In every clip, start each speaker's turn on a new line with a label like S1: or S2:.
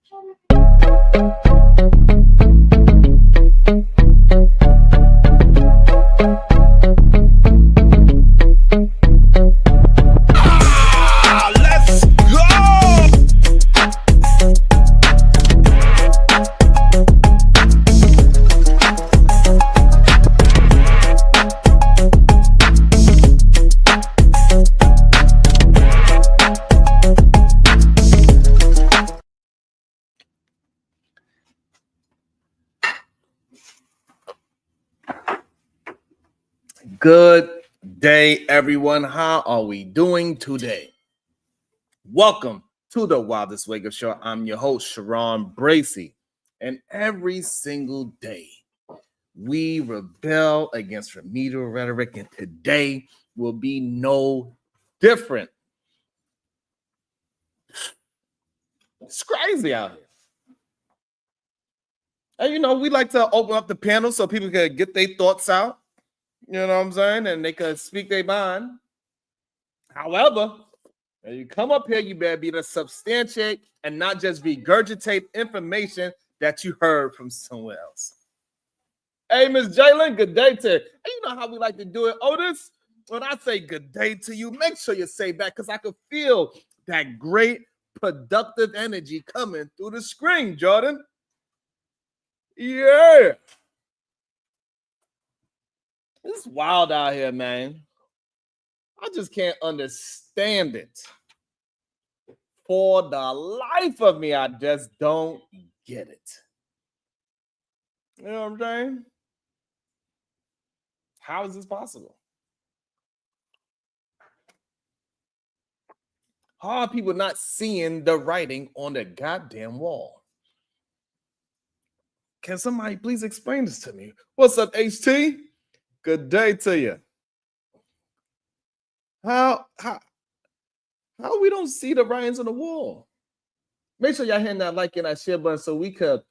S1: Let's go! Good day, everyone. How are we doing today? Welcome to the Wildest Wake Up Show. I'm your host, Sharon Bracey. And every single day, we rebel against remedial rhetoric, and today will be no different. It's crazy out here. And we like to open up the panel so people can get their thoughts out. You know what I'm saying? And they can speak their mind. However, when you come up here, you better be able to substantiate and not just regurgitate information that you heard from somewhere else. Hey, Miss Jalen, good day to you. And you know how we like to do it, Otis? When I say good day to you, make sure you say back because I can feel that great productive energy coming through the screen, Jordan. Yeah. It's wild out here, man. I just can't understand it. For the life of me, I just don't get it. You know what I'm saying? How is this possible? How are people not seeing the writing on the goddamn wall? Can somebody please explain this to me? What's up, HT? Good day to you. How we don't see the writings on the wall? Make sure y'all hitting that like and that share button so we could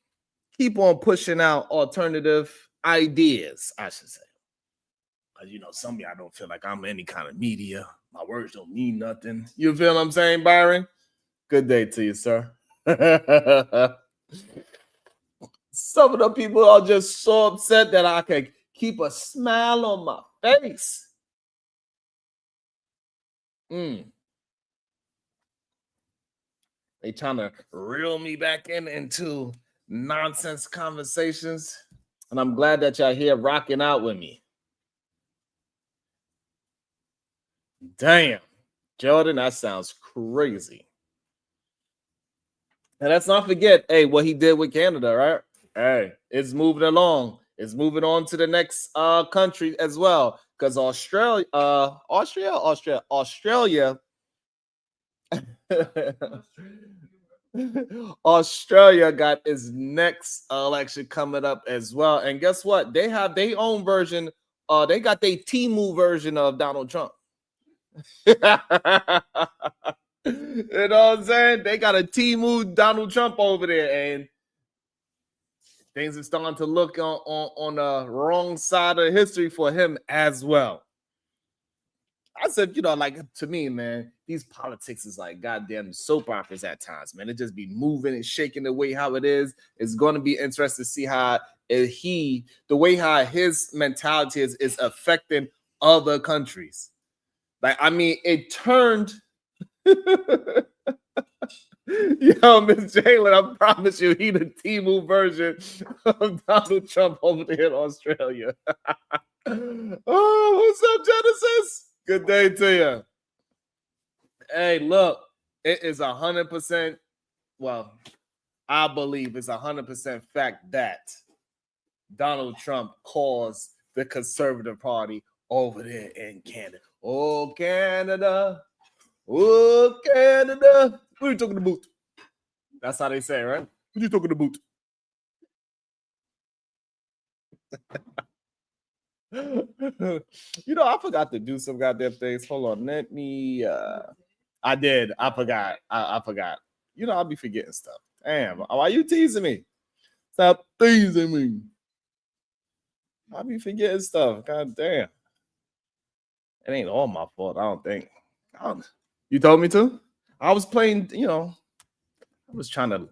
S1: keep on pushing out alternative ideas, I should say. Because, some of y'all don't feel like I'm any kind of media. My words don't mean nothing. You feel what I'm saying, Byron? Good day to you, sir. Some of the people are just so upset that I can keep a smile on my face. They trying to reel me back into nonsense conversations. And I'm glad that y'all here rocking out with me. Damn, Jordan, that sounds crazy. And let's not forget, what he did with Canada, right? Hey, it's moving along. It's moving on to the next country as well. Because Australia Australia got its next election coming up as well. And guess what? They have their own version. They got their Timu version of Donald Trump. You know what I'm saying? They got a Timu Donald Trump over there, and things are starting to look on the wrong side of history for him as well. I said, to me, man, these politics is like goddamn soap operas at times, man. It just be moving and shaking the way how it is. It's going to be interesting to see how the way how his mentality is affecting other countries. It turned. Yo, Miss Jalen, I promise you, he the Timu version of Donald Trump over there in Australia. Oh, what's up, Genesis? Good day to you. Hey, look, it is 100%. Well, I believe it's 100% fact that Donald Trump caused the Conservative Party over there in Canada. Oh, Canada. Oh, Canada. What are you talking about? That's how they say, right? What are you talking about? I forgot to do some goddamn things. Hold on. Let me I did. I forgot. I forgot. I'll be forgetting stuff. Damn. Why you teasing me? Stop teasing me. I'll be forgetting stuff. God damn. It ain't all my fault, I don't think. You told me to? I was playing, I was trying to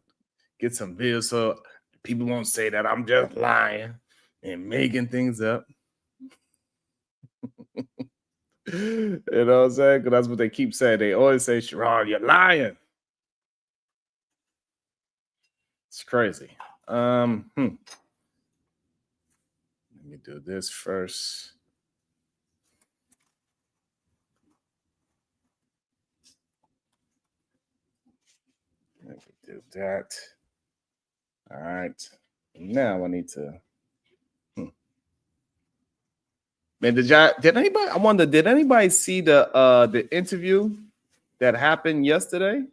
S1: get some views so people won't say that I'm just lying and making things up. You know what I'm saying? Because that's what they keep saying. They always say, Sharon, you're lying. It's crazy. Let me do this first. Let me do that. All right. Now I need to. Man, did anybody? I wonder, did anybody see the interview that happened yesterday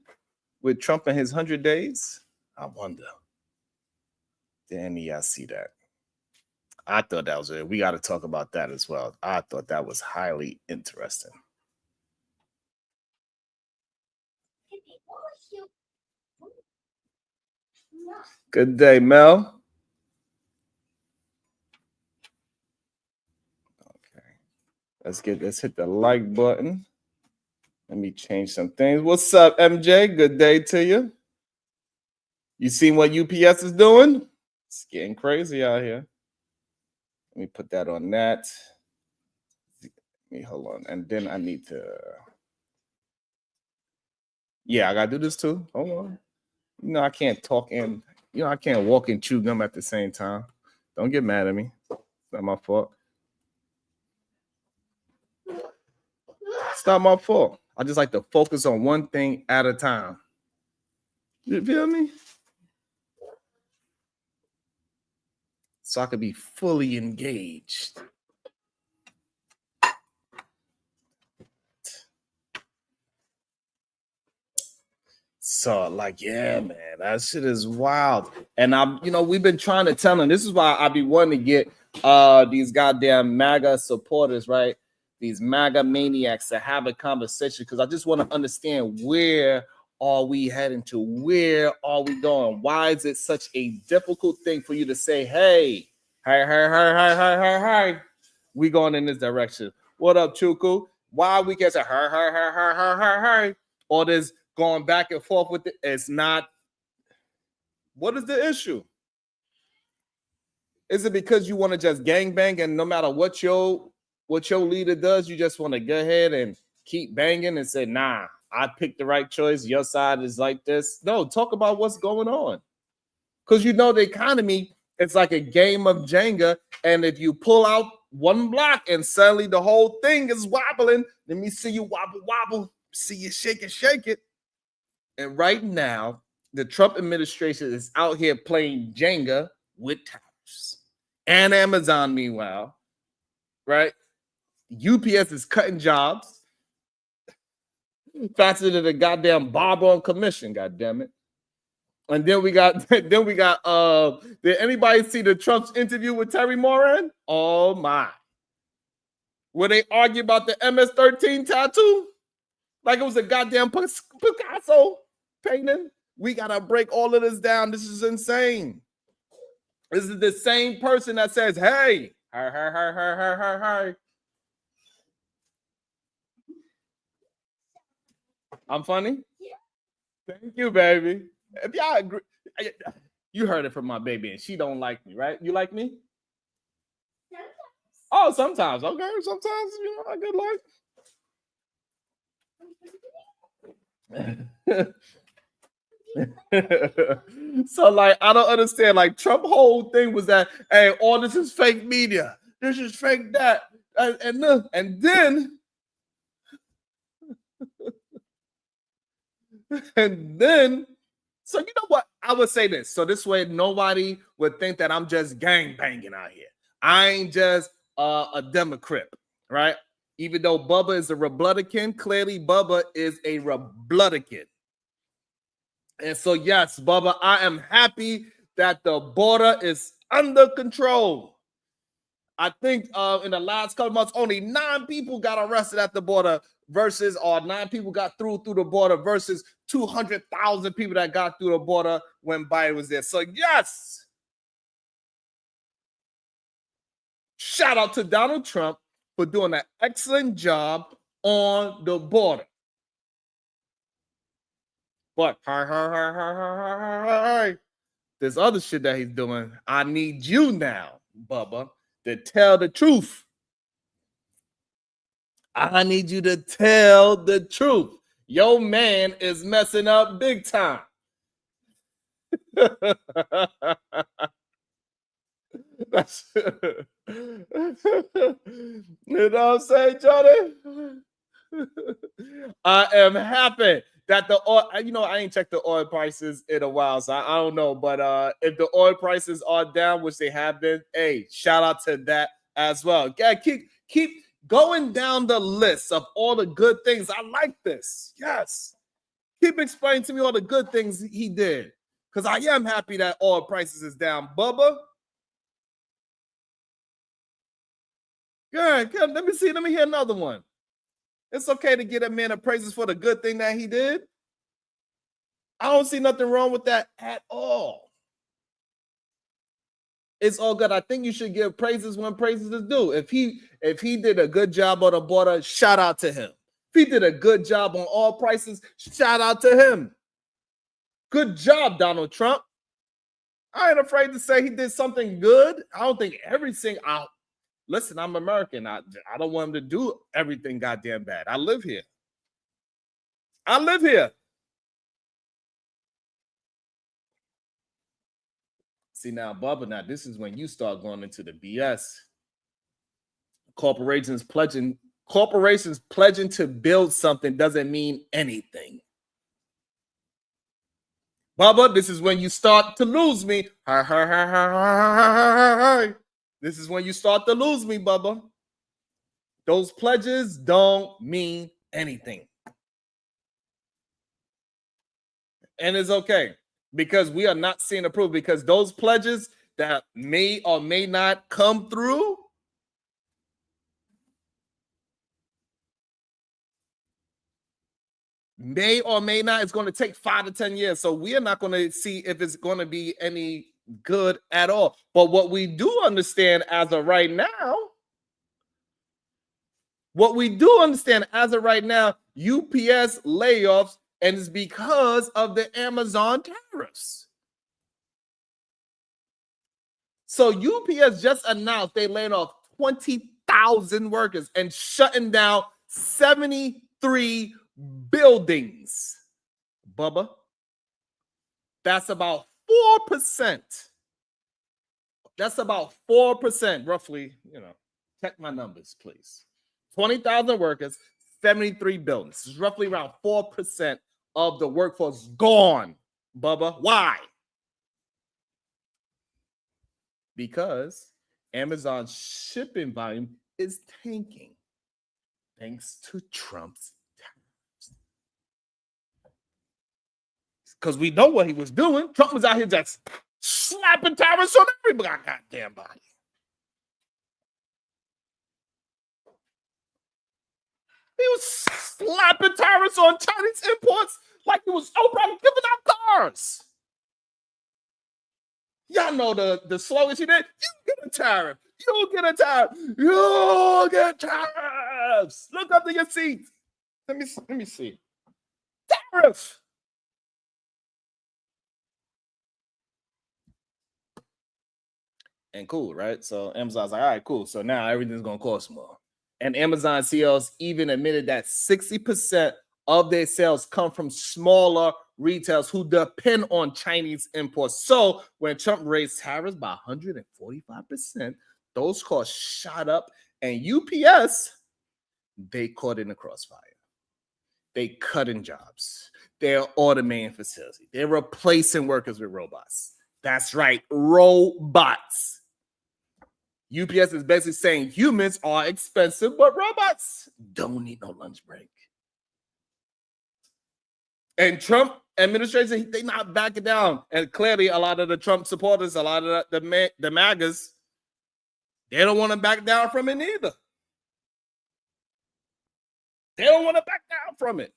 S1: with Trump and his 100 days? I wonder. Did any of y'all see that? I thought that was it. We got to talk about that as well. I thought that was highly interesting. Good day, Mel. Okay. Let's hit the like button. Let me change some things. What's up, MJ? Good day to you. You seen what UPS is doing? It's getting crazy out here. Let me put that on that. Let me hold on. And then I need to. Yeah, I gotta do this too. Hold on. You know, I can't talk and I can't walk and chew gum at the same time. Don't get mad at me. It's not my fault. It's not my fault. I just like to focus on one thing at a time. You feel me? So I could be fully engaged. So, like, yeah, man, that shit is wild. And we've been trying to tell them. This is why I be wanting to get these goddamn MAGA supporters, right? These MAGA maniacs to have a conversation, because I just want to understand, where are we heading to? Where are we going? Why is it such a difficult thing for you to say, hey, we going in this direction? What up, Chuku? Why we can't say hey, or this going back and forth with it? It's not. What is the issue? Is it because you want to just gangbang, and no matter what your leader does, you just want to go ahead and keep banging and say, nah, I picked the right choice, your side is like this? No, talk about what's going on. Because the economy, it's like a game of Jenga, and if you pull out one block and suddenly the whole thing is wobbling, let me see you wobble, see you shake it. And right now, the Trump administration is out here playing Jenga with tariffs. And Amazon, meanwhile, right? UPS is cutting jobs faster than a goddamn barber on commission, goddamn it. And then we got did anybody see the Trump's interview with Terry Moran? Oh my. Where they argue about the MS-13 tattoo? Like it was a goddamn Picasso painting. We gotta break all of this down. This is insane. This is the same person that says, hey, hey. I'm funny? Yeah. Thank you, baby. If y'all agree, you heard it from my baby, and she don't like me, right? You like me? Sometimes. Oh, sometimes. Okay, sometimes, I get like. So, like, I don't understand. Like, Trump whole thing was that, hey, all this is fake media. This is fake that. And then so you know what? I would say this. So this way nobody would think that I'm just gang banging out here. I ain't just a Democrat, right? Even though Bubba is a Republican, clearly Bubba is a Republican. And so, yes, Bubba, I am happy that the border is under control. I think in the last couple months, only 9 people got arrested at the border versus 9 people got through the border versus 200,000 people that got through the border when Biden was there. So, yes, shout out to Donald Trump for doing an excellent job on the border. But, this other shit that he's doing, I need you now, Bubba, to tell the truth. I need you to tell the truth. Your man is messing up big time. That's, you know what I'm saying, Johnny? I am happy that the oil, I ain't checked the oil prices in a while, so I don't know. But if the oil prices are down, which they have been, hey, shout out to that as well. Yeah, keep going down the list of all the good things. I like this. Yes. Keep explaining to me all the good things he did. Because I am happy that oil prices is down. Bubba. Good. Let me see. Let me hear another one. It's okay to get a man a praises for the good thing that he did. I don't see nothing wrong with that at all. It's all good. I think you should give praises when praises is due. If he did a good job on the border, shout out to him. If he did a good job on all prices, shout out to him. Good job, Donald Trump. I ain't afraid to say he did something good. I don't think everything out. Listen, I'm American. I don't want him to do everything goddamn bad. I live here. See now, Bubba, now this is when you start going into the BS. Corporations pledging to build something doesn't mean anything. Bubba, this is when you start to lose me. This is when you start to lose me, Bubba. Those pledges don't mean anything. And it's okay because we are not seeing approval because those pledges that may or may not come through may or may not, it's going to take 5 to 10 years. So we are not going to see if it's going to be any good at all. But what we do understand as of right now, UPS layoffs, and it's because of the Amazon tariffs. So UPS just announced they laid off 20,000 workers and shutting down 73 buildings. Bubba, that's about 4%. That's about 4%, roughly. Check my numbers, please. 20,000 workers, 73 buildings. It's roughly around 4% of the workforce gone. Bubba, why? Because Amazon's shipping volume is tanking thanks to Trump's tariffs. Because we know what he was doing. Trump was out here just slapping tariffs on everybody, goddamn body. He was slapping tariffs on Chinese imports like it was Oprah giving out cars. Y'all know the slogan she did. You get a tariff. You get a tariff. You get tariffs. Look up to your seat. Let me see. Tariff. And cool, right? So Amazon's like, all right, cool. So now everything's gonna cost more. And Amazon CEOs even admitted that 60% of their sales come from smaller retailers who depend on Chinese imports. So when Trump raised tariffs by 145%, those costs shot up. And UPS, they caught in the crossfire. They cutting jobs. They're automating facilities. They're replacing workers with robots. That's right, robots. UPS is basically saying humans are expensive, but robots don't need no lunch break. And Trump administration, they not backing down. And clearly, a lot of the Trump supporters, a lot of the MAGAs, they don't want to back down from it either. They don't want to back down from it.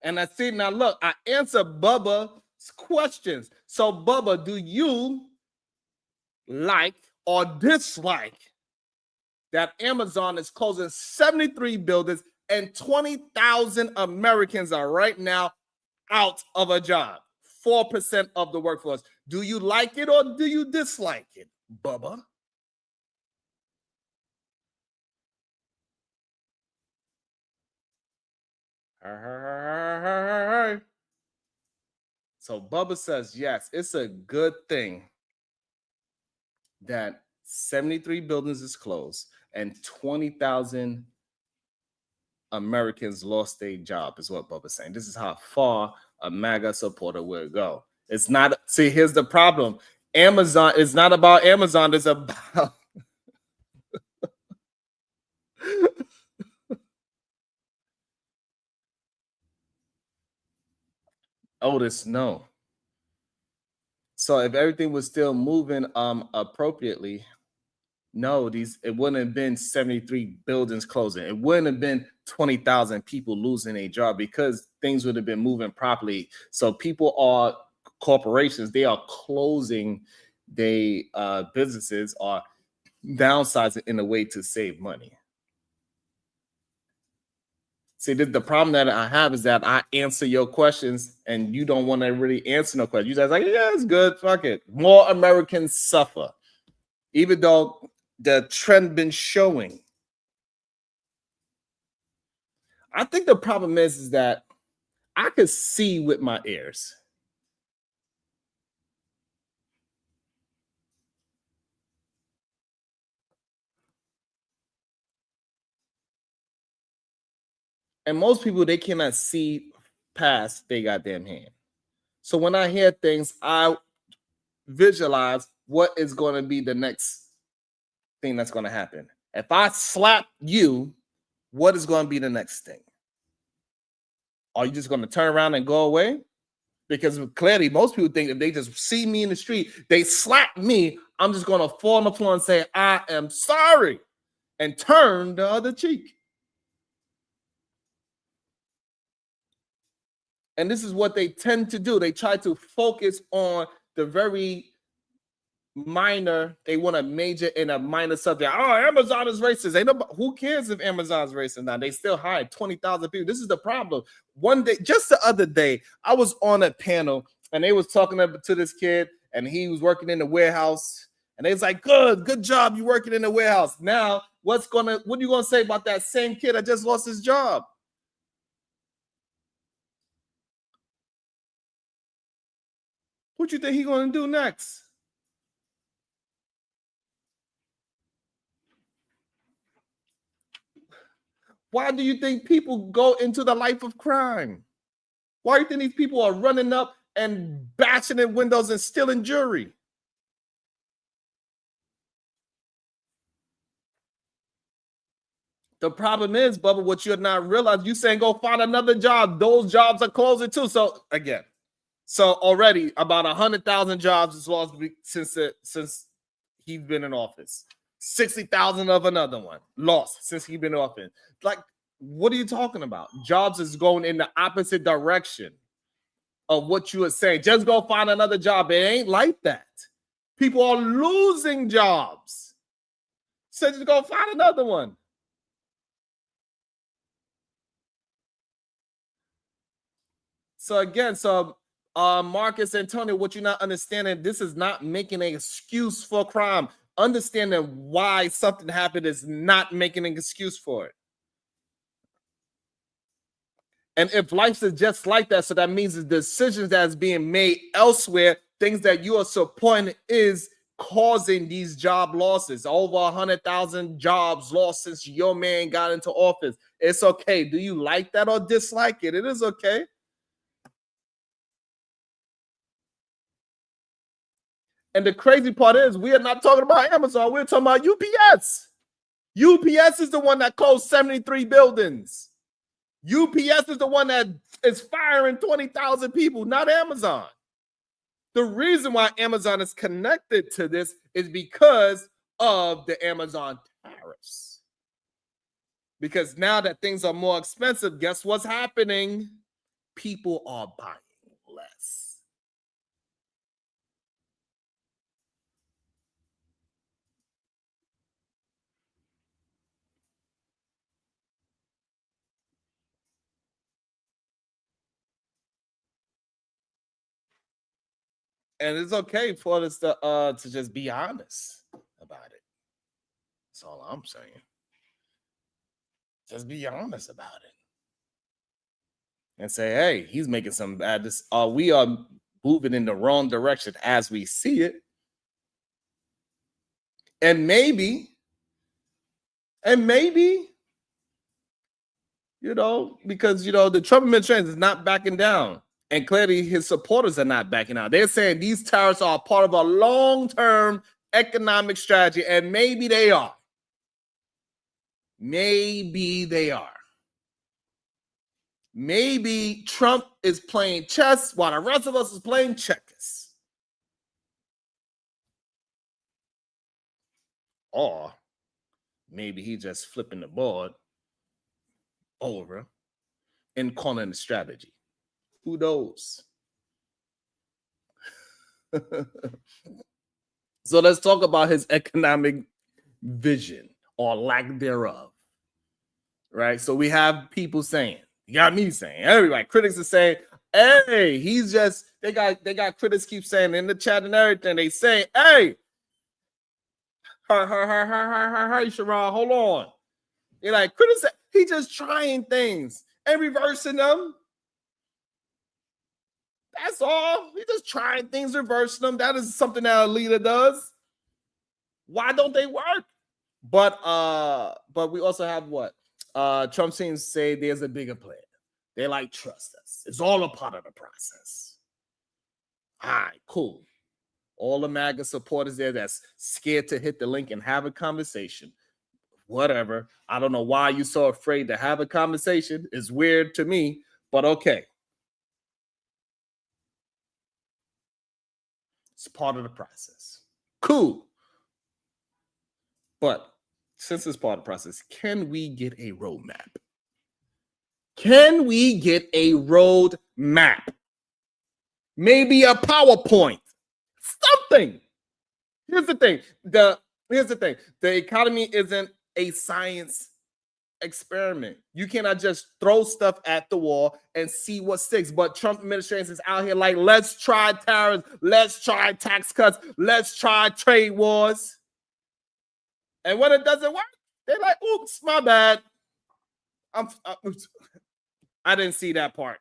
S1: And I see now, look, I answer Bubba's questions. So, Bubba, do you like or dislike that Amazon is closing 73 buildings and 20,000 Americans are right now out of a job. 4% of the workforce. Do you like it or do you dislike it, Bubba? So Bubba says, yes, it's a good thing that 73 buildings is closed and 20,000 Americans lost their job, is what Bubba's saying. This is how far a MAGA supporter will go. It's not, see, here's the problem. Amazon is not about Amazon, it's about Otis, no. So if everything was still moving appropriately, no, it wouldn't have been 73 buildings closing. It wouldn't have been 20,000 people losing a job because things would have been moving properly. So people are corporations, they are closing their businesses or downsizing in a way to save money. See, the problem that I have is that I answer your questions and you don't want to really answer no questions. You guys like, yeah, it's good. Fuck it. More Americans suffer, even though the trend been showing. I think the problem is that I could see with my ears. And most people, they cannot see past their goddamn hand. So when I hear things, I visualize what is going to be the next thing that's going to happen. If I slap you, what is going to be the next thing? Are you just going to turn around and go away? Because clearly, most people think if they just see me in the street, they slap me, I'm just going to fall on the floor and say, I am sorry, and turn the other cheek. And this is what they tend to do. They try to focus on the very minor. They want to major in a minor subject. Oh, Amazon is racist. Ain't nobody, who cares if Amazon's racist now? They still hired 20,000 people. This is the problem. One day, just the other day, I was on a panel and they was talking to this kid and he was working in the warehouse. And they was like, good job. You working in the warehouse. Now, what are you gonna say about that same kid that just lost his job? What you think he gonna do next? Why do you think people go into the life of crime? Why do you think these people are running up and bashing in windows and stealing jewelry? The problem is, Bubba, what you're not realizing, you saying go find another job. Those jobs are closing too. So again, already about 100,000 jobs is lost since he's been in office. 60,000 of another one lost since he's been in office. Like, what are you talking about? Jobs is going in the opposite direction of what you were saying. Just go find another job. It ain't like that. People are losing jobs. So just go find another one. So again, Marcus Antonio, what you're not understanding, this is not making an excuse for crime. Understanding why something happened is not making an excuse for it. And if life is just like that, so that means the decisions that's being made elsewhere, things that you are supporting is causing these job losses. Over 100,000 jobs lost since your man got into office. It's okay. Do you like that or dislike it? It is okay. And the crazy part is we are not talking about Amazon. We're talking about UPS. UPS is the one that closed 73 buildings. UPS is the one that is firing 20,000 people, not Amazon. The reason why Amazon is connected to this is because of the Amazon tariffs. Because now that things are more expensive, guess what's happening? People are buying less. And it's okay for us to just be honest about it. That's all I'm saying. Just be honest about it. And say, hey, he's making some bad. We are moving in the wrong direction as we see it. And maybe, because the Trump administration is not backing down. And clearly his supporters are not backing out. They're saying these tariffs are part of a long-term economic strategy, and maybe they are. Maybe they are. Maybe Trump is playing chess while the rest of us is playing checkers. Or maybe he's just flipping the board over and calling the strategy. Who knows? So let's talk about his economic vision or lack thereof. Right? So we have people saying, you got me saying, everybody, critics are saying, hey, he's just, they got critics keep saying in the chat and everything, they say, hey, Sharon, hold on. They're like, critics, he just trying things and reversing them. That's all. He just trying things, reversing them. That is something that a leader does. Why don't they work? But we also have what? Trump seems to say there's a bigger plan. They like trust us. It's all a part of the process. All right, cool. All the MAGA supporters there that's scared to hit the link and have a conversation. Whatever. I don't know why you're so afraid to have a conversation. It's weird to me, but okay. It's part of the process. Cool. But since it's part of the process, can we get a roadmap? Can we get a road map? Maybe a PowerPoint. Something. Here's the thing. The economy isn't a science experiment. You cannot just throw stuff at the wall and see what sticks. But Trump administration is out here like, let's try tariffs, let's try tax cuts, let's try trade wars. And when it doesn't work, they're like, oops, my bad. I didn't see that part.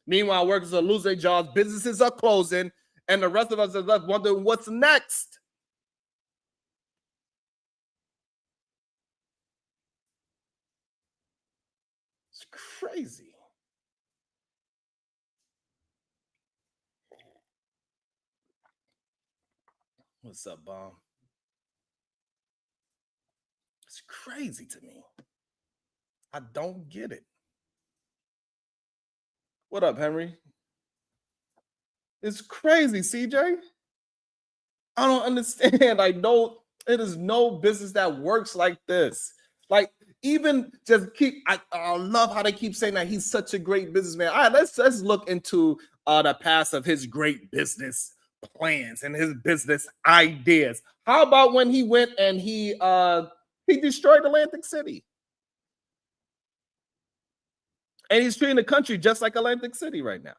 S1: Meanwhile, workers are losing their jobs, businesses are closing, and the rest of us are left wondering what's next. It's crazy. What's up, Bomb? It's crazy to me. I don't get it. What up, Henry? It's crazy, CJ. I don't understand. I know it is no business that works like this. Like, even just I love how they keep saying that he's such a great businessman. All right, let's look into the past of his great business plans and his business ideas. How about when he went and he destroyed Atlantic City? And he's treating the country just like Atlantic City right now.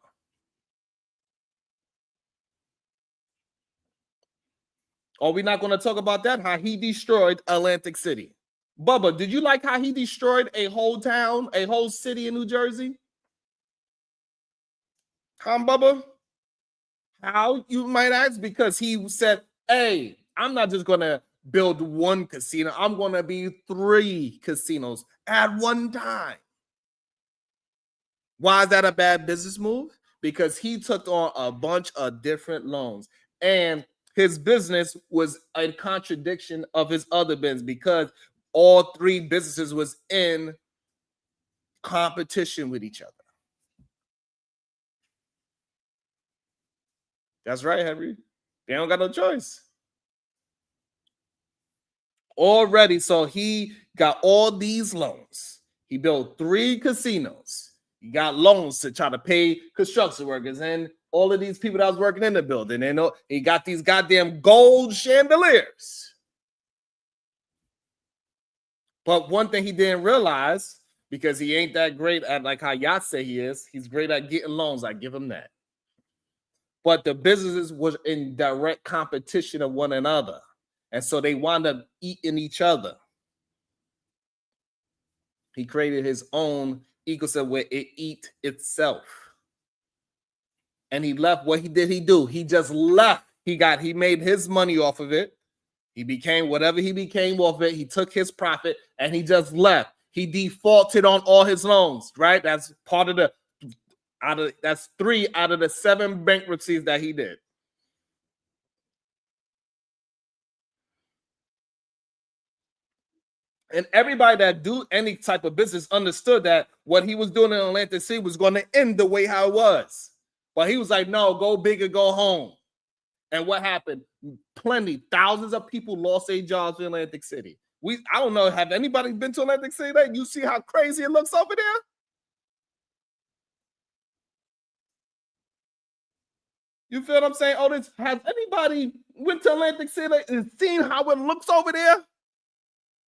S1: Are we not going to talk about that? How he destroyed Atlantic City. Bubba, did you like how he destroyed a whole town, a whole city in New Jersey? Bubba? How, you might ask? Because he said, hey, I'm not just going to build one casino. I'm going to be 3 casinos at one time. Why is that a bad business move? Because he took on a bunch of different loans. And his business was a contradiction of his other business because all 3 businesses was in competition with each other. That's right, Henry. They don't got no choice. Already, so he got all these loans. He built 3 casinos. He got loans to try to pay construction workers and all of these people that was working in the building. And he got these goddamn gold chandeliers. But one thing he didn't realize, because he ain't that great at like how y'all say he is, he's great at getting loans. I give him that. but the businesses was in direct competition of one another. And so they wound up eating each other. He created his own ecosystem where it eat itself. And he left. What he did, he do? He just left. He made his money off of it. He became whatever he became off it. He took his profit and he just left. He defaulted on all his loans, right? That's part of that's 3 out of the 7 bankruptcies that he did. And everybody that do any type of business understood that what he was doing in Atlantic City was going to end the way how it was. But he was like, no, go big or go home. And what happened? Thousands of people lost their jobs in Atlantic City. I don't know, have anybody been to Atlantic City? You see how crazy it looks over there? You feel what I'm saying? Has anybody went to Atlantic City and seen how it looks over there?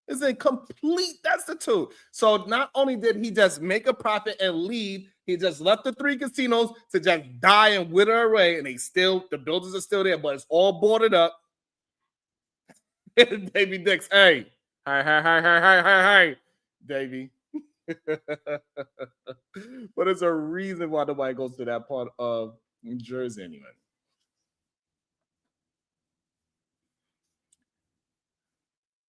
S1: It's a complete destitute. So not only did he just make a profit and leave, he just left the 3 casinos to just die and wither away. And the buildings are still there, but it's all boarded up. Davy Dix, hey, Davy. But there's a reason why nobody goes to that part of New Jersey anyway.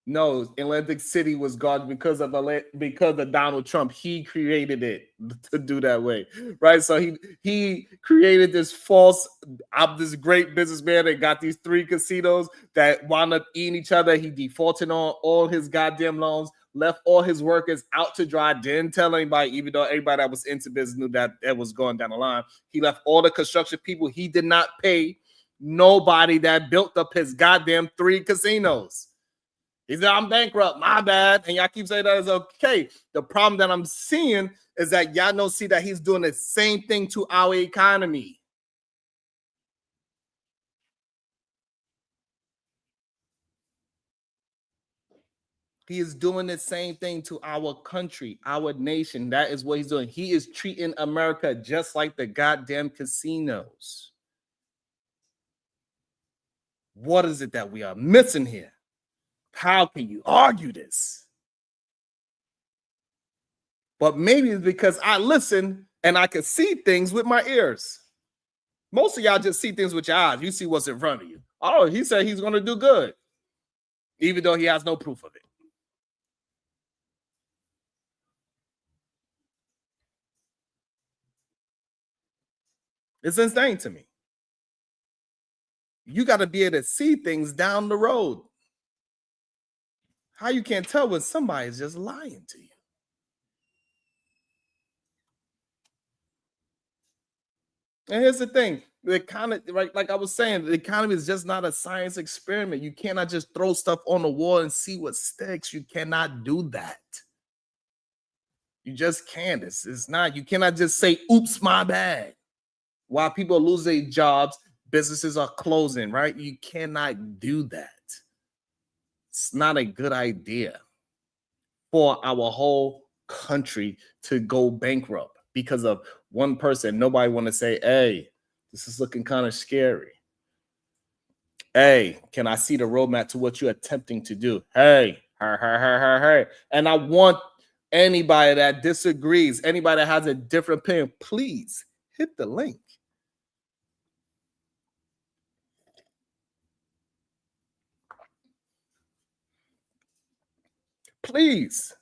S1: No, Atlantic City was gone because of Donald Trump. He created it to do that way, right? So he created this this great businessman that got these 3 casinos that wound up eating each other. He defaulted on all his goddamn loans, left all his workers out to dry, didn't tell anybody, even though everybody that was into business knew that was going down the line. He left all the construction people. He did not pay nobody that built up his goddamn 3 casinos. He said, I'm bankrupt, my bad. And y'all keep saying that is okay. The problem that I'm seeing is that y'all don't see that he's doing the same thing to our economy. He is doing the same thing to our country, our nation. That is what he's doing. He is treating America just like the goddamn casinos. What is it that we are missing here? How can you argue this? But maybe it's because I listen and I can see things with my ears. Most of y'all just see things with your eyes. You see what's in front of you. Oh, he said he's going to do good, even though he has no proof of it. It's insane to me. You got to be able to see things down the road. How you can't tell when somebody's just lying to you? And here's the thing. The economy, right, like I was saying, the economy is just not a science experiment. You cannot just throw stuff on the wall and see what sticks. You cannot do that. You just can't. It's not. You cannot just say, oops, my bad. While people lose their jobs, businesses are closing, right? You cannot do that. It's not a good idea for our whole country to go bankrupt because of one person. Nobody want to say, hey, this is looking kind of scary. Hey, can I see the roadmap to what you're attempting to do? Hey. And I want anybody that disagrees, anybody that has a different opinion, please hit the link. Please.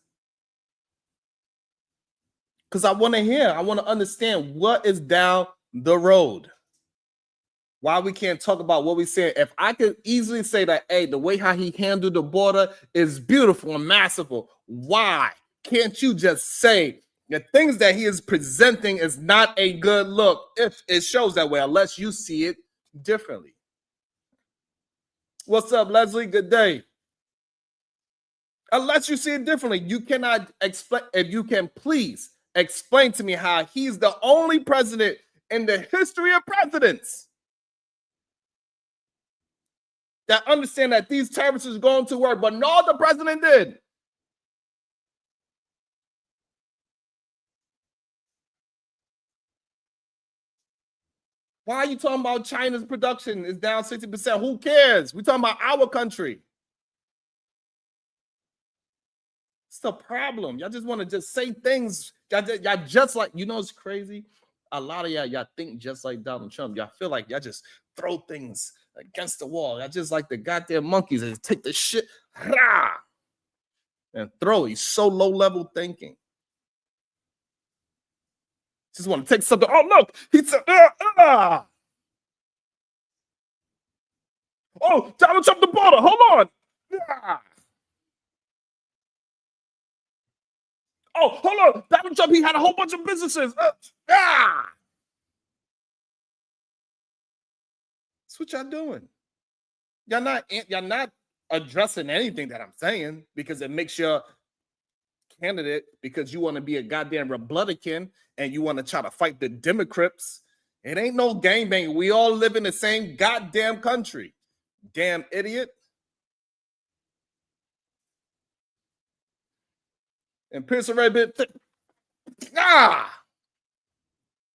S1: Because I want to understand what is down the road. Why we can't talk about what we said. If I could easily say that, hey, the way how he handled the border is beautiful and masterful, why can't you just say the things that he is presenting is not a good look if it shows that way, unless you see it differently? What's up, Leslie? Good day. Unless you see it differently, you cannot explain. If you can please explain to me how he's the only president in the history of presidents that understand that these tariffs is going to work, but no, the president did. Why are you talking about China's production is down 60%? Who cares? We're talking about our country. It's the problem. Y'all just want to just say things. Y'all just like, it's crazy. A lot of y'all think just like Donald Trump. Y'all feel like y'all just throw things against the wall. Y'all just like the goddamn monkeys and take the shit and throw it. He's so low level thinking. Just want to take something. Oh, look. He said, Oh, Donald Trump the border. Hold on. Oh, hold on. Donald Trump, he had a whole bunch of businesses. That's what y'all doing. Y'all not addressing anything that I'm saying because it makes your candidate, because you want to be a goddamn Republican and you want to try to fight the Democrats. It ain't no gangbang. We all live in the same goddamn country. Damn idiot. And Pierce Red bit.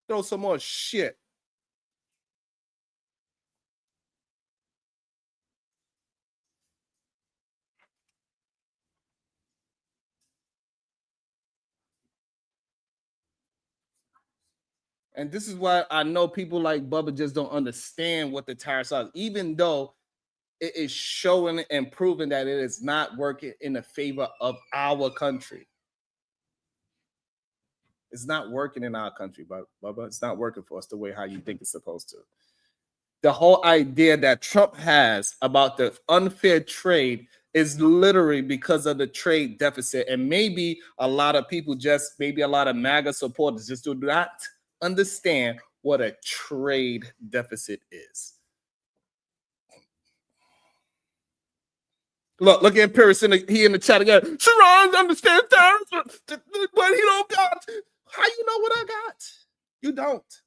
S1: Throw some more shit. And this is why I know people like Bubba just don't understand what the tariffs are, even though it is showing and proving that it is not working in the favor of our country. It's not working in our country, Bubba. It's not working for us the way how you think it's supposed to. The whole idea that Trump has about the unfair trade is literally because of the trade deficit. And maybe a lot of people maybe a lot of MAGA supporters just do not understand what a trade deficit is. Look at Paris he in the chat again. Sharon understands tariffs, but he don't got. How you know what I got? You don't.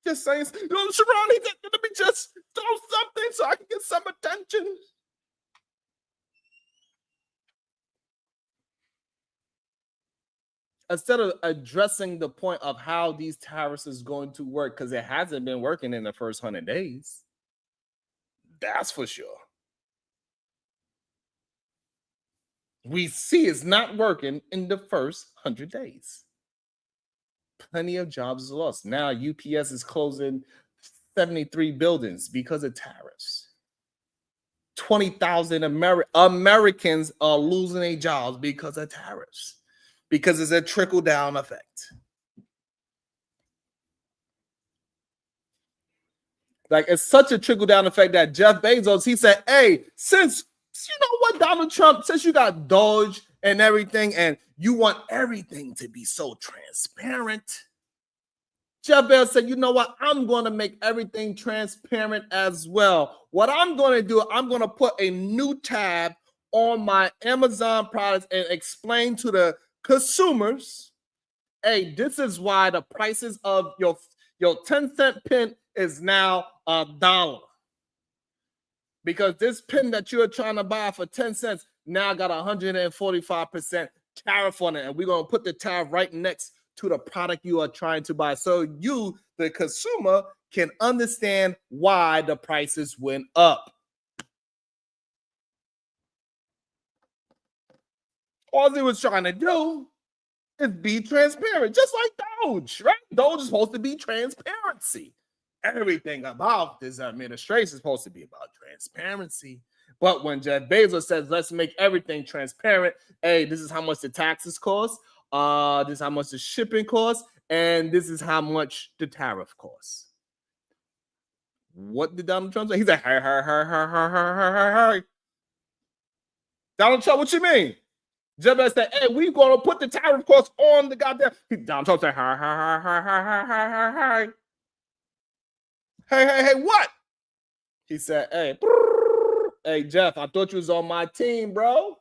S1: Just saying, Sharon, let me just throw something so I can get some attention. Instead of addressing the point of how these tariffs is going to work, because it hasn't been working in the first 100 days. That's for sure. We see it's not working in the first 100 days. Plenty of jobs lost. Now UPS is closing 73 buildings because of tariffs. 20,000 Americans are losing their jobs because of tariffs, because it's a trickle-down effect. Like, it's such a trickle-down effect that Jeff Bezos, he said, hey, since you know what, Donald Trump, since you got Doge and everything, and you want everything to be so transparent, Jeff Bezos said, you know what, I'm going to make everything transparent as well. What I'm going to do, I'm going to put a new tab on my Amazon products and explain to the consumers, hey, this is why the prices of your 10-cent pen is now $1. Because this pen that you're trying to buy for 10 cents now got 145% tariff on it. And we're going to put the tariff right next to the product you are trying to buy. So you, the consumer, can understand why the prices went up. All he was trying to do is be transparent, just like Doge, right? Doge is supposed to be transparency. Everything about this administration is supposed to be about transparency. But when Jeff Bezos says, let's make everything transparent, hey, this is how much the taxes cost, this is how much the shipping costs, and this is how much the tariff costs. What did Donald Trump say? He said, hey. Donald Trump, what you mean? Jeff Bezos said, hey, we're going to put the tariff costs on the goddamn. Donald Trump said, hey, what? He said, hey, Jeff, I thought you was on my team, bro.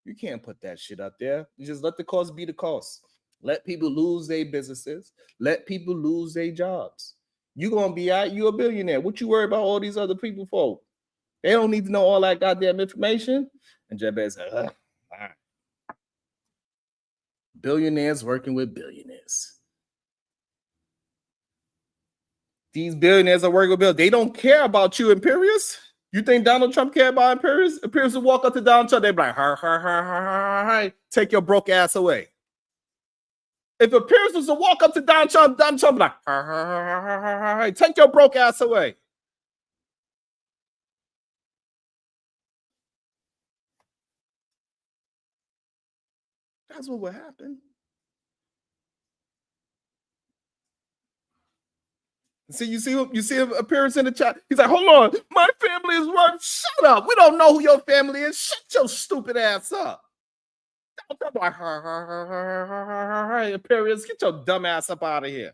S1: You can't put that shit up there. You just let the cost be the cost. Let people lose their businesses. Let people lose their jobs. You're going to be out. You're a billionaire. What you worry about all these other people for? They don't need to know all that goddamn information. And Jeff Bezos said, all right. Billionaires working with billionaires. these billionaires are working with Bill. They don't care about you, Imperius. You think Donald Trump care about Imperius? Imperius will walk up to Donald Trump. They're like, take your broke ass away. If Imperius was to walk up to Donald Trump like, take your broke ass away. That's what would happen. See, you see an appearance in the chat. He's like, hold on, my family is worth. Shut up. We don't know who your family is. Shut your stupid ass up. Appearance, get your dumb ass up out of here.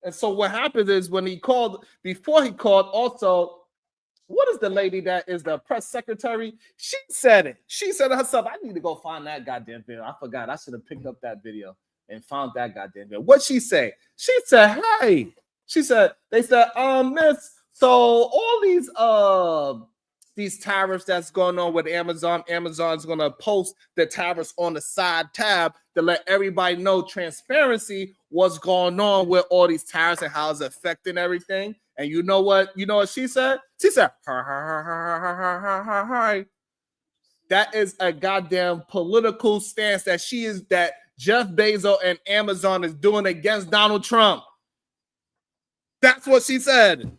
S1: And so what happens is when he called, before he called, also, what is the lady that is the press secretary? She said it. She said it herself. I need to go find that goddamn video. I forgot. I should have picked up that video and found that goddamn video. What'd she say? She said, hey. She said, they said, miss, so all these tariffs that's going on with Amazon's going to post the tariffs on the side tab to let everybody know transparency, what's going on with all these tariffs and how it's affecting everything. And you know what she said? She said, that is a goddamn political stance that Jeff Bezos and Amazon is doing against Donald Trump. That's what she said.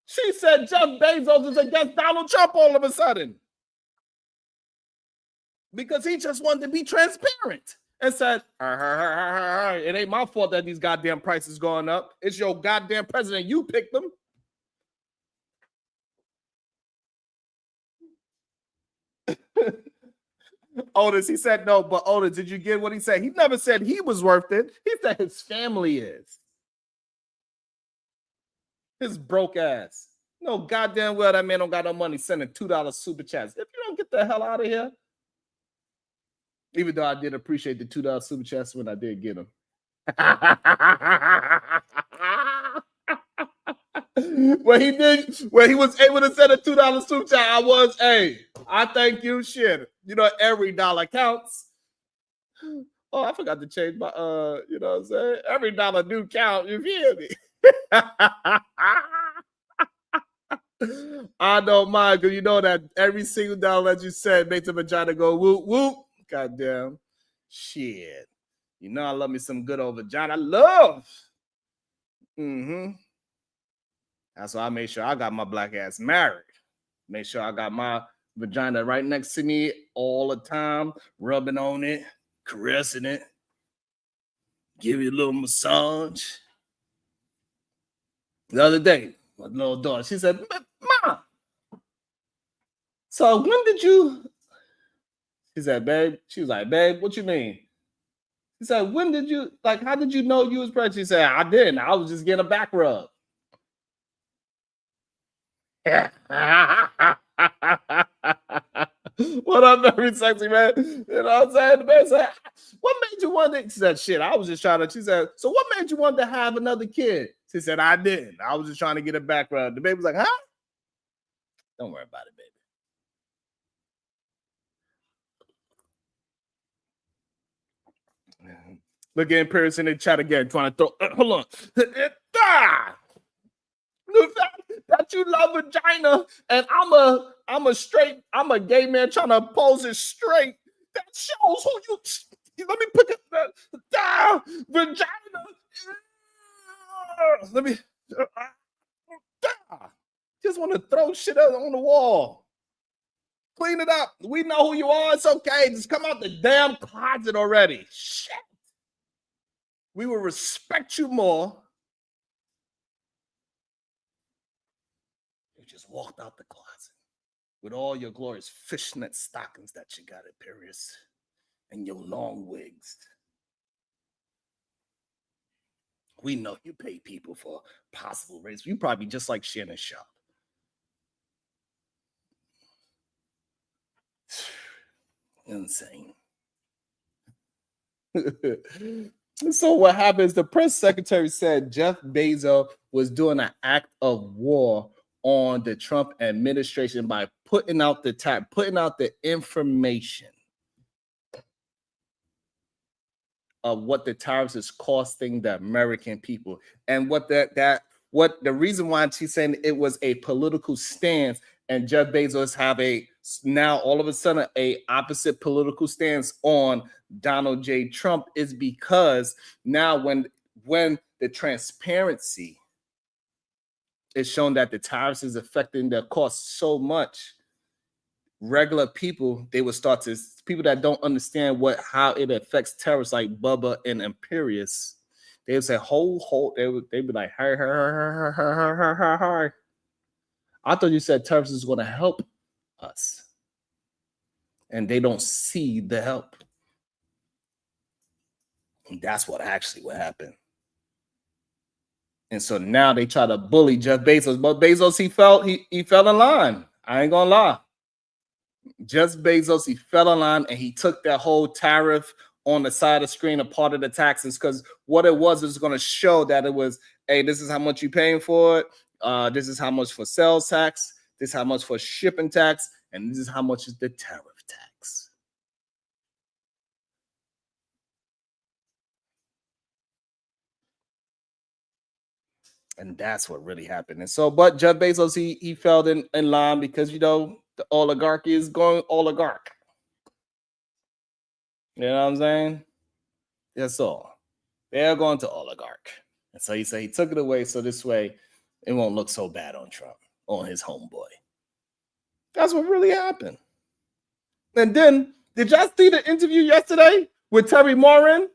S1: She said Jeff Bezos is against Donald Trump all of a sudden because he just wanted to be transparent and said, it ain't my fault that these goddamn prices going up. It's your goddamn president. You picked them. Otis, he said no, but Otis, did you get what he said? He never said he was worth it. He said his family is. His broke ass. No goddamn well that man don't got no money sending $2 super chats. If you don't get the hell out of here. Even though I did appreciate the $2 super chats when I did get them. when he was able to send a $2 super chat, I thank you. Shit. You know, every dollar counts. Oh, I forgot to change my you know what I'm saying? Every dollar do count, you feel me? I don't mind, because you know that every single dollar that you said makes the vagina go whoop whoop. Goddamn shit. You know I love me some good old vagina. I love. That's why I made sure I got my black ass married. Make sure I got my vagina right next to me all the time, rubbing on it, caressing it, give you a little massage. The other day, my little daughter, she said, Mom, so when did you? She said, babe, she was like, babe, what you mean? She said, when did you, like, how did you know you was pregnant? She said, I didn't. I was just getting a back rub. What up, very sexy man? You know what I'm saying? The man said, what made you want to? She said, shit, I was just trying to. She said, so what made you want to have another kid? She said, I didn't. I was just trying to get a back rub. The baby was like, huh? Don't worry about it, baby. Look at Imperius in the chat again, trying to throw. Hold on. The fact that you love vagina and I'm a gay man trying to pose it straight. That shows who you. Let me put it. Vagina. Let me. Just want to throw shit out on the wall. Clean it up. We know who you are. It's okay. Just come out the damn closet already. Shit. We will respect you more. You just walked out the closet with all your glorious fishnet stockings that you got at Paris and your long wigs. We know you pay people for possible raise. You probably just like Shannon Sharp. Insane. So what happens? The press secretary said Jeff Bezos was doing an act of war on the Trump administration by putting out the information of what the tariffs is costing the American people, and what what the reason why she's saying it was a political stance, and Jeff Bezos have a now all of a sudden a opposite political stance on Donald J. Trump is because now when the transparency is shown that the tariffs is affecting their cost so much, regular people, they would start to, people that don't understand how it affects tariffs like Bubba and Imperious, they would say they'd be like, hi. I thought you said tariffs is going to help us. And they don't see the help. And that's what happened. And so now they try to bully Jeff Bezos. But Bezos, he fell in line. I ain't gonna lie. Jeff Bezos, he fell in line and he took that whole tariff on the side of the screen, a part of the taxes, because what it was going to show that it was, hey, this is how much you're paying for it. This is how much for sales tax. This is how much for shipping tax. And this is how much is the tariff tax. And that's what really happened. And so, but Jeff Bezos, he fell in line because, you know, the oligarchy is going oligarch. You know what I'm saying? That's all. They're going to oligarch. And so he said he took it away so this way it won't look so bad on Trump, on his homeboy. That's what really happened. And then, did y'all see the interview yesterday with Terry Moran?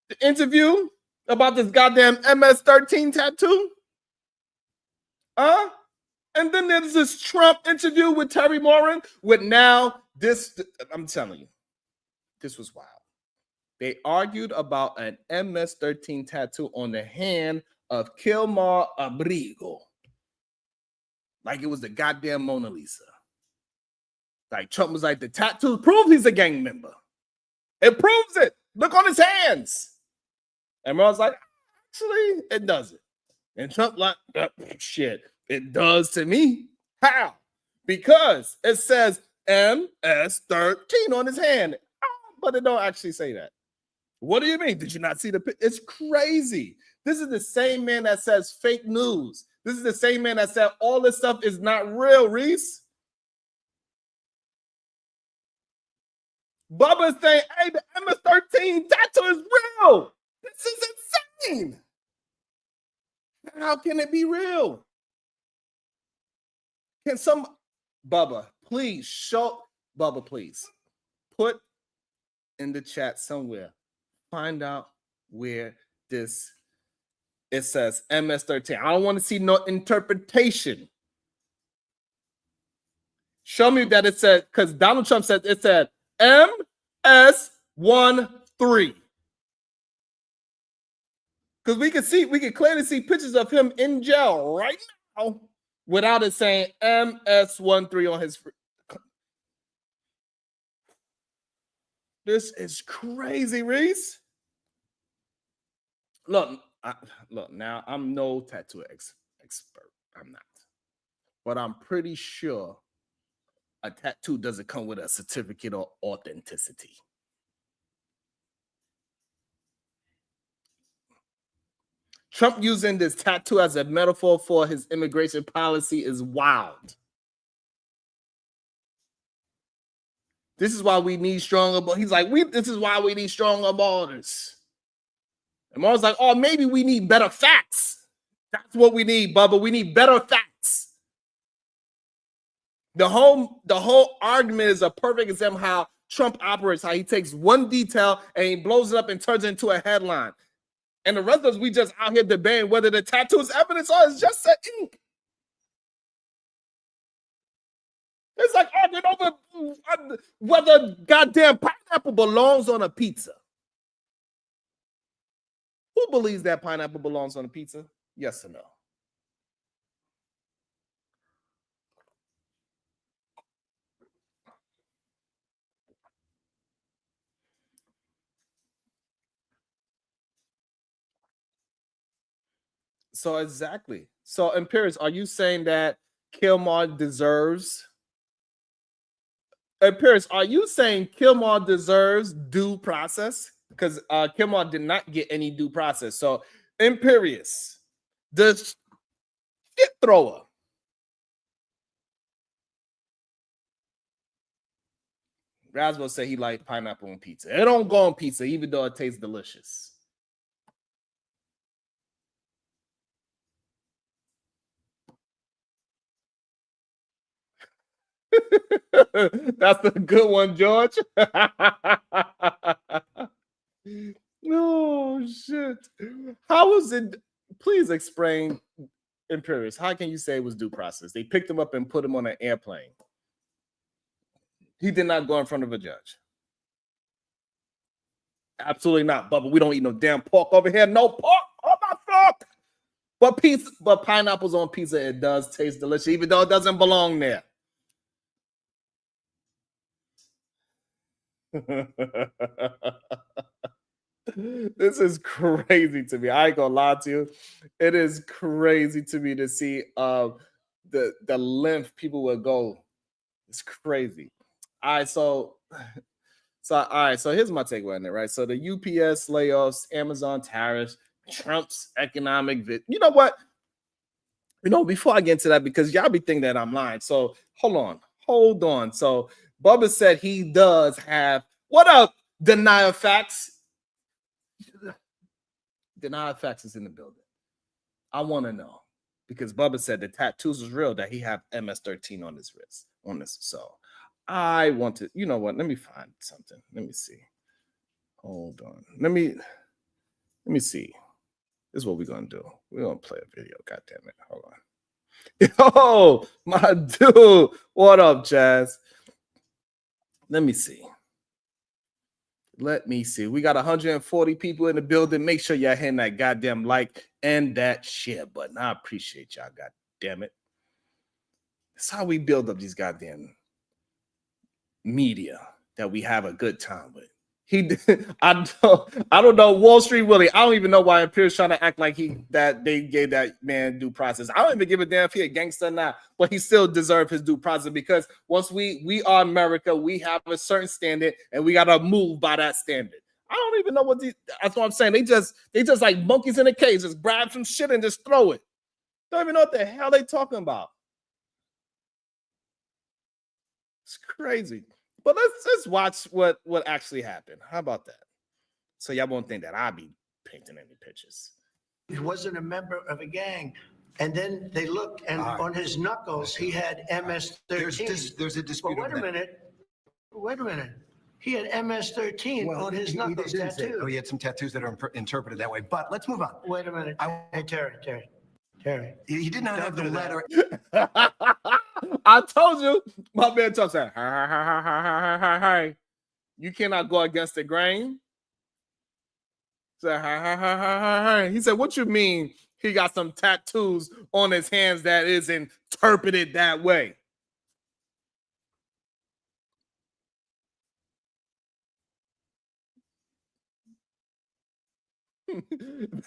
S1: The interview about this goddamn MS-13 tattoo? And then there's this Trump interview with Terry Moran with now this, I'm telling you, this was wild. They argued about an MS-13 tattoo on the hand of Kilmar Abrego. Like it was the goddamn Mona Lisa. Like Trump was like, the tattoo proves he's a gang member. It proves it. Look on his hands. And Moran's like, actually, it doesn't. And Trump like, shit, it does to me. How? Because it says MS-13 on his hand. But it don't actually say that. What do you mean? Did you not see the picture? It's crazy. This is the same man that says fake news. This is the same man that said all this stuff is not real, Reese. Bubba's saying, hey, the MS-13 tattoo is real. This is insane. How can it be real? Can Bubba, please put in the chat somewhere, find out where it says MS-13. I don't want to see no interpretation. Show me that it said, because Donald Trump said it said MS-13. Because we can clearly see pictures of him in jail right now without it saying MS-13 on his. This is crazy, Reese. Look, now I'm no tattoo expert. I'm not. But I'm pretty sure a tattoo doesn't come with a certificate of authenticity. Trump using this tattoo as a metaphor for his immigration policy is wild. This is why we need stronger, but he's like, this is why we need stronger borders. And Mar's like, oh, maybe we need better facts. That's what we need, Bubba. We need better facts. The whole argument is a perfect example of how Trump operates, how he takes one detail and he blows it up and turns it into a headline. And the rest of us, we just out here debating whether the tattoo is evidence or it's just ink. It's like arguing over whether goddamn pineapple belongs on a pizza. Who believes that pineapple belongs on a pizza? Yes or no? So exactly. So Imperius, are you saying that Kilmar deserves? Imperius, are you saying Kilmar deserves due process? because Kilmar did not get any due process. So Imperious, the shit thrower. Rasmus said he liked pineapple on pizza. It don't go on pizza, even though it tastes delicious. That's the good one, George. No shit. How was it? Please explain, Imperious. How can you say it was due process? They picked him up and put him on an airplane. He did not go in front of a judge. Absolutely not, Bubba. We don't eat no damn pork over here. No pork on my fork. But pineapples on pizza, it does taste delicious, even though it doesn't belong there. This is crazy to me. I ain't gonna lie to you. It is crazy to me to see the length people will go. It's crazy. All right, so here's my takeaway on it, right? So the UPS layoffs, Amazon tariffs, Trump's economic you know what? Before I get into that, because y'all be thinking that I'm lying. So hold on. So Bubba said he does have what up? Denial facts. Denial facts is in the building. I want to know because Bubba said the tattoos is real, that he have MS-13 on his wrist on this. So I want to, you know what? Let me find something. Let me see. Hold on. Let me see. This is what we're gonna do. We're gonna play a video. God damn it. Hold on. Yo, my dude. What up, Chaz? Let me see. We got 140 people in the building. Make sure y'all hitting that goddamn like and that share button. I appreciate y'all. God damn it. That's how we build up these goddamn media that we have a good time with. I don't know Wall Street Willie. I don't even know why Imperial's trying to act like they gave that man due process. I don't even give a damn if he a gangster or not, but he still deserves his due process because once we are America, we have a certain standard and we gotta move by that standard. I don't even know that's what I'm saying. They just like monkeys in a cage, just grab some shit and just throw it. Don't even know what the hell they talking about. It's crazy. But let's watch what actually happened. How about that? So y'all won't think that I'll be painting any pictures.
S2: He wasn't a member of a gang. And then they looked, and on his knuckles, he had MS-13.
S3: There's a dispute.
S2: Well, wait a minute. He had MS-13 on his knuckles tattooed.
S3: He had some tattoos that are interpreted that way. But let's move on.
S2: Wait a minute. Hey, Terry.
S3: He did not have the letter.
S1: I told you, my man talks like, hi. You cannot go against the grain. He said, what you mean he got some tattoos on his hands that is interpreted that way?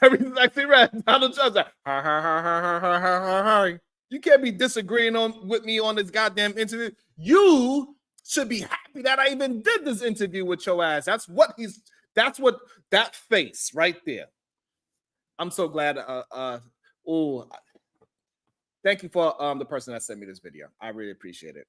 S1: Very sexy red. Donald Trump's like, hi. You can't be disagreeing with me on this goddamn interview. You should be happy that I even did this interview with your ass. That's what that face right there. I'm so glad. Thank you for the person that sent me this video. I really appreciate it.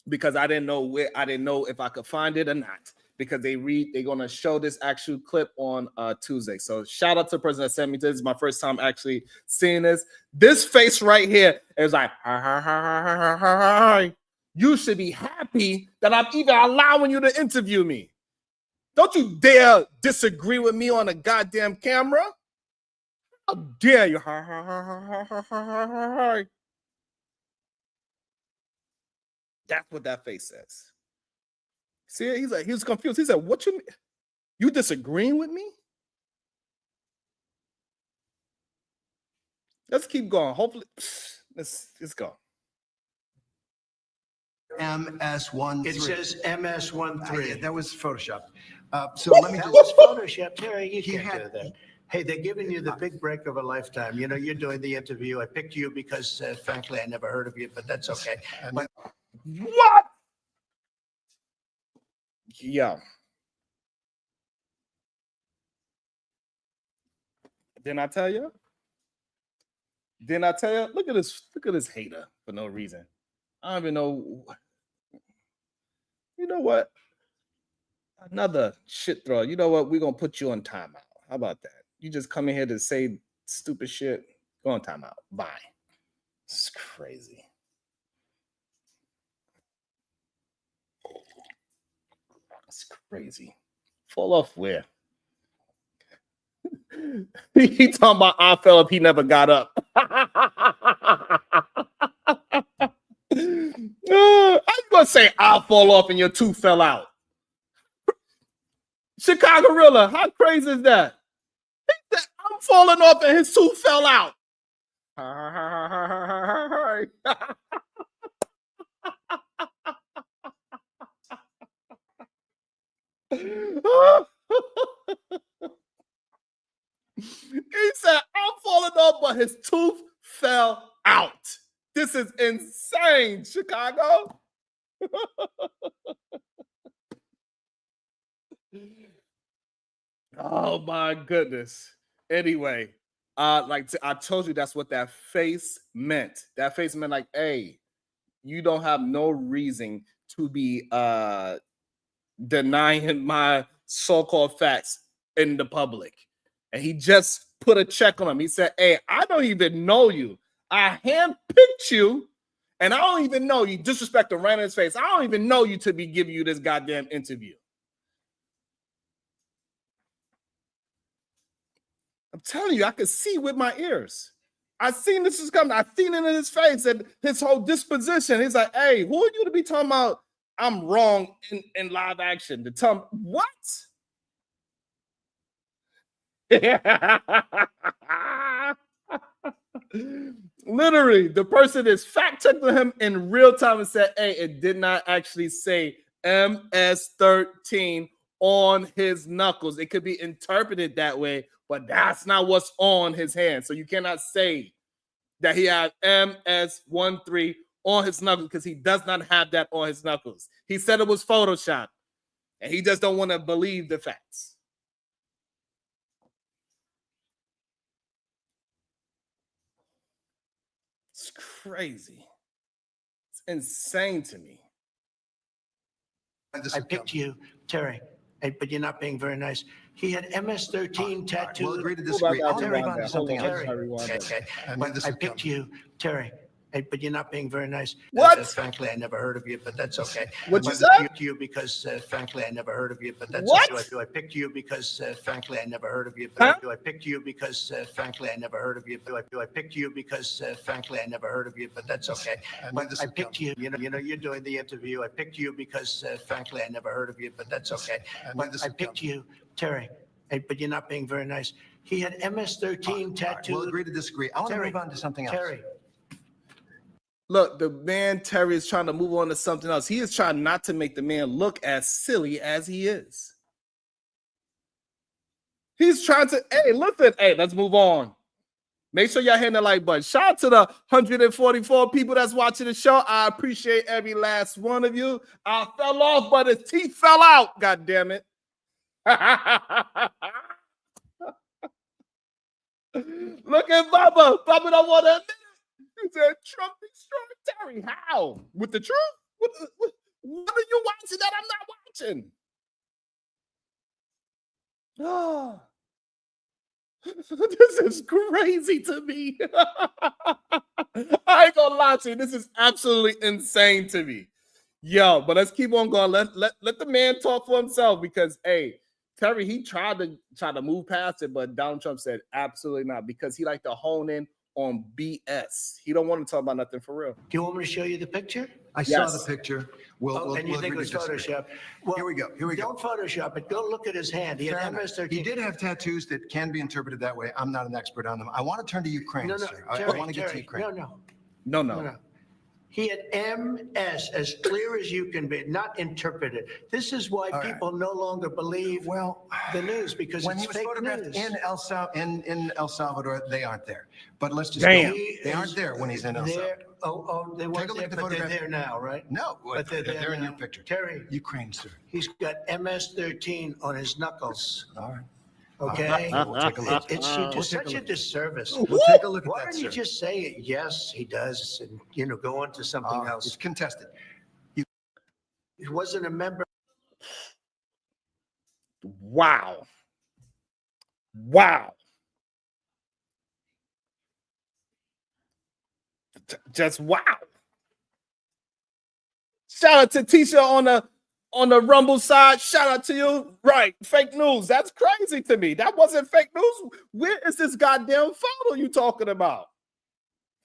S1: Because I didn't know if I could find it or not. Because they're gonna show this actual clip on Tuesday. So shout out to the person that sent me this. This is my first time actually seeing this. This face right here is like, hi. You should be happy that I'm even allowing you to interview me. Don't you dare disagree with me on a goddamn camera. How dare you? That's what that face says. See, he was confused. He said, what you mean? You disagreeing with me? Let's keep going. Hopefully, let's go.
S3: MS-13.
S2: It says MS-13.
S3: Yeah, that was Photoshop. So let me
S2: That
S3: just.
S2: was Photoshop, Terry. You can't do that. Hey, they're giving you the big break of a lifetime. You know, you're doing the interview. I picked you because, frankly, I never heard of you, but that's okay. But
S1: what? Yeah. Didn't I tell you? Didn't I tell you? Look at this hater for no reason. I don't even know. You know what? Another shit throw. You know what? We're gonna put you on timeout. How about that? You just come in here to say stupid shit. Go on timeout. Bye. It's crazy. It's crazy. Fall off where? He talking about I fell if he never got up. How you gonna say I'll fall off and your tooth fell out? Chicago Gorilla, how crazy is that? He said, I'm falling off and his tooth fell out. He said, I'm falling off, but his tooth fell out. This is insane, Chicago. Oh my goodness. Anyway, like I told you, that's what that face meant. That face meant like, hey, you don't have no reason to be denying my so-called facts in the public. And he just put a check on him. He said, hey, I don't even know you. I handpicked you, and I don't even know you. Disrespect the ran in his face. I don't even know you to be giving you this goddamn interview. I'm telling you, I could see with my ears. I seen this is coming. I seen it in his face and his whole disposition. He's like, hey, who are you to be talking about I'm wrong in live action? To tell me, what? Literally, the person is fact checking him in real time and said, hey, it did not actually say MS-13 on his knuckles. It could be interpreted that way, but that's not what's on his hand. So you cannot say that he had MS-13 on his knuckles because he does not have that on his knuckles. He said it was Photoshop, and he just don't want to believe the facts. It's crazy. It's insane to me.
S2: I picked you, Terry, but you're not being very nice. He had MS-13 tattooed.
S3: We'll agree to disagree. I'll move on to something else.
S2: Okay. I picked you, Terry, but you're not being very nice.
S1: What?
S2: Frankly, I never heard of you, but that's okay.
S1: What you
S2: I
S1: said?
S2: picked you because, frankly, I never heard of you, but that's
S1: What?
S2: okay. I picked you because, frankly, I never heard of you.
S1: Huh?
S2: I picked you because, frankly, I never heard of you. I picked you because, frankly, I never heard of you, but that's okay. I picked you. You know, you're doing the interview. I picked you because, frankly, I never heard of you, but that's okay. I picked you, Terry, but you're not being very nice. He had MS-13 tattooed.
S3: We'll agree to disagree. I want to move on to something else.
S2: Terry.
S1: Look, the man Terry is trying to move on to something else. He is trying not to make the man look as silly as he is. He's trying to, hey, listen, hey, let's move on. Make sure y'all hitting the like button. Shout out to the 144 people that's watching the show. I appreciate every last one of you. I fell off, but his teeth fell out. God damn it. Look at Bubba. Bubba don't want to admit it. He said, Trump destroyed Terry. How? With the truth? What are you watching that I'm not watching? Oh, this is crazy to me. I ain't gonna lie to you. This is absolutely insane to me. Yo, but let's keep on going. Let the man talk for himself because, hey, Terry, he tried to move past it, but Donald Trump said absolutely not because he liked to hone in on BS. He don't want to talk about nothing for real.
S2: Do you want me to show you the picture?
S3: I saw the picture.
S2: And you think it was Photoshop? Well,
S3: Here we go.
S2: Don't Photoshop it. Go look at his hand. He had MS-13.
S3: He did have tattoos that can be interpreted that way. I'm not an expert on them. I want to turn to Ukraine,
S2: No,
S3: sir.
S2: Terry,
S3: I want to get to Ukraine.
S1: No.
S2: He had MS as clear as you can be, not interpreted. This is why people no longer believe the news because
S3: when
S2: it's
S3: he was
S2: fake
S3: photographed
S2: news.
S3: in El Salvador, they aren't there. But let's just
S1: Damn.
S3: go. They aren't there when he's in El Salvador.
S2: They weren't there, but they're there now, right?
S3: No,
S2: But they're there
S3: they're in
S2: now.
S3: your picture.
S2: Terry,
S3: Ukraine, sir.
S2: he's got MS-13 on his knuckles.
S3: All right.
S2: Okay?
S3: We'll take a look.
S2: It's just such a disservice.
S3: We'll take a look at
S2: Why
S3: that,
S2: don't you
S3: sir.
S2: just say, yes, he does, and, go on to something
S3: It's
S2: else?
S3: contested.
S2: He wasn't a member.
S1: Wow. Wow. Just wow. Shout out to Tisha on the Rumble side. Shout out to you. Right. Fake news. That's crazy to me. That wasn't fake news. Where is this goddamn photo you talking about?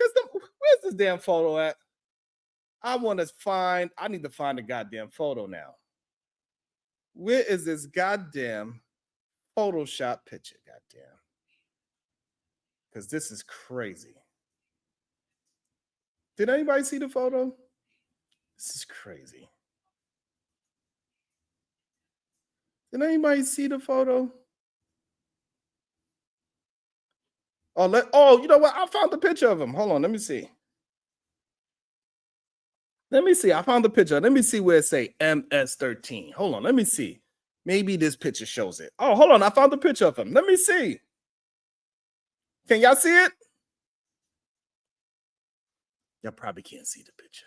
S1: Where's this damn photo at? I need to find the goddamn photo now. Where is this goddamn Photoshop picture? Goddamn. Because this is crazy. Did anybody see the photo? This is crazy. Did anybody see the photo? You know what? I found the picture of him. Hold on, let me see. I found the picture. Let me see where it say MS13. Hold on, let me see. Maybe this picture shows it. Oh, hold on. I found the picture of him. Let me see. Can y'all see it? Y'all probably can't see the picture.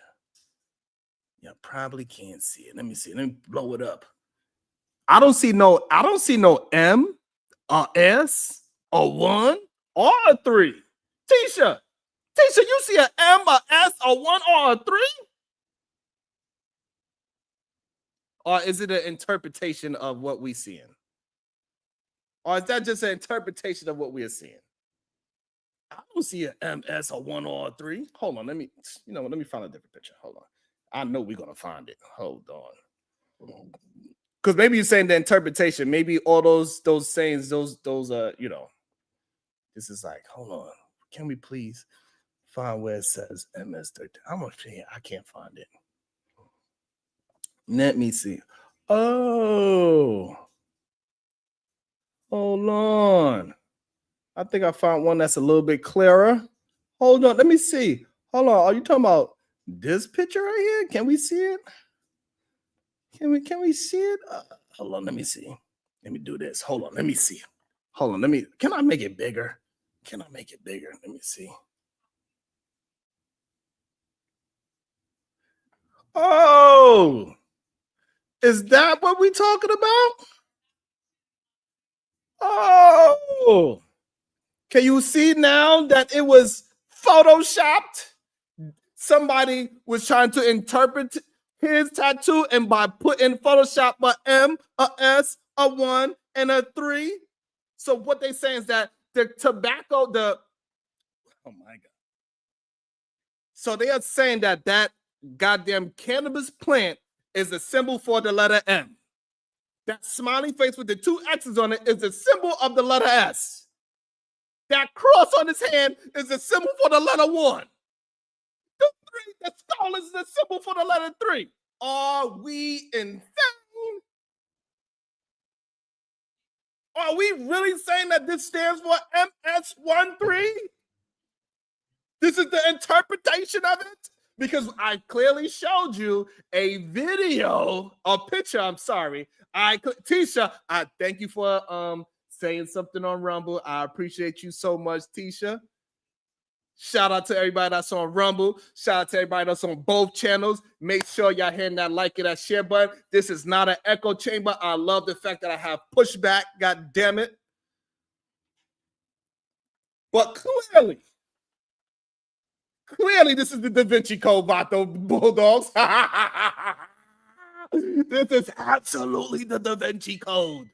S1: Y'all probably can't see it. Let me see. Let me blow it up. I don't see no M, a S, a 1, or a 3. Tisha, you see an M, a S, a 1, or a 3? Or is it an interpretation of what we're seeing? Or is that just an interpretation of what we are seeing? I don't see an M, S, a 1, or a 3. Hold on, let me find a different picture. Hold on. I know we're gonna find it. Hold on. Because maybe you're saying the interpretation. Maybe all those sayings, those this is like, hold on. Can we please find where it says MS13? I'm gonna say I can't find it. Let me see. Oh, hold on. I think I found one that's a little bit clearer. Hold on, let me see. Hold on. Are you talking about this picture right here? Can we see it? Can we see it? Hold on, let me see. Let me do this. Hold on, let me see. Hold on, can I make it bigger? Let me see. Oh, is that what we talking about? Oh, can you see now that it was photoshopped? Somebody was trying to interpret his tattoo, and by putting Photoshop a M, a S, a 1, and a 3. So what they saying is that the tobacco, oh my God. So they are saying that goddamn cannabis plant is a symbol for the letter M. That smiley face with the 2 X's on it is a symbol of the letter S. That cross on his hand is a symbol for the letter 1. The skull is the symbol for the letter 3. Are we insane? Are we really saying that this stands for MS13? This is the interpretation of it? Because I clearly showed you a picture. I'm sorry. Tisha, I thank you for saying something on Rumble. I appreciate you so much, Tisha. Shout out to everybody that's on Rumble. Shout out to everybody that's on both channels. Make sure y'all hitting that like and that share button. This is not an echo chamber. I love the fact that I have pushback. God damn it. But clearly, this is the Da Vinci Code, Vato Bulldogs. This is absolutely the Da Vinci Code.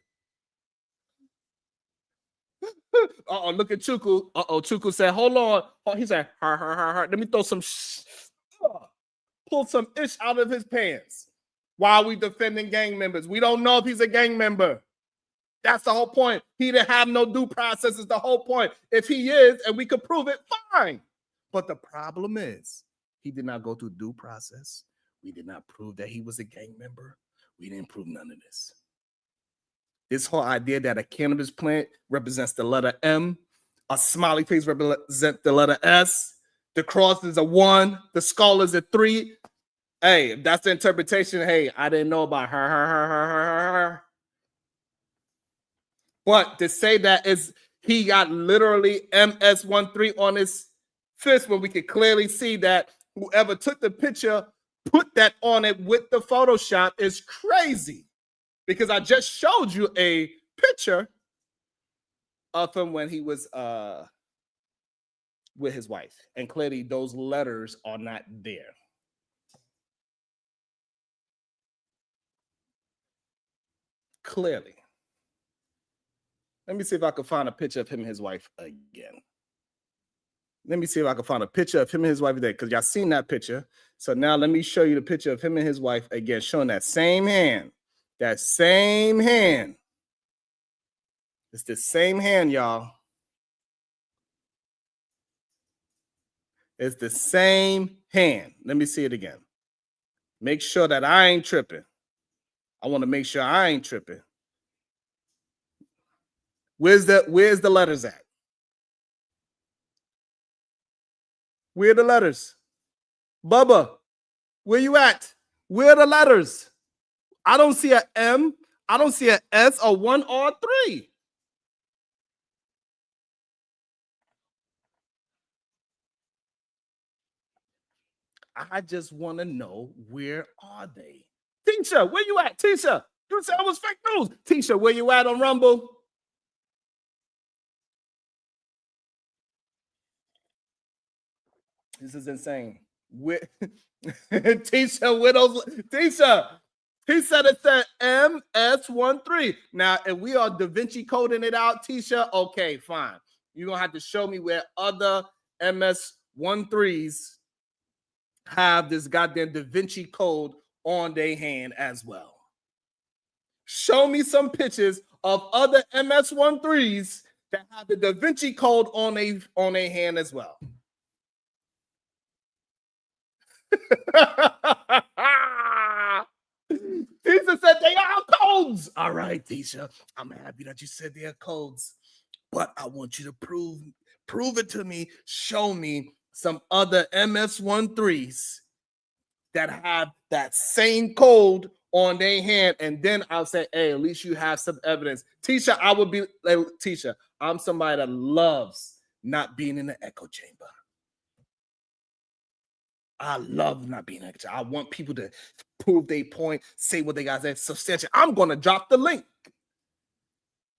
S1: Look at Chuku. Chuku said, hold on. He said, let me throw some pull some ish out of his pants while we defending gang members. We don't know if he's a gang member. That's the whole point. He didn't have no due process is the whole point. If he is, and we could prove it, fine. But the problem is, he did not go through due process. We did not prove that he was a gang member. We didn't prove none of this. This whole idea that a cannabis plant represents the letter M, a smiley face represents the letter S, the cross is a 1, the skull is a 3. Hey, if that's the interpretation, hey, I didn't know about her. But to say that he got literally MS13 on his fist, when we could clearly see that whoever took the picture put that on it with the Photoshop is crazy. Because I just showed you a picture of him when he was with his wife. And clearly those letters are not there. Clearly. Let me see if I can find a picture of him and his wife again. Let me see if I can find a picture of him and his wife there, because y'all seen that picture. So now let me show you the picture of him and his wife again, showing that same hand. That same hand. It's the same hand, y'all. It's the same hand. Let me see it again. Make sure that I ain't tripping. I want to make sure I ain't tripping. Where's the letters at? Where are the letters? Bubba, where you at? Where are the letters? I don't see an M. I don't see an S, or 1 or 3. I just want to know, where are they? Tisha, where you at? Tisha, you said I was fake news. Tisha, where you at on Rumble? This is insane. Where Tisha, where those Tisha? He said it said MS13. Now, if we are Da Vinci coding it out, Tisha, okay, fine. You're gonna have to show me where other MS13s have this goddamn Da Vinci code on their hand as well. Show me some pictures of other MS13s that have the Da Vinci code on a hand as well. Tisha said they are codes. All right, Tisha, I'm happy that you said they are codes, but I want you to prove it to me. Show me some other MS13s that have that same code on their hand, and then I'll say, hey, at least you have some evidence. Tisha, I would be like, Tisha, I'm somebody that loves not being in the echo chamber. I love not being in the echo chamber. I want people to prove their point, say what they got to say, substantial. I'm going to drop the link.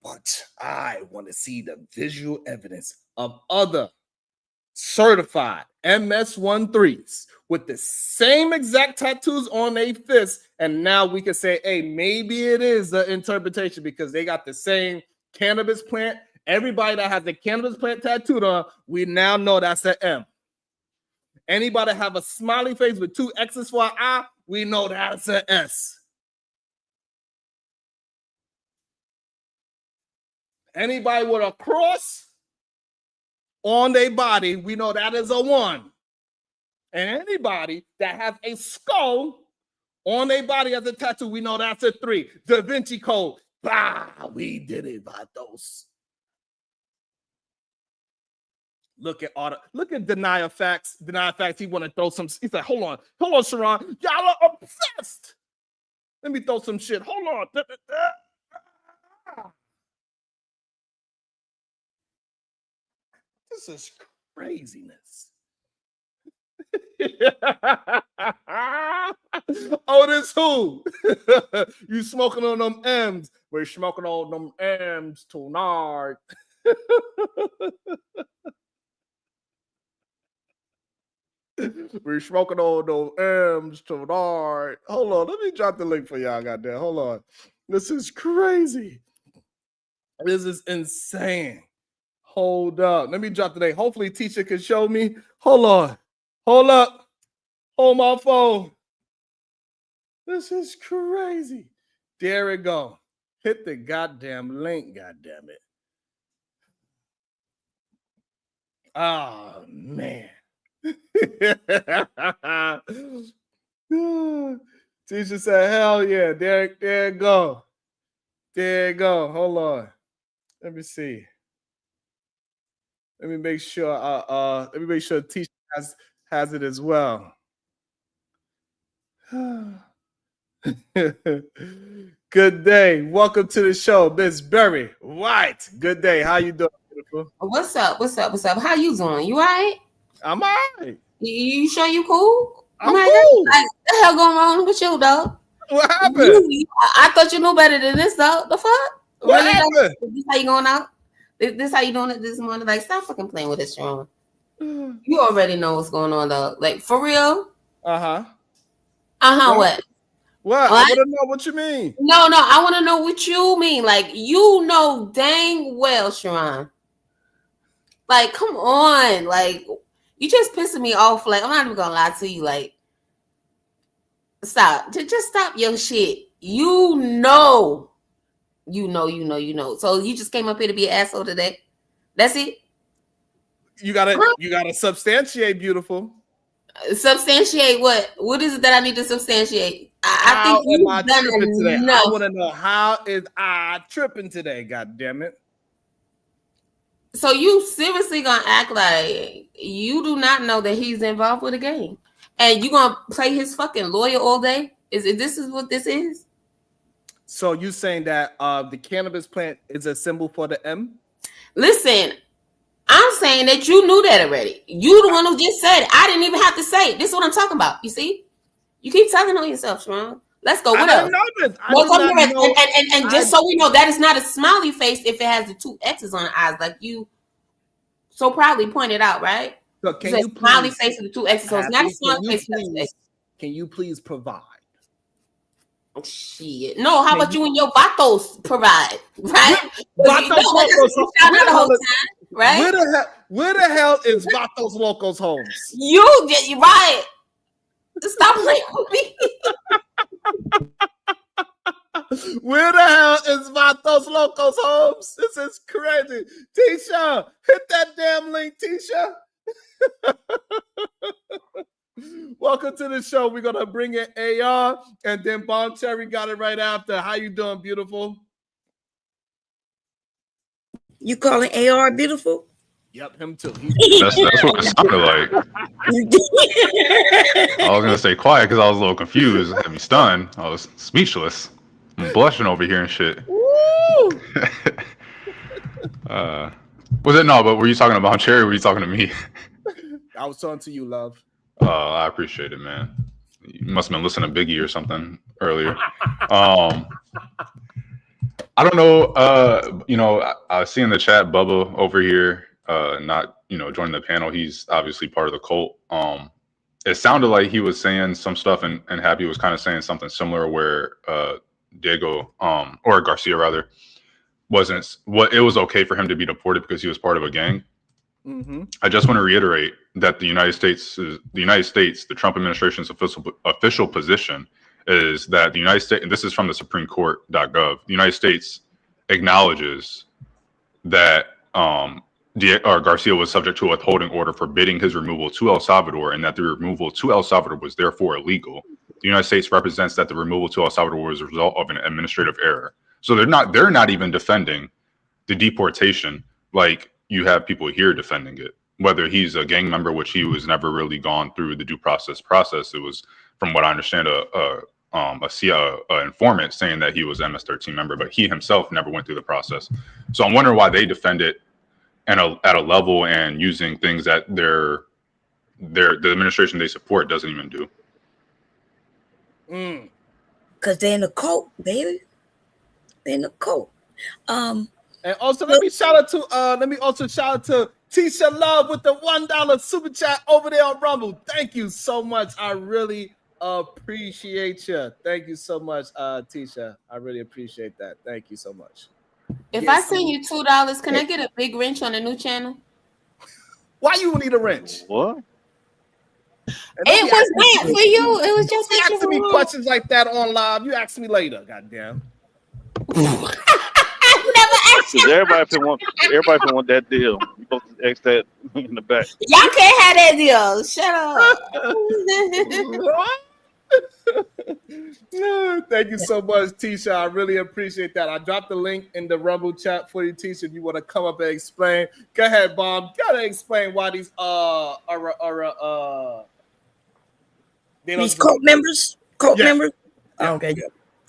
S1: But I want to see the visual evidence of other certified MS13s with the same exact tattoos on their fists, and now we can say, hey, maybe it is the interpretation, because they got the same cannabis plant. Everybody that has the cannabis plant tattooed on, we now know that's an M. Anybody have a smiley face with 2 X's for an I, we know that's an S. Anybody with a cross on their body, we know that is a 1. And anybody that has a skull on their body as a tattoo, we know that's a 3. Da Vinci Code. Bah, we did it, vatos. Look at Denial Facts. Denial Facts, he want to throw some. He said, hold on, Sharon. Y'all are obsessed. Let me throw some shit. Hold on. This is craziness. Oh, this who? You smoking on them M's. We're smoking on them M's tonight. We're smoking on those M's tonight. Hold on, let me drop the link for y'all. Goddamn, hold on. This is crazy. This is insane. Hold up. Let me drop the link. Hopefully, Tisha can show me. Hold on. Hold up. Hold my phone. This is crazy. There we go. Hit the goddamn link. Goddamn it. Oh, man. Tisha said, hell yeah. There you go. There you go. Hold on. Let me see. Let me make sure Tisha has it as well. Good day. Welcome to the show, Miss Berry White. Good day. How you doing, beautiful?
S4: What's up? How you doing? You all right?
S1: I'm all right.
S4: You sure you cool?
S1: I'm
S4: my
S1: cool.
S4: God. Like, what the hell going on with you, dog?
S1: What happened?
S4: I thought you knew better than this, though. The fuck?
S1: What
S4: really?
S1: happened?
S4: Like, this how you going out? This how you doing it this morning? Like, stop fucking playing with this, Sean. You already know what's going on, though. Like, for real?
S1: Uh-huh.
S4: What?
S1: What? I want to know what you mean.
S4: No, I want to know what you mean. Like, you know dang well, Sharon. Like, come on. Like, you just pissing me off. Like, I'm not even gonna lie to you. Like, stop. Just stop your shit. You know. So you just came up here to be an asshole today. That's it.
S1: You gotta substantiate, beautiful.
S4: Substantiate what? What is it that I need to substantiate? I think
S1: am I
S4: done
S1: tripping today?
S4: enough.
S1: I want to know, how is I tripping today? God damn it!
S4: So you seriously gonna act like you do not know that he's involved with a game, and you gonna play his fucking lawyer all day? Is what this is?
S1: So you saying that the cannabis plant is a symbol for the M?
S4: Listen, I'm saying that you knew that already. You the one who just said it. I didn't even have to say it. This is what I'm talking about. You see? You keep telling on yourself, Sharon. Let's go. What else? And just so we know, that is not a smiley face if it has the two X's on the eyes, like you so proudly pointed out, right?
S1: So can you
S4: smiley face with the two X's? So it's not a smiley face.
S1: Can you please provide?
S4: Oh, shit. No, how about you and your vatos provide, right? Right?
S1: Where the hell is Vatos Locos Homes?
S4: You right. Stop playing with me.
S1: Where the hell is Vatos Locos Homes? This is crazy. Tisha, hit that damn link, Tisha. Welcome to the show. We're gonna bring in AR and then Bon Cherry got it right after. How you doing, beautiful?
S5: You calling AR beautiful?
S1: Yep, him too.
S6: That's what it sounded like. I was gonna stay quiet because I was a little confused. It had me stunned. I was speechless. I'm blushing over here and shit. Was it no? But were you talking about Cherry? Or were you talking to me?
S1: I was talking to you, love.
S6: I appreciate it, man. You must have been listening to Biggie or something earlier. I don't know. I see in the chat Bubba over here, not joining the panel. He's obviously part of the cult. It sounded like he was saying some stuff, and Happy was kind of saying something similar, where Diego, or Garcia rather, it was okay for him to be deported because he was part of a gang. Mm-hmm. I just want to reiterate that the United States, the Trump administration's official position is that the United States, and this is from the Supreme Court.gov, the United States acknowledges that Garcia was subject to a withholding order forbidding his removal to El Salvador, and that the removal to El Salvador was therefore illegal. The United States represents that the removal to El Salvador was a result of an administrative error. So they're not even defending the deportation like you have people here defending it. Whether he's a gang member, which he was never really gone through the due process. It was, from what I understand, a informant saying that he was an MS-13 member, but he himself never went through the process. So I'm wondering why they defend it at a level and using things that the administration they support doesn't even do.
S5: Because they're in the cult, baby. They're in the cult.
S1: And also let me also shout out to Tisha Love with the $1 super chat over there on Rumble. Thank you so much. I really appreciate you. Thank you so much, Tisha. I really appreciate that. Thank you so much.
S4: If I send you $2, can I get a big wrench on the new channel?
S1: Why you need a wrench?
S7: What?
S4: It was meant for you. It was just
S1: asking me questions like that on live. You ask me later. Goddamn.
S7: Everybody want that deal. You supposed to X that in the back.
S4: Y'all can't have that deal. Shut
S1: up. Thank you so much, Tisha. I really appreciate that. I dropped the link in the Rumble chat for you, Tisha. If you want to come up and explain, go ahead, Bob. Gotta explain why these
S5: these cult members.
S1: Yeah.
S5: Oh, okay.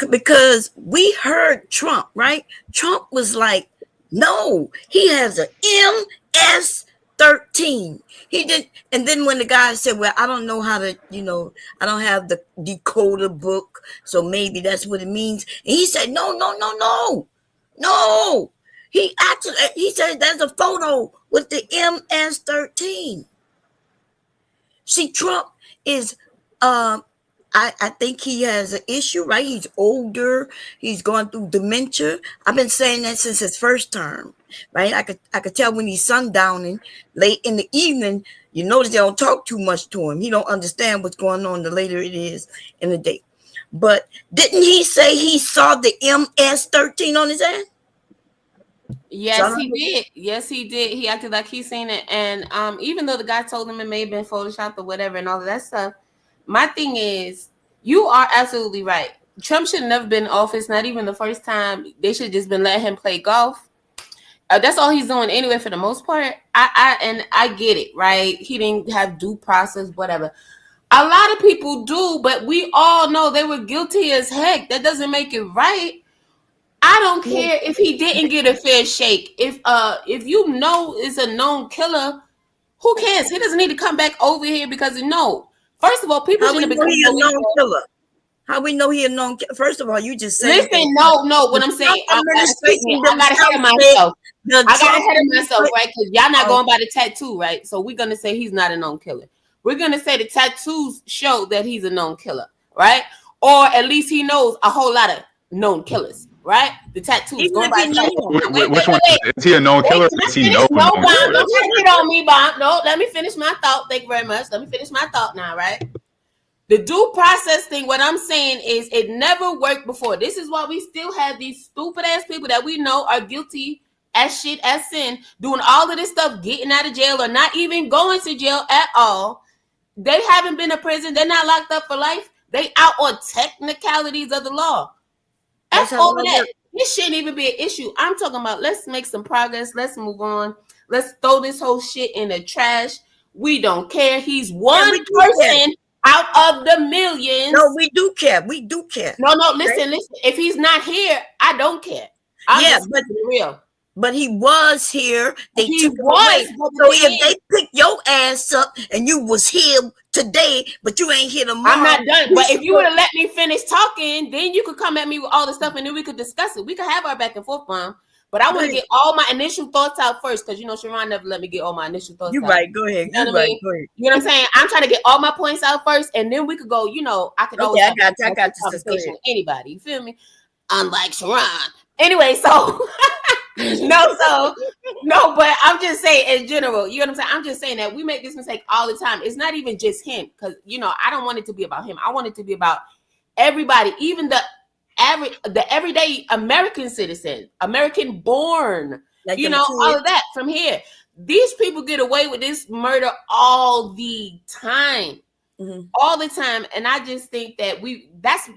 S5: because we heard Trump, right? Trump was like, no, he has an MS-13. He did, and then when the guy said, well, I don't know how to, I don't have the decoder book, so maybe that's what it means. And he said, no. He said there's a photo with the MS-13. See, Trump is I think he has an issue, right? He's older. He's going through dementia. I've been saying that since his first term, right? I could tell when he's sundowning late in the evening. You notice they don't talk too much to him. He don't understand what's going on the later it is in the day. But didn't he say he saw the MS-13 on his ass?
S4: Yes, he did. Yes, he did. He acted like he's seen it. And even though the guy told him it may have been photoshopped or whatever and all of that stuff, my thing is, you are absolutely right. Trump should have never been in office, not even the first time. They should have just been letting him play golf. That's all he's doing anyway for the most part. I get it, right? He didn't have due process, whatever. A lot of people do, but we all know they were guilty as heck. That doesn't make it right. I don't care if he didn't get a fair shake. If you know it's a known killer, who cares? He doesn't need to come back over here because no. First of all, people shouldn't have become
S5: a known killer. How we know he a known killer? First of all, you just said.
S4: Listen, no. What I'm saying, I got ahead of myself. Right? Because y'all not going by the tattoo, right? So we're gonna say he's not a known killer. We're gonna say the tattoos show that he's a known killer, right? Or at least he knows a whole lot of known killers. Right? The tattoos. Going by
S6: which one is he a known killer? Is he no?
S4: No, Bob, don't try to get on me, Bob. No, let me finish my thought. Thank you very much. Let me finish my thought now, right? The due process thing, what I'm saying is it never worked before. This is why we still have these stupid ass people that we know are guilty as shit, as sin, doing all of this stuff, getting out of jail or not even going to jail at all. They haven't been to prison. They're not locked up for life. They out on technicalities of the law. That's all that. This shouldn't even be an issue. I'm talking about let's make some progress. Let's move on. Let's throw this whole shit in the trash. We don't care. He's one person out of the millions.
S5: No, we do care. We do care.
S4: No, listen. If he's not here, I don't care.
S5: But
S4: real.
S5: But he was here. They took him away. So if they pick your ass up and you was here today, but you ain't here tomorrow.
S4: I'm not done. But if you would have let me finish talking, then you could come at me with all the stuff and then we could discuss it. We could have our back and forth, Mom. But I want to get all my initial thoughts out first because, Sharon never let me get all my initial thoughts out.
S5: You're right. Go ahead.
S4: You know what I'm saying? I'm trying to get all my points out first and then we could go, I could always have a conversation with anybody. You feel me? Unlike Sharon. Anyway, so... but I'm just saying in general, you know what I'm saying? I'm just saying that we make this mistake all the time. It's not even just him because, I don't want it to be about him. I want it to be about everybody, even the everyday American citizen, American born, all of that from here. These people get away with this murder all the time. Mm-hmm. All the time. And I just think that that's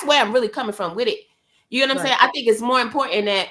S4: where I'm really coming from with it. You know what I'm saying? I think it's more important that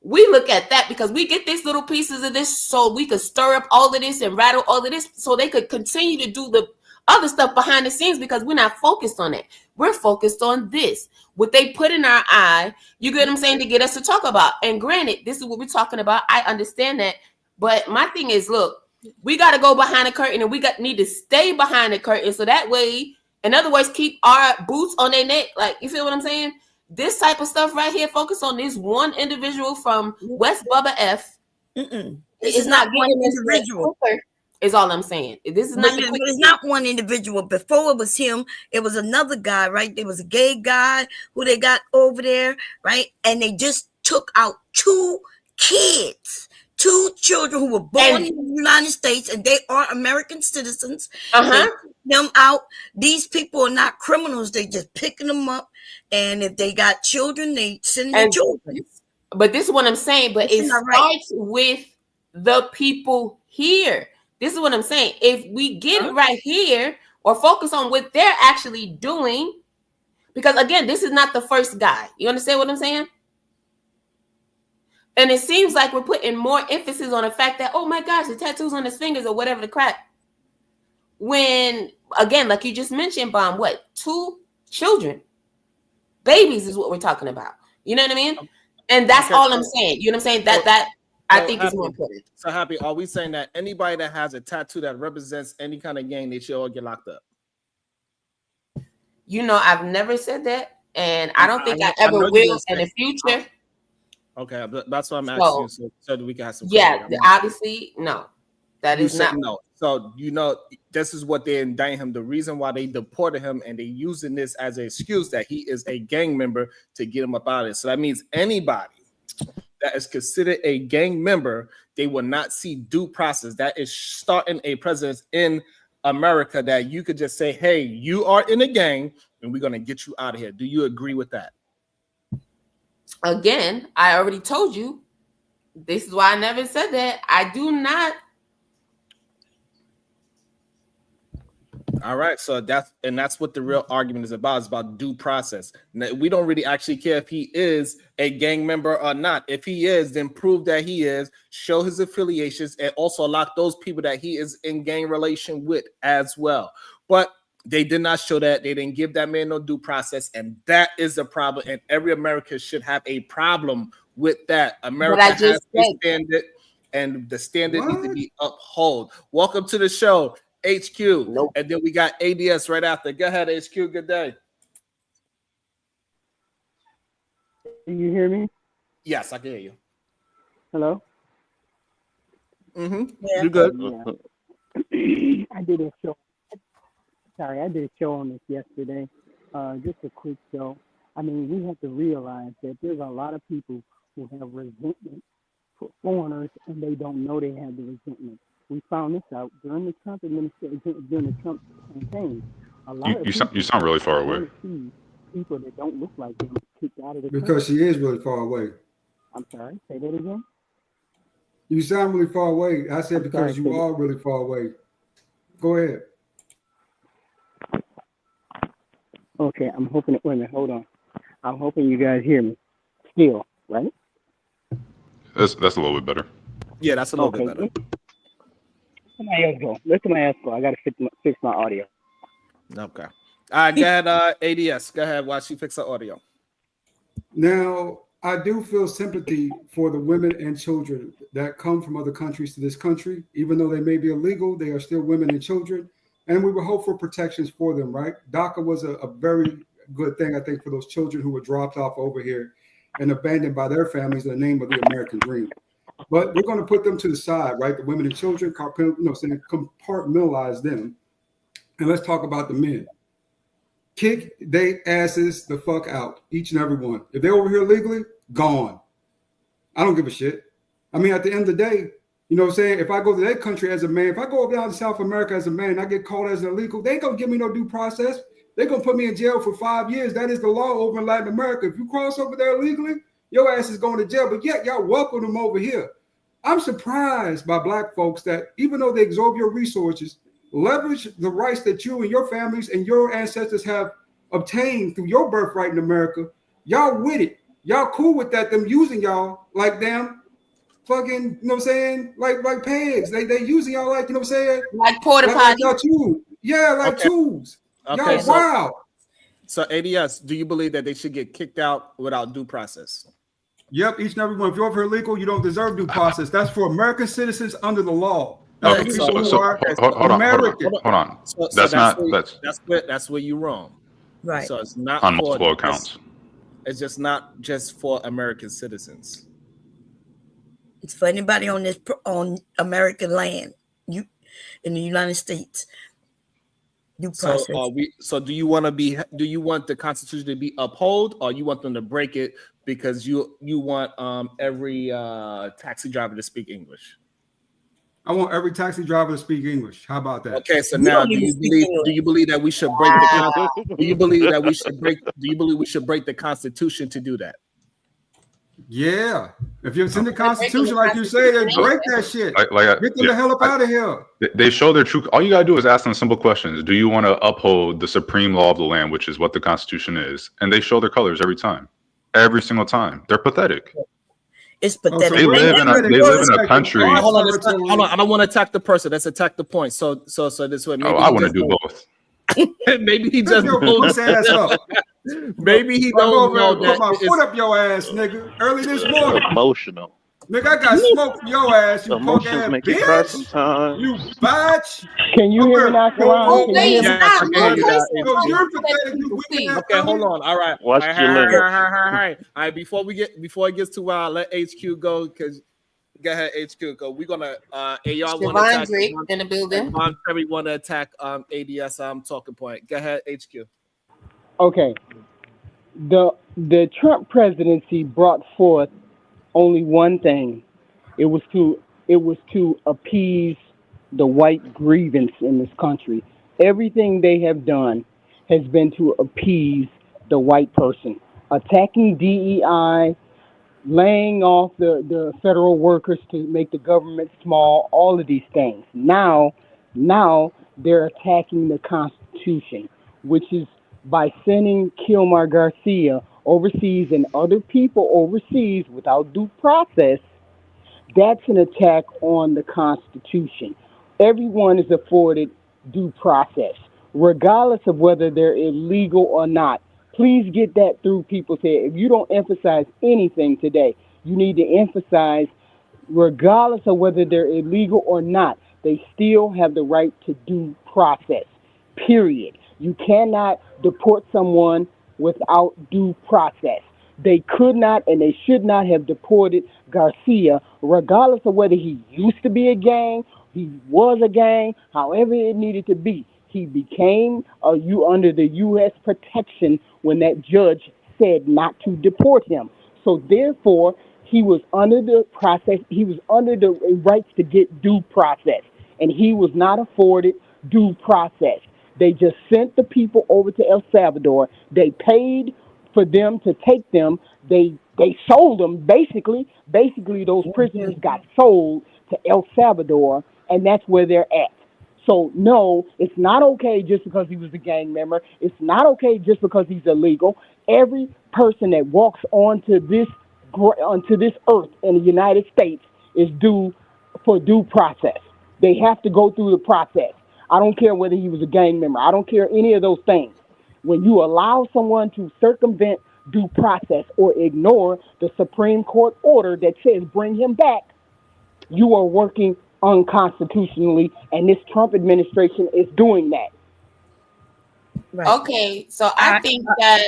S4: we look at that because we get these little pieces of this so we could stir up all of this and rattle all of this so they could continue to do the other stuff behind the scenes because we're not focused on it. We're focused on this. What they put in our eye, you get what I'm saying, to get us to talk about. And granted, this is what we're talking about. I understand that. But my thing is, look, we got to go behind the curtain and we need to stay behind the curtain so that way, in other words, keep our boots on their neck. Like, you feel what I'm saying? This type of stuff right here, focus on this one individual from West Bubba F. It's not one individual. Is all I'm saying. This is not.
S5: It's not one individual. Before it was him, it was another guy, right? There was a gay guy who they got over there, right? And they just took out 2 kids. 2 children who were born in the United States and they are American citizens. They took them out. These people are not criminals. They just picking them up. And if they got children, they send their children.
S4: But this is what I'm saying. But it starts with the people here. This is what I'm saying. If we get it right here or focus on what they're actually doing, because again, this is not the first guy. You understand what I'm saying? And it seems like we're putting more emphasis on the fact that, oh my gosh, the tattoos on his fingers or whatever the crap. When, again, like you just mentioned, Bomb, 2 children. Babies is what we're talking about. You know what I mean? And that's all I'm saying. You know what I'm saying? That I think is more important.
S1: So Happy, are we saying that anybody that has a tattoo that represents any kind of gang, they should all get locked up?
S4: You know, I've never said that, and I don't think I ever will in the future.
S1: Okay, that's what I'm asking you, so that we can have some.
S4: Yeah, obviously, no, that is not.
S1: No. So you know, this is what they indict him. The reason why they deported him, and they using this as an excuse that he is a gang member to get him up out of it. So that means anybody that is considered a gang member, they will not see due process. That is starting a precedent in America that you could just say, hey, you are in a gang and we're going to get you out of here. Do you agree with that?
S4: Again, I already told you, this is why I never said that. I do not.
S1: All right, so that's what the real argument is about. It's about due process. Now, we don't really actually care if he is a gang member or not. If he is, then prove that he is, show his affiliations, and also lock those people that he is in gang relation with as well. But they did not show that. They didn't give that man no due process, and that is the problem. And every American should have a problem with that. America has a standard, and the standard needs to be upheld. Welcome to the show, HQ.
S4: Nope.
S1: And then we got ADS right after. Go ahead, HQ. Good day.
S8: Can you hear me?
S1: Yes, I can hear you.
S8: Hello?
S1: Mm-hmm.
S5: Yeah.
S1: You good?
S8: Yeah. I did a show. Sorry, I did a show on this yesterday. Just a quick show. I mean, we have to realize that there's a lot of people who have resentment for foreigners, and they don't know they have the resentment. We found this out during the Trump administration, during the Trump campaign. A lot of
S6: you sound really far away.
S8: People that don't look like them kicked out of the
S9: because
S8: country.
S9: she is really far away.
S8: I'm sorry, say that again.
S9: You sound really far away. I said because you are really far away. Go ahead.
S8: Okay, I'm hoping. Wait a minute, hold on. I'm hoping you guys hear me still, right?
S6: That's a little bit better.
S1: Yeah, that's a little bit better.
S8: Somebody else go. Let somebody else go. I got to fix my audio.
S1: Okay. All right, go ahead, ADS. Go ahead while she fixes her audio.
S9: Now, I do feel sympathy for the women and children that come from other countries to this country. Even though they may be illegal, they are still women and children. And we would hope for protections for them, right? DACA was a very good thing, I think, for those children who were dropped off over here and abandoned by their families in the name of the American dream. But we're going to put them to the side, right? The women and children, compartmentalize them. And let's talk about the men. Kick they asses the fuck out, each and every one. If they're over here legally, gone. I don't give a shit. I mean, at the end of the day, you know what I'm saying? If I go to that country as a man, if I go down to South America as a man and I get caught as an illegal, they ain't going to give me no due process. They're going to put me in jail for 5 years. That is the law over in Latin America. If you cross over there illegally, your ass is going to jail. But yet, y'all welcome them over here. I'm surprised by black folks that even though they absorb your resources, leverage the rights that you and your families and your ancestors have obtained through your birthright in America, y'all with it. Y'all cool with that, them using y'all like them fucking, you know what I'm saying? Like pigs. They using y'all like, you know what I'm saying?
S4: Like porta potty.
S9: Like y'all tools. Yeah, like tools.
S1: Okay,
S9: y'all wow.
S1: So ADS, do you believe that they should get kicked out without due process?
S9: Yep, each and every one. If you're over here illegal, you don't deserve due process. That's for American citizens under the law.
S6: Okay, so hold on.
S1: So that's where you're wrong.
S5: Right.
S1: So it's not
S6: on multiple accounts.
S1: It's just not just for American citizens.
S5: It's for anybody on American land, you in the United States. Due process.
S1: So do you want the Constitution to be upheld, or you want them to break it because you want every taxi driver to speak English?
S9: I want every taxi driver to speak English. How about that?
S1: Okay, so now do you believe that we should break the do you believe we should break the Constitution to do that?
S9: Yeah. If it's in the Constitution, like you say, break that shit. Get them the hell up out of here.
S6: They show their true. All you gotta do is ask them simple questions. Do you want to uphold the supreme law of the land, which is what the Constitution is? And they show their colors every single time. They're pathetic.
S5: It's pathetic.
S6: They live in a country.
S1: Hold on. I don't want to attack the person. Let's attack the point. So this way.
S6: I want to do both.
S1: Maybe he just Maybe he
S9: I go
S1: don't
S9: over
S1: know
S9: and put
S1: that
S9: my
S1: it's
S9: foot up your ass, nigga, early this morning.
S7: Emotional.
S9: Nigga, I got smoke for your ass, you punk
S7: Emotions
S9: ass
S7: make you cry
S9: bitch.
S7: sometimes.
S9: You bitch.
S8: Can you hear me now, Sharon?
S4: Oh,
S8: Can you
S4: wait,
S8: hear me?
S1: Yes, I
S4: stop.
S1: can hear you now.
S9: No,
S1: HQ.
S9: you're pathetic, you weak
S4: Please.
S9: ass.
S1: Okay, hold on. All right.
S7: Watch your language.
S1: All right. Before it gets too wild, let HQ go because go ahead, HQ. Go. We're gonna y'all want to
S4: Siobhan
S1: attack
S4: Drake in the building.
S1: Von Terry want to attack ADS talking point. Go ahead, HQ.
S8: Okay. The Trump presidency brought forth only one thing. It was to appease the white grievance in this country. Everything they have done has been to appease the white person. Attacking DEI, laying off the federal workers to make the government small, all of these things. Now they're attacking the Constitution, which is by sending Kilmar Garcia overseas and other people overseas without due process. That's an attack on the Constitution. Everyone is afforded due process, regardless of whether they're illegal or not. Please get that through people's head. If you don't emphasize anything today, you need to emphasize, regardless of whether they're illegal or not, they still have the right to due process, period. You cannot deport someone without due process. They could not and they should not have deported Garcia, regardless of whether he used to be a gang, he was a gang, however it needed to be. He became under the U.S. protection when that judge said not to deport him. So therefore, he was under the process. He was under the rights to get due process, and he was not afforded due process. They just sent the people over to El Salvador. They paid for them to take them. They sold them basically. Basically, those prisoners got sold to El Salvador, and that's where they're at. So no, it's not okay just because he was a gang member. It's not okay just because he's illegal. Every person that walks onto this earth in the United States is due for due process. They have to go through the process. I don't care whether he was a gang member. I don't care any of those things. When you allow someone to circumvent due process or ignore the Supreme Court order that says bring him back, you are working unconstitutionally, and this Trump administration is doing that.
S5: Right.
S4: Okay, so I think that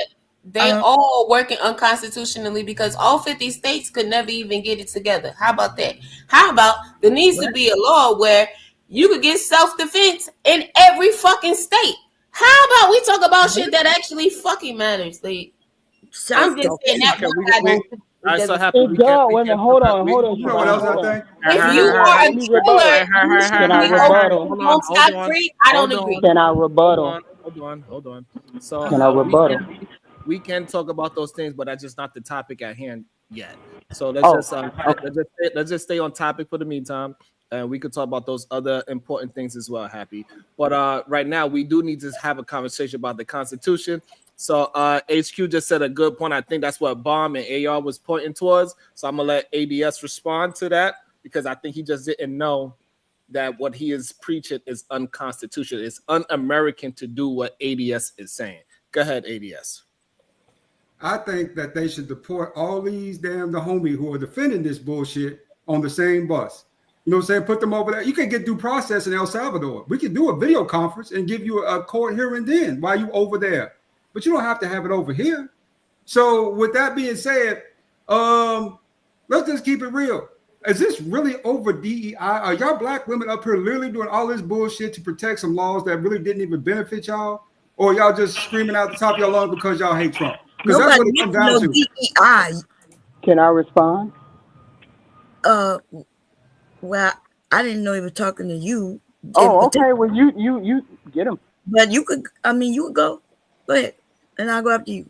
S4: they all working unconstitutionally because all 50 states could never even get it together. How about that? How about there needs to be a law where you could get self-defense in every fucking state? How about we talk about shit that actually fucking matters? Like, I'm just saying that.
S1: I so happy we
S8: can't. Hold on.
S9: You know what else I think?
S4: If you are a killer, you should be
S8: rebuttal?
S4: on scot free. I don't agree.
S8: Can I rebuttal?
S1: Hold on. So
S8: Can I rebuttal?
S1: We can talk about those things, but that's just not the topic at hand yet. So let's just stay on topic for the meantime, and we could talk about those other important things as well. Happy, but right now we do need to have a conversation about the Constitution. So HQ just said a good point. I think that's what Bomb and AR was pointing towards. So I'm gonna let ADS respond to that because I think he just didn't know that what he is preaching is unconstitutional. It's un-American to do what ADS is saying. Go ahead, ADS.
S9: I think that they should deport all these the homies who are defending this bullshit on the same bus. You know what I'm saying? Put them over there. You can get due process in El Salvador. We can do a video conference and give you a court hearing then while you over there. But you don't have to have it over here. So with that being said, let's just keep it real. Is this really over DEI? Are y'all black women up here literally doing all this bullshit to protect some laws that really didn't even benefit y'all? Or y'all just screaming out the top of your lungs because y'all hate Trump? Because that's what it comes down to.
S5: DEI.
S8: Can I respond?
S5: Well, I didn't know he was talking to you.
S8: Oh, okay. Well, you get him.
S5: But you could. I mean, you would go. Go ahead, and I'll go after you.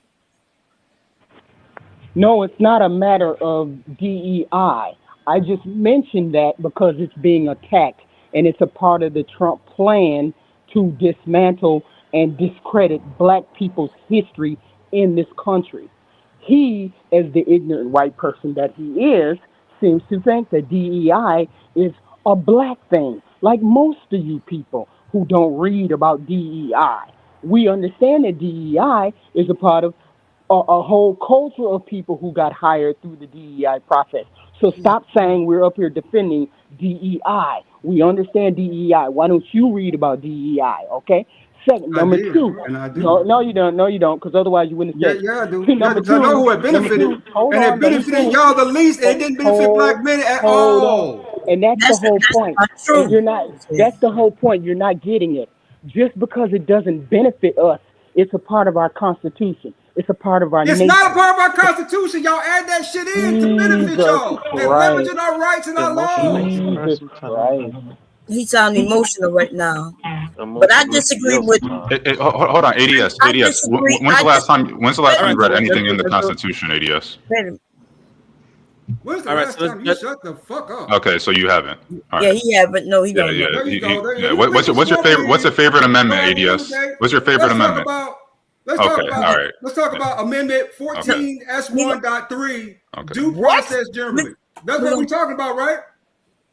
S8: No, it's not a matter of DEI. I just mentioned that because it's being attacked, and it's a part of the Trump plan to dismantle and discredit black people's history in this country. He, as the ignorant white person that he is, seems to think that DEI is a black thing, like most of you people who don't read about DEI. We understand that DEI is a part of a whole culture of people who got hired through the DEI process. So stop saying we're up here defending DEI. We understand DEI. Why don't you read about DEI? Okay. Second, number two.
S9: And I do.
S8: No, you don't. No, you don't. Because otherwise you wouldn't say.
S9: Yeah, I do.
S8: Number
S9: two. I know who it benefited, and it benefited y'all the least. It didn't benefit black men at all.
S8: And that's the whole point. And you're not. That's the whole point. You're not getting it. Just because it doesn't benefit us, it's a part of our Constitution. It's a part of our
S9: It's
S8: nation.
S9: not a part of our Constitution. Y'all add that shit in to benefit y'all. They're leveraging our rights and our laws.
S5: He sounds emotional right now. But I disagree with.
S6: Hold on, ADS. When's the last time you read anything in the Constitution, ADS?
S9: When's the last time you shut the fuck up?
S6: Okay, so you haven't. All
S5: Yeah,
S6: right.
S5: he haven't. No, he don't.
S6: Yeah. What's your favorite? What's your favorite amendment, ADS? What's your favorite amendment?
S9: Let's talk about Amendment 14 S1.3. Due process generally. That's what we're talking about, right?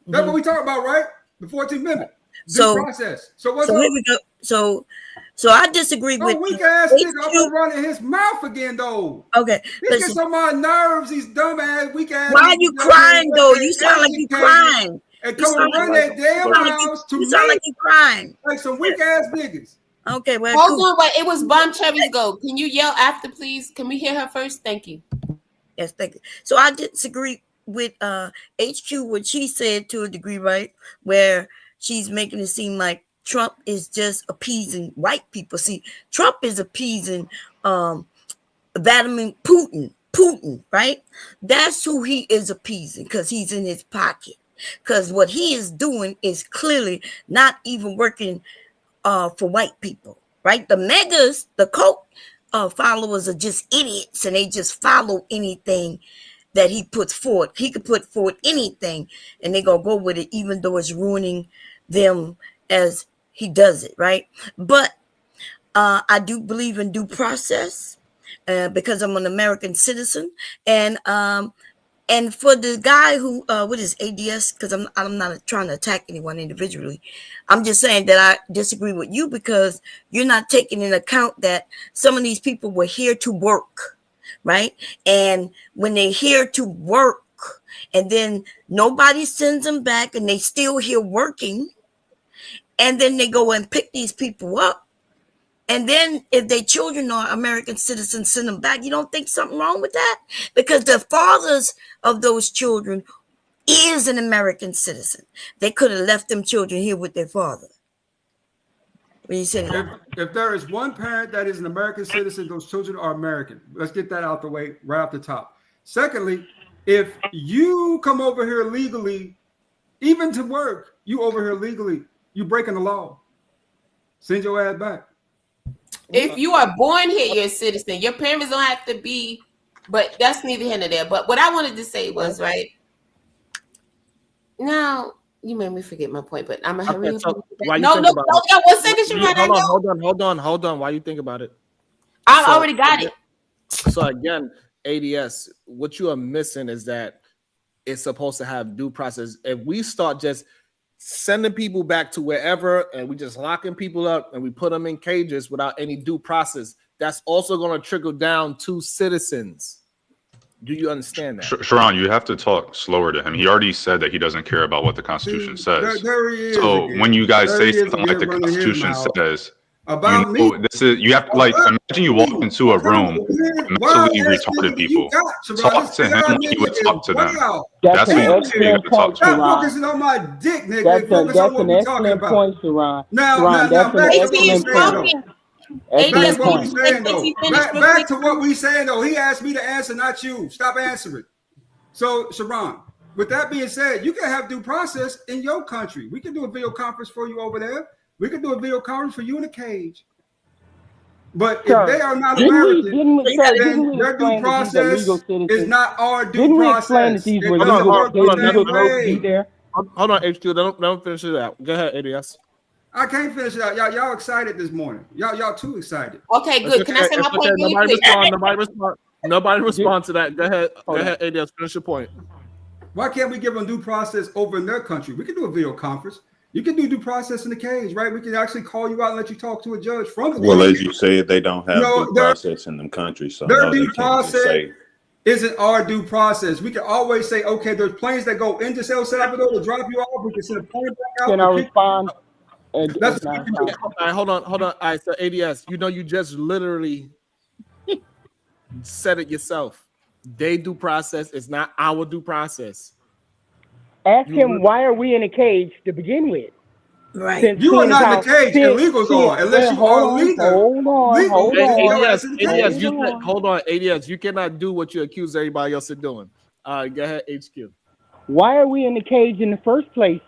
S9: That's what we're talking about, right? The 14th Amendment. Due process. So what's
S5: so
S9: up?
S5: here we go. So I disagree with
S9: weak ass nigga. I'm gonna run in his mouth again though.
S5: Okay.
S9: He gets on my nerves, these dumb ass weak ass.
S5: Why are you crying though? You sound like you crying.
S9: And come and run that damn house to me.
S5: You sound like you crying.
S9: Like some weak ass niggas.
S5: Okay, well,
S4: hold on, but it was Bomb Cherry's go. Can you yell after, please? Can we hear her first? Thank you.
S5: Yes, thank you. So I disagree with HQ what she said to a degree, right? Where she's making it seem like Trump is just appeasing white people. See, Trump is appeasing Vladimir Putin, right? That's who he is appeasing because he's in his pocket. Because what he is doing is clearly not even working for white people, right? The megas, the cult followers are just idiots and they just follow anything that he puts forward. He could put forward anything and they're going to go with it, even though it's ruining them as he does it, right? But I do believe in due process because I'm an American citizen. And for the guy who, what is ADS? Because I'm not trying to attack anyone individually. I'm just saying that I disagree with you because you're not taking into account that some of these people were here to work, right? And when they're here to work and then nobody sends them back and they still here working, and then they go and pick these people up. And then if their children are American citizens, send them back. You don't think something wrong with that? Because the fathers of those children is an American citizen. They could have left them children here with their father. When you say
S9: if there is one parent that is an American citizen, those children are American. Let's get that out the way right off the top. Secondly, if you come over here legally, even to work, you over here legally, you breaking the law. Send your ass back.
S4: If you are born here, you're a citizen. Your parents don't have to be, but that's neither here nor there. But what I wanted to say was, right, now you made me forget my point, but I'm going to hurry up. One second,
S1: Hold on. Why you think about it?
S4: I already got it.
S1: So again, ADS, what you are missing is that it's supposed to have due process. If we start just sending people back to wherever and we just locking people up and we put them in cages without any due process, that's also going to trickle down to citizens. Do you understand that?
S6: Sharon, you have to talk slower to him. He already said that he doesn't care about what the Constitution says.
S9: There he is
S6: so
S9: again.
S6: When you guys
S9: There
S6: say
S9: he is
S6: something like the
S9: again, running his
S6: Constitution
S9: mouth.
S6: says,
S9: About
S6: you know,
S9: me.
S6: this is, you have to, like, imagine you walk into a room with mentally retarded people. Talk to him like you would talk to them. That's what you say you gotta talk to.
S9: Stop focusing on my dick, nigga. Focus on what we're talking about.
S8: Point, Sharon.
S9: Now,
S8: that's
S9: back
S8: an
S9: to what
S8: excellent
S9: we
S8: point.
S9: Back to what we saying, though. Back to what we saying, though. He asked me to answer, not you. Stop answering. So, Sharon, with that being said, you can have due process in your country. We can do a video conference for you over there. We can do a video conference for you in a cage. But if they are not American, then their due process is not our due process.
S1: Hold on, HQ. Don't finish it out. Go ahead, ADS.
S9: I can't finish it out. Y'all excited this morning. Y'all too excited.
S4: Okay, good. Can I say my point really quick?
S1: Nobody respond to that. Go ahead, ADS. Finish your point.
S9: Why can't we give them due process over in their country? We can do a video conference. You can do due process in the cage, right? We can actually call you out and let you talk to a judge from the
S10: Well,
S9: cage.
S10: as you said, they don't have due process in them countries, so
S9: their
S10: no,
S9: due
S10: they can't just
S9: process
S10: say.
S9: Isn't our due process. We can always say, okay, there's planes that go into El Salvador to drop you off. We can send a plane back out.
S8: Can I respond?
S9: That's
S1: All right, hold on. All right, so ADS, you just literally said it yourself. They due process is not our due process.
S8: Ask him, why are we in a cage to begin with?
S5: Right.
S9: You are not in the cage. Illegals are, unless you are legal.
S8: Hold on.
S1: ADS, hold on. ADS, you cannot do what you accuse everybody else of doing. Go ahead, HQ.
S8: Why are we in the cage in the first place?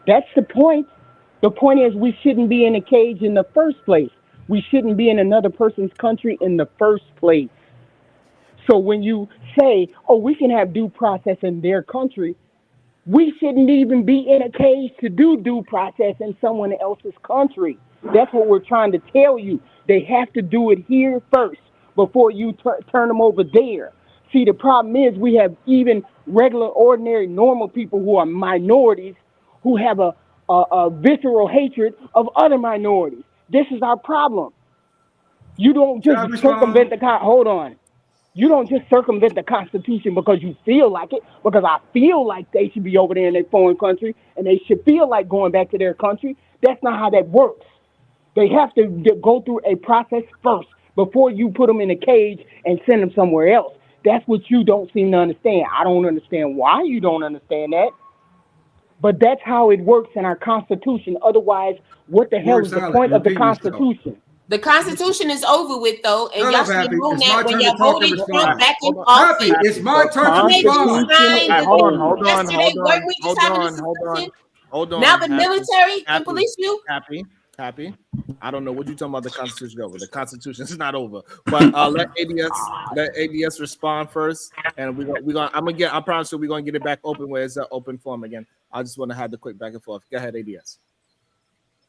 S8: That's the point. The point is we shouldn't be in a cage in the first place. We shouldn't be in another person's country in the first place. So when you say, oh, we can have due process in their country, we shouldn't even be in a cage to do due process in someone else's country. That's what we're trying to tell you. They have to do it here first before you turn them over there. See, the problem is we have even regular, ordinary, normal people who are minorities who have a visceral hatred of other minorities. This is our problem. You don't just circumvent the hold on. You don't just circumvent the Constitution because you feel like it, because I feel like they should be over there in their foreign country and they should feel like going back to their country. That's not how that works. They have to go through a process first before you put them in a cage and send them somewhere else. That's what you don't seem to understand. I don't understand why you don't understand that, but that's how it works in our Constitution. Otherwise, what the hell is the point of the Constitution?
S4: The Constitution is over with, though, and y'all should have known that when y'all voted Trump back in office.
S9: Happy, it's my turn to respond.
S1: Hold on.
S4: Now the military can police you.
S1: Happy. I don't know what you're talking about. The Constitution over. The Constitution is not over. But let ADS respond first, and we're gonna. I promise you, we're gonna get it back open where it's an open forum again. I just want to have the quick back and forth. Go ahead, ADS.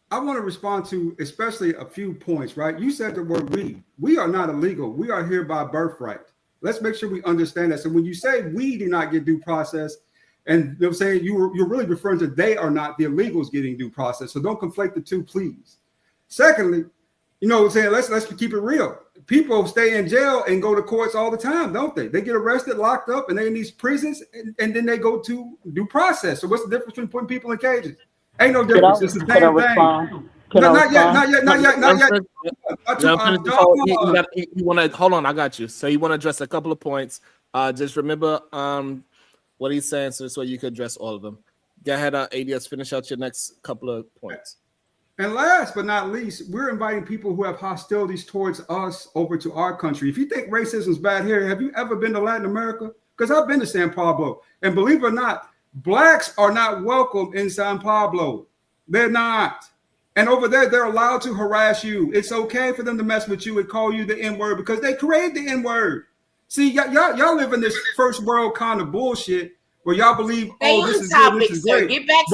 S9: I want to respond to especially a few points, right? You said the word we. We are not illegal. We are here by birthright. Let's make sure we understand that. So when you say we do not get due process, and they're saying you're really referring to they are not the illegals getting due process. So don't conflate the two, please. Secondly, you know what I'm saying? Let's keep it real. People stay in jail and go to courts all the time, don't they? They get arrested, locked up, and they're in these prisons, and then they go to due process. So what's the difference between putting people in cages? Ain't no difference. It's the same thing. Not yet.
S1: You want to hold on? I got you. So you want to address a couple of points. Just remember what he's saying, so you can address all of them. Go ahead, ADS. Finish out your next couple of points.
S9: And last but not least, we're inviting people who have hostilities towards us over to our country. If you think racism is bad here, have you ever been to Latin America? Because I've been to San Pablo, and believe it or not, blacks are not welcome in San Pablo. They're not. And over there, they're allowed to harass you. It's okay for them to mess with you and call you the N-word because they created the N-word. See, y'all live in this first world kind of bullshit where y'all believe, this is good, this is great.
S4: Get back to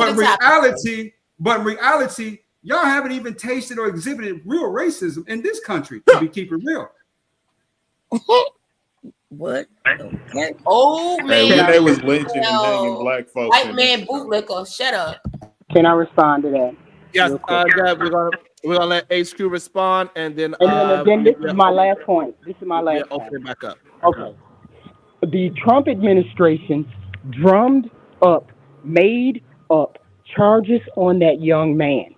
S9: But in reality, y'all haven't even tasted or exhibited real racism in this country, to be keeping real.
S5: What? Okay.
S4: Oh man,
S10: when they was lynching and hanging black folks.
S4: White man bootlicker, shut up.
S8: Can I respond to that?
S1: Yes, we're gonna let HQ respond, and then
S8: this is my last point.
S1: Open it back up.
S8: Okay. The Trump administration made up charges on that young man.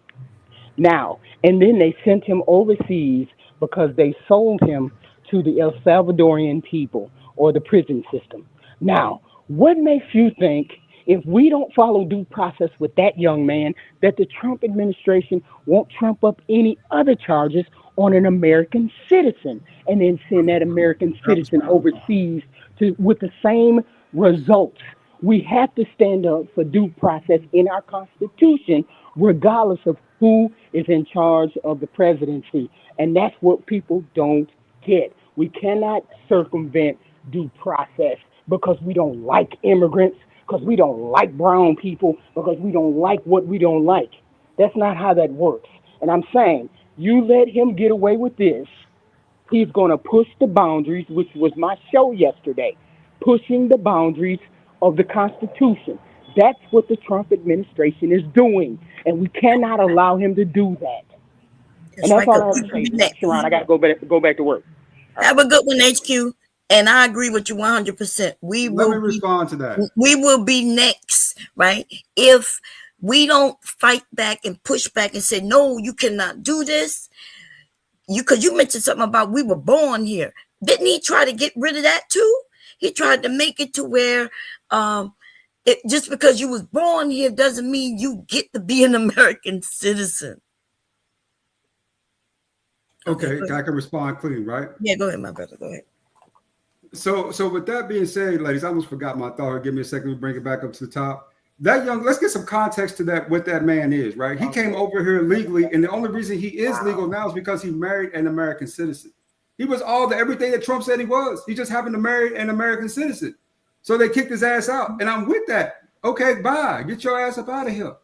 S8: Now, and then they sent him overseas because they sold him to the El Salvadorian people or the prison system. Now, what makes you think if we don't follow due process with that young man, that the Trump administration won't trump up any other charges on an American citizen and then send that American citizen overseas with the same results? We have to stand up for due process in our Constitution, regardless of who is in charge of the presidency. And that's what people don't get. We cannot circumvent due process because we don't like immigrants, because we don't like brown people, because we don't like what we don't like. That's not how that works. And I'm saying, you let him get away with this, he's going to push the boundaries, which was my show yesterday, pushing the boundaries of the Constitution. That's what the Trump administration is doing, and we cannot allow him to do that. And that's all I have to say. Sharon, I got to go back to work.
S5: Have a good one, HQ. And I agree with you 100%.
S9: Let me respond to that.
S5: We will be next, right? If we don't fight back and push back and say, no, you cannot do this. Because you mentioned something about we were born here. Didn't he try to get rid of that too? He tried to make it to where just because you was born here doesn't mean you get to be an American citizen.
S9: Okay, I can respond clean, right?
S5: Yeah, go ahead, my brother. Go ahead.
S9: So with that being said, ladies, I almost forgot my thought. Give me a second to bring it back up to the top. Let's get some context to that, what that man is, right? He came over here legally, and the only reason he is legal now is because he married an American citizen. He was everything that Trump said he was. He just happened to marry an American citizen. So they kicked his ass out. And I'm with that. Okay, bye. Get your ass up out of here.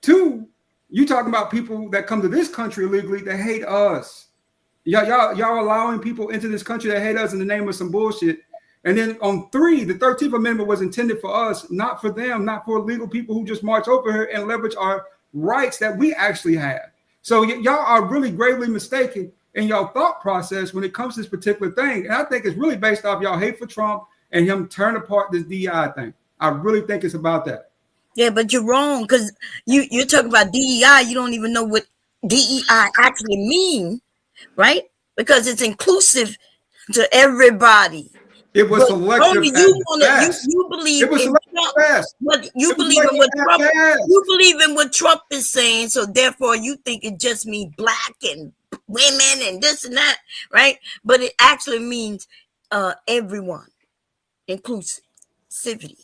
S9: 2, you talking about people that come to this country illegally that hate us. Y'all allowing people into this country that hate us in the name of some bullshit. And then on 3, the 13th Amendment was intended for us, not for them, not for illegal people who just march over here and leverage our rights that we actually have. So y'all are really gravely mistaken in y'all thought process when it comes to this particular thing. And I think it's really based off y'all hate for Trump and him tearing apart this DEI thing. I really think it's about that.
S5: Yeah, but you're wrong because you're talking about DEI. You don't even know what DEI actually mean, right? Because it's inclusive to everybody.
S9: It was selective.
S5: You believe in Trump, but you believe in what Trump. You believe in what Trump is saying, so therefore you think it just means black and women and this and that, right? But it actually means everyone, inclusivity.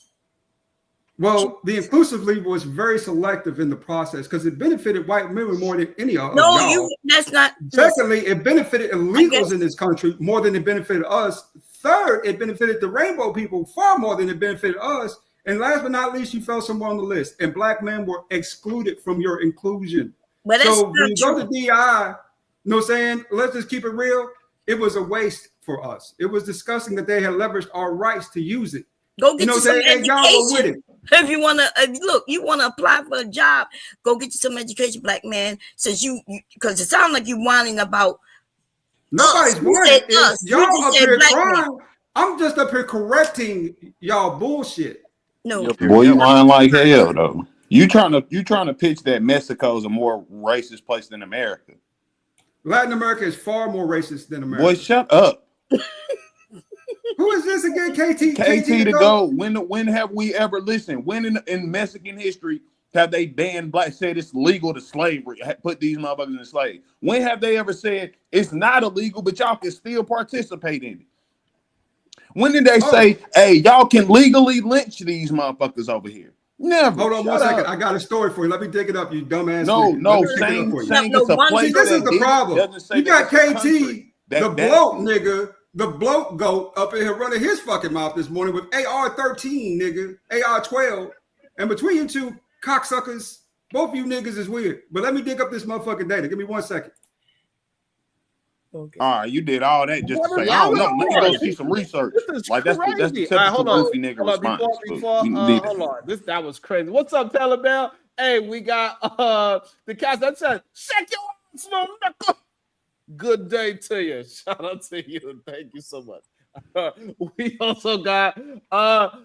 S9: Well, the inclusively was very selective in the process because it benefited white women more than any of
S5: y'all. That's not.
S9: Secondly, it benefited illegals in this country more than it benefited us. Third, it benefited the rainbow people far more than it benefited us. And last but not least, you fell somewhere on the list. And black men were excluded from your inclusion.
S5: But
S9: so when you go to DI, you know what I'm saying? Let's just keep it real. It was a waste for us. It was disgusting that they had leveraged our rights to use it.
S5: Go get you some education. If you want to look, you want to apply for a job, go get you some education, black man. Since because it sounds like you whining about.
S9: Nobody's whining. Y'all up here crying. I'm just up here correcting y'all bullshit.
S5: No,
S10: boy, you lying like hell though. You trying to pitch that Mexico is a more racist place than America.
S9: Latin America is far more racist than America.
S10: Boy, shut up.
S9: Who is this again? KT
S10: to go. When have we ever listened? When in Mexican history have they banned black? Said it's legal to slavery. Put these motherfuckers in slave. When have they ever said it's not illegal, but y'all can still participate in it? When did they say, hey, y'all can legally lynch these motherfuckers over here? Never.
S9: Hold on one second. I got a story for you. Let me dig it up, you dumbass.
S10: Saying it's a place.
S9: This is the problem. You got KT, the bloke nigga, the bloke goat up in here running his fucking mouth this morning with AR-13, nigga, AR-12. And between you two cocksuckers, both of you niggas is weird. But let me dig up this motherfucking data. Give me 1 second.
S10: Okay. All right, you did all that just to say, I don't know. Let me go see some research.
S1: Like that's the typical goofy nigga response. Hold on. That was crazy. What's up, Taliban? Hey, we got the cast that said, shake your ass, little nigga. Good day to you. Shout out to you. Thank you so much. We also got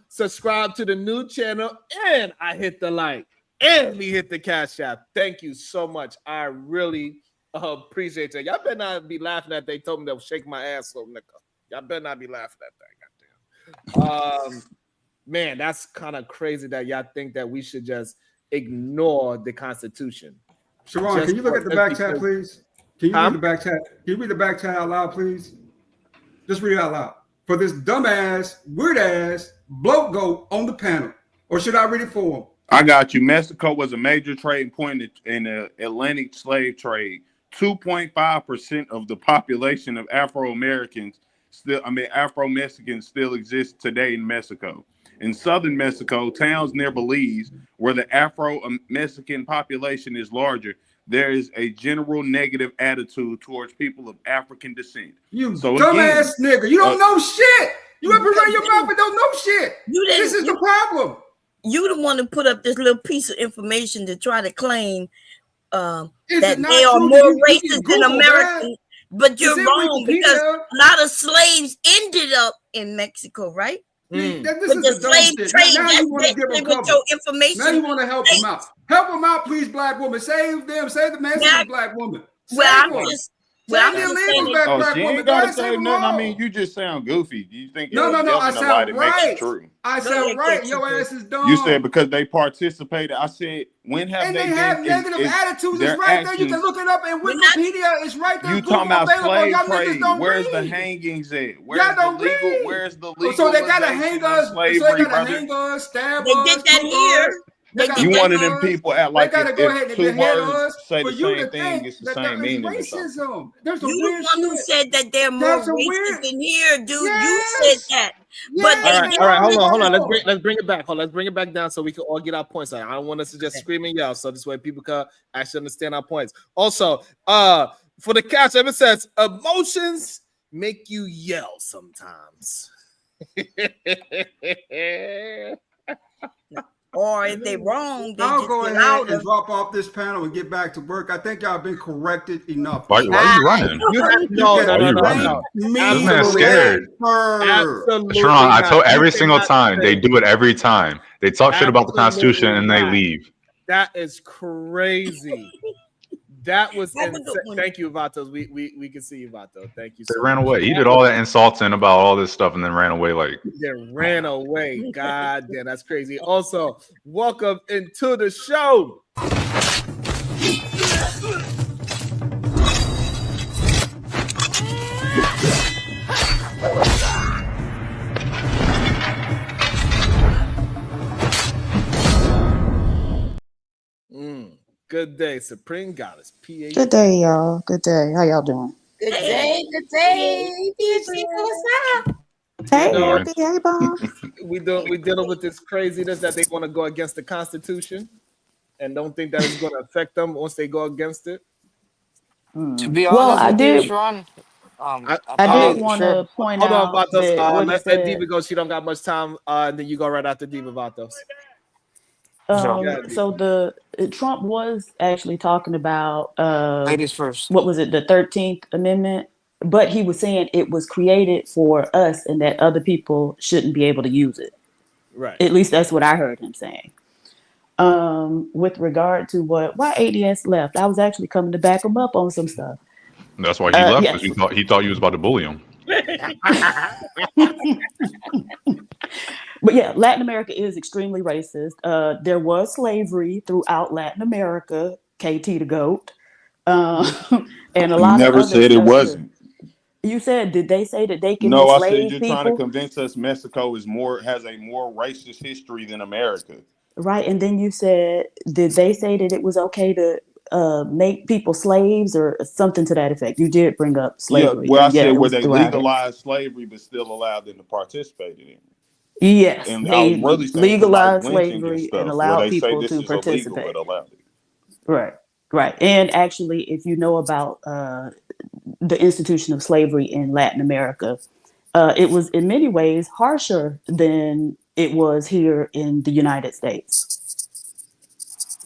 S1: subscribe to the new channel, and I hit the like, and we hit the cash app. Thank you so much. I really appreciate that. Y'all better not be laughing at they told me they'll shake my ass, little nigga. Y'all better not be laughing at that. Goddamn. Man, that's kind of crazy that y'all think that we should just ignore the Constitution.
S9: Sharon, can you look at the back chat, please? Can you read the back chat? Can you read the back chat out loud, please? Just read it out loud. For this dumbass, weird ass bloke goat on the panel. Or should I read it for him?
S10: I got you. Mexico was a major trading point in the Atlantic slave trade. 2.5% of the population of Afro-Mexicans still exist today in Mexico. In southern Mexico, towns near Belize, where the Afro-Mexican population is larger, there is a general negative attitude towards people of African descent.
S9: You dumbass nigga. You don't know shit. You ever run your mouth and don't know shit. This is the problem.
S5: you the one who put up this little piece of information to try to claim that
S9: it not
S5: they are
S9: true?
S5: more
S9: You can
S5: racist than
S9: Google
S5: American. But
S9: It's
S5: you're
S9: in
S5: wrong because
S9: Wikipedia.
S5: a lot of slaves ended up in Mexico, right?
S9: This
S5: But
S9: is
S5: the
S9: the dumb
S5: slave
S9: shit.
S5: trade,
S9: Now
S5: that's
S9: you want to give
S5: basically
S9: them
S5: what
S9: cover.
S5: your information.
S9: Now you want to help them out. Help them out, please, black woman. Save them. Save the Mexican black woman. Save
S5: I'm
S9: them.
S5: just
S9: Save the illegal black
S10: She
S9: woman.
S10: ain't
S9: Go
S10: gotta
S9: ahead, save
S10: say
S9: them
S10: nothing. I
S9: all.
S10: mean, you just sound goofy. You think
S9: No. I
S10: yelling a lot,
S9: sound
S10: it makes
S9: right.
S10: it true.
S9: I sound right. Your ass is dumb.
S10: You said because they participated. I said, when have
S9: and
S10: they
S9: they have
S10: been?
S9: negative attitudes. It's
S10: their
S9: right there. You can
S10: actions-
S9: look it up in Wikipedia. It's right there.
S10: You
S9: Google
S10: talking about
S9: available.
S10: slave
S9: Y'all niggas
S10: trade?
S9: don't
S10: Where's the
S9: read.
S10: hangings at?
S9: Y'all
S10: Where's the
S9: don't
S10: legal?
S9: read.
S10: Where's the
S9: Oh, so they gotta hang
S10: legalization of
S9: us.
S10: slavery,
S9: So they gotta
S10: brother?
S9: hang us, stab
S5: They
S9: us,
S5: did that
S9: cook
S5: here.
S9: us. They gotta
S10: You
S9: rape
S10: one of them
S9: us.
S10: people act
S9: They
S10: like
S9: gotta
S10: if,
S9: go ahead and
S10: two
S9: behead
S10: words
S9: us
S10: say
S9: for
S10: the
S9: you
S10: same
S9: to
S10: thing,
S9: think
S10: it's the
S9: that
S10: same
S9: there is
S10: meaning or something.
S9: racism. There's some
S5: You
S9: weird
S5: the one who
S9: shit.
S5: said that they're more
S9: That's some
S5: racist
S9: weird.
S5: than here, dude.
S9: Yes.
S5: You said that. But
S9: Yes.
S5: they
S1: All
S5: did
S1: right. Hold on.
S9: more.
S1: Let's bring it back. Let's bring it back down so we can all get our points out. I don't want us to just scream and yell. So this way people can actually understand our points. Also, for the catch, it says emotions make you yell sometimes.
S5: Or if they're wrong, they
S9: I'll
S5: just
S9: go
S5: get
S9: ahead
S5: louder.
S9: and drop off this panel and get back to work. I think y'all been corrected enough.
S6: Why are you running?
S1: No.
S6: Why are you running? This man's scared.
S1: Absolutely.
S6: Sharon, I told
S1: not.
S6: every
S1: You
S6: single
S1: cannot
S6: time.
S1: say-
S6: They do it every time. They talk shit about the Constitution and they
S1: Absolutely
S6: leave.
S1: That is crazy. That was
S5: That was
S1: insane.
S5: a good one.
S1: Thank you, Vatos. We can see you, Vato. Thank you
S6: They
S1: so
S6: ran
S1: much.
S6: away. He did all that insulting about all this stuff and then ran away like.
S1: They ran away. God damn, that's crazy. Also, welcome into the show. Good day, Supreme Goddess. PA.
S11: Good day, y'all. Good day. How y'all doing?
S4: Good day, good day. What's up?
S11: Hey,
S1: know,
S11: Ruby. Hey, Bomb.
S1: We dealing with this craziness that they want to go against the Constitution and don't think that it's going to affect them once they go against it.
S12: To be
S11: Well,
S12: honest
S11: I
S12: with you,
S11: did.
S12: Sharon,
S11: I
S12: probably
S11: did want
S12: sure.
S11: to point
S1: Hold on,
S11: out
S1: Vatos.
S11: that what he
S1: Let
S11: said.
S1: Diva go. She don't got much time. And then you go right after Diva, Vatos.
S11: So Trump was actually talking about
S12: Ladies first.
S11: what was it, the 13th Amendment? But he was saying it was created for us and that other people shouldn't be able to use it.
S1: Right.
S11: At least that's what I heard him saying. With regard to why ADS left, I was actually coming to back him up on some stuff.
S6: That's why he left
S11: yes.
S6: because he thought you was about to bully him.
S11: But yeah, Latin America is extremely racist. There was slavery throughout Latin America, KT the GOAT. And a lot
S10: never
S11: of other
S10: said it
S11: stuff
S10: wasn't.
S11: too. You said, did they say that they can
S10: No, I said
S11: enslave
S10: you're
S11: people?
S10: trying to convince us Mexico has a more racist history than America.
S11: Right. And then you said, did they say that it was okay to make people slaves or something to that effect? You did bring up slavery.
S10: Yeah, well, I said
S11: it
S10: where
S11: was
S10: they
S11: throughout it.
S10: legalized slavery but still allowed them to participate in it.
S11: Yes,
S10: And I
S11: they
S10: was really saying
S11: legalized
S10: like lynching and
S11: slavery
S10: stuff,
S11: and
S10: where
S11: allowed
S10: they say
S11: people
S10: this
S11: to
S10: is illegal
S11: participate.
S10: but allowed it.
S11: Right, right. And actually, if you know about the institution of slavery in Latin America, it was in many ways harsher than it was here in the United States.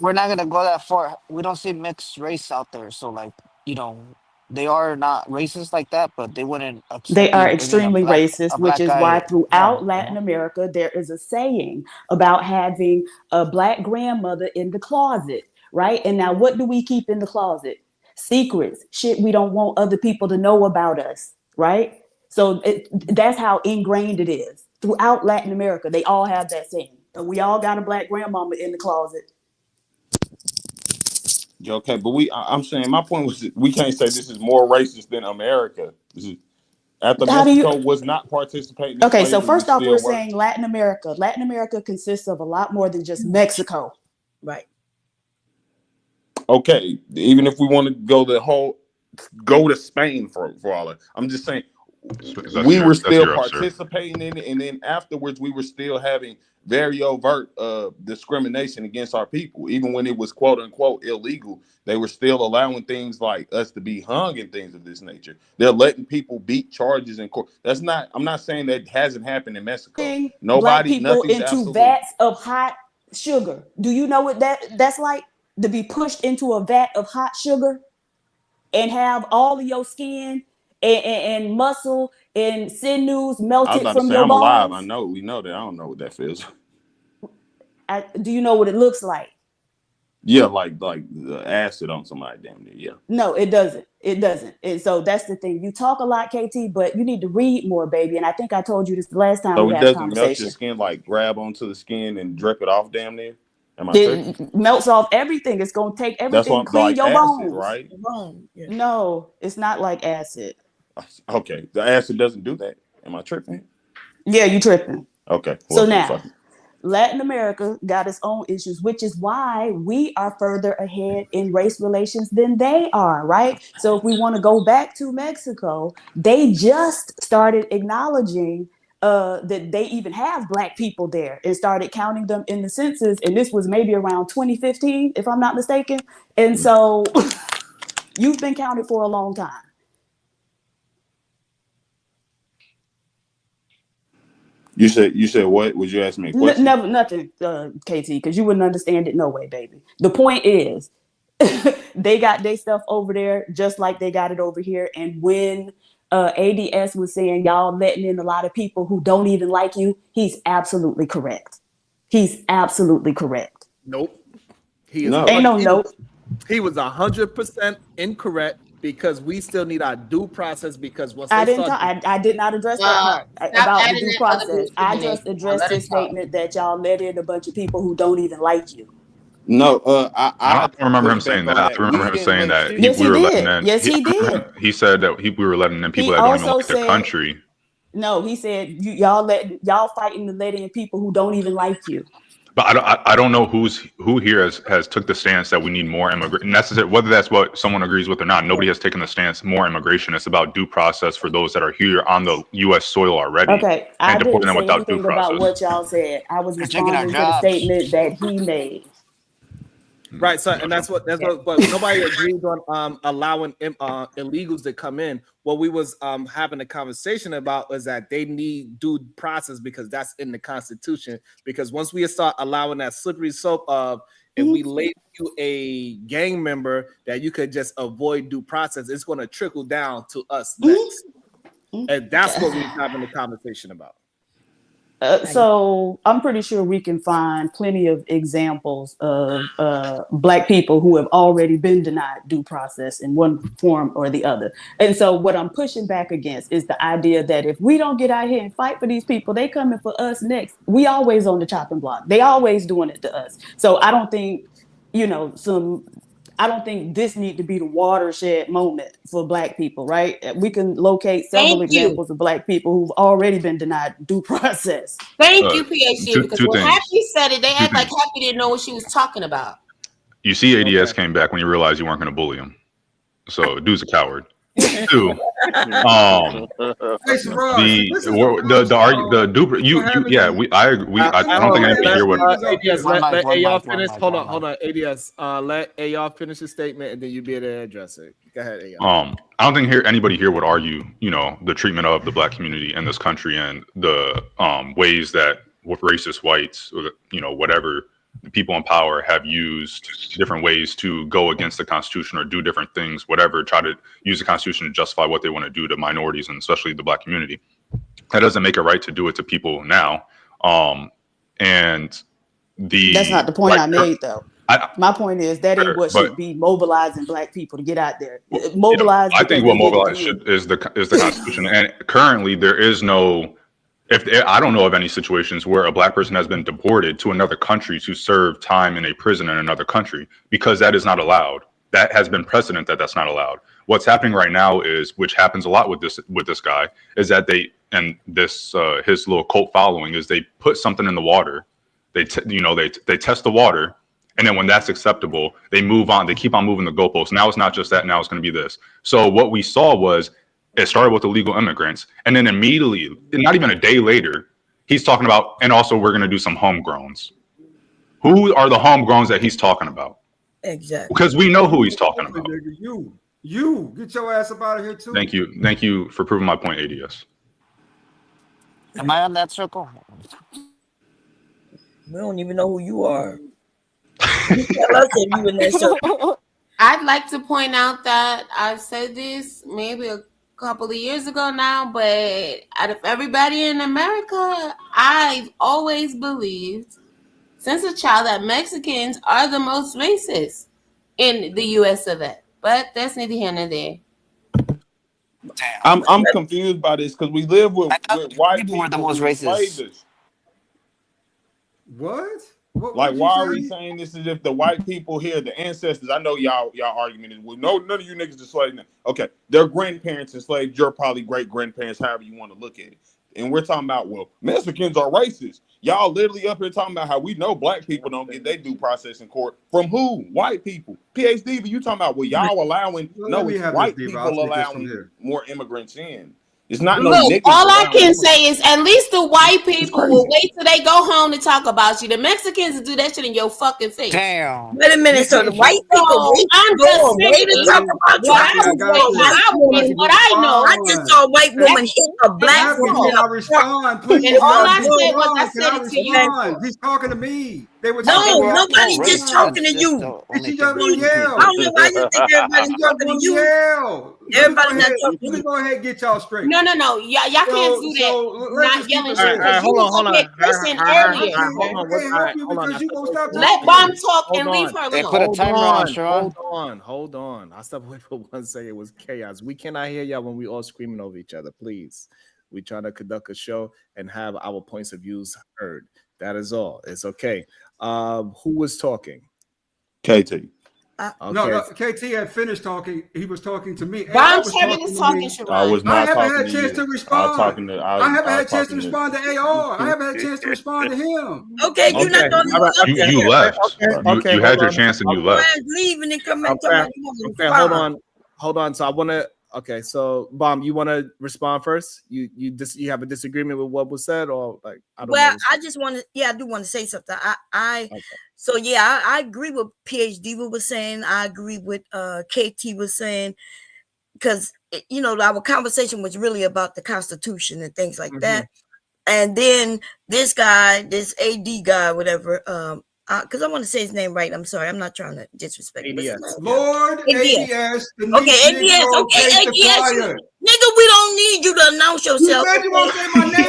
S12: We're not gonna go that far. We don't see mixed race out there, so like they are not racist like that, but they wouldn't accept
S11: They are
S12: you bringing
S11: extremely
S12: a
S11: racist, which
S12: black
S11: is
S12: guy
S11: why
S12: home.
S11: throughout Latin America, there is a saying about having a black grandmother in the closet, right? And now what do we keep in the closet? Secrets, shit we don't want other people to know about us, right? So that's how ingrained it is. Throughout Latin America, they all have that saying. We all got a black grandmama in the closet.
S10: Okay, but I'm saying my point was we can't say this is more racist than America. After Mexico was not participating in
S11: Okay,
S10: slavery,
S11: so first off, we're
S10: still were.
S11: saying Latin America. Latin America consists of a lot more than just Mexico.
S5: Right.
S10: Okay, even if we want to go to Spain for all that, I'm just saying we were still participating in it, and then afterwards we were still having very overt discrimination against our people. Even when it was quote unquote illegal, they were still allowing things like us to be hung and things of this nature. They're letting people beat charges in court. I'm not saying that hasn't happened in Mexico.
S11: Black people
S10: nothing's
S11: into
S10: absolute.
S11: vats of hot sugar. Do you know what that's like? To be pushed into a vat of hot sugar and have all of your skin and muscle and sinews
S10: I was
S11: melted
S10: about to
S11: from
S10: say
S11: your
S10: I'm alive. I
S11: bones.
S10: know, we know that. I don't know what that feels.
S11: Do you know what it looks like?
S10: Yeah, like the acid on somebody, damn near. Yeah.
S11: No, it doesn't. It doesn't. And so that's the thing. You talk a lot, KT, but you need to read more, baby. And I think I told you this the last time
S10: So
S11: we
S10: it
S11: had a
S10: doesn't melt your
S11: conversation.
S10: skin, like grab onto the skin and drip it off, damn near. Am I tripping?
S11: It melts off everything. It's gonna take
S10: That's
S11: everything,
S10: what
S11: clean
S10: like
S11: your
S10: acid,
S11: bones.
S10: right?
S5: Wrong. Yeah.
S11: No, it's not like acid.
S10: Okay, the acid doesn't do that. Am I tripping?
S11: Yeah, you tripping.
S10: Okay.
S11: So
S10: Well,
S11: now,
S10: fuck it.
S11: Latin America got its own issues, which is why we are further ahead in race relations than they are, right? So if we want to go back to Mexico, they just started acknowledging that they even have Black people there and started counting them in the census. And this was maybe around 2015, if I'm not mistaken. And so you've been counted for a long time.
S10: You said what? Would you ask me a question?
S11: Never, nothing, KT, because you wouldn't understand it no way, baby. The point is, they got their stuff over there just like they got it over here. And when ADS was saying y'all letting in a lot of people who don't even like you, he's absolutely correct. He's absolutely correct.
S1: Nope. He is
S10: No.
S11: Ain't no nope.
S1: He was 100% incorrect because we still need our due process because once
S11: I
S1: they
S11: didn't.
S1: start,
S11: I did not address that part about the due process. I just addressed
S4: Let her
S11: his
S4: talk.
S11: statement that y'all let in a bunch of people who don't even like you.
S10: No,
S6: I don't remember him
S10: push back
S6: saying
S10: on
S6: that. I
S10: that.
S6: remember
S10: We
S6: him
S10: didn't
S6: saying
S10: let
S6: that
S10: shit.
S11: Yes,
S6: we
S11: he
S6: were letting
S11: did.
S6: in.
S11: Yes, he did.
S6: He said that we were letting in people
S11: He
S6: that don't even
S11: also
S6: like the
S11: said,
S6: country.
S11: no, he said y'all fighting to let in people who don't even like you.
S6: But I don't know who here has took the stance that we need more immigration. Necessary, whether that's what someone agrees with or not. Nobody has taken the stance more immigration. It's about due process for those that are here on the U.S. soil already
S11: Okay, I
S6: and deporting
S11: didn't
S6: them
S11: say
S6: without due
S11: anything about
S6: process.
S11: what y'all said. I was
S12: They're taking our
S11: responding to the
S12: jobs.
S11: statement that he made.
S1: right? So, and that's what but nobody agreed on allowing illegals to come in. What we was having a conversation about is that they need due process because that's in the Constitution. Because once we start allowing that slippery slope of if we label you a gang member that you could just avoid due process, it's going to trickle down to us next, and that's what we're having a conversation about.
S11: So I'm pretty sure we can find plenty of examples of Black people who have already been denied due process in one form or the other. And so what I'm pushing back against is the idea that if we don't get out here and fight for these people, they coming for us next. We always on the chopping block. They always doing it to us. So I don't think, I don't think this need to be the watershed moment for Black people, right? We can locate several
S4: Thank you.
S11: examples of Black people who've already been denied due process.
S4: Thank you, PhD, because
S6: two
S4: when
S6: things.
S4: Happy said it, they act like Happy didn't know what she was talking about.
S6: You see, ADS came back when you realized you weren't going to bully him. So, dude's a coward. Two, I don't think anybody here would.
S1: ADS, let y'all finish. Hold on. ADS, let y'all finish the statement, and then you be able to address it. Go ahead, ADS.
S6: I don't think anybody here would argue, the treatment of the Black community in this country and the ways that with racist whites, whatever the people in power have used different ways to go against the Constitution or do different things, whatever, try to use the Constitution to justify what they want to do to minorities and especially the Black community. That doesn't make it right to do it to people now. And
S11: that's not the point I made, though. My point is that ain't what should be mobilizing Black people to get out there. Mobilize.
S6: I think what mobilize is the Constitution, and currently there is no. I don't know of any situations where a Black person has been deported to another country to serve time in a prison in another country because that is not allowed. That has been precedent that that's not allowed. What's happening right now is, which happens a lot with this guy, is that his little cult following is they put something in the water, they test the water, and then when that's acceptable, they move on. They keep on moving the goalposts. Now it's not just that. Now it's going to be this. So what we saw was it started with illegal immigrants, and then immediately, not even a day later, he's talking about, and also we're going to do some homegrowns. Who are the homegrowns that he's talking about?
S5: Exactly.
S6: Because we know who he's talking about.
S9: You get your ass up out of here too.
S6: Thank you for proving my point, ADS.
S12: Am I on that circle?
S5: We don't even know who you are. You tell us if you in that circle.
S4: I'd like to point out that I said this maybe a couple of years ago now, but out of everybody in America, I've always believed since a child that Mexicans are the most racist in the U.S. of A. But that's neither here nor there.
S10: I'm confused by this because we live with white people
S12: were the most
S10: who enslaved
S12: racist.
S10: us.
S9: What?
S10: Like, why are we saying this as if the white people here, the ancestors? I know y'all argument is, well, no, none of you niggas enslaved. Okay, their grandparents enslaved your probably great grandparents, however you want to look at it. And we're talking about, well, Mexicans are racist. Y'all literally up here talking about how we know black people don't get their due process in court. From who? White people. PhD, but you talking about, well, y'all allowing, no, it's white people allowing more immigrants in. It's not no
S4: Look,
S10: niggas
S4: all I can
S10: allowing
S4: say is at least the white people will wait till they go home to talk about you. The Mexicans will do that shit in your fucking face.
S12: Damn.
S5: Wait a minute. So the white people,
S4: I'm
S5: go
S4: just
S5: away to talk about you.
S4: what I know.
S5: I just saw a white woman hit a black woman.
S9: Can I respond, please?
S4: And all I said was I said it to you.
S9: He's talking to me. They were
S5: No, nobody's just talking to you.
S9: She just want to yell.
S5: I don't know why you think everybody's talking to you. Everybody's not talking to
S9: Let me
S5: you.
S9: go ahead and get y'all straight.
S4: No. Y'all can't do that. Not yelling shit.
S1: Hold on.
S4: Listen earlier.
S1: Hold on.
S4: Let Bomb talk and leave her alone.
S12: Put a timer on, Sharon.
S1: Hold on. I stepped away for 1 second. It was chaos. We cannot hear y'all when we all screaming over each other. Please. We trying to conduct a show and have our points of views heard. That is all. It's okay. Who was talking?
S10: KT.
S9: No, KT had finished talking. He was talking to me.
S4: Bomb Kevin is talking, Sharon.
S10: I was not
S9: haven't
S10: talking
S9: had a chance to respond. I haven't had a chance to respond to AR. I haven't had a chance to respond to him.
S5: Okay, you're not going to
S6: You left. You had your chance and you left.
S5: Leaving and come back.
S1: Okay, hold on. So I want to. Okay, so Bomb, you want to respond first? You have a disagreement with what was said, or like I don't know.
S5: Well, I just want to. Yeah, I do want to say something. So yeah, I agree with PhD was saying. I agree with KT was saying, because our conversation was really about the Constitution and things like that. And then this AD guy, whatever, because I want to say his name right. I'm sorry, I'm not trying to disrespect him.
S9: Lord ADS.
S5: Okay, ADS. Nigga, we don't need you to announce yourself.
S9: You said you won't say my name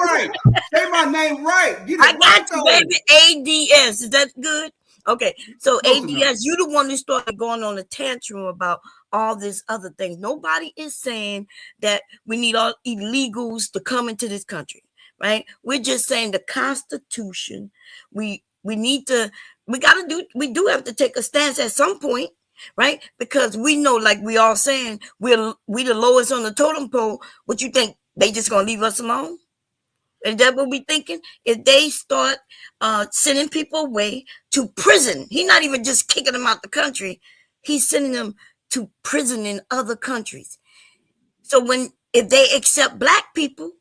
S9: right. Say my name right.
S5: I got you, baby. ADS. Is that good? Okay. So ADS, you the one who started going on a tantrum about all this other things. Nobody is saying that we need all illegals to come into this country, right? We're just saying the Constitution. We do have to take a stance at some point, right? Because we know, like we all saying, we the lowest on the totem pole. What you think? They just gonna leave us alone? Is that what we thinking? If they start sending people away to prison, he's not even just kicking them out the country. He's sending them to prison in other countries. So if they accept black people,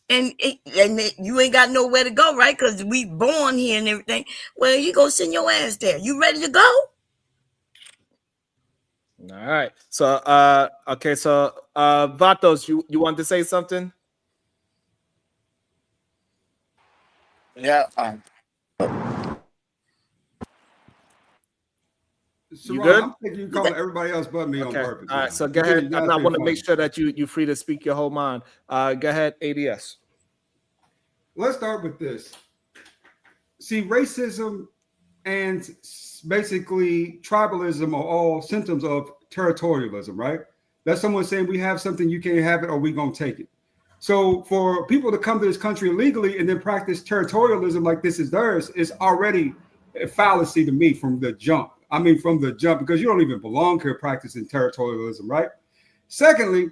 S5: and you ain't got nowhere to go, right? Because we born here and everything. Well, you go send your ass there. You ready to go?
S1: All right. So okay. So Vatos, you want to say something?
S12: Yeah.
S1: You good?
S9: I'm thinking you calling everybody else but me on purpose.
S1: All right. So go ahead. I want to make sure that you're free to speak your whole mind. Go ahead, ADS.
S9: Let's start with this. See, racism and basically tribalism are all symptoms of territorialism, right? That's someone saying we have something, you can't have it, or we gonna take it. So for people to come to this country illegally and then practice territorialism like this is theirs is already a fallacy to me from the jump. I mean, from the jump, because you don't even belong here practicing territorialism, right? Secondly,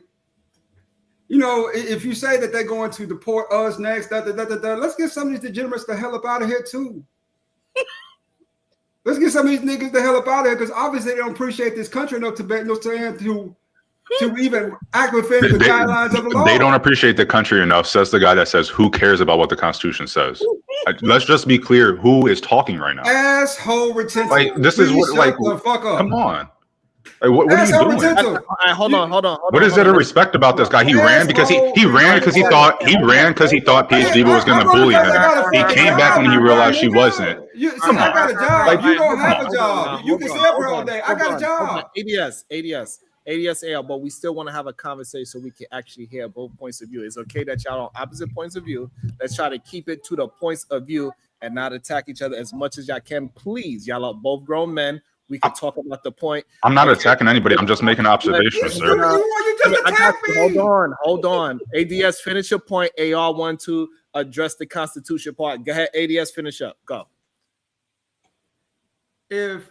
S9: if you say that they're going to deport us next, let's get some of these degenerates the hell up out of here too. Let's get some of these niggas the hell up out of here, because obviously they don't appreciate this country enough to even act within the guidelines of the law.
S6: They don't appreciate the country enough, says the guy that says, who cares about what the Constitution says? Let's just be clear who is talking right now.
S9: Asshole retention.
S6: Like, this is what, like,
S9: the fuck up.
S6: Come on. Like, what are you doing?
S1: Hold on.
S6: What is there to respect about this guy? He ran because he ran because he thought PhD was going to bully him. He came back when he realized she wasn't.
S9: I got a job. You don't have a job. You can stay up here all day. I got a job.
S1: ADS, but we still want to have a conversation so we can actually hear both points of view. It's okay that y'all on opposite points of view. Let's try to keep it to the points of view and not attack each other as much as y'all can. Please, y'all are both grown men. We can talk about the point.
S6: I'm not attacking anybody. I'm just making observations, sir.
S1: Hold on. ADS, finish your point. AR want to address the Constitution part. Go ahead, ADS, finish up. Go.
S9: If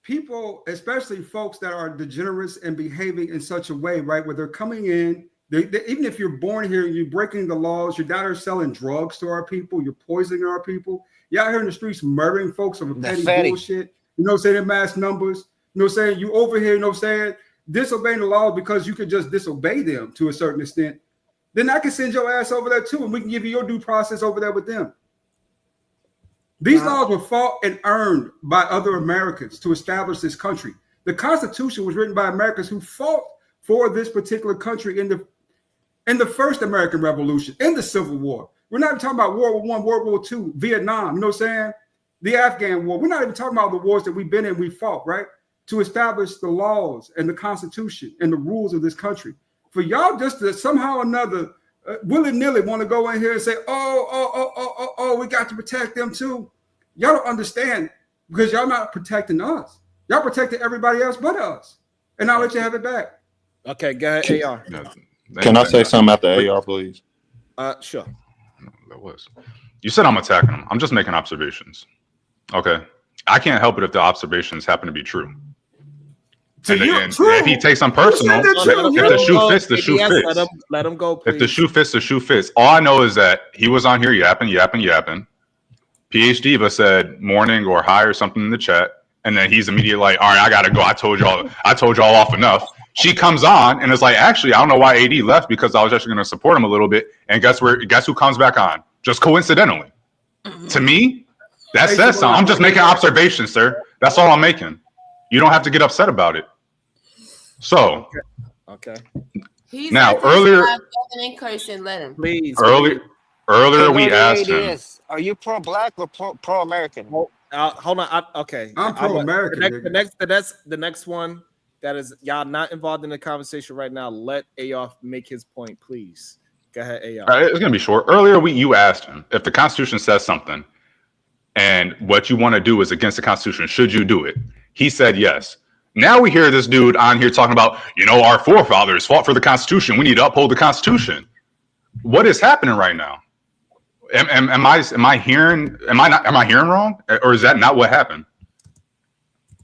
S9: people, especially folks that are degenerates and behaving in such a way, right, where they're coming in, even if you're born here and you're breaking the laws, you're down here selling drugs to our people, you're poisoning our people, you're out here in the streets murdering folks over petty bullshit, you know what I'm saying, in mass numbers, you know what I'm saying, you over here, you know what I'm saying, disobeying the laws because you could just disobey them to a certain extent, then I can send your ass over there too, and we can give you your due process over there with them. These laws were fought and earned by other Americans to establish this country. The Constitution was written by Americans who fought for this particular country in the first American Revolution, in the Civil War. We're not even talking about World War I, World War II, Vietnam, you know what I'm saying? The Afghan War. We're not even talking about the wars that we've been in, we fought, right? To establish the laws and the Constitution and the rules of this country. For y'all just to somehow or another willy-nilly want to go in here and say, oh, we got to protect them too. Y'all don't understand because y'all not protecting us. Y'all protecting everybody else but us. And I'll let you have it back.
S1: Okay, go ahead, AR.
S13: Can I say something after AR, please?
S1: Sure.
S6: That was. You said I'm attacking him. I'm just making observations. Okay. I can't help it if the observations happen to be true. If he takes them personal, if the shoe fits, the shoe fits.
S1: Let him go, please.
S6: If the shoe fits, the shoe fits. All I know is that he was on here yapping. PhD said morning or hi or something in the chat. And then he's immediately like, all right, I gotta go. I told y'all off enough. She comes on and is like, actually, I don't know why AD left because I was actually gonna support him a little bit. And guess who comes back on? Just coincidentally. To me, that says something. I'm just making observations, sir. That's all I'm making. You don't have to get upset about it. So,
S1: okay.
S6: Now earlier,
S4: let him.
S1: Please.
S6: Earlier we asked him.
S12: Are you pro-black or pro-American?
S1: Hold on. Okay.
S9: I'm pro-American.
S1: The next one that is y'all not involved in the conversation right now. Let AR make his point, please. Go ahead, AR.
S6: It's gonna be short. Earlier you asked him if the Constitution says something, and what you want to do is against the Constitution. Should you do it? He said yes. Now we hear this dude on here talking about, our forefathers fought for the Constitution. We need to uphold the Constitution. What is happening right now? Am I hearing wrong? Or is that not what happened?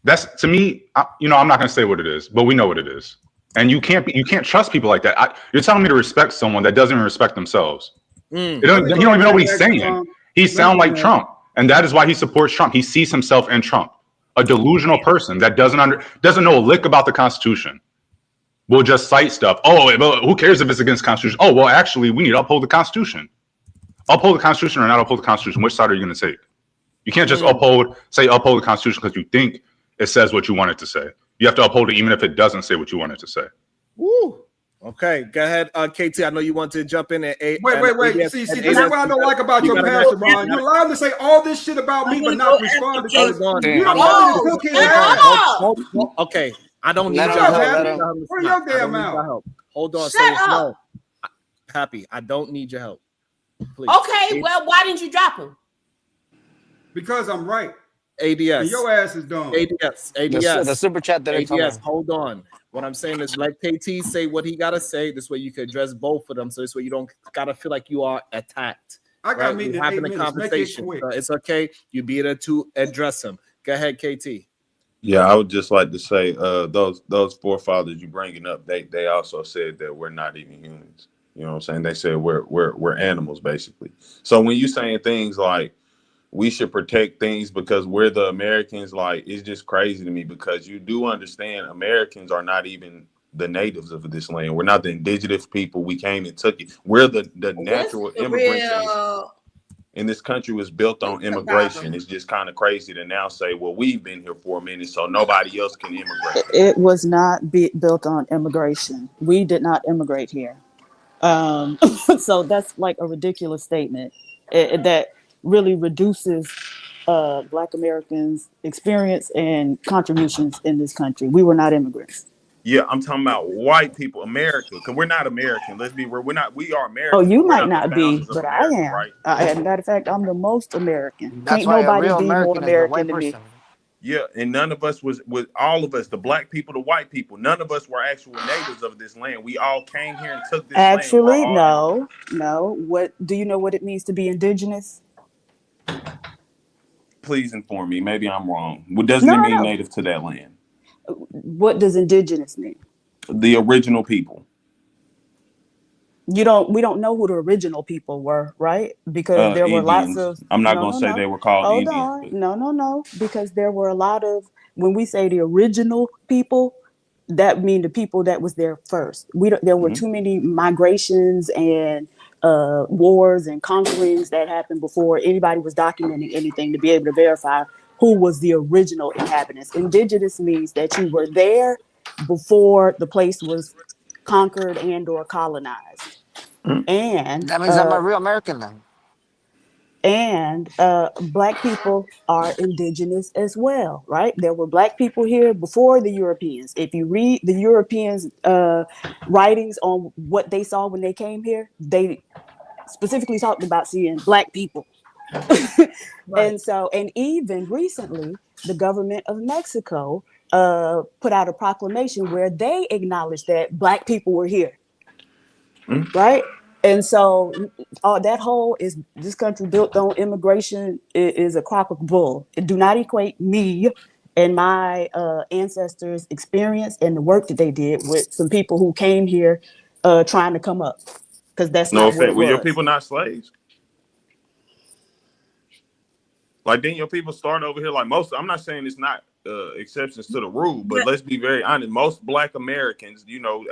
S6: That's, to me, I'm not going to say what it is, but we know what it is. And you can't trust people like that. You're telling me to respect someone that doesn't even respect themselves. You don't even know what he's saying. He sounds like Trump. And that is why he supports Trump. He sees himself in Trump. A delusional person that doesn't know a lick about the Constitution will just cite stuff. Oh, well, who cares if it's against the Constitution? Oh, well, actually, we need to uphold the Constitution. Uphold the Constitution or not uphold the Constitution? Which side are you going to take? You can't just uphold the Constitution because you think it says what you want it to say. You have to uphold it even if it doesn't say what you want it to say.
S1: Woo. Okay, go ahead, KT. I know you want to jump in.
S9: Wait. See, this is what I don't like about your pastor, Ron. You're allowed to say all this shit about me, but not respond because you don't want to cook his ass.
S1: Okay, I don't need your help.
S9: Where your damn mouth?
S1: Hold on.
S4: Shut up.
S1: No. Happy, I don't need your help. Please.
S4: Okay, well, why didn't you drop him?
S9: Because I'm right.
S1: ADS.
S9: And your ass is dumb.
S1: ADS.
S12: The super chat didn't come
S1: ADS,
S12: in.
S1: hold on. What I'm saying is let KT say what he got to say. This way you can address both of them. So this way you don't got to feel like you are attacked.
S9: I got me in 8
S1: having a
S9: minutes.
S1: conversation.
S9: Make it quick.
S1: It's okay. You be there to address him. Go ahead, KT.
S13: Yeah, I would just like to say those forefathers you bringing up, they also said that we're not even humans. You know what I'm saying? They said we're animals, basically. So when you saying things like we should protect things because we're the Americans, like, it's just crazy to me because you do understand Americans are not even the natives of this land. We're not the indigenous people. We came and took it. We're the natural immigrants. And this country was built on immigration. It's just kind of crazy to now say, well, we've been here for a minute, so nobody else can immigrate.
S11: It was not built on immigration. We did not immigrate here. So that's like a ridiculous statement that really reduces Black Americans' experience and contributions in this country. We were not immigrants.
S13: Yeah, I'm talking about white people, America, because we're not American. Let's be real. We are American.
S11: Oh, you
S13: We're
S11: might
S13: not
S11: not
S13: the
S11: be,
S13: founders of
S11: but I
S13: America,
S11: am.
S13: right?
S11: As a matter of fact, I'm the most American.
S12: That's
S11: Can't
S12: why a
S11: nobody
S12: real
S11: be more
S12: American is a white
S11: American than me.
S12: person.
S13: Yeah, and none of us was all of us, the Black people, the white people, none of us were actual natives of this land. We all came here and took this
S11: Actually,
S13: land.
S11: no. What do you know what it means to be indigenous?
S13: Please inform me. Maybe I'm wrong. What doesn't it mean native to that land?
S11: What does indigenous mean?
S13: The original people.
S11: We don't know who the original people were, right? Because there were
S13: Indians.
S11: lots of.
S13: I'm not going to say they were called
S11: Hold
S13: Indians.
S11: on. No. Because there were a lot of, when we say the original people, that mean the people that was there first. There were too many migrations and wars and conquerings that happened before anybody was documenting anything to be able to verify who was the original inhabitants. Indigenous means that you were there before the place was conquered and or colonized. And
S12: that means I'm a real American then.
S11: And Black people are indigenous as well, right? There were Black people here before the Europeans. If you read the Europeans' writings on what they saw when they came here, they specifically talked about seeing Black people. Right. And even recently, the government of Mexico put out a proclamation where they acknowledged that Black people were here, right? And so that whole is this country built on immigration is a crock of bull. It do not equate me and my ancestors' experience and the work that they did with some people who came here trying to come up, because that's not what it was.
S13: Were your people not slaves? Like, didn't your people start over here? Like most, I'm not saying it's not exceptions to the rule, but let's be very honest. Most Black Americans,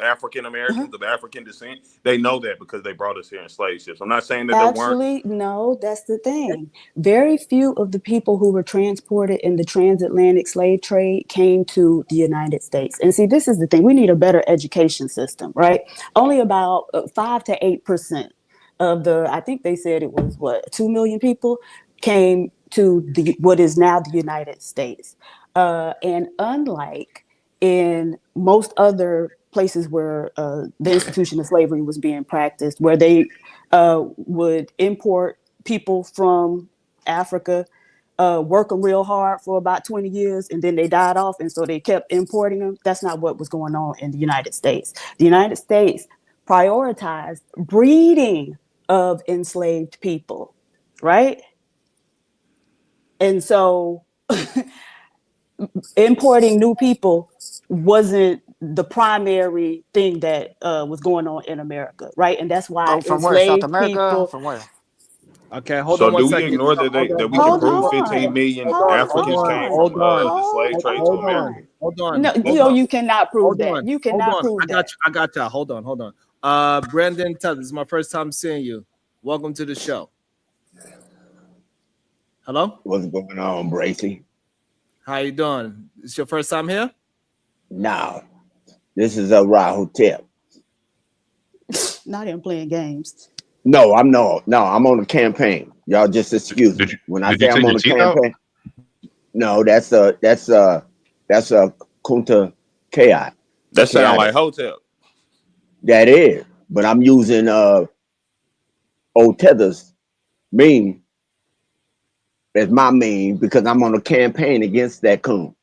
S13: African Americans of African descent, they know that because they brought us here in slave ships. I'm not saying that there weren't.
S11: Actually, no, that's the thing. Very few of the people who were transported in the transatlantic slave trade came to the United States. And see, this is the thing. We need a better education system, right? Only about 5 to 8% of the, I think they said it was 2 million people came to what is now the United States. And unlike in most other places where the institution of slavery was being practiced, where they would import people from Africa, work them real hard for about 20 years, and then they died off, and so they kept importing them. That's not what was going on in the United States. The United States prioritized breeding of enslaved people, right? And so importing new people wasn't the primary thing that was going on in America, right? And that's why
S12: from where? South America?
S11: people.
S12: From where?
S1: Okay, hold on one second.
S13: So do we ignore that we can prove 15 million Africans came from the slave trade to America?
S1: Hold on.
S11: No, you cannot prove that. You cannot prove that.
S1: I got you. Hold on. Brandon, this is my first time seeing you. Welcome to the show. Hello?
S14: What's going on, Bracy?
S1: How you doing? It's your first time here?
S14: No. This is a Rahul tip.
S11: Not even playing games.
S14: No, I'm on a campaign. Y'all just excuse me. When I say I'm on a campaign. No, that's a Kunta Kai.
S13: That sounds like hotel.
S14: That is, but I'm using Old Tether's meme as my meme because I'm on a campaign against that coon.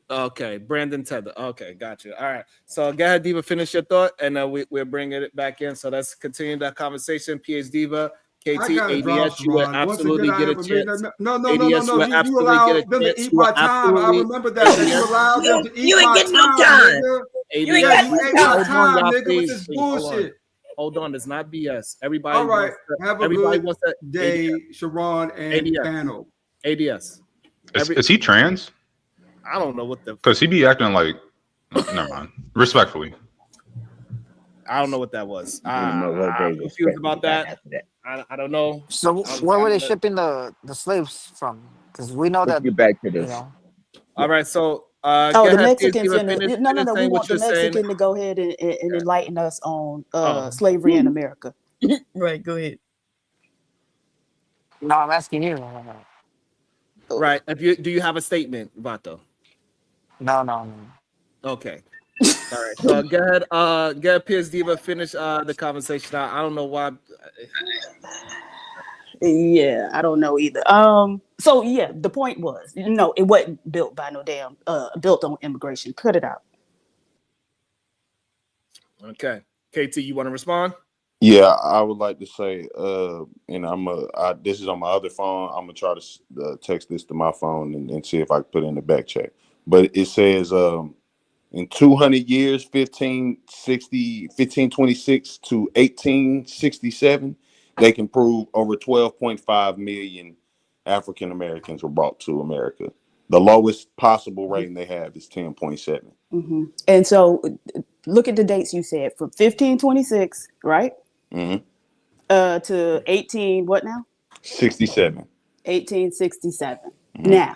S1: Okay, Brandon Tether. Okay, got you. All right. So go ahead, Diva, finish your thought, and we're bringing it back in. So let's continue that conversation. PH Diva, KT, ADS, you will absolutely get a chance.
S9: No. You allowed them to eat my time. I remember that. You allowed them to eat my time. You ain't getting no time, nigga, with this bullshit.
S1: Hold on, it's not BS. Everybody.
S9: All right. Have a good day, Sharon and panel.
S1: ADS.
S6: Is he trans?
S1: I don't know what the.
S6: Because he be acting like. Never mind. Respectfully.
S1: I don't know what that was. I'm confused about that. I don't know.
S12: So where were they shipping the slaves from? Because we know
S14: Let's
S12: that,
S14: get back to
S12: you
S14: this.
S12: know.
S1: All right, so
S11: Oh,
S1: go
S11: the
S1: ahead,
S11: Mexicans
S1: Steve,
S11: no,
S1: finish
S11: no. We
S1: saying what
S11: want the
S1: you're saying.
S11: Mexican to go ahead and enlighten us on
S1: Oh.
S11: slavery in America. Right, go ahead.
S12: No, I'm asking you.
S1: Right. Do you have a statement, Vato?
S12: No.
S1: Okay. All right. So go ahead, Piers Diva, finish the conversation. I don't know why.
S11: Yeah, I don't know either. So yeah, the point was, no, it wasn't built by no damn built on immigration. Cut it out.
S1: Okay. KT, you want to respond?
S13: Yeah, I would like to say, and this is on my other phone. I'm gonna try to text this to my phone and see if I can put it in the back check. But it says, in 200 years, 1526 to 1867, they can prove over 12.5 million African Americans were brought to America. The lowest possible rating they have is 10.7.
S11: Mm-hmm. And so, look at the dates you said from 1526, right?
S13: Mm-hmm.
S11: To 18. What now?
S13: 67.
S11: 1867.
S13: Mm-hmm.
S11: Now,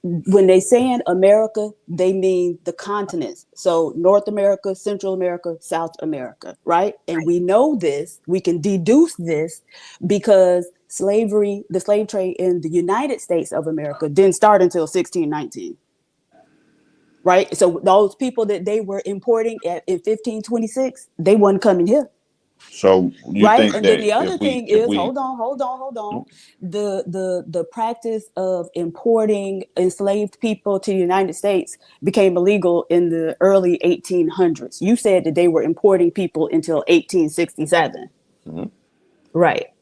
S11: when they say in America, they mean the continents. So North America, Central America, South America, right? And we know this, we can deduce this because the slave trade in the United States of America didn't start until 1619. Right? So those people that they were importing in 1526, they wasn't coming here.
S13: So you
S11: Right.
S13: think
S11: And then
S13: that
S11: the other thing is,
S13: we
S11: hold on. The practice of importing enslaved people to the United States became illegal in the early 1800s. You said that they were importing people until 1867.
S13: Mm-hmm.
S11: Right.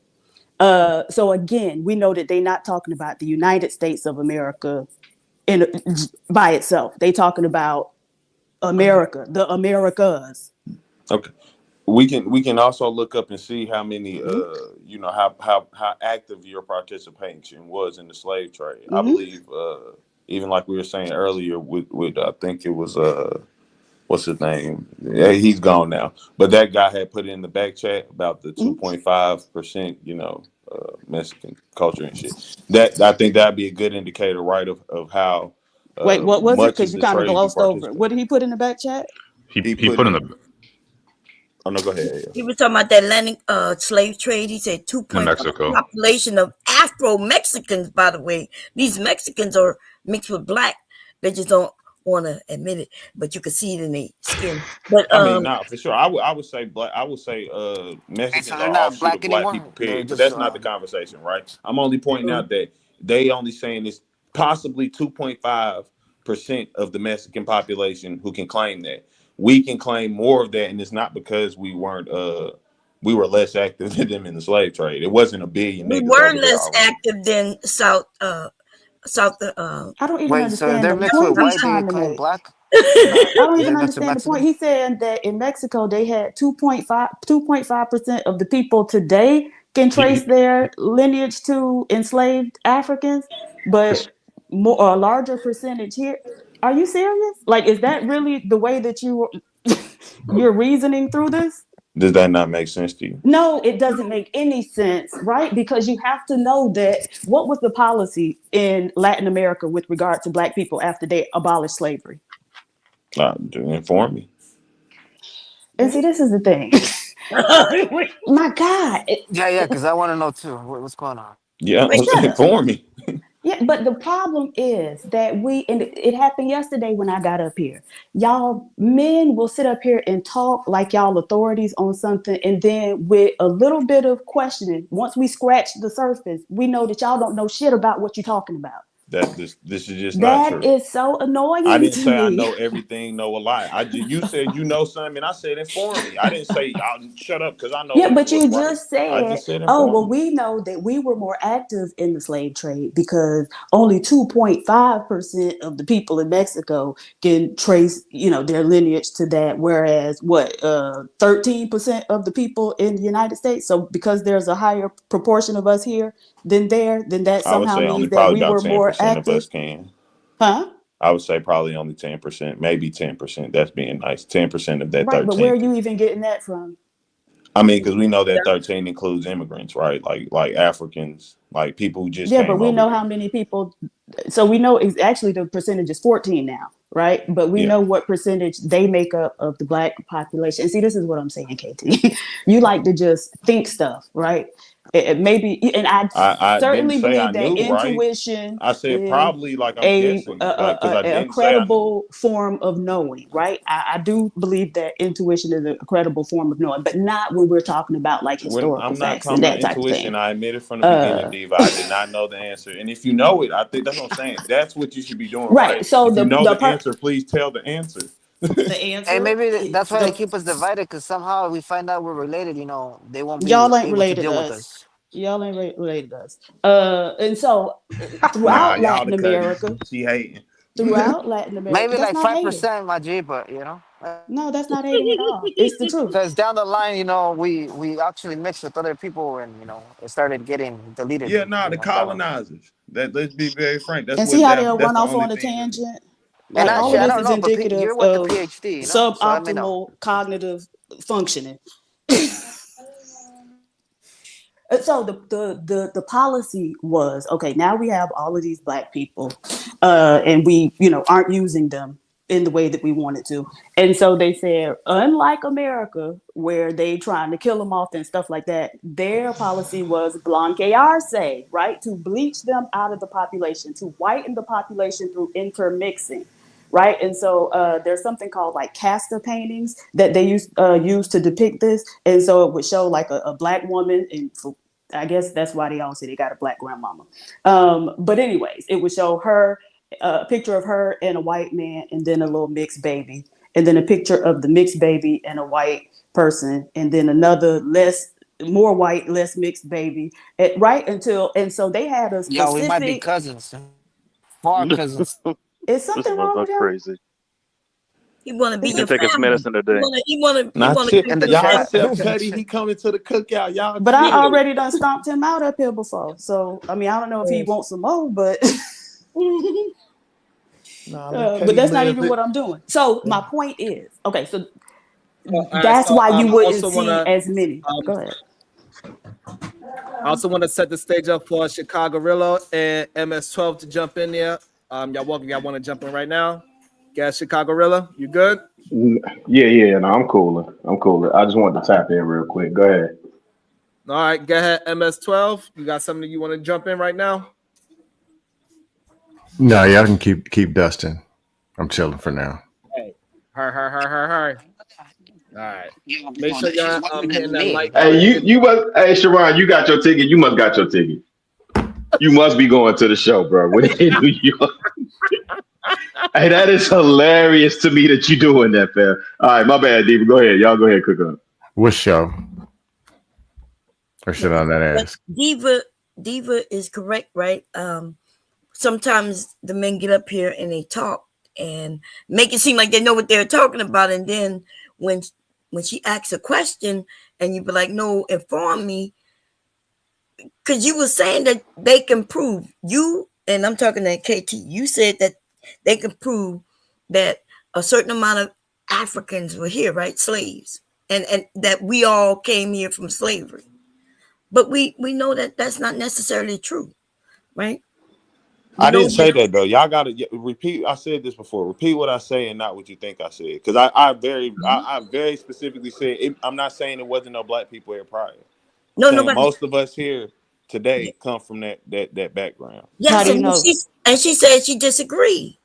S11: So again, we know that they're not talking about the United States of America by itself. They're talking about America, the Americas.
S13: Okay. We can also look up and see how many how active your participation was in the slave trade. I believe even like we were saying earlier with I think it was what's his name? Yeah, he's gone now. But that guy had put in the back chat about the 2.5%, Mexican culture and shit. That I think that'd be a good indicator, right, of how
S11: Wait, what was it?
S13: much
S11: Because
S13: of
S11: you
S13: the
S11: kind of
S13: trade you
S11: glossed over it.
S13: participate.
S11: What did he put in the back chat?
S6: He put in the
S13: Oh no, go ahead.
S5: He was talking about the Atlantic slave trade. He said 2.5
S6: in Mexico.
S5: population of Afro-Mexicans, by the way. These Mexicans are mixed with black. They just don't want to admit it, but you can see it in their skin. But
S13: I mean, not for sure. I would say black. I would say Mexicans
S12: So
S13: are
S12: they're not
S13: offshoot of
S12: black
S13: black
S12: anymore.
S13: people.
S12: They're
S13: Period. But
S12: just
S13: that's not the conversation, right? I'm only pointing out that they only saying it's possibly 2.5% of the Mexican population who can claim that. We can claim more of that, and it's not because we weren't. We were less active than them in the slave trade. It wasn't a billion
S5: we
S13: niggas
S5: were
S13: over there
S5: less
S13: already.
S5: active than South.
S11: I don't even
S12: Wait, so if
S11: understand
S12: they're
S11: the
S12: mixed with
S11: point he's
S12: white, they
S11: trying to
S12: claim
S11: make.
S12: black?
S11: I don't even
S12: They're mixed with
S11: understand the point.
S12: Mexican?
S11: He's saying that in Mexico they had 2.5% of the people today can trace their lineage to enslaved Africans,
S6: It's,
S11: but a larger percentage here. Are you serious? Like, is that really the way that you're reasoning through this?
S13: Does that not make sense to you?
S11: No, it doesn't make any sense, right? Because you have to know that what was the policy in Latin America with regard to Black people after they abolished slavery?
S13: Inform me.
S11: And see, this is the thing. My God.
S12: Yeah, because I want to know too. What's going on?
S13: Yeah,
S11: Shut up.
S13: inform me.
S11: Yeah, but the problem is that and it happened yesterday when I got up here. Y'all men will sit up here and talk like y'all authorities on something, and then with a little bit of questioning, once we scratch the surface, we know that y'all don't know shit about what you're talking about.
S13: That this is just not true.
S11: That is so annoying
S13: I didn't
S11: to
S13: say
S11: me.
S13: I know everything, know a lot. You said you know something, and I said inform me. I didn't say I'll shut up because I know.
S11: Yeah, but you
S13: what's right.
S11: just said,
S13: I just said
S11: oh,
S13: inform
S11: well,
S13: me.
S11: we know that we were more active in the slave trade because only 2.5% of the people in Mexico can trace, their lineage to that. Whereas 13% of the people in the United States. So because there's a higher proportion of us here than there, then that
S13: I would
S11: somehow
S13: say only
S11: means that
S13: probably
S11: we
S13: about
S11: were more
S13: 10% of us
S11: active.
S13: can.
S11: Huh?
S13: I would say probably only 10%, maybe 10%. That's being nice. 10% of that
S11: Right. But where
S13: 13.
S11: are you even getting that from?
S13: I mean, because we know that 13 includes immigrants, right? Like Africans, like people who just
S11: Yeah, but
S13: came
S11: we
S13: over
S11: know
S13: here.
S11: how many people. So we know actually the percentage is 14 now, right? But we
S13: Yeah.
S11: know what percentage they make up of the Black population. And see, this is what I'm saying, KT. You like to just think stuff, right? Maybe, and I
S13: I didn't
S11: certainly
S13: say I
S11: believe that
S13: knew, right?
S11: intuition
S13: I said
S11: is
S13: probably, like I'm guessing, like because I
S11: a
S13: didn't say I knew.
S11: credible form of knowing, right? I do believe that intuition is a credible form of knowing, but not when we're talking about like
S13: When
S11: historical
S13: I'm not
S11: facts and
S13: talking about
S11: that type of thing.
S13: intuition, I admitted from the beginning, Diva, I did not know the answer. And if you know it, I think that's what I'm saying. That's what you should be doing,
S11: Right.
S13: right?
S11: So
S13: If you know
S11: the
S13: the answer, please tell the answer.
S11: the
S12: Hey,
S11: answer,
S12: maybe that's why they
S11: the
S12: keep us divided, because somehow we find out we're related, they won't be
S11: y'all ain't
S12: able to
S11: related
S12: deal
S11: to
S12: with
S11: us.
S12: us.
S11: Y'all ain't related to us. And so
S13: Nah,
S11: throughout
S13: y'all the
S11: Latin
S13: cutties.
S11: America,
S13: She hating.
S11: throughout Latin America,
S12: Maybe
S11: that's
S12: like
S11: not hating.
S12: 5%, my G, but
S11: No, that's not hating at all. It's the truth.
S12: because down the line, we actually mixed with other people, and it started getting deleted.
S13: Yeah, nah, the
S12: That way.
S13: colonizers. That let's be very frank. That's
S11: And see
S13: what
S11: how they'll
S13: that's
S11: run
S13: the
S11: off
S13: only
S11: on a
S13: thing that
S11: tangent.
S12: And
S11: Like all
S12: actually,
S11: of
S12: I
S11: this
S12: don't
S11: is
S12: know, but
S11: indicative
S12: you went to
S11: of
S12: PhD, so let me know.
S11: suboptimal cognitive functioning. And so the policy was okay. Now we have all of these Black people, and we aren't using them in the way that we wanted to. And so they said, unlike America, where they trying to kill them off and stuff like that, their policy was blanquearse, right, to bleach them out of the population, to whiten the population through intermixing. Right. And so there's something called like casta paintings that they use to depict this. And so it would show like a Black woman. And I guess that's why they all say they got a Black grandmama. But anyways, it would show her, a picture of her and a white man, and then a little mixed baby. And then a picture of the mixed baby and a white person. And then another more white, less mixed baby. Right until, and so they had a
S12: Yo, we might be
S11: specific,
S12: cousins, far cousins.
S11: is
S7: This
S11: something wrong
S7: motherfucker
S11: with him?
S7: crazy.
S5: He want to be
S11: Is
S7: He didn't
S5: your
S11: something
S7: take his
S11: wrong?
S5: family.
S7: medicine today.
S5: He
S13: Not
S5: want to
S13: tip.
S5: creep
S12: In the
S5: in the
S13: Y'all
S12: chat.
S13: sip
S5: family.
S13: Cuddy. He coming to the cookout. Y'all
S11: But I
S13: chill.
S11: already done stomped him out up here before. So, I mean, I don't know if he wants some more, but
S13: Nah, let
S11: but
S13: Cuddy
S11: that's not
S13: live
S11: even
S13: it.
S11: what I'm doing. So my point is, okay, so
S1: All right,
S11: that's
S1: so
S11: why you
S1: I
S11: wouldn't
S1: also want
S11: see
S1: to
S11: as many. Go ahead.
S1: I also want to set the stage up for Chicago Rillo and MS12 to jump in there. Y'all welcome. Y'all want to jump in right now? Guys, Chicago Rillo, you good?
S15: Yeah, no, I'm cooler. I just wanted to tap in real quick. Go ahead.
S1: All right, go ahead, MS12. You got something you want to jump in right now?
S16: No, y'all can keep dusting. I'm chilling for now.
S1: Hey, hurry. All right. Make sure y'all hitting that like
S15: Hey,
S1: button.
S15: you must. Hey, Sharon, you got your ticket. You must got your ticket. You must be going to the show, bro. When in New York. Hey, that is hilarious to me that you doing that, fam. All right, my bad, Diva. Go ahead. Y'all go ahead, cook up.
S16: What show? Or should I not
S5: But
S16: ask?
S5: Diva is correct, right? Sometimes the men get up here and they talk and make it seem like they know what they're talking about, and then when she asks a question and you be like, no, inform me, because you were saying that they can prove you, and I'm talking to KT, you said that they can prove that a certain amount of Africans were here, right? Slaves, and that we all came here from slavery. But we know that that's not necessarily true, right? We
S13: I
S5: know
S13: didn't say
S5: that.
S13: that though. Y'all gotta repeat. I said this before. Repeat what I say and not what you think I said. Because I very specifically said I'm not saying there wasn't no Black people here prior. I'm
S5: No,
S13: saying
S5: nobody.
S13: most of us here today come from that background.
S11: How
S5: Yes,
S11: do you
S5: and
S11: know?
S5: she said she disagreed.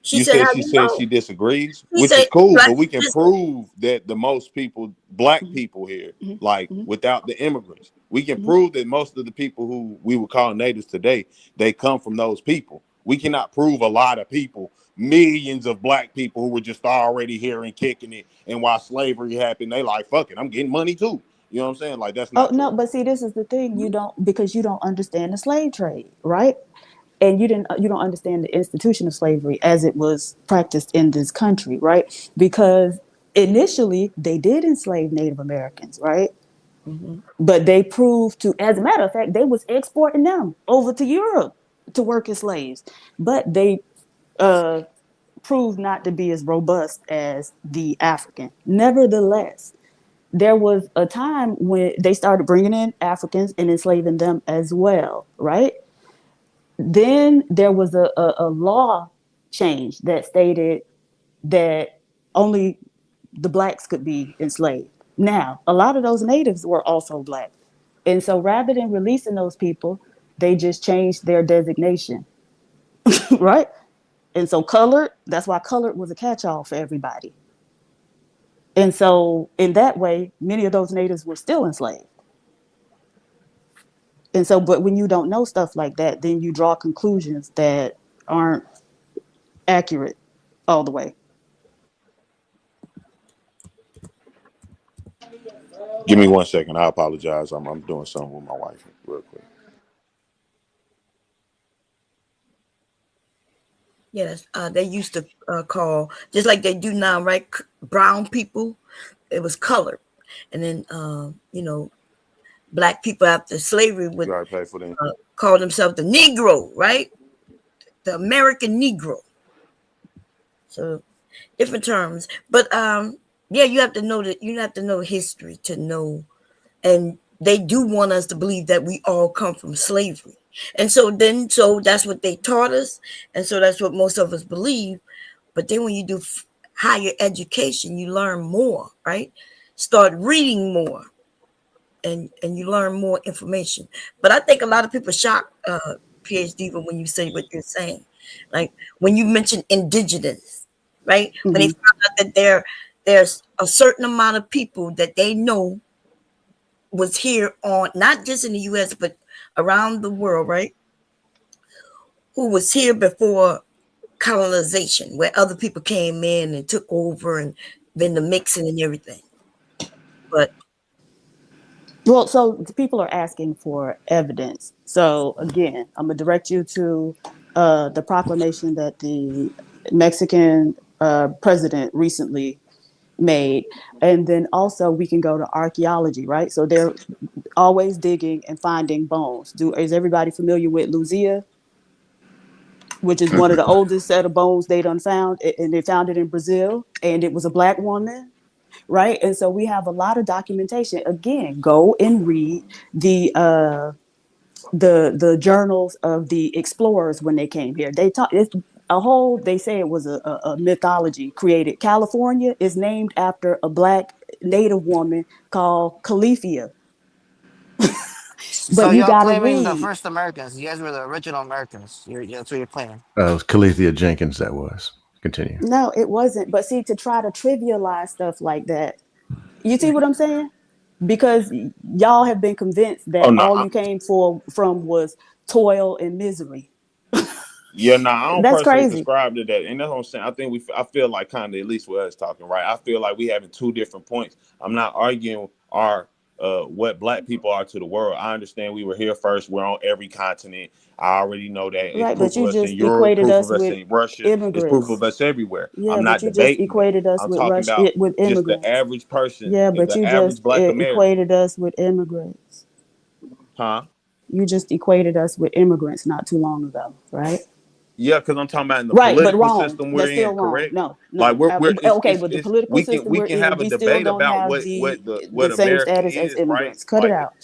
S5: She
S13: You
S5: said,
S13: said
S5: "How
S13: she
S5: do you
S13: said
S5: know?"
S13: she disagrees,
S5: She
S13: which is
S5: said,
S13: cool,
S5: "Like
S13: but we can
S5: this."
S13: prove that the most people, Black people here, like without the immigrants, we can prove that most of the people who we would call natives today, they come from those people. We cannot prove a lot of people, millions of Black people who were just already here and kicking it, and while slavery happened, they like, fuck it, I'm getting money too. You know what I'm saying? Like, that's
S11: Oh
S13: not
S11: no,
S13: true.
S11: but see, this is the thing. You don't, because you don't understand the slave trade, right? And you don't understand the institution of slavery as it was practiced in this country, right? Because initially they did enslave Native Americans, right? But they proved to, as a matter of fact, they was exporting them over to Europe to work as slaves. But they proved not to be as robust as the African. Nevertheless, there was a time when they started bringing in Africans and enslaving them as well, right? Then there was a law change that stated that only the blacks could be enslaved. Now, a lot of those natives were also black. And so rather than releasing those people, they just changed their designation, right? And so colored, that's why colored was a catch-all for everybody. And so in that way, many of those natives were still enslaved. And so, but when you don't know stuff like that, then you draw conclusions that aren't accurate all the way.
S13: Give me 1 second. I apologize. I'm doing something with my wife real quick.
S5: Yes, they used to call, just like they do now, right? Brown people, it was colored. And then, black people after slavery would call themselves the Negro, right? The American Negro. So different terms. But you have to know that you have to know history to know. And they do want us to believe that we all come from slavery. And so that's what they taught us. And so that's what most of us believe. But then when you do higher education, you learn more, right? Start reading more and you learn more information. But I think a lot of people shock PhD when you say what you're saying. Like when you mention indigenous, right? When they found out that there's a certain amount of people that they know was here on, not just in the US, but around the world, right? Who was here before colonization, where other people came in and took over and then the mixing and everything. But
S11: so people are asking for evidence. So again, I'm gonna direct you to the proclamation that the Mexican president recently made. And then also we can go to archaeology, right? So they're always digging and finding bones. Is everybody familiar with Luzia, which is one of the oldest set of bones they done found, and they found it in Brazil, and it was a black woman, right? And so we have a lot of documentation. Again, go and read the journals of the explorers when they came here. They talk they say it was a mythology created. California is named after a black native woman called Califia.
S12: So
S11: But you
S12: y'all
S11: gotta
S12: claiming the
S11: read.
S12: first Americans. You guys were the original Americans. That's what you're claiming.
S16: It was Calethea Jenkins that was. Continue.
S11: No, it wasn't. But see, to try to trivialize stuff like that, you see what I'm saying? Because y'all have been convinced that all you came from was toil and misery.
S13: Yeah, I don't
S11: That's
S13: personally
S11: crazy.
S13: subscribe to that, and that's what I'm saying. I feel like kind of, at least with us talking, right? I feel like we having two different points. I'm not arguing what black people are to the world. I understand we were here first. We're on every continent. I already know that. It's
S11: Right,
S13: proof
S11: but
S13: of
S11: you
S13: us in
S11: just
S13: Europe,
S11: equated
S13: proof
S11: us
S13: of us
S11: with
S13: in Russia. It's proof
S11: immigrants.
S13: of us everywhere.
S11: Yeah,
S13: I'm
S11: but
S13: not
S11: you just
S13: debating that.
S11: equated us
S13: I'm
S11: with
S13: talking about
S11: with
S13: just the
S11: immigrants.
S13: average person,
S11: Yeah, but
S13: the
S11: you
S13: average
S11: just
S13: black American.
S11: equated us with immigrants.
S13: Huh?
S11: You just equated us with immigrants not too long ago, right?
S13: Yeah, because I'm talking about in the
S11: Right, but
S13: political
S11: wrong.
S13: system we're
S11: That's still
S13: in,
S11: wrong.
S13: correct?
S11: No,
S13: Like
S11: no. Okay, but the
S13: it's
S11: political
S13: we can
S11: system we're in,
S13: have a
S11: we still
S13: debate
S11: don't
S13: about
S11: have
S13: what
S11: the same
S13: America
S11: status as
S13: is, right?
S11: immigrants. Cut it
S13: Like
S11: out.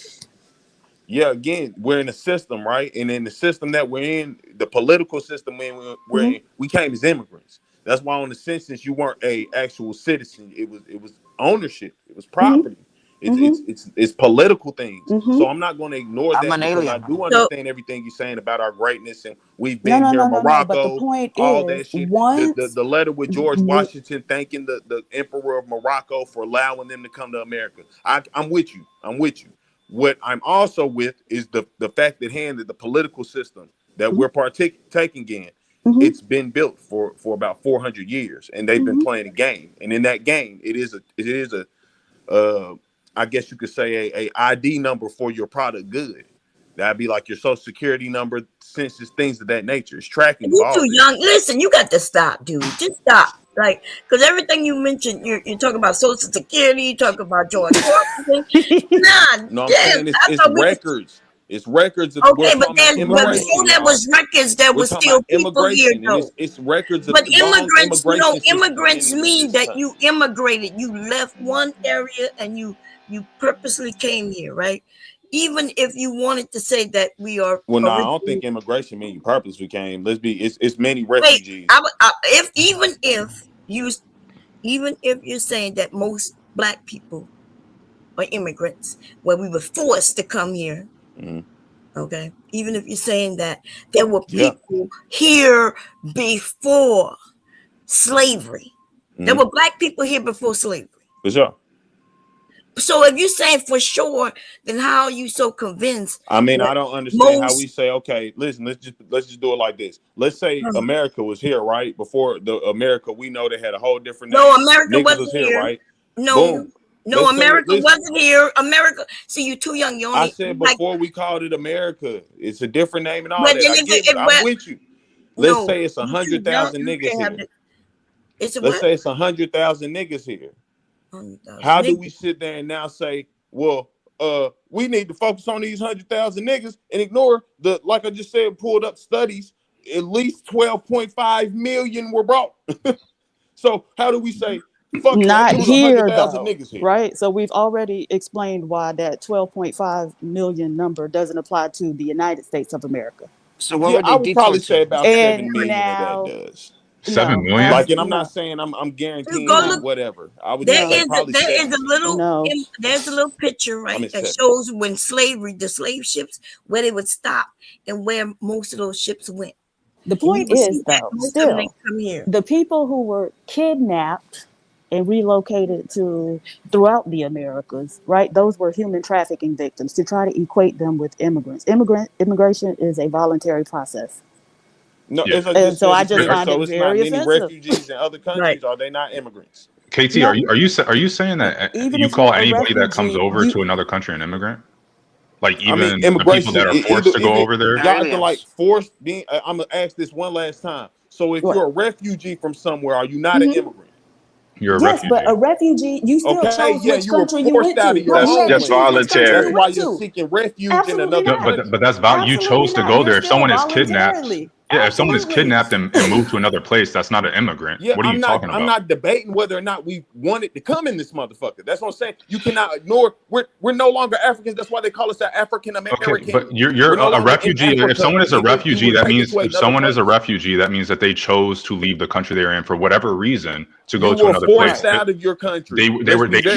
S13: yeah, again, we're in a system, right? And in the system that we're in, the political system we're in, we came as immigrants. That's why on the census you weren't a actual citizen. It was ownership. It was property. It's political things. So I'm not going to ignore
S12: I'm
S13: that
S12: an
S13: because I
S12: alien.
S13: do understand everything you're saying about our greatness and we've
S11: No,
S13: been
S11: no,
S13: here,
S11: no, no, no. But the
S13: Morocco,
S11: point
S13: all
S11: is,
S13: that shit.
S11: once
S13: The letter with George Washington thanking the emperor of Morocco for allowing them to come to America. I'm with you. I'm with you. What I'm also with is the fact at hand that the political system that we're partaking in, it's been built for about 400 years, and they've been playing a game. And in that game, it is a I guess you could say a ID number for your product good. That'd be like your social security number, census, things of that nature. It's tracking of
S5: you
S13: all
S5: too
S13: of this.
S5: young. Listen, you got to stop, dude. Just stop. Like, because everything you mentioned, you're talking about Social Security, you talk about George Washington. Nah,
S13: No, I'm
S5: damn,
S13: saying
S5: I
S13: it's
S5: thought we was
S13: records. It's records of
S5: Okay, but before there was records, there was still people here, though.
S13: It's records of
S5: But
S13: long
S5: immigrants,
S13: immigrants
S5: mean that you immigrated. You left one area and you purposely came here, right? Even if you wanted to say that we are.
S13: Well, no, I don't think immigration means you purposely came. It's many refugees.
S5: Even if you're saying that most Black people are immigrants, where we were forced to come here.
S13: Mm-hmm.
S5: Okay, even if you're saying that there were people here before slavery, there were Black people here before slavery.
S13: For sure.
S5: So if you're saying for sure, then how are you so convinced?
S13: I mean, I don't understand how we say, okay, listen, let's just do it like this. Let's say America was here, right? Before the America we know they had a whole different name.
S5: No, America
S13: Niggas
S5: wasn't here,
S13: right?
S5: No.
S13: Boom.
S5: No,
S13: Let's
S5: America wasn't here. America. See, you're too young. You only.
S13: I said before we called it America. It's a different name and all
S5: But
S13: that.
S5: then
S13: I get it. I'm with you. Let's say it's 100,000 niggas here. Let's say it's 100,000 niggas here. How do we sit there and now say, well, we need to focus on these 100,000 niggas and ignore the, like I just said, pulled up studies, at least 12.5 million were brought. So how do we say, fuck
S11: not
S13: that,
S11: here though,
S13: niggas here.
S11: right? So we've already explained why that 12.5 million number doesn't apply to the United States of America.
S12: So what would they
S13: I would probably say about 7 million
S11: now,
S13: of that does.
S6: 7 million?
S13: Like, and I'm not saying I'm guaranteeing whatever. I would
S5: There
S13: say
S5: is
S13: probably
S5: there's a little picture, right, that shows when the slave ships, where they would stop and where most of those ships went.
S11: The point is, though, still,
S5: come here.
S11: the people who were kidnapped and relocated throughout the Americas, right? Those were human trafficking victims. To try to equate them with immigrants. Immigration is a voluntary process.
S13: No,
S11: and so I just find it
S13: it's
S11: very
S13: not many
S11: offensive.
S13: refugees in other countries. Are they not immigrants?
S6: KT,
S11: No.
S6: are you saying that
S11: Even
S6: you
S11: if
S6: call
S11: you're a
S6: anybody that comes
S11: refugee,
S6: over to another country an immigrant? Like even
S13: I mean,
S6: the people that are forced to go over there?
S13: Y'all can like force being. I'm gonna ask this one last time. So if you're a refugee from somewhere, are you not an immigrant?
S6: You're a
S11: yes,
S6: refugee.
S11: but a refugee, you still chose which
S13: you were
S11: country you
S13: forced
S11: went
S13: out
S11: to.
S13: of your home.
S15: That's voluntary.
S13: That's why you're seeking refuge in another country.
S6: But that's you chose to go there. If someone is kidnapped, if someone is kidnapped and moved to another place, that's not an immigrant. What are you talking about?
S13: I'm not debating whether or not we wanted to come in this motherfucker. That's what I'm saying. You cannot ignore. We're no longer Africans. That's why they call us African American.
S6: Okay, but you're a refugee. If someone is a refugee, that means that they chose to leave the country they're in for whatever reason to go to another place.
S13: You were forced out of your country.
S15: You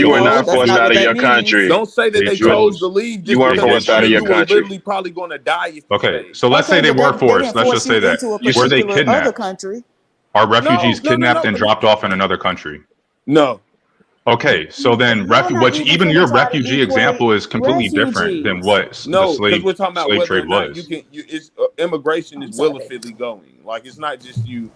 S15: were not forced out of your country.
S13: Don't say that they chose to leave.
S15: You weren't forced out of your country.
S13: You were literally probably going to die.
S6: Okay, so let's say they were forced. Let's just say that. Were they kidnapped? Are refugees kidnapped and dropped off in another country?
S13: No.
S6: Okay, so then even your refugee example is completely different than what the slave trade was.
S13: Immigration is willfully going. Like, it's not just you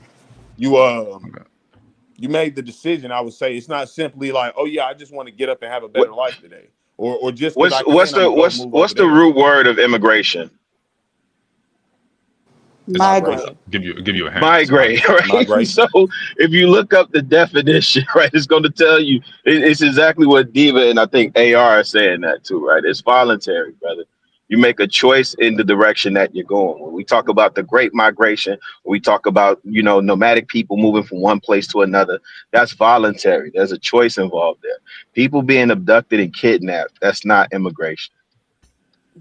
S13: made the decision. I would say it's not simply like, oh yeah, I just want to get up and have a better life today, or just
S15: what's the root word of immigration?
S11: Migrate.
S6: Give you a hint.
S15: Migrate, right? Migrate. So if you look up the definition, right, it's going to tell you it's exactly what Diva and I think AR are saying that too, right? It's voluntary, brother. You make a choice in the direction that you're going. When we talk about the Great Migration, we talk about, nomadic people moving from one place to another. That's voluntary. There's a choice involved there. People being abducted and kidnapped, that's not immigration.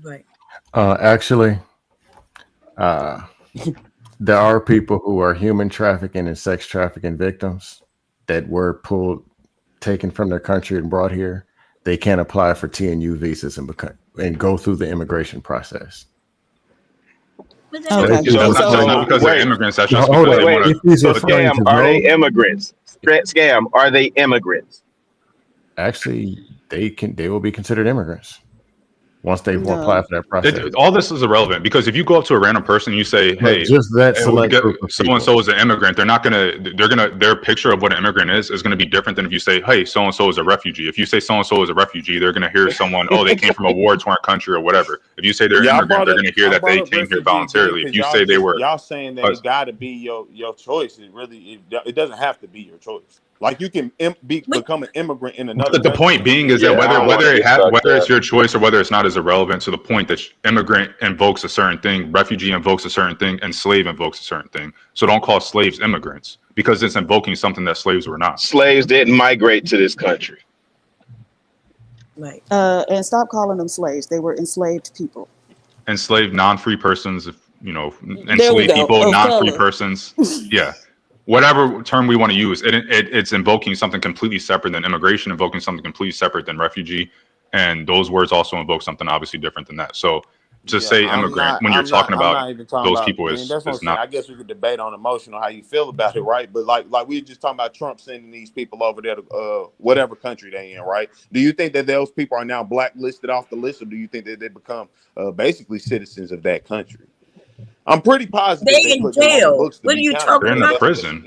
S5: Right.
S16: Actually, there are people who are human trafficking and sex trafficking victims that were taken from their country and brought here. They can't apply for TNU visas and go through the immigration process.
S6: Okay. Not because they're immigrants. That's just
S15: So Scam, are they immigrants? Scam, are they immigrants?
S16: Actually, they will be considered immigrants once they apply for that process.
S6: All this is irrelevant because if you go up to a random person and you say, "Hey,
S16: just that select group of
S6: so and so is an immigrant," their picture of what an immigrant is going to be different than if you say, "Hey, so and so is a refugee." If you say so and so is a refugee, they're going to hear someone, "Oh, they came from a war-torn country" or whatever. If you say they're immigrant, they're going to hear that they came here voluntarily. If you say they were,
S13: y'all saying that it got to be your choice. It doesn't have to be your choice.
S10: Like you can become an immigrant in another.
S6: But the point being is that whether it's your choice or whether it's not is irrelevant to the point that immigrant invokes a certain thing, refugee invokes a certain thing, and slave invokes a certain thing. So don't call slaves immigrants because it's invoking something that slaves were not.
S15: Slaves didn't migrate to this country.
S11: Right. And stop calling them slaves. They were enslaved people.
S6: Enslaved non-free persons, enslaved people, non-free persons. Yeah. Whatever term we want to use, it's invoking something completely separate than immigration, invoking something completely separate than refugee. And those words also invoke something obviously different than that. So just say immigrant when you're talking about those people is not.
S10: I guess we could debate on emotional how you feel about it, right? But like we were just talking about Trump sending these people over there to whatever country they in, right? Do you think that those people are now blacklisted off the list, or do you think that they become basically citizens of that country? I'm pretty positive
S5: they in jail. What are you talking
S6: about? They're in the prison.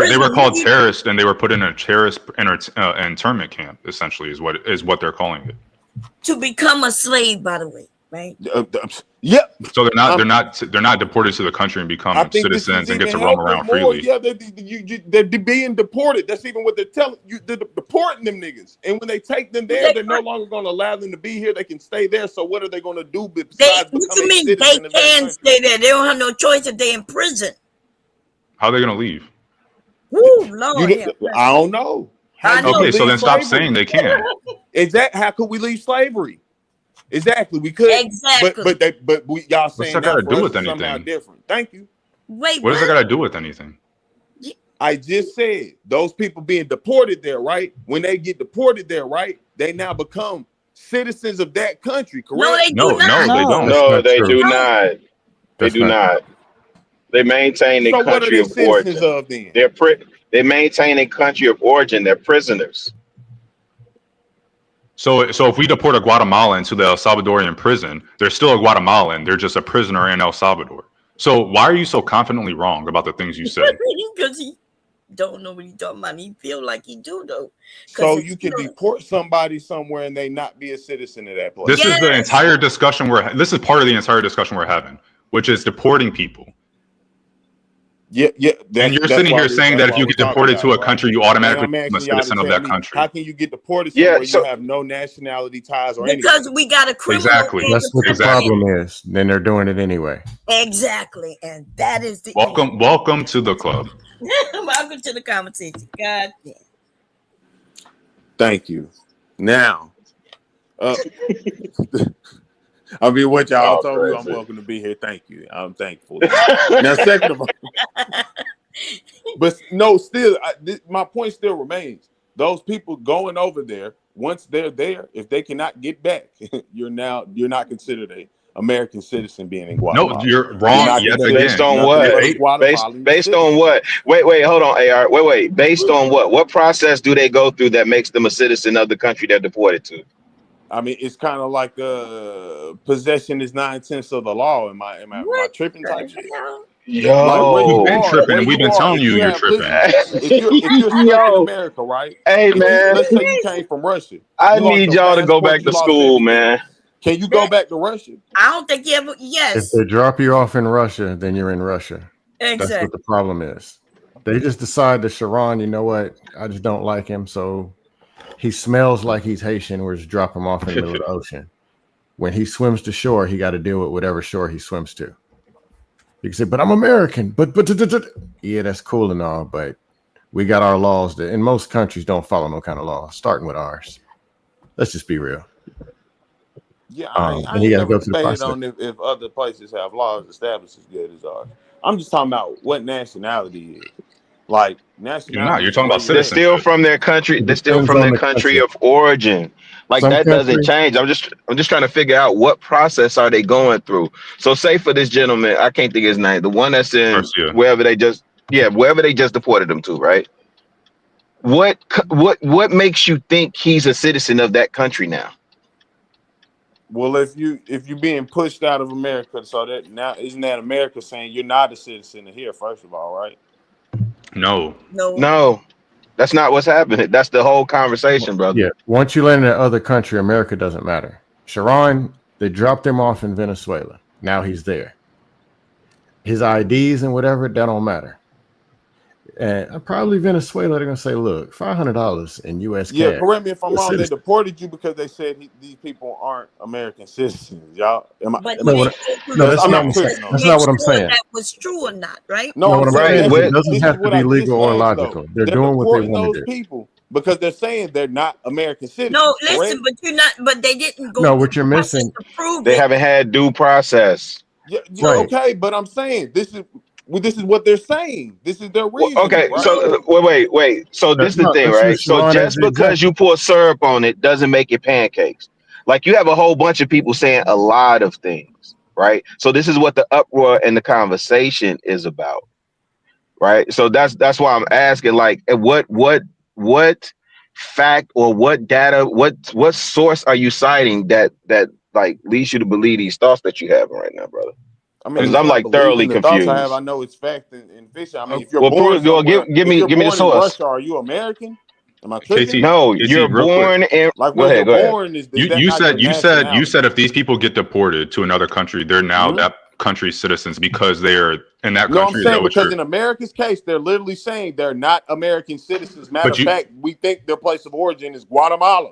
S6: They were called terrorists, and they were put in a terrorist internment camp. Essentially, is what they're calling it.
S5: To become a slave, by the way, right?
S10: Yeah.
S6: So they're not deported to the country and become citizens and get to roam around freely.
S10: Yeah, they're being deported. That's even what they're telling you. They're deporting them niggas, and when they take them there, they're no longer going to allow them to be here. They can stay there. So what are they going to do besides
S5: what you mean they can stay there? They don't have no choice if they're in prison.
S6: How are they going to leave?
S5: Woo, Lord,
S10: I don't know.
S6: Okay, so then stop saying they can.
S10: Exactly. How could we leave slavery? Exactly, we could.
S5: Exactly.
S10: But y'all saying
S6: what's that got to do with anything?
S10: Different. Thank you.
S5: Wait,
S6: what does that got to do with anything?
S10: I just said those people being deported there, right? When they get deported there, right? They now become citizens of that country, correct?
S15: No, they don't. No, they do not. They do not. They maintain a country of origin. They maintain a country of origin. They're prisoners.
S6: So if we deport a Guatemalan to the El Salvadorian prison, they're still a Guatemalan. They're just a prisoner in El Salvador. So why are you so confidently wrong about the things you say?
S5: Because he don't know what he's talking about. He feel like he do though.
S10: So you can deport somebody somewhere and they not be a citizen of that place.
S6: This is the entire discussion this is part of the entire discussion we're having, which is deporting people.
S10: Yeah.
S6: And you're sitting here saying that if you get deported to a country, you automatically become a citizen of that country.
S10: How can you get deported somewhere you have no nationality ties or anything?
S5: Because we got a criminal.
S6: Exactly.
S16: That's what the problem is. Then they're doing it anyway.
S5: Exactly. And that is the
S6: welcome to the club.
S5: Welcome to the conversation. God damn.
S10: Thank you. Now, I mean, what y'all told me, I'm welcome to be here. Thank you. I'm thankful. Now, second of all, but no, still, my point still remains. Those people going over there, once they're there, if they cannot get back, you're not considered a American citizen being in Guatemala.
S6: No, you're wrong.
S15: Based on what? Based on what? Wait, hold on, AR. Wait. Based on what? What process do they go through that makes them a citizen of the country they're deported to?
S10: I mean, it's kind of like possession is 9/10 of the law. Am I tripping type shit?
S15: Yo,
S6: you've been tripping. We've been telling you you're tripping.
S10: If you're stuck in America, right?
S15: Hey, man.
S10: Let's say you came from Russia.
S15: I need y'all to go back to school, man.
S10: Can you go back to Russia?
S5: I don't think you ever. Yes.
S16: If they drop you off in Russia, then you're in Russia.
S5: Exactly.
S16: That's what the problem is. They just decide that Sharon, you know what? I just don't like him. So he smells like he's Haitian. We'll just drop him off in the middle of the ocean. When he swims to shore, he got to deal with whatever shore he swims to. You can say, but I'm American. But yeah, that's cool and all. But we got our laws that in most countries don't follow no kind of law, starting with ours. Let's just be real.
S10: Yeah, I ain't never debated on if other places have laws established as good as ours. I'm just talking about what nationality is. Like nationality.
S6: You're talking about
S15: they're still from their country. They're still from their country of origin. Like that doesn't change. I'm just trying to figure out what process are they going through. So say for this gentleman, I can't think of his name, the one that's in wherever they just deported him to, right? What makes you think he's a citizen of that country now?
S10: Well, if you're being pushed out of America, so that now isn't that America saying you're not a citizen of here, first of all, right?
S6: No.
S15: That's not what's happening. That's the whole conversation, brother.
S16: Yeah. Once you land in another country, America doesn't matter. Sharon, they dropped him off in Venezuela. Now he's there. His IDs and whatever, that don't matter. And probably Venezuela, they're gonna say, look, $500 in US
S10: Yeah,
S16: cash.
S10: correct me if I'm wrong. They
S16: Citizen.
S10: deported you because they said these people aren't American citizens. Y'all,
S5: But
S16: No,
S5: they
S16: no,
S5: took
S16: that's
S10: I'm
S16: not
S10: not
S16: what I'm saying.
S10: tripping on
S16: That's
S10: that.
S5: make
S16: not what I'm
S5: sure
S16: saying.
S5: that was true or not, right?
S10: No,
S16: No,
S10: I'm
S16: what I'm
S10: saying
S16: saying is it
S10: this
S16: doesn't
S10: is
S16: have to
S10: what
S16: be
S10: I
S16: legal or
S10: just asked though.
S16: logical. They're
S10: They're
S16: doing what they
S10: deporting
S16: want to
S10: those
S16: do.
S10: people because they're saying they're not American citizens.
S5: No,
S10: Correct?
S5: listen, but you're not. But they didn't go
S16: No,
S5: through
S16: what you're
S5: the process
S16: missing,
S5: to prove
S15: They
S5: it.
S15: haven't had due process.
S10: Yeah,
S16: right?
S10: okay, but I'm saying this is what they're saying. This is their
S15: Well,
S10: reasoning,
S15: okay,
S10: right?
S15: so wait. So this is the
S16: No,
S15: thing,
S16: let's use
S15: right? So
S16: Sharon as
S15: just
S16: the
S15: because
S16: example.
S15: you pour syrup on it doesn't make it pancakes. Like you have a whole bunch of people saying a lot of things, right? So this is what the uproar and the conversation is about, right? So that's why I'm asking, like, what fact or what data, what source are you citing that like leads you to believe these thoughts that you have right now, brother?
S10: I mean,
S15: Because
S10: it's
S15: I'm
S10: not
S15: like thoroughly
S10: believing the thoughts I have. I
S15: confused.
S10: know it's fact and fiction. I mean, if you're
S15: Well,
S10: born somewhere,
S15: give
S10: if
S15: me
S10: you're
S15: the
S10: born in
S15: source.
S10: Russia, are you American? Am I tripping?
S6: Casey,
S15: No,
S6: Casey,
S15: you're
S6: real quick.
S15: born in.
S10: Like
S15: Go
S10: where you're
S15: ahead. Go ahead.
S10: born is
S6: You
S10: that
S6: you
S10: not your
S6: said you
S10: nationality?
S6: said if these people get deported to another country, they're now that country's citizens because they are in that
S10: No, I'm
S6: country. Is that
S10: saying
S6: what
S10: because
S6: you're?
S10: in America's case, they're literally saying they're not American citizens. Matter
S6: But
S10: of fact, we think their place of origin is Guatemala.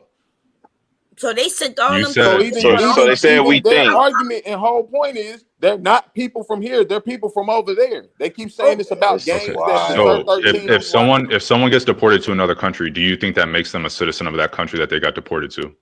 S5: So they sent all
S6: you
S5: them
S10: So
S6: said
S5: people to
S10: even
S15: So they
S10: even
S15: said we
S10: even their
S15: think.
S10: argument and whole point is they're not people from here. They're people from over there. They keep saying it's about
S15: This is
S6: okay.
S10: gangs that's insert
S15: wild.
S6: So
S10: 13
S6: if
S10: and what.
S6: someone gets deported to another country, do you think that makes them a citizen of that country that they got deported to?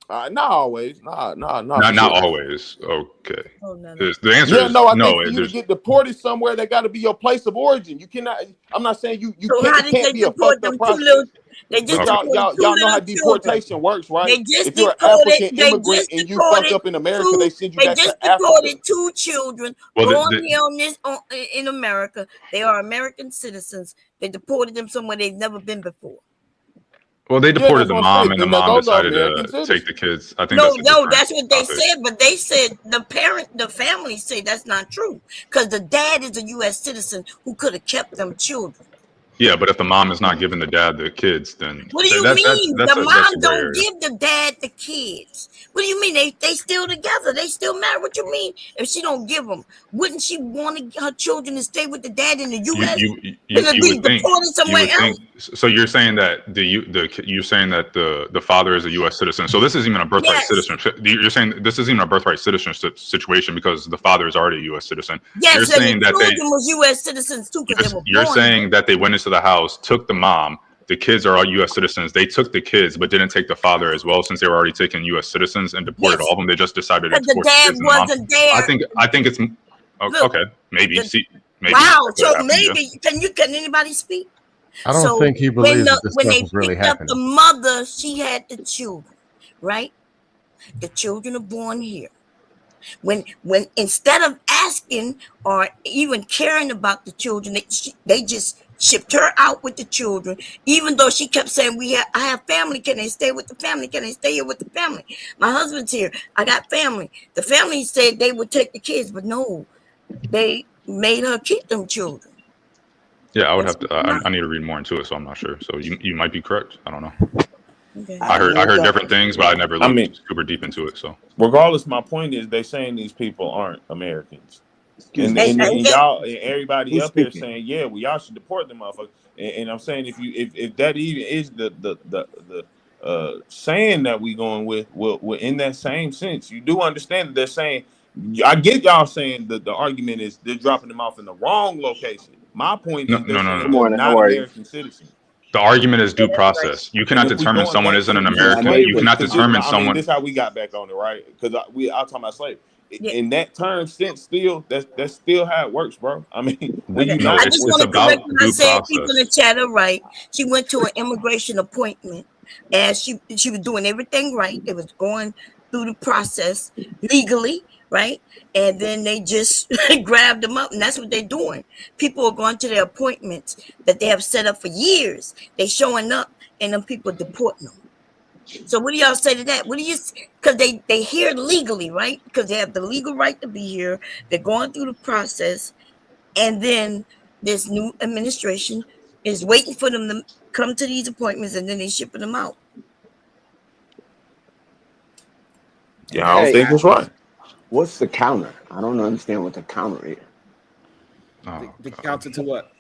S10: Not always. Not for
S6: Not
S10: sure.
S6: always. Okay.
S5: Oh, no.
S6: The answer
S10: Yeah,
S6: is
S10: no, I think
S6: no.
S10: for you to
S6: There's
S10: get deported somewhere, they got to be your place of origin. You cannot. I'm not saying you
S5: So
S10: can't.
S5: how
S10: It
S5: did
S10: can't
S5: they
S10: be a
S5: deport
S10: fucked
S5: them
S10: up
S5: two little?
S10: process.
S5: They just
S10: But
S6: okay.
S5: deported two
S10: y'all know how
S5: little children.
S10: deportation works, right?
S5: They just
S10: If you're an
S5: deported.
S10: African
S5: They
S10: immigrant
S5: just
S10: and you fuck
S5: deported
S10: up in America,
S5: two.
S10: they send you
S5: They
S10: back
S5: just
S10: to Africa.
S5: deported two children
S6: Well,
S5: born here in America. They are American citizens. They deported them somewhere they've never been before.
S6: they
S10: Yeah,
S6: deported
S10: that's
S6: the
S10: what I'm
S6: mom,
S10: saying.
S6: and the
S10: Then
S6: mom
S10: those are
S6: decided
S10: American
S6: to take
S10: citizens.
S6: the kids. I think
S5: No,
S6: that's a different
S5: that's what they
S6: topic.
S5: said. But they said the family say that's not true because the dad is a U.S. citizen who could have kept them children.
S6: Yeah, but if the mom is not giving the dad the kids, then
S5: What do you mean? The
S6: that's a
S5: mom
S6: gray
S5: don't
S6: area.
S5: give the dad the kids. What do you mean? They still together. They still married. What you mean? If she don't give them, wouldn't she want her children to stay with the dad in the U.S. than to
S6: You
S5: be
S6: would think
S5: deported somewhere else?
S6: so you're saying that you're saying that the father is a U.S. citizen. So this isn't even a birthright
S5: Yes.
S6: citizenship. You're saying this isn't even a birthright citizenship situation because the father is already a U.S. citizen.
S5: Yes,
S6: You're
S5: and
S6: saying
S5: the
S6: that
S5: children was U.S. citizens too because they were
S6: you're
S5: born
S6: saying
S5: here.
S6: that they went into the house, took the mom. The kids are all U.S. citizens. They took the kids, but didn't take the father as well, since they were already taking U.S. citizens and deported
S5: Yes.
S6: all of them. They just decided to
S5: Because the
S6: export the
S5: dad
S6: kids and the mom.
S5: wasn't there.
S6: I think it's
S5: Look,
S6: okay. Maybe maybe.
S5: wow.
S6: That could
S5: So
S6: happen,
S5: maybe
S6: yeah.
S5: can anybody speak?
S16: I don't
S5: So
S16: think he
S5: when
S16: believes that this
S5: when
S16: stuff
S5: they
S16: is really
S5: picked up the
S16: happening.
S5: mother, she had the children, right? The children are born here. When instead of asking or even caring about the children, they just shipped her out with the children. Even though she kept saying, I have family. Can they stay with the family? Can they stay here with the family? My husband's here. I got family. The family said they would take the kids, but no, they made her keep them children.
S6: Yeah, I would have to. I need to read more into it, so I'm not sure. So you might be correct. I don't know.
S5: Okay.
S6: I heard different things, but I never looked super deep into it. So
S10: regardless, my point is they saying these people aren't Americans. And y'all and everybody up here saying, yeah, well, y'all should deport them motherfuckers. And I'm saying if that even is the saying that we going with, well, in that same sense, you do understand that they're saying, I get y'all saying that the argument is they're dropping them off in the wrong location. My point is they're saying they're not American citizens.
S6: The argument is due process. You cannot determine someone isn't an American. You cannot determine someone.
S10: This is how we got back on it, right? Because I talking about slavery. In that term sense, still that's still how it works, bro. I mean, when you know,
S5: I just want to correct what I said. People in the chat are right. She went to an immigration appointment, and she was doing everything right. It was going through the process legally, right? And then they just grabbed them up, and that's what they're doing. People are going to their appointments that they have set up for years. They showing up, and then people deporting them. So what do y'all say to that? What do you? Because they here legally, right? Because they have the legal right to be here. They're going through the process, and then this new administration is waiting for them to come to these appointments, and then they shipping them out.
S10: Yeah, I don't think it's right.
S14: What's the counter? I don't understand what the counter is.
S1: The counter to what?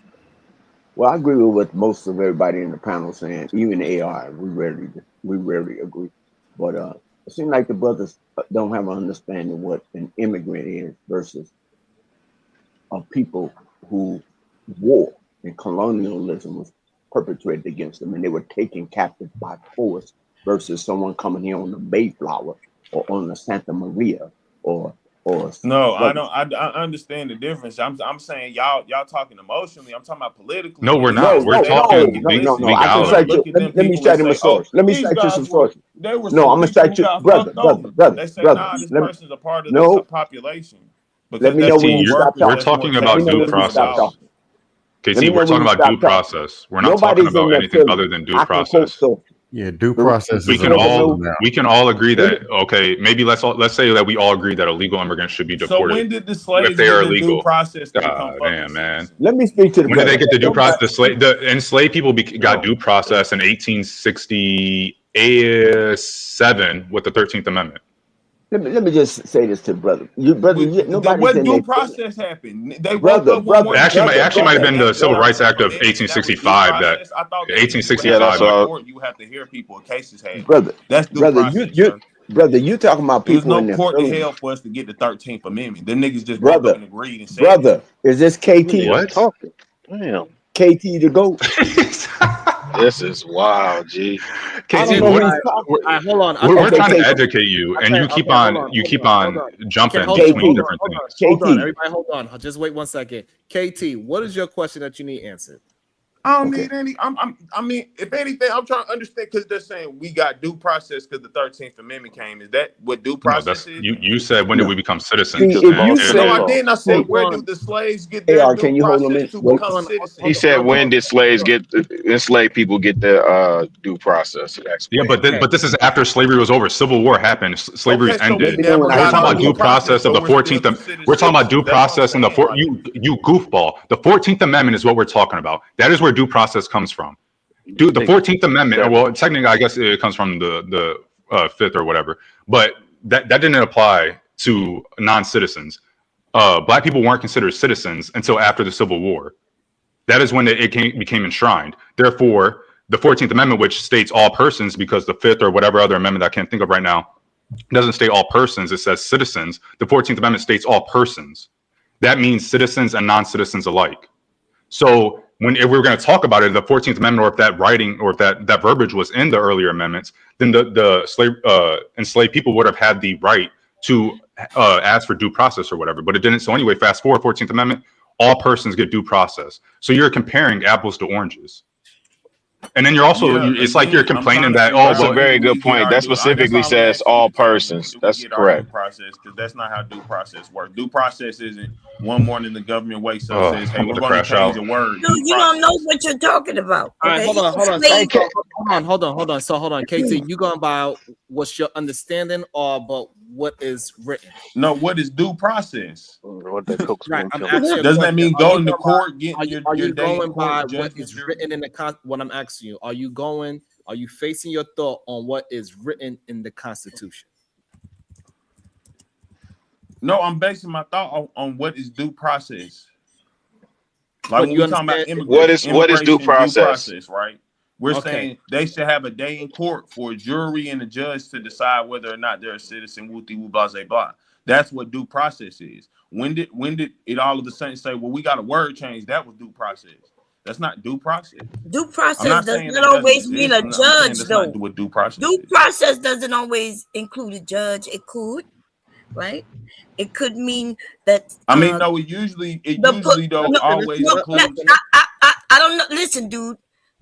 S14: Well, I agree with what most of everybody in the panel saying. Even AI, we rarely agree. But it seems like the brothers don't have an understanding what an immigrant is versus people who war and colonialism was perpetrated against them, and they were taken captive by force versus someone coming here on the Mayflower or on the Santa Maria or
S10: No, I don't. I understand the difference. I'm saying y'all talking emotionally. I'm talking about politically.
S6: No, we're
S10: Niggas
S6: not.
S10: just
S6: We're
S10: they don't
S6: talking
S10: look at this.
S14: No. I can
S10: They don't
S14: cite you.
S10: look at them
S14: Let me
S10: people
S14: cite
S10: and
S14: him a
S10: say, "Oh,
S14: source. Let me
S10: these
S14: cite you
S10: guys
S14: some
S10: were."
S14: sources.
S10: There were
S14: No,
S10: some
S14: I'm gonna
S10: people who
S14: cite you,
S10: got
S14: brother.
S10: fucked over. They say,
S14: Brother.
S10: "Nah, this
S14: Let me,
S10: person's a part of the
S14: no,
S10: population
S14: let
S10: because
S14: me know
S10: that's
S14: when
S6: KT,
S10: more
S14: you stop
S10: workers,
S6: we're
S10: that's
S14: talking.
S10: more
S6: talking
S14: Let me
S6: about
S14: know
S10: taxes,
S6: due
S14: when
S10: that's
S14: you
S10: more
S14: stop
S6: process.
S10: dollars."
S14: talking. Let
S6: KT,
S14: me know
S6: we're
S14: when
S6: talking
S14: you
S6: about due
S14: stop talking.
S6: process. We're not talking
S14: Nobody's in
S6: about
S14: there
S6: anything
S14: feeling.
S6: other than due
S14: I can quote
S6: process.
S14: sources.
S16: Yeah, due
S14: The,
S16: process
S6: We
S16: is
S6: can
S16: illegal
S6: all
S16: now.
S6: agree
S14: let me,
S6: that okay, maybe let's say that we all agree that illegal immigrants should be
S10: So
S6: deported
S10: when did the
S6: if
S10: slaves
S6: they
S10: get
S6: are
S10: the due
S6: illegal.
S10: process to become
S6: God
S10: fucking
S6: damn, man.
S10: citizens?
S14: let me speak to the
S6: When did they
S14: brother.
S6: get the due
S14: Nobody,
S6: process? The enslaved people got due process in 1867 with the 13th Amendment.
S14: let me just say this to the brother. Nobody's
S10: What
S14: in
S10: due
S14: their feeling.
S10: process happened? They woke
S14: Brother,
S10: up one
S14: brother,
S10: morning and
S6: It
S14: brother,
S10: said,
S6: actually
S10: "Oh,
S6: might have
S14: brother.
S6: been the
S10: that
S6: Civil
S10: got
S6: Rights
S10: them
S6: Act of
S10: permitted." That was due
S6: 1865 that
S10: process. I thought that meant you had to
S7: Yeah,
S10: go
S7: that's
S6: 1865
S10: to
S6: that
S7: all.
S10: court. You have to hear people. Cases had.
S14: Brother,
S10: That's due
S14: brother,
S10: process, sir.
S14: brother, you talking about
S10: It was
S14: people in
S10: no
S14: their
S10: court to
S14: feelings.
S10: hell for us to get the 13th Amendment. Them niggas just woke up
S14: Brother,
S10: and agreed and said it.
S14: brother, is this
S7: Really,
S14: KT?
S7: I'm
S6: What?
S7: talking. Damn,
S14: KT to go?
S7: this is wild, G.
S14: I
S6: KT,
S14: don't
S1: It,
S14: know
S6: what
S14: who's
S1: all
S14: talking.
S1: right, hold on.
S6: we're
S14: Okay,
S6: trying to
S14: KT,
S6: educate you, and you keep
S1: Okay, hold
S6: on
S1: on, hold on. Okay,
S6: jumping
S1: hold on,
S6: between
S14: KT,
S6: different things.
S1: hold on.
S14: KT.
S1: Everybody, hold on. Just wait 1 second. KT, what is your question that you need answered?
S10: I don't
S14: Okay,
S10: need any. I mean, if anything, I'm trying to understand because they're saying we got due process because the 13th Amendment came. Is that what due
S6: No,
S10: process
S6: that's
S10: is?
S6: you said when did we
S14: no.
S6: become
S14: See,
S6: citizens?
S7: Because
S14: if
S6: And
S14: you
S7: false.
S10: No,
S7: That's
S10: I
S14: say,
S10: didn't. I
S7: false.
S10: said,
S1: Hold
S14: see,
S10: where do
S1: on,
S10: the slaves get their
S14: AR,
S10: due
S14: can you hold a
S10: process
S14: minute?
S10: to
S14: Wait.
S10: become
S7: He
S10: citizens?
S7: said,
S1: hold
S7: when
S1: on.
S7: did slaves get enslaved people get their due process? That's
S6: yeah,
S7: crazy.
S1: Okay,
S6: but this is after slavery was over. Civil War happened. Slavery's
S10: Okay, so
S14: Let
S10: we
S6: ended.
S14: me know when
S10: never
S14: I
S6: We're
S14: can
S10: got
S6: talking
S10: no
S6: about
S14: talk.
S10: due
S6: due
S10: process,
S6: process of
S10: but
S6: the
S10: we're still
S6: 14th.
S10: considered
S6: We're talking about due
S10: citizens. That's what I'm
S6: process and the
S10: saying. Like,
S6: you goofball. The 14th Amendment is what we're talking about. That is where due process comes from. Dude, the
S7: Nigga,
S6: 14th Amendment.
S7: seven.
S6: Well, technically, I guess it comes from the fifth or whatever. But that didn't apply to non-citizens. Black people weren't considered citizens until after the Civil War. That is when it became enshrined. Therefore, the 14th Amendment, which states all persons, because the fifth or whatever other amendment I can't think of right now doesn't state all persons, it says citizens. The 14th Amendment states all persons. That means citizens and non-citizens alike. So if we were going to talk about it, the 14th Amendment, or if that writing or if that verbiage was in the earlier amendments, then the enslaved people would have had the right to ask for due process or whatever, but it didn't. So anyway, fast forward 14th Amendment, all persons get due process. So you're comparing apples to oranges. And then
S10: yeah,
S6: it's like you're
S10: again, I'm trying
S6: complaining
S10: to
S6: that,
S10: figure
S6: oh,
S7: That's a
S10: out
S6: well,
S10: when
S7: very
S10: do we
S7: good
S10: get
S7: point.
S10: our
S7: That
S10: due. That's
S7: specifically
S10: all I'm
S7: says
S10: asking
S7: all
S10: you. When
S7: persons.
S10: do we
S7: That's
S10: get our due
S7: correct.
S10: process? Because that's not how due process works. Due process isn't one morning the government wakes up says, "Hey,
S6: I'm
S10: we're
S6: about to
S10: going to
S6: crash
S10: change
S6: out.
S10: a word."
S5: Dude,
S10: Due
S5: you don't know
S10: process.
S5: what you're talking about.
S1: all right,
S5: Okay.
S1: hold on, hold on.
S14: Hey,
S1: So hold on. So hold on, KT, you going by what's your understanding or about what is written?
S10: No, what is due process?
S7: What that Coke
S1: Right,
S7: spoon
S1: I'm
S7: telling
S1: asking you a
S10: Doesn't that
S1: question.
S10: mean
S1: Are you
S10: going to
S1: going by
S10: court, getting
S1: are
S10: your
S1: you
S10: day in
S1: going by
S10: court,
S1: what
S10: judgment,
S1: is
S10: jury?
S1: written in the what I'm asking you? Are you facing your thought on what is written in the Constitution?
S10: No, I'm basing my thought on what is due process. Like
S1: But
S10: when
S1: you
S10: we talking about
S1: understand
S7: What is due
S10: immigration due
S7: process?
S10: process, right? We're
S1: okay.
S10: saying they should have a day in court for a jury and a judge to decide whether or not they're a citizen. Wooty woo blah blah blah. That's what due process is. When did it all of a sudden say, well, we got a word change? That was due process. That's not due process.
S5: Due
S10: I'm
S5: process
S10: not
S5: does
S10: saying
S5: not
S10: that doesn't
S5: always mean
S10: exist.
S5: a
S10: I'm saying
S5: judge,
S10: that's not
S5: though.
S10: what due process
S5: Due
S10: is.
S5: process doesn't always include a judge. It could, right? It could mean that
S10: I mean, no, it usually though
S1: Let me finish.
S10: always
S1: Let me
S10: includes.
S1: finish.
S5: I don't know. Listen, dude.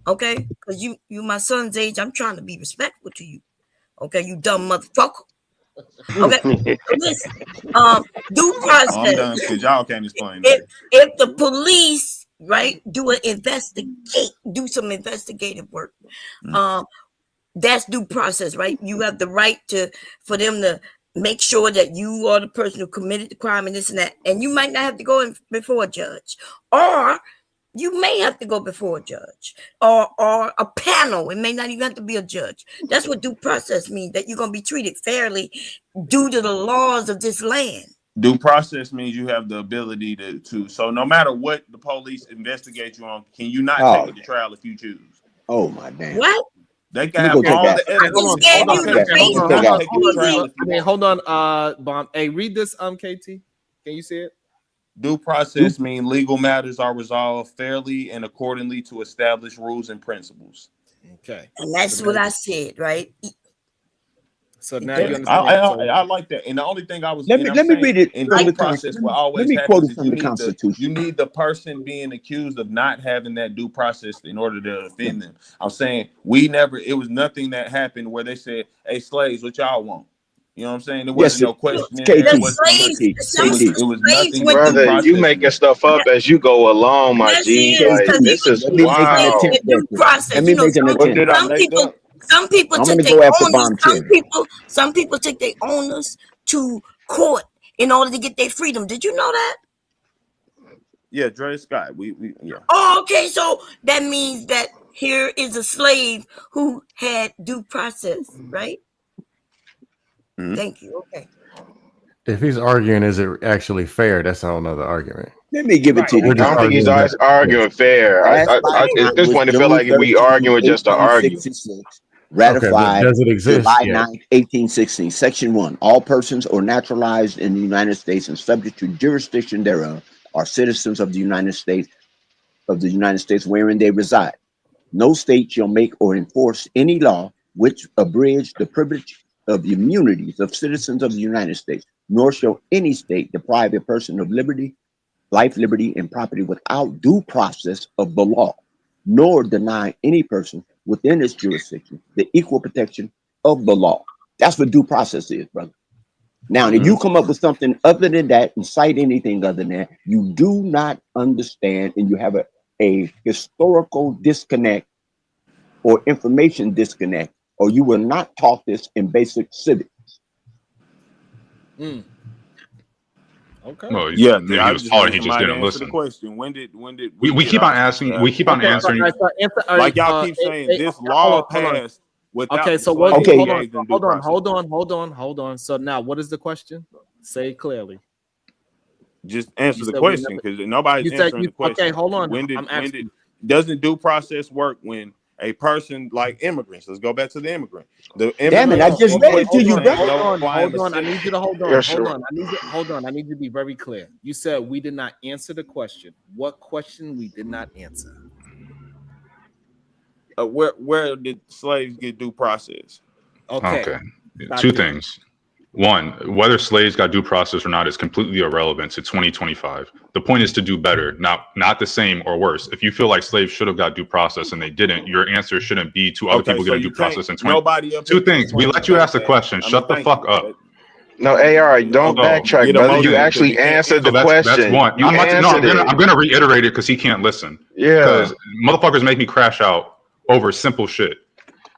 S5: Okay, because you my son's age. I'm trying to be respectful to you. Okay, you dumb motherfucker. Okay, so listen. Due
S10: Oh, I'm
S5: process.
S10: done because y'all can't explain
S5: If
S10: that.
S5: if the police, right, do some investigative work. That's due process, right? You have the right for them to make sure that you are the person who committed the crime and this and that. And you might not have to go before a judge, or you may have to go before a judge or a panel. It may not even have to be a judge. That's what due process means, that you're going to be treated fairly due to the laws of this land.
S10: Due process means you have the ability to. So no matter what the police investigate you on, can you not take it to trial if you choose?
S14: Oh my damn.
S5: What?
S10: They can
S14: Let
S10: have
S14: me go take
S10: all
S14: that.
S10: the evidence.
S5: just gave you the face
S1: Hold on, Bomb. Hey, read this, KT. Can you see it?
S10: Due process mean legal matters are resolved fairly and accordingly to established rules and principles.
S1: Okay.
S5: And that's what I said, right?
S1: So now you understand.
S10: I like that. And the only thing I was
S14: let me read it
S10: in
S14: from
S10: due
S14: the
S10: process, what always
S14: let me quote
S10: happens
S14: it
S10: is
S14: from the Constitution.
S10: you need the person being accused of not having that due process in order to offend them. I'm saying it was nothing that happened where they said, "Hey, slaves, what y'all want?" You know what I'm saying? There wasn't no question in there. It was nothing.
S15: Brother, you making stuff up as you go along, my G. Like, this is wild.
S5: Due process. You know, some people
S14: I'm
S5: took
S14: gonna
S5: their
S14: go after
S5: owners.
S14: Bomb Cherry.
S5: Some people took their owners to court in order to get their freedom. Did you know that?
S10: Yeah, Dre Scott. We yeah.
S5: Oh, okay. So that means that here is a slave who had due process, right?
S10: Mm-hmm.
S5: Thank you. Okay.
S16: If he's arguing, is it actually fair? That's a whole nother argument.
S14: Let me give it to you.
S15: I don't think he's arguing fair. I at this point, I feel like we arguing just to argue.
S14: Ratified
S16: does it exist
S14: July
S16: yet?
S14: 9th, 1816. Section 1. All persons are naturalized in the United States and subject to jurisdiction thereof are citizens of the United States wherein they reside. No state shall make or enforce any law which abridge the privilege of the immunities of citizens of the United States, nor shall any state deprive a person of liberty, life, liberty, and property without due process of the law, nor deny any person within its jurisdiction the equal protection of the law. That's what due process is, brother. Now, if you come up with something other than that and cite anything other than that, you do not understand, and you have a historical disconnect or information disconnect, or you will not taught this in basic civics.
S1: Okay.
S6: Well,
S10: He
S6: was taught it, he just didn't listen.
S10: The question. When did
S6: we keep on asking? We keep on answering.
S10: Like y'all keep saying, this law passed without.
S1: Okay, so
S10: hold
S1: on. So now, what is the question? Say it clearly.
S10: Just answer the question because nobody's answering the question.
S1: Okay, hold on.
S10: When did doesn't due process work when a person like immigrants? Let's go back to the immigrant.
S14: Damn it! I just read it to you, brother.
S1: Hold on. I need you to hold on. Hold on. I need you to be very clear. You said we did not answer the question. What question we did not answer?
S10: Where did slaves get due process?
S6: Okay. Two things. One, whether slaves got due process or not is completely irrelevant to 2025. The point is to do better, not the same or worse. If you feel like slaves should have got due process and they didn't, your answer shouldn't be to other people getting due process in 20. Two things. We let you ask the question. Shut the fuck up.
S15: No, AR, don't backtrack, brother. You actually answered the question.
S6: That's one.
S15: You answered it.
S6: I'm gonna reiterate it because he can't listen.
S15: Yeah.
S6: Because motherfuckers make me crash out over simple shit.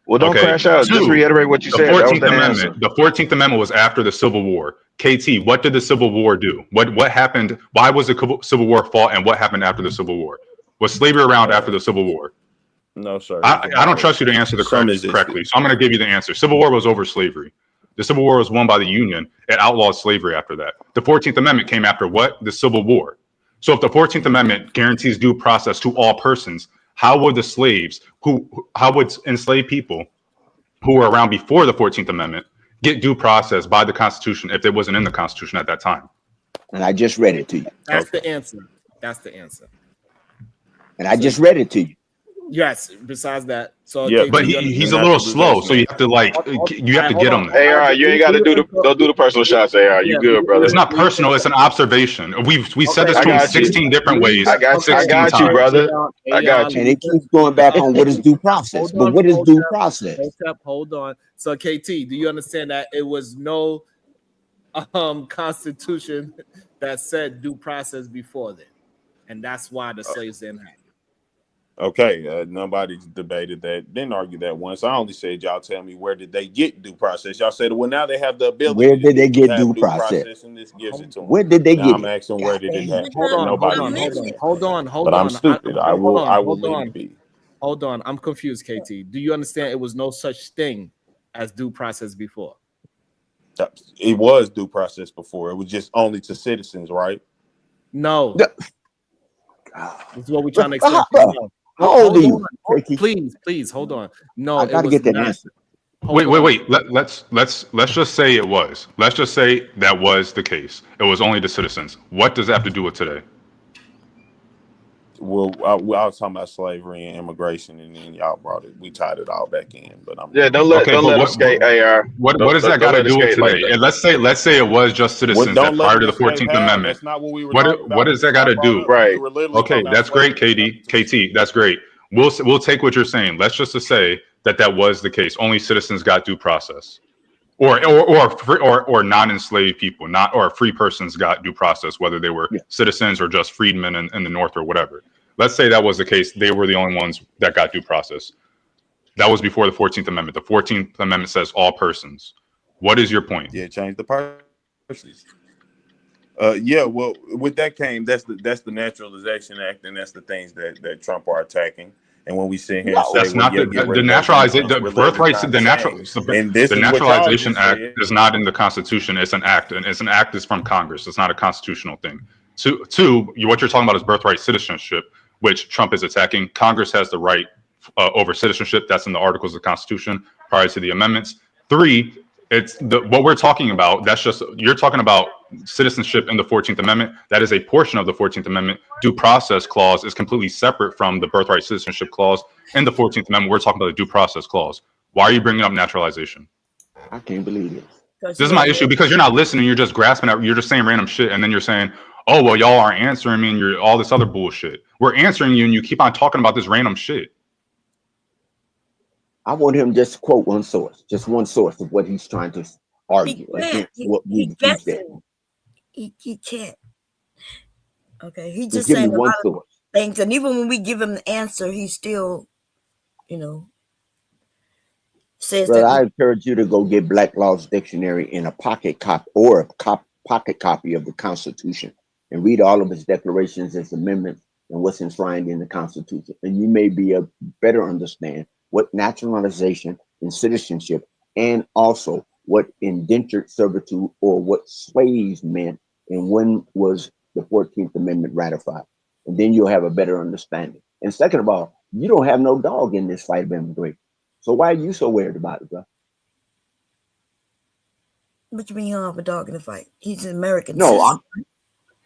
S15: Well, don't crash out. Just reiterate what you said. That was the answer.
S6: The 14th Amendment was after the Civil War. KT, what did the Civil War do? What happened? Why was the Civil War fought, and what happened after the Civil War? Was slavery around after the Civil War?
S10: No, sir.
S6: I don't trust you to answer the correctly, so I'm going to give you the answer. Civil War was over slavery. The Civil War was won by the Union. It outlawed slavery after that. The 14th Amendment came after what? The Civil War. So if the 14th Amendment guarantees due process to all persons, how would enslaved people who were around before the 14th Amendment get due process by the Constitution if it wasn't in the Constitution at that time?
S14: And I just read it to you.
S1: That's the answer.
S14: And I just read it to you.
S1: Yes. Besides that, so
S6: yeah, but he's a little slow, so you have to get him there.
S15: AR, you ain't got to don't do the personal shots. AR, you good, brother?
S6: It's not personal. It's an observation. We said this to him 16 different ways.
S15: I got you, brother. I got you.
S14: And it keeps going back on what is due process. But what is due process?
S1: Hold on. So KT, do you understand that it was no constitution that said due process before then, and that's why the slaves didn't have it?
S10: Okay, nobody's debated that. Didn't argue that once. I only said y'all tell me where did they get due process. Y'all said, well, now they have the ability.
S14: Where did they get due process?
S10: And this gives it to them.
S14: Where did they get it?
S10: I'm asking where did it happen?
S1: Hold on.
S10: But I'm stupid. I will leave it be.
S1: Hold on. I'm confused, KT. Do you understand it was no such thing as due process before?
S13: It was due process before. It was just only to citizens, right?
S1: No. This is what we're trying to explain. No.
S14: How old are you?
S1: Please hold on. No,
S14: I gotta get that answer.
S6: Wait. Let's just say it was. Let's just say that was the case. It was only the citizens. What does that have to do with today?
S13: Well, I was talking about slavery and immigration, and then y'all brought it. We tied it all back in. But I'm
S15: don't let them skate. AR.
S6: What does that got to do with today? And let's say it was just citizens that prior to the 14th Amendment.
S13: That's not what we were talking about.
S6: What does that got to do?
S15: Right.
S6: Okay, that's great, KT. That's great. We'll take what you're saying. Let's just say that was the case. Only citizens got due process, or non-enslaved people, or free persons got due process, whether they were citizens or just freedmen in the North or whatever. Let's say that was the case. They were the only ones that got due process. That was before the 14th Amendment. The 14th Amendment says all persons. What is your point?
S13: Yeah, change the persons. Yeah, well, with that came that's the Naturalization Act, and that's the things that Trump are attacking. And when we sit here and say
S6: that's not the Naturalization Act is not in the Constitution. It's an act, and it's an act is from Congress. It's not a constitutional thing. Two, what you're talking about is birthright citizenship, which Trump is attacking. Congress has the right over citizenship. That's in the Articles of the Constitution prior to the amendments. Three, it's what we're talking about. That's just you're talking about citizenship in the 14th Amendment. That is a portion of the 14th Amendment. Due process clause is completely separate from the birthright citizenship clause in the 14th Amendment. We're talking about the due process clause. Why are you bringing up naturalization?
S14: I can't believe it.
S6: This is my issue because you're not listening. You're just grasping at. You're just saying random shit, and then you're saying, "Oh well, y'all aren't answering me, and you're all this other bullshit." We're answering you, and you keep on talking about this random shit.
S14: I want him just to quote one source of what he's trying to argue against what we said.
S5: He can't. Okay, he's just saying a lot of things, and even when we give him the answer, he still, says
S14: Well,
S5: that.
S14: I encourage you to go get Black Law's Dictionary in a pocket copy or a pocket copy of the Constitution and read all of its declarations, its amendments, and what's enshrined in the Constitution, and you may be able to better understand what naturalization and citizenship, and also what indentured servitude or what slaves meant, and when was the 14th Amendment ratified. And then you'll have a better understanding. And second of all, you don't have no dog in this fight of immigration. So why are you so worried about it, bro?
S5: What you mean you don't have a dog in the fight? He's an American
S14: citizen.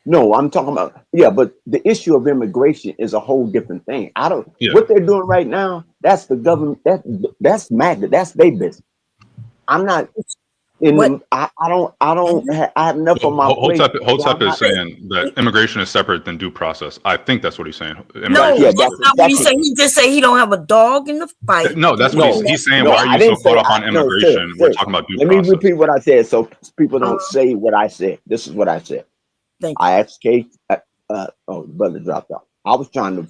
S5: No,
S14: I'm talking about, but the issue of immigration is a whole different thing. What they're doing right now, that's the government, that's MAGA, that's their business. I'm not I have enough on my plate.
S6: Hotep is saying that immigration is separate than due process. I think that's what he's saying.
S5: No, that's not what he's saying. He just said he don't have a dog in the fight.
S6: No, that's what he's saying. Why are you so caught up on immigration? We're talking about due process.
S14: Let me repeat what I said so people don't say what I said. This is what I said. I asked Kate, the brother dropped off. I was trying to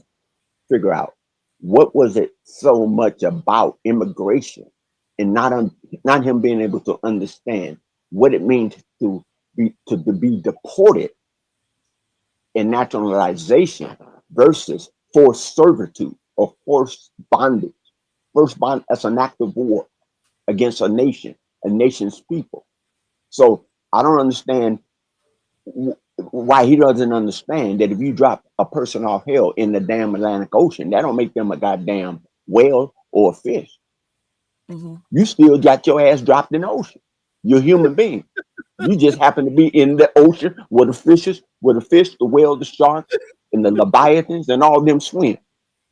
S14: figure out what was it so much about immigration and not him being able to understand what it means to be deported in naturalization versus forced servitude or forced bondage. First bond, that's an act of war against a nation's people. So I don't understand why he doesn't understand that if you drop a person off hell in the damn Atlantic Ocean, that don't make them a goddamn whale or a fish. Mm-hmm. You still got your ass dropped in the ocean. You're a human being. You just happen to be in the ocean where the fish, the whale, the shark, and the leviathans and all them swim.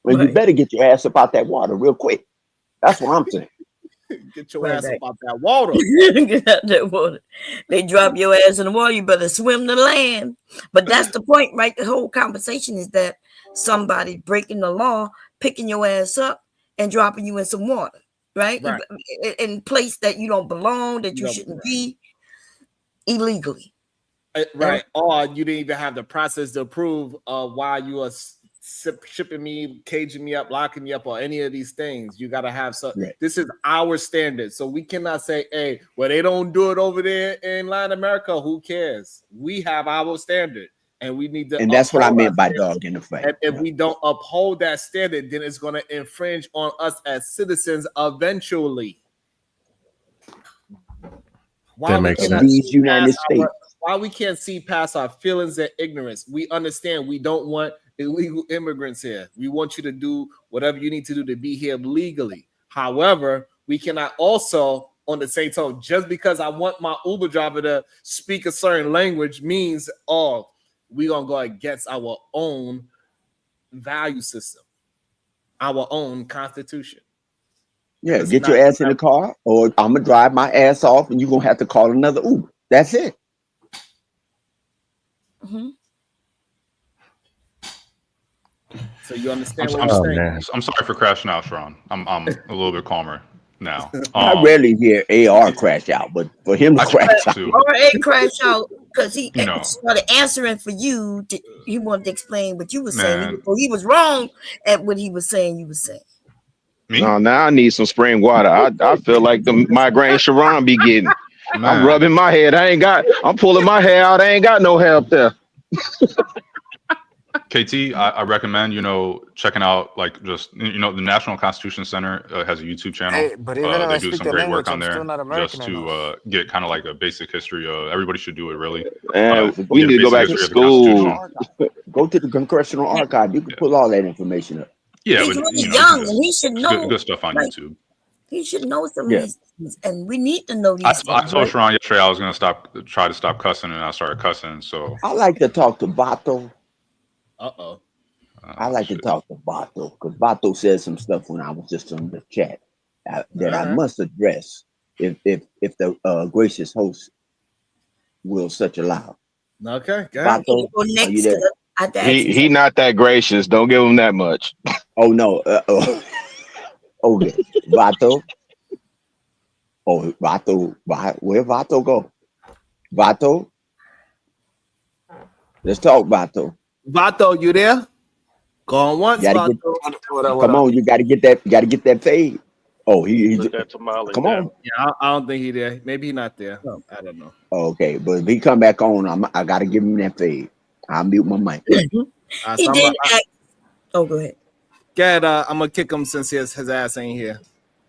S14: Well, you better get your ass up out that water real quick. That's what I'm saying.
S1: Get your ass up out that water.
S5: Get out that water. They drop your ass in the water, you better swim to land. But that's the point, right? The whole conversation is that somebody breaking the law, picking your ass up and dropping you in some water, right? In a place that you don't belong, that you shouldn't be illegally.
S1: Right. Or you didn't even have the process to prove why you are shipping me, caging me up, locking me up, or any of these things. You got to have some. Right. This is our standard, so we cannot say, "Hey, well, they don't do it over there in Latin America. Who cares?" We have our standard, and we need to.
S14: And that's what I meant by dog in the fight.
S1: And if we don't uphold that standard, then it's going to infringe on us as citizens eventually.
S16: That makes
S1: cannot
S16: sense.
S14: These
S1: see
S14: United
S1: past
S14: States.
S1: why we can't see past our feelings and ignorance. We understand we don't want illegal immigrants here. We want you to do whatever you need to do to be here legally. However, we cannot also, on the same tone, just because I want my Uber driver to speak a certain language means, oh, we're going to go against our own value system, our own constitution.
S14: Yeah, get your ass in the car, or I'm gonna drive my ass off, and you're gonna have to call another Uber. That's it.
S5: Mm-hmm.
S1: So you understand
S6: I'm,
S1: what
S6: I'm,
S1: we're saying?
S16: man.
S6: I'm sorry for crashing out, Sharon. I'm a little bit calmer now.
S14: I rarely hear AR crash out, but for him to
S6: I
S14: crash
S6: tried
S14: out,
S6: to.
S5: Or it crash out because he
S6: You know.
S5: started answering for you. He wanted to explain what you were saying.
S6: Man.
S5: He was wrong at what he was saying. You were saying.
S6: Me?
S15: No, now I need some spring water. I feel like the migraine Sharon be getting.
S6: Man.
S15: I'm rubbing my head. I'm pulling my hair out. I ain't got no hair up there.
S6: KT, I recommend, checking out the National Constitution Center has a YouTube channel.
S12: Hey, but even if
S6: They
S12: I
S6: do
S12: speak
S6: some
S12: the
S6: great
S12: language,
S6: work on
S12: I'm
S6: there
S12: still not American
S6: just
S12: enough.
S6: to get kind of like a basic history. Everybody should do it, really.
S15: And we
S6: Get a
S15: need to go
S6: basic
S15: back to
S6: history of the Constitution.
S15: school.
S14: go to the Congressional Archive. You can pull all that information up.
S6: Yeah,
S5: He's
S6: but
S5: really young, and he should
S6: there's
S5: know.
S6: good stuff on
S5: like,
S6: YouTube.
S5: He should know some of
S14: Yeah.
S5: these things, and we need to know
S6: I
S5: these things.
S6: told
S5: Right?
S6: Sharon yesterday I was going to try to stop cussing, and I started cussing. So
S14: I like to talk to Bato.
S1: Uh-oh.
S14: I like to talk to Bato because Bato said some stuff when I was just on the chat that I must address if the gracious host will such allow.
S1: Okay, go ahead.
S14: Bato,
S5: Go
S14: are you
S5: next.
S14: there?
S5: I had to ask you
S15: He not that gracious. Don't give him that much.
S14: Oh no. Okay, Vato. Oh, Vato. Where Vato go? Vato. Let's talk, Vato.
S1: Vato, you there? Going once,
S14: Gotta
S1: Vato.
S14: come on, you gotta get that fade. Oh, he
S7: Put that tamale
S14: come
S7: down.
S14: on.
S1: Yeah, I don't think he there. Maybe he not there. I don't know.
S14: Okay, but if he come back on, I gotta give him that fade. I'll mute my mic.
S5: He did ask. Oh, go ahead.
S1: Go ahead. I'm gonna kick him since his ass ain't here.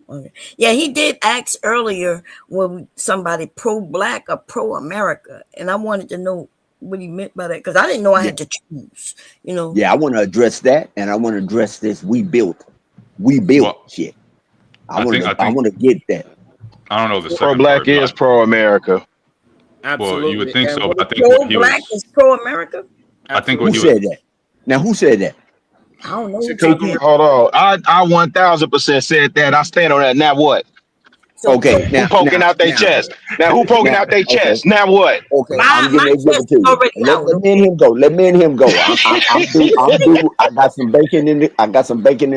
S5: Okay. Yeah, he did ask earlier when somebody pro-black or pro-America, and I wanted to know what he meant by that because I didn't know I had to choose.
S14: Yeah, I want to address that, and I want to address this. We built shit. I want to get that.
S6: I don't know the second
S15: Pro-black
S6: part,
S15: is pro-America.
S1: Absolutely.
S6: Well, you would think
S5: And
S6: so, but I think what he
S5: pro-black
S6: was.
S5: is pro-America.
S6: I think
S14: Who
S6: what he
S14: said
S6: was.
S14: that? Now, who said that?
S5: I don't know.
S15: Hold on. I 1000% said that. I stand on that. Now what?
S14: Okay,
S15: Who poking out their chest? Now who poking out their chest? Now what?
S14: Okay, I'm getting ready to give it to you.
S5: already
S14: Let me and him go. Let me and him go. I'm due. I got some bacon in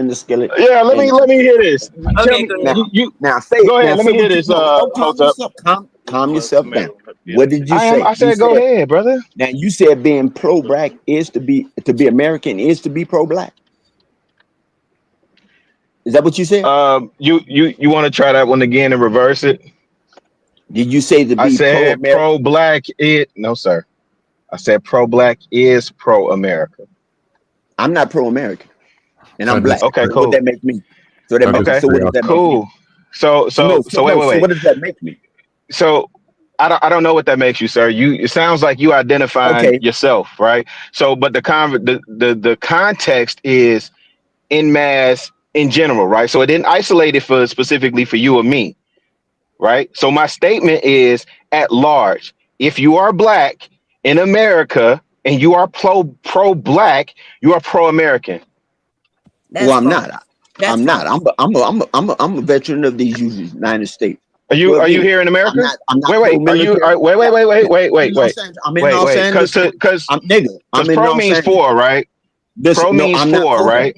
S14: the skillet.
S15: Yeah, let me hear this. Tell
S5: Okay,
S15: me,
S5: go ahead.
S14: Now say.
S15: go ahead.
S14: Now
S15: Let
S14: say
S15: me hear
S14: what you
S15: this.
S14: don't calm
S15: Hold up.
S14: yourself. Calm yourself down. What did you say?
S15: I said
S14: You
S15: go ahead, brother.
S14: Now you said being pro-black is to be American is to be pro-black. Is that what you said?
S15: You want to try that one again and reverse it?
S14: Did you say to be
S15: I said
S14: pro-American?
S15: pro-black no, sir. I said pro-black is pro-America.
S14: I'm not pro-American, and I'm black.
S15: Okay,
S14: So
S15: cool.
S14: what that make me? So what does that
S15: cool.
S14: make me?
S15: So wait.
S14: What does that make me?
S15: So I don't know what that makes you, sir. It sounds like you identifying yourself, right? So, but the context is in mass in general, right? So it didn't isolate it specifically for you or me, right? So my statement is at large. If you are black in America and you are pro-black, you are pro-American.
S14: Well, I'm not. I'm not. I'm a veteran of these United States.
S15: Are you here in America?
S14: I'm not
S15: Wait. Are you? Wait.
S14: I'm in Los Angeles.
S15: Because
S14: I'm in
S15: pro
S14: Los
S15: means
S14: Angeles.
S15: for, right? Pro means for, right?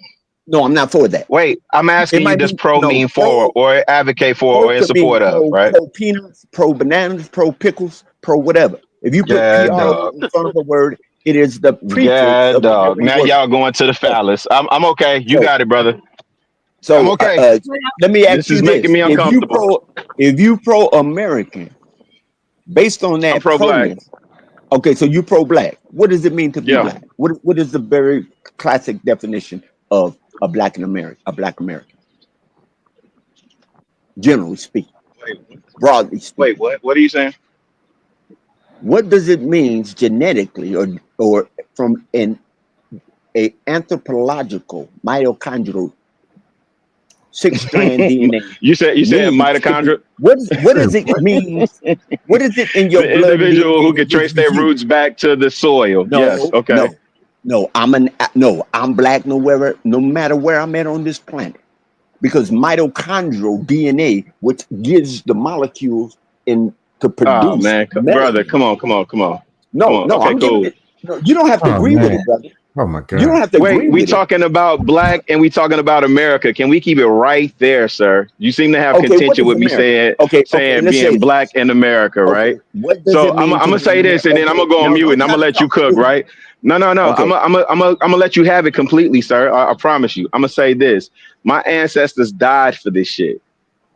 S14: No, I'm not for that.
S15: Wait, I'm asking you, does pro mean for or advocate for or in
S14: Pro could mean
S15: support of, right?
S14: Pro peanuts, pro bananas, pro pickles, pro whatever. If you put PRO in front of a word, it is the prefix of
S15: dog.
S14: every
S15: Now
S14: word.
S15: y'all going to the phallus. I'm okay. You got it, brother.
S14: So
S15: I'm okay.
S14: Let me ask
S15: This
S14: you
S15: is
S14: this:
S15: making me uncomfortable.
S14: if you pro-American, based on that
S15: I'm pro-black.
S14: proness, okay, so you pro-black. What does it mean to be black? What is the very classic definition of a black American? Generally speaking. broadly speaking.
S15: Wait, what are you saying?
S14: What does it mean genetically or from a anthropological mitochondrial 6-strand DNA?
S15: you said mitochondria.
S14: What does it mean? What is it in your
S15: The
S14: blood and
S15: individual
S14: DNA
S15: who
S14: that
S15: can trace
S14: gives you
S15: their
S14: you?
S15: roots back to the soil. Yes. Okay.
S14: No. I'm black no matter where I'm at on this planet. Because mitochondrial DNA, which gives the molecules to
S15: Oh
S14: produce
S15: man, brother,
S14: melanin.
S15: come on.
S14: No,
S15: Okay,
S14: I'm giving
S15: cool.
S14: it. No, you don't have to
S16: Oh
S14: agree with
S16: man.
S14: it, brother.
S16: Oh my
S14: You don't
S16: God.
S14: have to agree
S15: Wait, we
S14: with it.
S15: talking about black and we talking about America. Can we keep it right there, sir? You seem to have
S14: Okay, what
S15: contention
S14: is
S15: with me
S14: America?
S15: saying
S14: Let's say
S15: being black in America, right?
S14: what does
S15: So
S14: it
S15: I'm
S14: mean to
S15: gonna
S14: be
S15: say this and then I'm gonna go on
S14: No,
S15: mute
S14: don't
S15: and I'm
S14: try
S15: gonna
S14: to
S15: let you
S14: talk to
S15: cook,
S14: me.
S15: right? No.
S14: Okay.
S15: I'm gonna let you have it completely, sir. I promise you. I'm gonna say this. My ancestors died for this shit,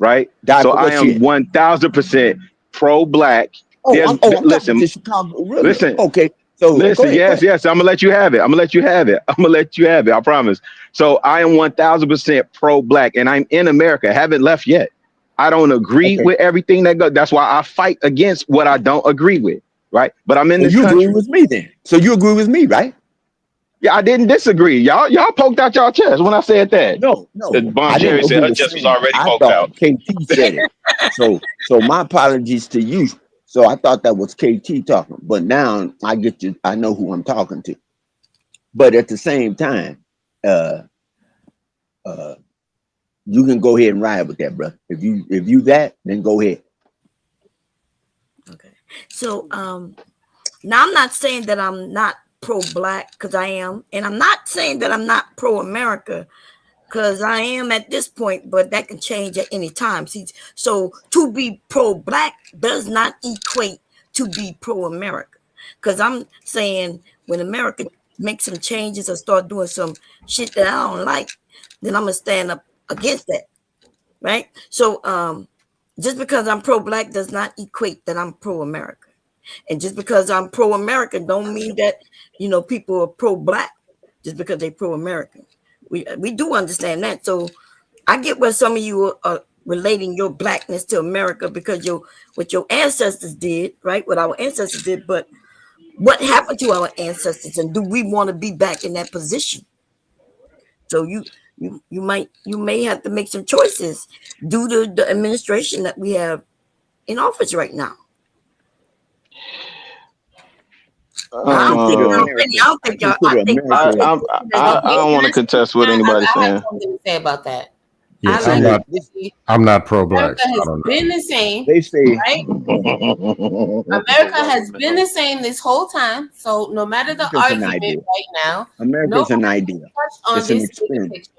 S15: right?
S14: Die
S15: So
S14: for
S15: I
S14: what
S15: am
S14: shit?
S15: 1000% pro-black.
S14: I'm talking
S15: Listen,
S14: to Chicago. Really?
S15: listen.
S14: Okay. So go
S15: Listen,
S14: ahead.
S15: yes. I'm gonna let you have it. I promise. So I am 1000% pro-black, and I'm in America. Haven't left yet. I don't agree
S14: Okay.
S15: with everything that goes. That's why I fight against what I don't agree with, right? But I'm in
S14: So
S15: this
S14: you agree
S15: country.
S14: with me then? So you agree with me, right?
S15: Yeah, I didn't disagree. Y'all poked out y'all chest when I said that.
S14: No.
S15: Bomb
S14: I didn't
S15: Cherry
S14: know
S15: said
S14: who
S15: her
S14: was
S15: chest was
S14: saying it.
S15: already
S14: I
S15: poked
S14: thought
S15: out.
S14: KT said it. So my apologies to you. So I thought that was KT talking, but now I get you. I know who I'm talking to. But at the same time, you can go ahead and ride with that, bro. If you that, then go ahead.
S5: Okay. So now I'm not saying that I'm not pro-black, because I am, and I'm not saying that I'm not pro-America, because I am at this point, but that can change at any time. See, so to be pro-black does not equate to be pro-America, because I'm saying when America makes some changes or start doing some shit that I don't like, then I'm gonna stand up against that, right? So just because I'm pro-black does not equate that I'm pro-America. And just because I'm pro-American don't mean that, people are pro-black just because they're pro-American. We do understand that. So I get where some of you are relating your blackness to America because what your ancestors did, right? What our ancestors did, but what happened to our ancestors, and do we want to be back in that position? So you may have to make some choices due to the administration that we have in office right now. I don't think y'all. I
S15: don't want to contest what anybody's
S4: I have
S15: saying.
S4: something to say about that.
S16: Yeah, I'm not pro-black.
S4: America
S16: So
S4: has been the same.
S14: They say
S4: right? America has been the same this whole time. So no matter the
S14: America's an
S4: argument
S14: idea.
S4: right now,
S14: America's an idea.
S4: on
S14: It's an
S4: this bigger
S14: experiment.
S4: picture,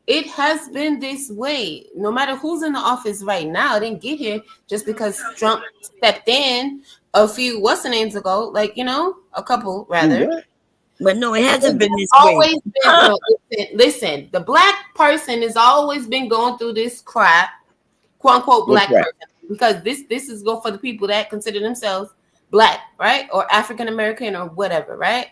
S4: it has been this way. No matter who's in the office right now, it didn't get here just because Trump stepped in a few names ago, a couple rather.
S5: But no, it hasn't been this
S4: always
S5: way.
S4: Been, no, listen, the black person has always been going through this crap, quote unquote black person, because this is go for the people that consider themselves black, right? Or African American or whatever, right?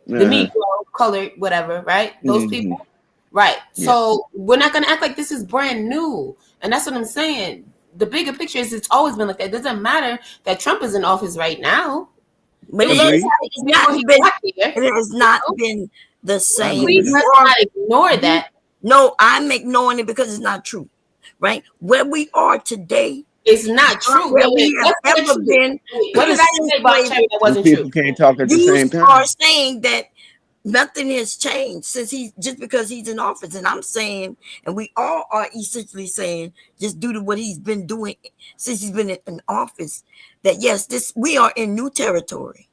S4: The Negro, colored, whatever, right? Those people. Right. So we're not gonna act like this is brand new. And that's what I'm saying. The bigger picture is it's always been like that. It doesn't matter that Trump is in office right now.
S5: But it has not been the same.
S4: Please let's not ignore that.
S5: No, I'm ignoring it because it's not true. Right? Where we are today
S4: is not true.
S5: Where we have ever been.
S4: What did I say about Terry that wasn't true?
S14: People can't talk at the same time.
S5: You are saying that nothing has changed since because he's in office. And I'm saying, and we all are essentially saying, just due to what he's been doing since he's been in office, that yes, we are in new territory.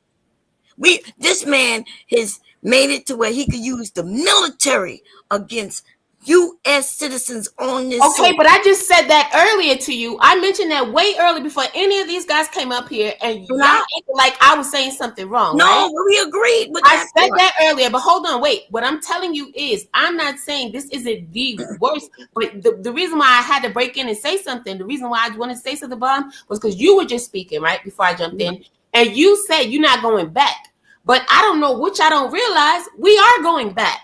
S5: This man has made it to where he could use the military against U.S. citizens on this.
S4: Okay, but I just said that earlier to you. I mentioned that way early before any of these guys came up here, and y'all acted like I was saying something wrong.
S5: No,
S4: right?
S5: we agreed with
S4: I said that earlier, but hold on, wait. What I'm telling you is, I'm not saying this isn't the worst, but the reason why I had to break in and say something, the reason why I wanted to say something, Bob, was because you were just speaking right before I jumped in, and you said you're not going back. But I don't know which I don't realize we are going back.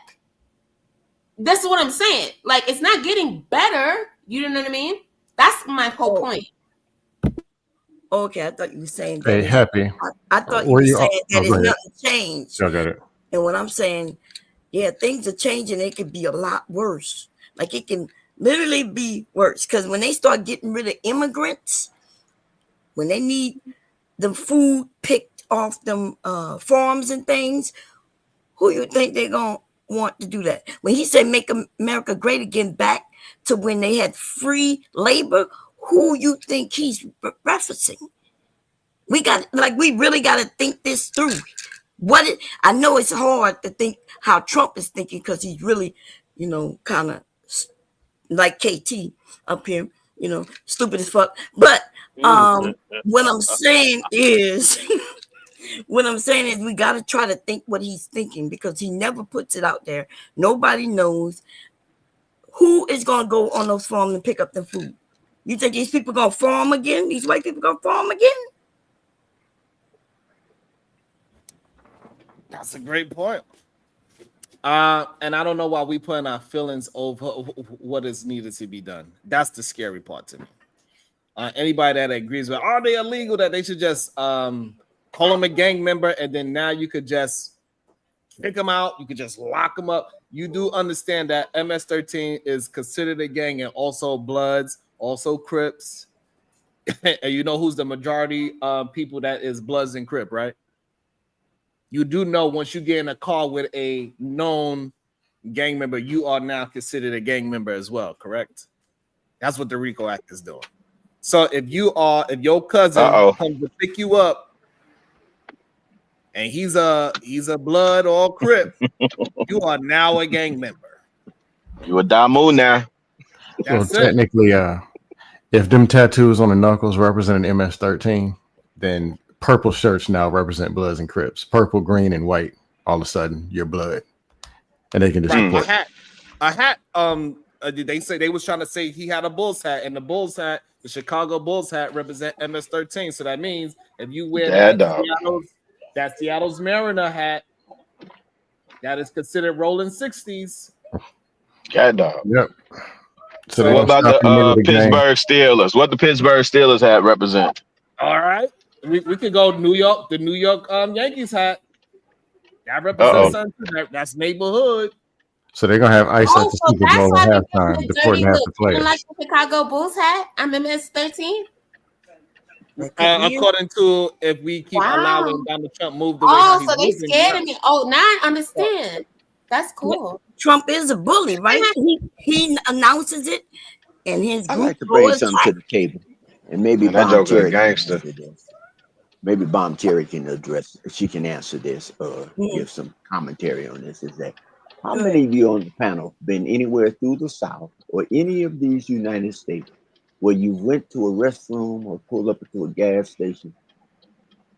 S4: That's what I'm saying. Like, it's not getting better. You know what I mean? That's my whole point.
S5: Okay, I thought you were saying that.
S16: Hey, Happy.
S5: I thought you
S16: Where
S5: were
S16: you?
S5: saying that
S16: Oh,
S5: it's
S16: go ahead.
S5: nothing changed.
S16: Y'all got it.
S5: And when I'm saying, yeah, things are changing, it could be a lot worse. Like it can literally be worse. Because when they start getting rid of immigrants, when they need the food picked off them farms and things, who you think they're going to want to do that? When he said make America great again, back to when they had free labor, who you think he's referencing? We really got to think this through. I know it's hard to think how Trump is thinking because he's really, kind of like KT up here, stupid as fuck. But what I'm saying is, we got to try to think what he's thinking because he never puts it out there. Nobody knows who is going to go on those farms and pick up the food. You think these people going to farm again? These white people going to farm again?
S1: That's a great point. And I don't know why we putting our feelings over what is needed to be done. That's the scary part to me. Anybody that agrees with, are they illegal, that they should just call them a gang member, and then now you could just kick them out. You could just lock them up. You do understand that MS-13 is considered a gang, and also Bloods, also Crips. And you know who's the majority people that is Bloods and Crip, right? You do know once you get in a car with a known gang member, you are now considered a gang member as well, correct? That's what the RICO Act is doing. So if your cousin comes to pick you up and he's a Blood or Crip, you are now a gang member.
S15: You a Damu now.
S16: Well, technically, if them tattoos on the knuckles represent an MS-13, then purple shirts now represent Bloods and Crips. Purple, green, and white. All of a sudden, you're Blood, and they can just report.
S1: A hat. They say they was trying to say he had a Bulls hat, and the Bulls hat, the Chicago Bulls hat, represent MS-13. So that means if you wear that Seattle's Mariner hat, that is considered rolling 60s.
S15: Cat dog.
S16: Yep.
S15: So what about the Pittsburgh Steelers? What the Pittsburgh Steelers hat represent?
S1: All right, we could go New York. The New York Yankees hat that represents something. That's neighborhood.
S16: So they're gonna have ice at the Super Bowl at halftime, deporting half the players.
S4: Like the Chicago Bulls hat, I'm MS-13.
S1: According to if we keep allowing Donald Trump move the way he's
S4: so they scared of me. Oh, now I understand. That's cool.
S5: Trump is a bully, right? He announces it, and his
S14: I'd
S5: group
S14: like to bring something to the table, and maybe
S15: that
S14: Bomb
S15: joker
S14: Terry
S15: a gangster.
S14: Maybe Bomb Terry can address. She can answer this or give some commentary on this. Is that how many of you on the panel been anywhere through the South or any of these United States where you went to a restroom or pulled up to a gas station,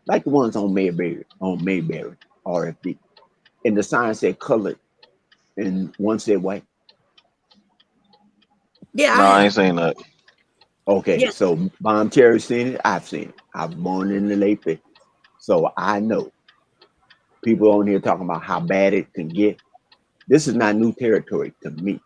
S14: like the ones on Mayberry, RFD, and the sign said colored and one said white?
S5: Yeah.
S15: No, I ain't saying that.
S14: Okay, so Bomb Terry seen it. I've seen it. I was born in the late 50s, so I know. People on here talking about how bad it can get. This is not new territory to me.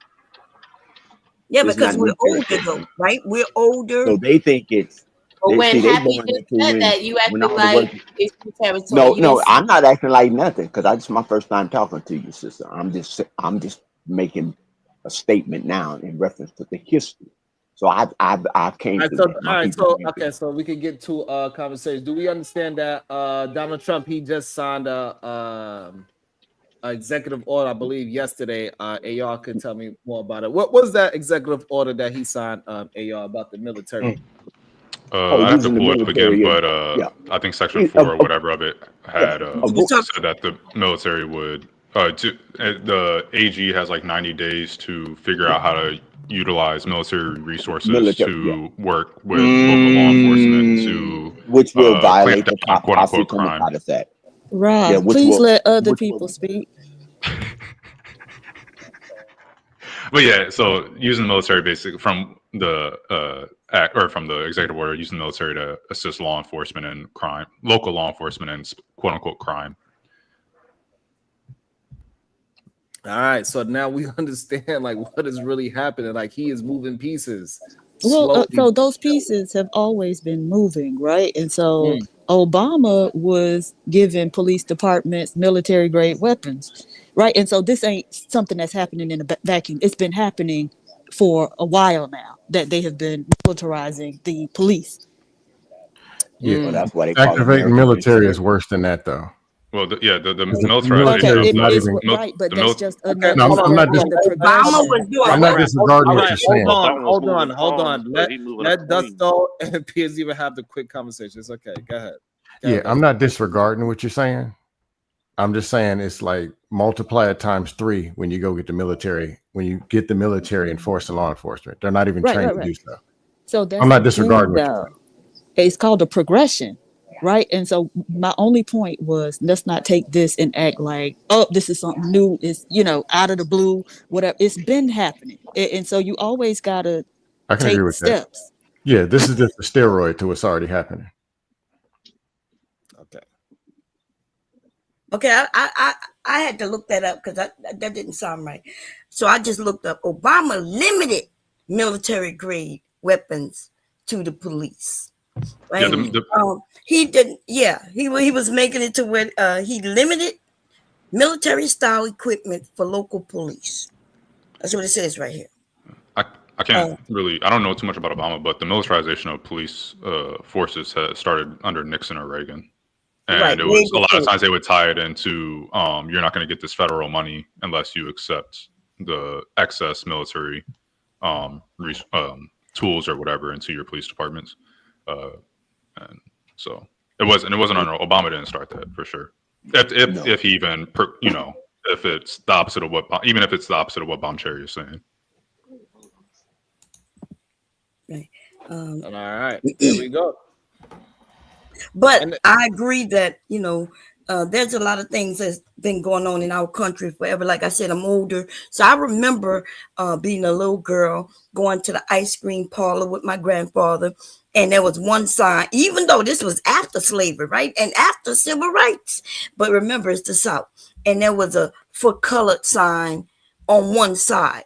S5: Yeah, because we're older though, right? We're older.
S14: So they think it's.
S4: But when Happy just said that, you acted like it's new territory.
S14: No, I'm not acting like nothing because this is my first time talking to you, sister. I'm just making a statement now in reference to the history. So I came.
S1: So we can get to a conversation. Do we understand that Donald Trump he just signed a executive order, I believe yesterday? AR could tell me more about it. What was that executive order that he signed, AR, about the military?
S6: I have to pull it up again, but I think Section 4 or whatever of it had said that the military would. The AG has like 90 days to figure out how to utilize military resources to work with local law enforcement to
S14: which will violate the
S6: quote unquote crime.
S11: Rob, please let other people speak.
S6: But yeah, so using the military basically from the act or from the executive order, using the military to assist law enforcement and crime, local law enforcement and quote unquote crime.
S1: All right, so now we understand like what is really happening. Like he is moving pieces.
S11: Well,
S1: slowly.
S11: so those pieces have always been moving, right? And so Obama was giving police departments military grade weapons, right? And so this ain't something that's happening in a vacuum. It's been happening for a while now that they have been militarizing the police.
S16: Yeah,
S14: Well, that's why they call it
S16: activating
S14: American
S16: military is
S14: consent.
S16: worse than that, though.
S6: Well, the
S11: Okay,
S6: militarization of
S16: not
S11: it's
S16: even.
S11: right, but
S6: the
S11: that's
S6: mil-
S11: just
S1: Okay,
S11: another
S16: No,
S1: hold on,
S16: I'm
S11: step
S16: not.
S1: hold
S11: in
S1: on,
S11: the
S5: Obama was
S11: progression.
S5: doing
S16: I'm
S1: All
S16: not
S1: right,
S16: disregarding
S1: all
S16: what
S1: right,
S16: you're
S1: hold
S16: saying.
S1: on,
S7: Obama was
S1: hold
S7: moving
S1: on, hold
S7: pawns,
S1: on.
S7: but he moving a
S1: Let
S7: queen.
S1: Dusto and Piers even have the quick conversation. It's okay. Go ahead. Go
S16: Yeah,
S1: ahead,
S16: I'm
S1: Dusto.
S16: not disregarding what you're saying. I'm just saying it's like multiply it times 3 when you go get the military. When you get the military enforcing law enforcement, they're not even trained to
S11: Right.
S16: do so.
S11: So
S16: I'm
S11: that's
S16: not
S11: the thing,
S16: disregarding what you're
S11: though.
S16: saying.
S11: It's called a progression, right? And so my only point was, let's not take this and act like, oh, this is something new. It's, out of the blue, whatever. It's been happening. And so you always got to
S16: I can agree
S11: take
S16: with that.
S11: steps.
S16: Yeah, this is just a steroid to what's already happening.
S1: Okay.
S5: Okay, I had to look that up because that didn't sound right. So I just looked up Obama limited military grade weapons to the police.
S6: Yeah,
S5: Right? He didn't. Yeah, he was making it to where he limited military style equipment for local police. That's what it says right here.
S6: I can't really. I don't know too much about Obama, but the militarization of police forces has started under Nixon or Reagan, and
S5: Right,
S6: it
S5: way
S6: was a lot of
S5: before.
S6: times they would tie it into you're not going to get this federal money unless you accept the excess military tools or whatever into your police departments, and so it wasn't under Obama. Didn't start that for sure. If he even if it's the opposite of what even if it's the opposite of what Bomcherry is saying.
S5: Right.
S1: All right. There we go.
S5: But I agree that, there's a lot of things that's been going on in our country forever. Like I said, I'm older. So I remember being a little girl going to the ice cream parlor with my grandfather. And there was one sign, even though this was after slavery, right? And after civil rights. But remember, it's the South. And there was a for colored sign on one side.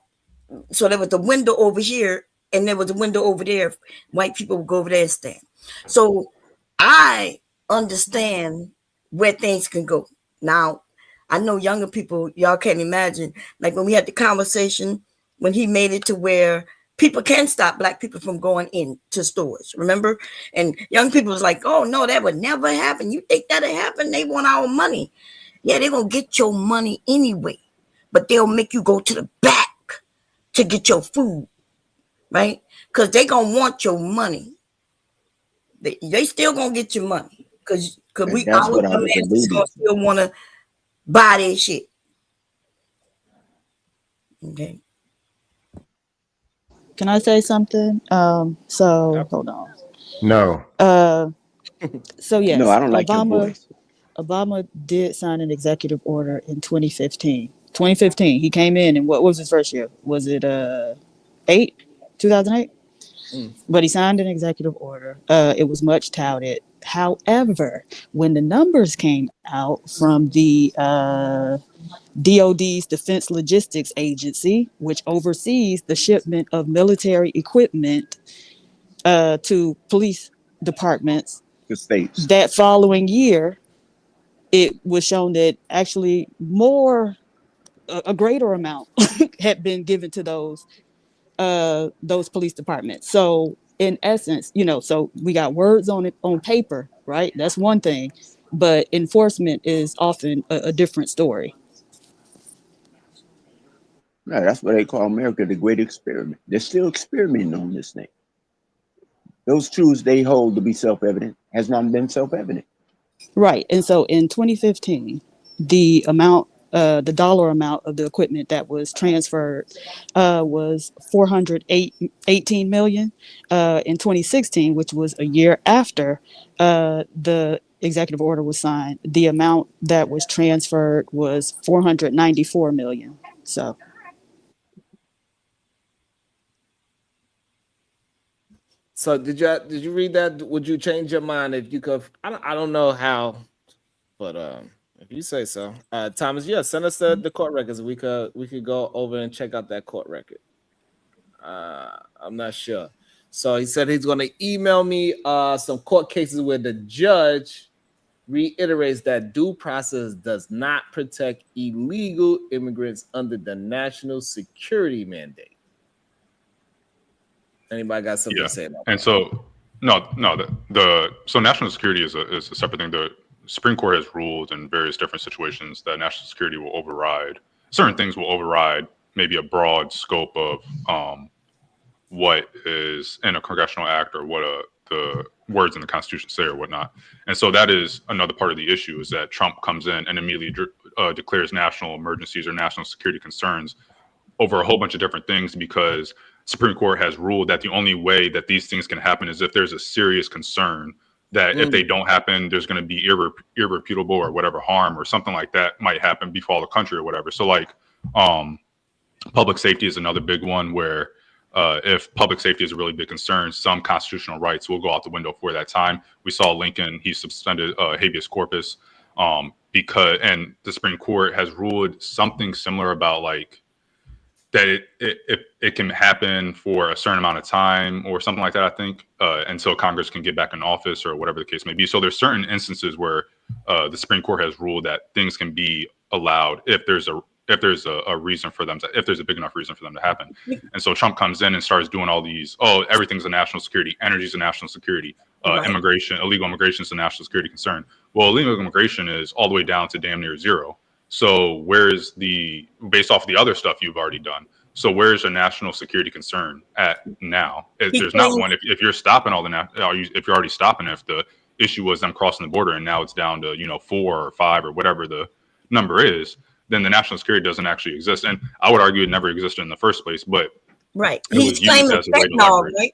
S5: So there was a window over here and there was a window over there. White people would go over there and stand. So I understand where things can go. Now, I know younger people, y'all can't imagine, like when we had the conversation, when he made it to where people can stop Black people from going into stores, remember? And young people was like, oh, no, that would never happen. You think that'll happen? They want our money. Yeah, they're going to get your money anyway, but they'll make you go to the back to get your food, right? Because they're going to want your money. They still going to get your money because we
S14: That's
S5: our
S14: what I was
S5: dumbass is
S14: alluding
S5: going to
S14: to.
S5: still want to buy their shit. Okay.
S11: Can I say something? So hold on.
S16: No.
S11: So yes,
S14: No, I don't like your voice.
S11: Obama did sign an executive order in 2015. 2015, he came in, and what was his first year? Was it 2008? But he signed an executive order. It was much touted. However, when the numbers came out from the DOD's Defense Logistics Agency, which oversees the shipment of military equipment to police departments,
S14: The states.
S11: that following year, it was shown that actually a greater amount had been given to those police departments. So in essence, so we got words on it on paper, right? That's one thing, but enforcement is often a different story.
S14: No, that's what they call America the Great Experiment. They're still experimenting on this thing. Those truths they hold to be self-evident has not been self-evident.
S11: Right. And so in 2015, the dollar amount of the equipment that was transferred was $418 million. In 2016, which was a year after the executive order was signed, the amount that was transferred was $494 million.
S1: So did you read that? Would you change your mind if you could? I don't know how, but if you say so, Thomas, yeah, send us the court records. We could go over and check out that court record. I'm not sure. So he said he's going to email me some court cases where the judge reiterates that due process does not protect illegal immigrants under the national security mandate. Anybody got something to say about that?
S6: And so so national security is a separate thing. The Supreme Court has ruled in various different situations that national security will override certain things, will override maybe a broad scope of what is in a congressional act or what the words in the Constitution say or whatnot. And so that is another part of the issue, is that Trump comes in and immediately declares national emergencies or national security concerns over a whole bunch of different things, because Supreme Court has ruled that the only way that these things can happen is if there's a serious concern that if they don't happen, there's going to be irreputable or whatever harm or something like that might happen, befall the country or whatever. So like public safety is another big one, where if public safety is a really big concern, some constitutional rights will go out the window for that time. We saw Lincoln, he suspended habeas corpus because, and the Supreme Court has ruled something similar about like that it can happen for a certain amount of time or something like that, I think, until Congress can get back in office or whatever the case may be. So there's certain instances where the Supreme Court has ruled that things can be allowed if there's a reason for them to, if there's a big enough reason for them to happen. And so Trump comes in and starts doing all these, everything's a national security, energy's a national security, immigration, illegal immigration is a national security concern. Well, illegal immigration is all the way down to damn near zero. So where's based off the other stuff you've already done? So where's your national security concern at now? There's not one. If you're stopping all if you're already stopping, if the issue was them crossing the border and now it's down to 4 or 5 or whatever the number is, then the national security doesn't actually exist. And I would argue it never existed in the first place, but
S5: he's claiming fentanyl, right?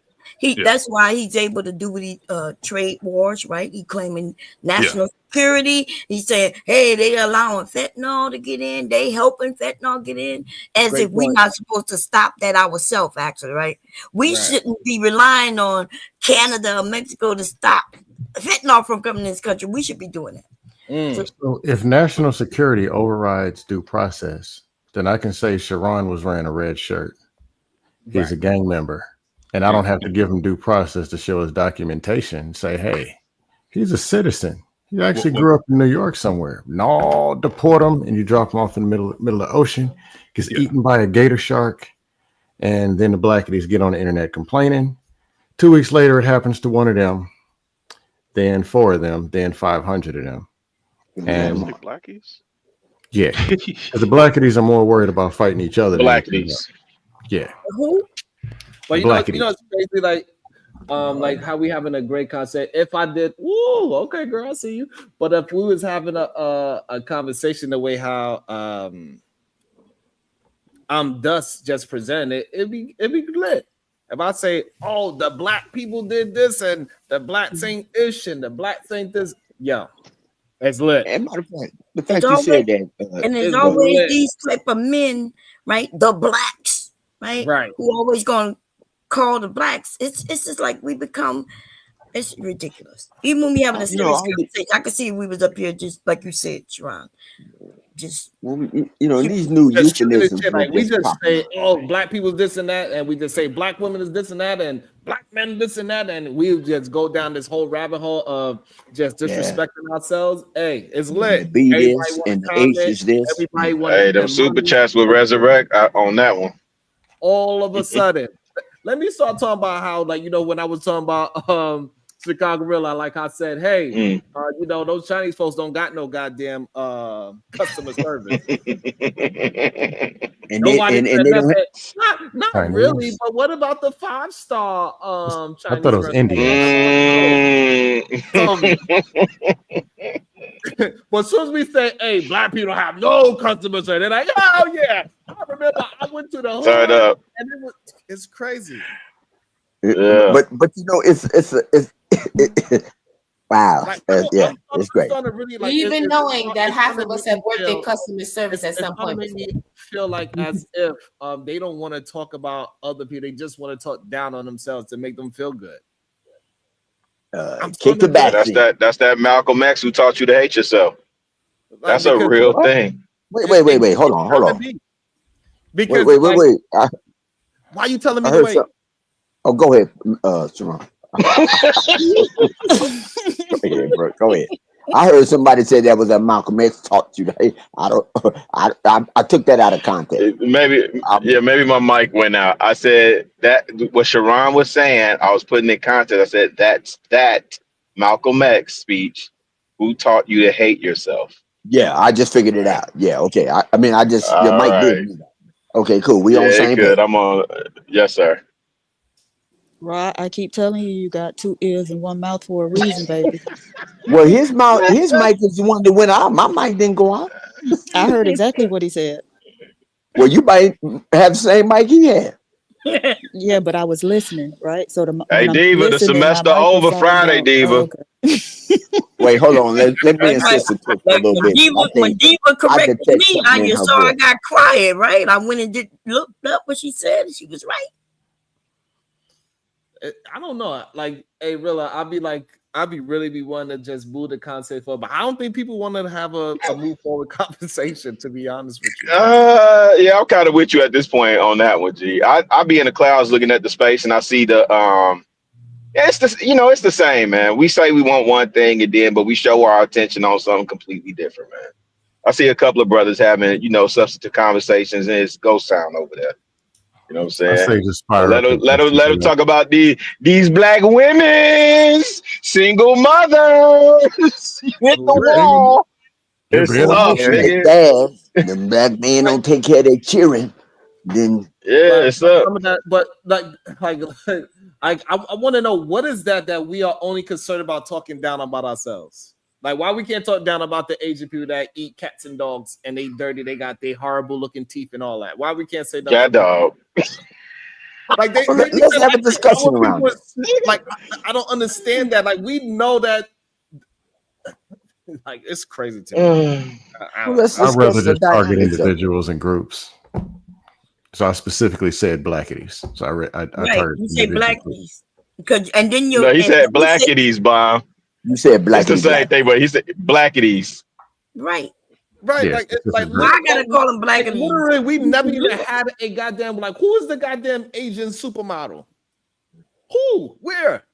S5: That's why he's able to do what he trade wars, right? He claiming national security. He said, hey, they allowing fentanyl to get in, they helping fentanyl get in, as if we're not supposed to stop that ourselves, actually, right? We shouldn't be relying on Canada or Mexico to stop fentanyl from coming in this country. We should be doing that.
S16: So if national security overrides due process, then I can say Sharon was wearing a red shirt. He's a gang member. And I don't have to give him due process to show his documentation. Say, hey, he's a citizen. He actually grew up in New York somewhere. No, deport him, and you drop him off in the middle of the ocean. Gets eaten by a gator shark, and then the blackities get on the internet complaining. 2 weeks later, it happens to one of them, then 4 of them, then 500 of them. And
S7: blackies?
S16: Yeah, because the blackities are more worried about fighting each other.
S15: Blackities.
S16: Yeah.
S5: Who?
S1: But it's crazy, like how we having a great concept. If I did, woo, okay, girl, I see you. But if we was having a conversation the way how Dust just presented, it'd be lit. If I say, oh, the black people did this and the blacks ain't ish and the blacks ain't this, it's lit.
S14: And matter of fact, the fact you said that,
S5: and there's always these type of men, right? The blacks, right? Who always gonna call the blacks. It's just like we become. It's ridiculous. Even when we having a serious conversation, I could see we was up here just like you said, Sharon. Just
S14: these new euphemisms.
S1: Like we just say, oh, black people this and that, and we just say black women is this and that, and black men this and that, and we just go down this whole rabbit hole of just disrespecting ourselves. Hey, it's lit.
S14: The B this and the H is this.
S1: Everybody
S15: hey, them super chats will resurrect on that one.
S1: All of a sudden, let me start talking about how, like, when I was talking about Chicago Gorilla, like I said, hey, those Chinese folks don't got no goddamn customer service.
S14: And they don't
S1: not really, but what about the 5-star Chinese?
S16: I thought it was
S1: Indian. But as soon as we say, hey, black people have no customer service, they're like, oh yeah. I remember I went to the hood and it's crazy.
S14: Yeah. But it's wow. It's great.
S4: Really, even knowing that half of us have worked in customer service at some point.
S1: Make me feel like as if they don't want to talk about other people, they just want to talk down on themselves to make them feel good.
S14: Kick the back.
S15: That's that Malcolm X who taught you to hate yourself. That's a real thing.
S14: Wait. Hold on.
S1: Because
S14: wait.
S1: why are you telling me to wait?
S14: Oh, go ahead, Sharon. Go ahead, bro. Go ahead. I heard somebody say that was a Malcolm X taught you. I don't. I took that out of context.
S15: Maybe maybe my mic went out. I said that what Sharon was saying, I was putting in context. I said that Malcolm X speech. Who taught you to hate yourself?
S14: Yeah, I just figured it out. Yeah, okay. I mean, I just your
S15: All
S14: mic
S15: right.
S14: did. Okay, cool. We on the same
S15: Good.
S14: page.
S15: I'm on. Yes, sir.
S11: Rod, I keep telling you, you got 2 ears and 1 mouth for a reason, baby.
S14: Well, his mic is the one that went out. My mic didn't go out.
S11: I heard exactly what he said.
S14: Well, you might have the same mic he had.
S11: Yeah, but I was listening, right? So
S15: Hey,
S11: when I'm
S15: Diva, the
S11: listening, my
S15: semester over
S11: microphone
S15: Friday,
S11: don't.
S15: Diva.
S11: Oh, okay.
S14: Wait, hold on. Let me
S5: That's right.
S14: insist it for a little
S5: When
S14: bit.
S5: Diva
S14: I
S5: corrected
S14: detect
S5: me, I
S14: something in
S5: just
S14: her
S5: saw I
S14: voice.
S5: got quiet, right? I went and looked up what she said, and she was right.
S1: I don't know. Like, hey, Rilla, I'd be really wanting to just move the concept forward, but I don't think people want to have a move forward conversation, to be honest with you.
S15: Yeah, I'm kind of with you at this point on that one, G. I be in the clouds looking at the space, and I see the it's the same, man. We say we want one thing, and then but we show our attention on something completely different, man. I see a couple of brothers having substantive conversations, and it's ghost sound over there. You know what I'm
S16: I
S15: saying?
S16: say just
S15: But
S16: fire up
S15: let
S16: the
S15: them talk about these black women, single mothers. Hit the wall. It's up,
S14: Dad, the black men don't take care of their children. Then
S15: it's up.
S1: Some of that, but I want to know what is that we are only concerned about talking down about ourselves. Like, why we can't talk down about the Asian people that eat cats and dogs and they dirty, they got their horrible looking teeth and all that. Why we can't say that?
S15: Cat dog.
S1: Like
S14: let's have a discussion around it.
S1: Like, I don't understand that. Like, we know that. Like, it's crazy to me.
S14: Well, let's
S16: I'd rather
S14: discuss the
S16: just target
S14: dynamics of it.
S16: individuals and groups. So I specifically said blackities. So I
S5: Right,
S16: targeted
S5: you say
S16: individuals.
S5: blackies, because and then you.
S15: No, he said blackities, Bob.
S14: You said
S15: It's the
S14: blackities.
S15: same thing, but he said blackities.
S5: Right.
S1: Right,
S16: Yeah,
S1: like
S5: Why I gotta call them black?
S1: Like, literally, we've never even had a goddamn who is the goddamn Asian supermodel? Who? Where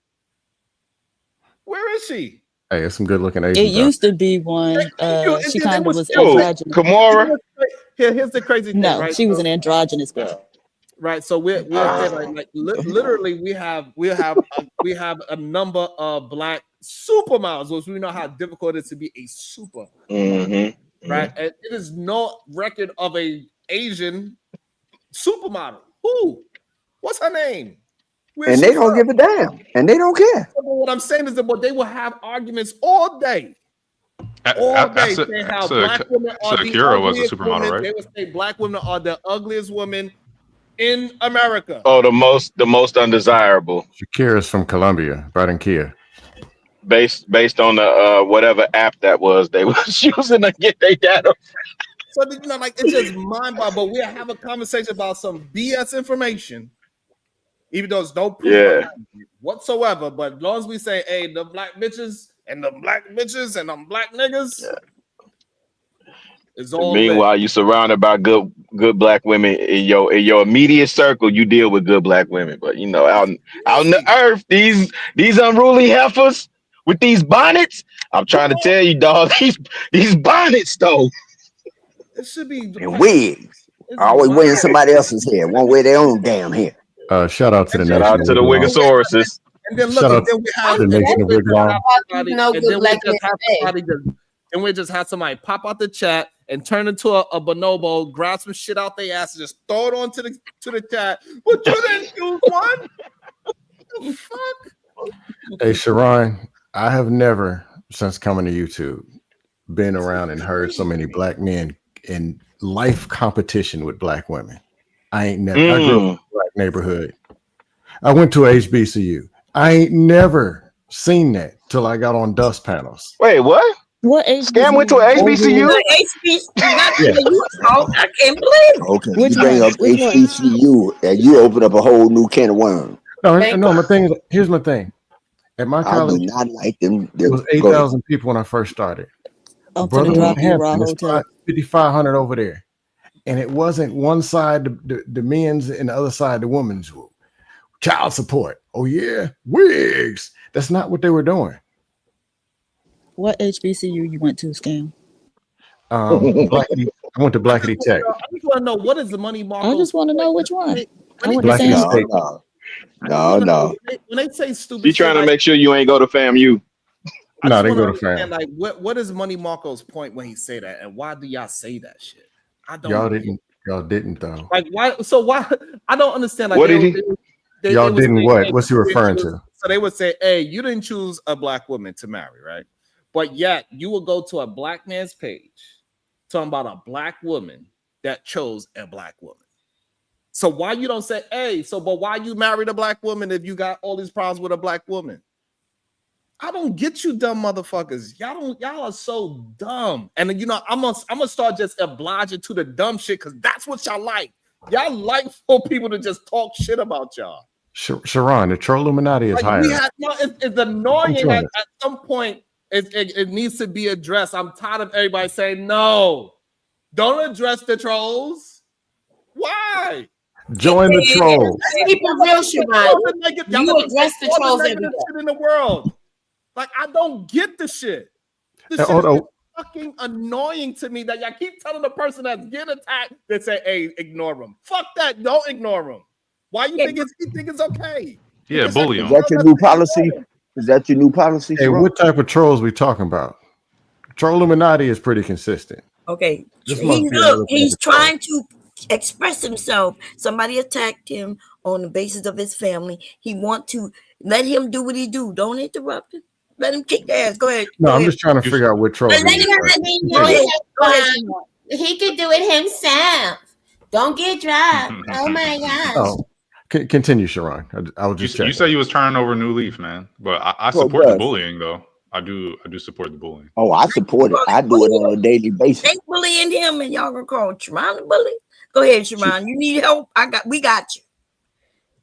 S1: is she?
S16: Hey, it's some good looking
S11: It
S16: Asians.
S11: used to be one. She kind of was androgynous.
S15: Kamora.
S1: Here's the crazy thing,
S11: No,
S1: right?
S11: she was an androgynous girl.
S1: Right, so we're literally we have a number of black supermodels, which we know how difficult it is to be a super.
S15: Mm-hmm.
S1: Right, and it is no record of a Asian supermodel. Who? What's her name?
S14: And they don't give a damn. And they don't care.
S1: What I'm saying is that they will have arguments all day. All day saying how black women are the
S6: Shakira was a
S1: ugliest
S6: supermodel,
S1: women.
S6: right?
S1: They would say black women are the ugliest women in America.
S15: Oh, the most undesirable.
S16: Shakira's from Colombia, Barranquilla.
S15: Based on the whatever app that was they was using to get their data.
S1: So it's just mind-boggling. But we'll have a conversation about some BS information, even though it's no proof whatsoever. But as long as we say, hey, the black bitches and the black bitches and them black niggas, it's all.
S15: Meanwhile, you surrounded by good black women in your immediate circle. You deal with good black women, but out in the earth, these unruly heifers with these bonnets. I'm trying to tell you, dog. These bonnets, though.
S1: It should be
S14: and wigs. Always wearing somebody else's hair. Won't wear their own damn hair.
S16: Shout out to the
S15: Shout out to the Wigosauruses.
S1: And then
S16: Shout
S1: look,
S16: out
S1: and then we have
S16: to the Nation of Wigwam.
S1: and we just have somebody pop out the chat and turn into a bonobo, grab some shit out their ass, and just throw it onto the chat. But you didn't use one. The fuck?
S16: Hey, Sharon, I have never, since coming to YouTube, been around and heard so many black men in life competition with black women. I ain't never. I grew up in a black neighborhood. I went to HBCU. I ain't never seen that till I got on dust panels.
S15: Wait, what?
S11: What
S15: Scam went to an HBCU?
S5: I can't believe it.
S14: Okay, you bring up HBCU and you open up a whole new can of worms.
S16: No, my thing is, here's my thing. At my college,
S14: I do not like them.
S16: There was 8,000 people when I first started. Brother
S11: drop you Raw Hotel.
S16: 5,500 over there. And it wasn't one side the men's and the other side the women's. child support. Oh yeah, wigs. That's not what they were doing.
S5: What HBCU you went to, Scam?
S16: Blackity, I went to Blackity Tech.
S1: I just want to know, what is the money Marco?
S5: I just want to know which one. I went to
S16: Blackity
S5: Sam.
S16: State.
S14: No.
S1: When they say stupid,
S15: She trying to make sure you ain't go to FAMU.
S16: No, they
S1: wanna
S16: go to
S1: understand,
S16: fam.
S1: like, what is Money Marco's point when he say that, and why do y'all say that shit? I don't.
S16: Y'all didn't though.
S1: Like, why? So why? I don't understand. Like,
S15: What did he?
S16: Y'all
S1: would
S16: didn't
S1: say,
S16: what?
S1: hey,
S16: What's he
S1: you didn't
S16: referring
S1: choose-
S16: to?
S1: So they would say, "Hey, you didn't choose a black woman to marry, right? But yet you will go to a black man's page talking about a black woman that chose a black woman. So why you don't say, hey, but why you married a black woman if you got all these problems with a black woman? I don't get you dumb motherfuckers. Y'all are so dumb. And then, I'm gonna start just obliging to the dumb shit because that's what y'all like. Y'all like for people to just talk shit about y'all.
S16: Sharon, the troll Illuminati is higher.
S1: It's annoying at some point. It needs to be addressed. I'm tired of everybody saying no. Don't address the trolls. Why?
S16: Join the trolls.
S4: Keep it real, Sharon. You address the trolls every day.
S1: Shit in the world. Like, I don't get the shit. This shit is fucking annoying to me that y'all keep telling the person that's getting attacked that say, hey, ignore them. Fuck that. Don't ignore them. Why you think it's okay?
S6: Yeah, bully
S14: Is
S6: them.
S14: that your new policy? Is that your new policy?
S16: Hey, what type of trolls we talking about? Troll Illuminati is pretty consistent.
S5: Okay.
S16: This must be another
S5: He's
S16: troll.
S5: trying to express himself. Somebody attacked him on the basis of his family. He want to let him do what he do. Don't interrupt him. Let him kick their ass. Go ahead.
S16: No, I'm just trying to figure out what trolls.
S5: Go ahead.
S4: He could do it himself. Don't get dropped. Oh my gosh.
S16: Oh, continue, Sharon. I was just
S6: You say you was turning over a new leaf, man. But I support the bullying, though. I do support the bullying.
S14: Oh, I support it. I do it on a daily basis.
S5: They bullying him, and y'all gonna call Sharon a bully? Go ahead, Sharon. You need help? We got you.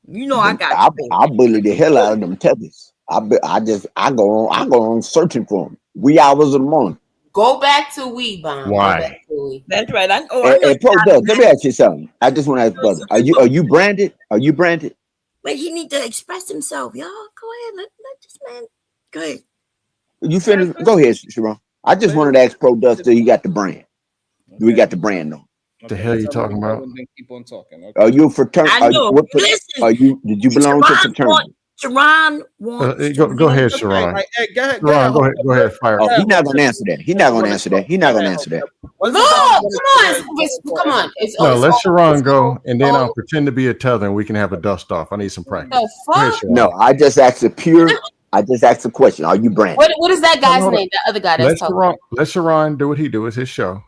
S5: You know I got you.
S14: I bully the hell out of them tethers. I go on searching for them. Wee hours of the morning.
S4: Go back to Bomb.
S16: Why?
S5: That's right. I know.
S14: Hey, Pro Dub, let me ask you something. I just want to ask brother. Are you branded? Are you branded?
S5: Wait, he need to express himself, y'all. Go ahead. Let this man. Go ahead.
S14: You finished? Go ahead, Sharon. I just wanted to ask Pro Dust, do you got the brand? Do we got the brand on?
S16: What the hell are you talking about?
S1: Keep on talking. Okay.
S14: Are you a fraternity?
S5: I know. Listen.
S14: Did you belong to a fraternity?
S5: Sharon wants.
S16: Go ahead, Sharon.
S1: Go
S16: ahead. Fire.
S14: Oh, he's not going to answer that. He's not going to answer that.
S4: No, come on.
S16: No, let Sharon go, and then I'll pretend to be a tether, and we can have a dust off. I need some practice.
S14: No, I just asked a question. Are you branded?
S4: What is that guy's name? The other guy that's talking.
S16: Let Sharon do what he do. It's his show.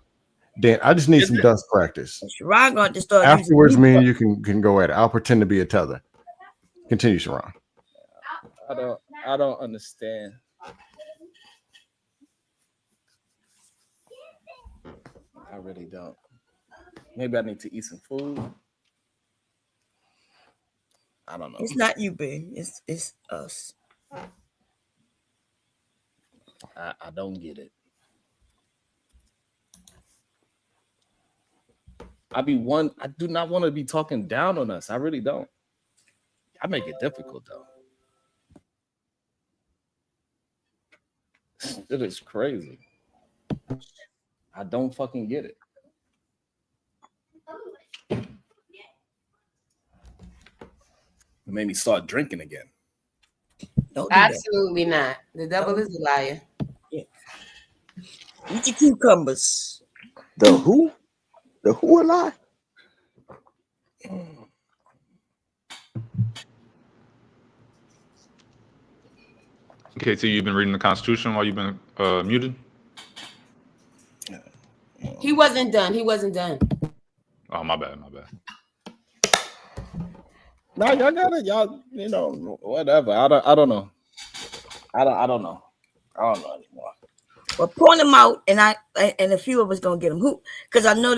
S16: Dan, I just need some dust practice.
S5: Sharon going to start.
S16: Afterwards, me and you can go at it. I'll pretend to be a tether. Continue, Sharon.
S1: I don't understand. I really don't. Maybe I need to eat some food. I don't know.
S5: It's not you, babe. It's us.
S1: I don't get it. I do not want to be talking down on us. I really don't. I make it difficult though. It is crazy. I don't fucking get it. It made me start drinking again.
S4: Absolutely not. The devil is a liar.
S5: Yeah. Eat your cucumbers.
S14: The who? The who alive?
S6: Okay, so you've been reading the Constitution while you've been muted?
S4: He wasn't done.
S6: Oh, my bad.
S1: No, y'all got it. Y'all, whatever. I don't know. I don't know anymore.
S5: Well, point them out, and a few of us gonna get them. Who? Because I know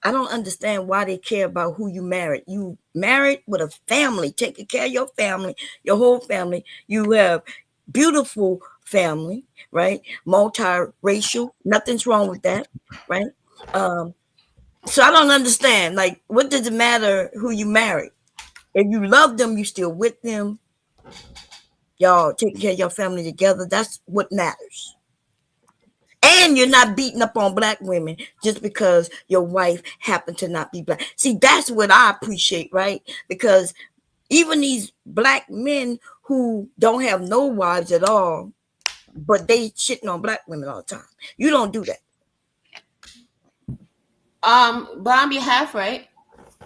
S5: I don't understand why they care about who you married. You married with a family, taking care of your family, your whole family. You have beautiful family, right? Multiracial. Nothing's wrong with that, right? So I don't understand. Like, what does it matter who you married? If you love them, you still with them. Y'all taking care of your family together. That's what matters. And you're not beating up on black women just because your wife happened to not be black. See, that's what I appreciate, right? Because even these black men who don't have no wives at all, but they shitting on black women all the time. You don't do that.
S4: But on behalf, right?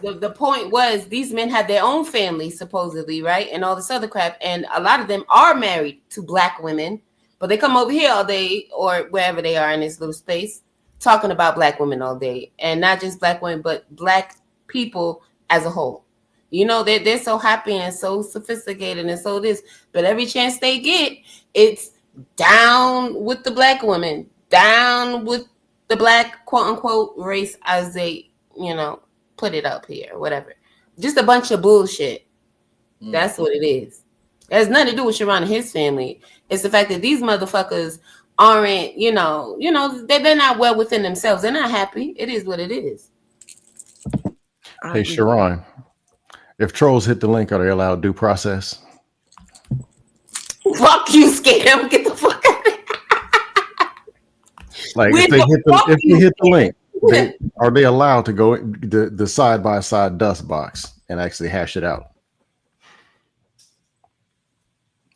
S4: The point was these men had their own families, supposedly, right? And all this other crap. And a lot of them are married to black women, but they come over here all day or wherever they are in this little space talking about black women all day. And not just black women, but black people as a whole. You know, they're so happy and so sophisticated and so this, but every chance they get, it's down with the black women, down with the black quote unquote race as they, you know, put it up here, whatever. Just a bunch of bullshit. That's what it is. It has nothing to do with Sharon and his family. It's the fact that these motherfuckers aren't, you know, they're not well within themselves. They're not happy. It is what it is.
S16: Hey, Sharon, if trolls hit the link, are they allowed due process?
S4: Fuck you, scam. Get the fuck out of here.
S16: Like if they hit the link, are they allowed to go the side by side dust box and actually hash it out?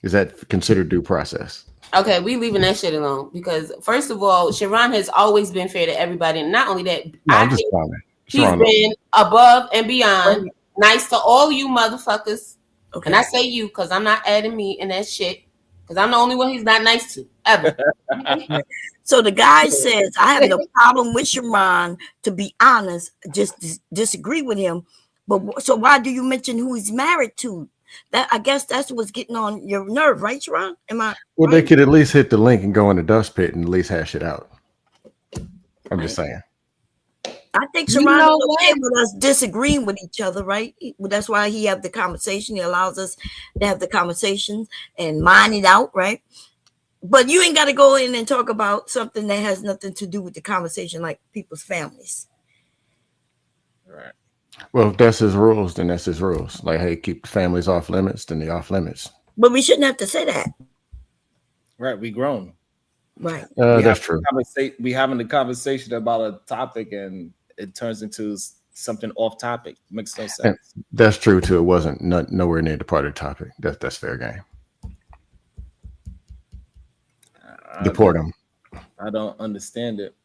S16: Is that considered due process?
S4: Okay, we leaving that shit alone because first of all, Sharon has always been fair to everybody, and not only that,
S16: I'm just commenting.
S4: He's been above and beyond nice to all you motherfuckers. Okay. And I say you because I'm not adding me in that shit because I'm the only one he's not nice to ever.
S5: So the guy says, I have no problem with Sharon, to be honest, just disagree with him. But so why do you mention who he's married to? That I guess that's what's getting on your nerve, right, Sharon? Am I?
S16: Well, they could at least hit the link and go in the dust pit and at least hash it out. I'm just saying.
S5: I think Sharon is okay with us disagreeing with each other, right? That's why he have the conversation. He allows us to have the conversations and mine it out, right? But you ain't got to go in and talk about something that has nothing to do with the conversation, like people's families.
S1: Right.
S16: Well, if that's his rules, then that's his rules. Like, hey, keep the families off limits, then they off limits.
S5: But we shouldn't have to say that.
S1: Right. We grown.
S5: Right.
S16: That's true.
S1: We having the conversation about a topic and it turns into something off topic. Makes no sense.
S16: And that's true too. It wasn't nowhere near the part of the topic. That's fair game. Deport him.
S1: I don't understand it,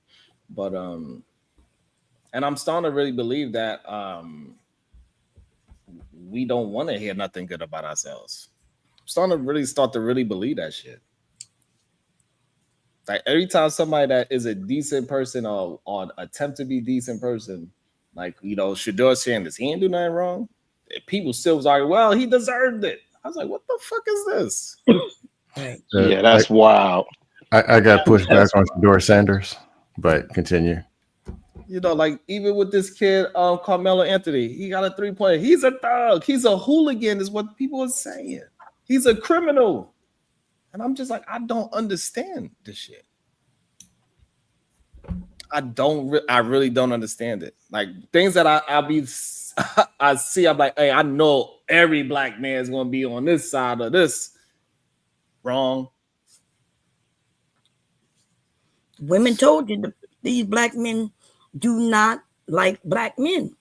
S1: but and I'm starting to really believe that we don't want to hear nothing good about ourselves. I'm starting to really believe that shit. Like every time somebody that is a decent person or attempt to be a decent person, like, you know, Shador saying this, he ain't do nothing wrong. People still was arguing, well, he deserved it. I was like, what the fuck is this?
S7: Yeah, that's wild.
S16: I got pushed back on Shador Sanders, but continue.
S1: You know, like even with this kid, Carmelo Anthony, he got a 3-pointer. He's a thug. He's a hooligan, is what people are saying. He's a criminal. And I'm just like, I don't understand this shit. I really don't understand it. Like things that I see, I'm like, hey, I know every black man is gonna be on this side of this. Wrong.
S5: Women told you these black men do not like black men.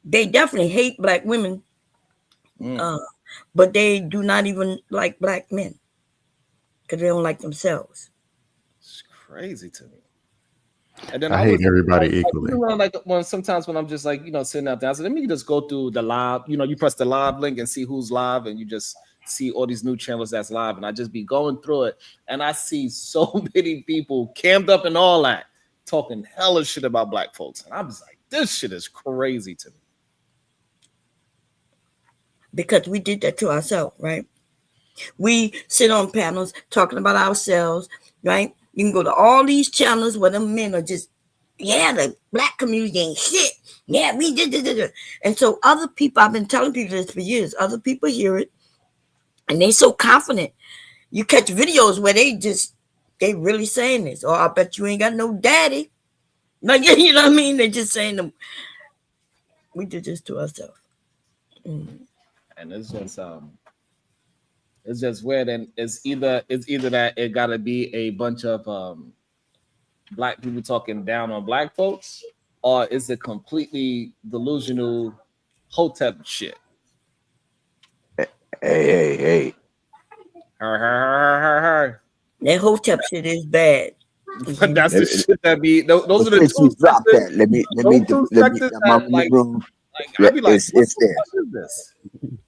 S5: They definitely hate black women, but they do not even like black men because they don't like themselves.
S1: It's crazy to me. And then
S16: I hate everybody equally.
S1: You know, like sometimes when I'm just like, you know, sitting out there, I said, let me just go through the live. You know, you press the live link and see who's live, and you just see all these new channels that's live, and I just be going through it, and I see so many people cammed up and all that talking hella shit about black folks, and I'm just like, this shit is crazy to me.
S5: Because we did that to ourselves, right? We sit on panels talking about ourselves, right? You can go to all these channels where them men are just, yeah, the black community ain't shit. Yeah, we did. And so other people, I've been telling people this for years, other people hear it, and they so confident. You catch videos where they really saying this. Oh, I bet you ain't got no daddy. Like, you know what I mean? They're just saying them. We did this to ourselves.
S1: and it's just weird, and it's either that it got to be a bunch of black people talking down on black folks, or is it completely delusional hotep shit?
S14: Hey.
S1: Her.
S5: That hotep shit is bad.
S1: But that's the shit that be those are the
S14: Since
S1: two
S14: you dropped
S1: sectors.
S14: that, let me
S1: That like I'd be like,
S14: it's
S1: what the
S14: there.
S1: fuck is this?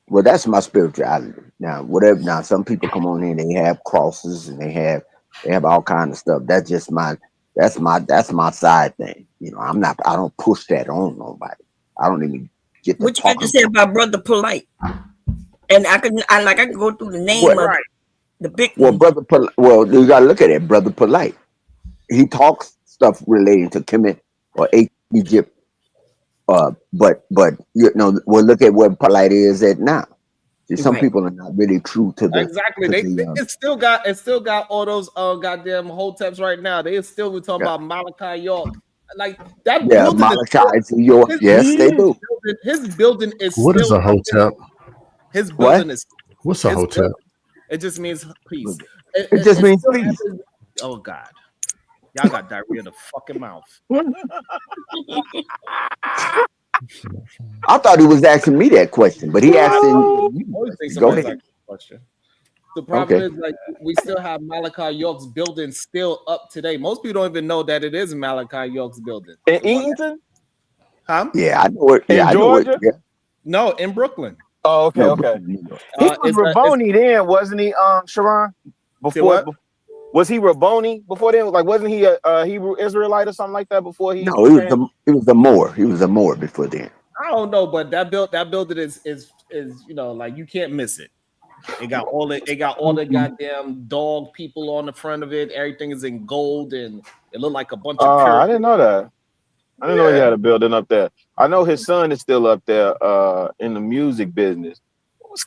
S14: Well, that's my spirituality. Now, whatever. Now, some people come on in, they have crosses and they have all kind of stuff. That's just that's my side thing. You know, I don't push that on nobody. I don't even get to
S5: what you got to say about Brother Polite? And I can go through the name of the big one.
S14: Brother Polite. Well, you gotta look at it, Brother Polite. He talks stuff relating to Kemet or Egypt. But you know, we'll look at where Polite is at now. See, some people are not really true to the
S1: exactly. It still got all those goddamn hoteps right now. They still we talking about Malachi York. Like that building
S14: Malachi York. Yes, they do.
S1: His building is
S16: What is a hotep?
S1: His building is
S16: what's a hotep?
S1: It just means peace.
S14: It just means peace.
S1: Oh God. Y'all got diarrhea in the fucking mouth.
S14: I thought he was asking me that question, but he asked you. Go ahead.
S1: Question. The problem is, like, we still have Malachi York's building still up today. Most people don't even know that it is Malachi York's building.
S17: In Eatonton?
S14: Yeah, I know it.
S17: In Georgia?
S14: Yeah.
S1: No, in Brooklyn.
S17: Oh, okay. He was Rabboni then, wasn't he, Sharon? Before was he Rabboni before then? Like, wasn't he a Hebrew Israelite or something like that before he?
S14: No, he was a Moor. He was a Moor before then.
S1: I don't know, but that building is you know, like, you can't miss it. It got all the goddamn dog people on the front of it. Everything is in gold, and it looked like a bunch of.
S17: I didn't know that. I didn't know he had a building up there. I know his son is still up there in the music business. What's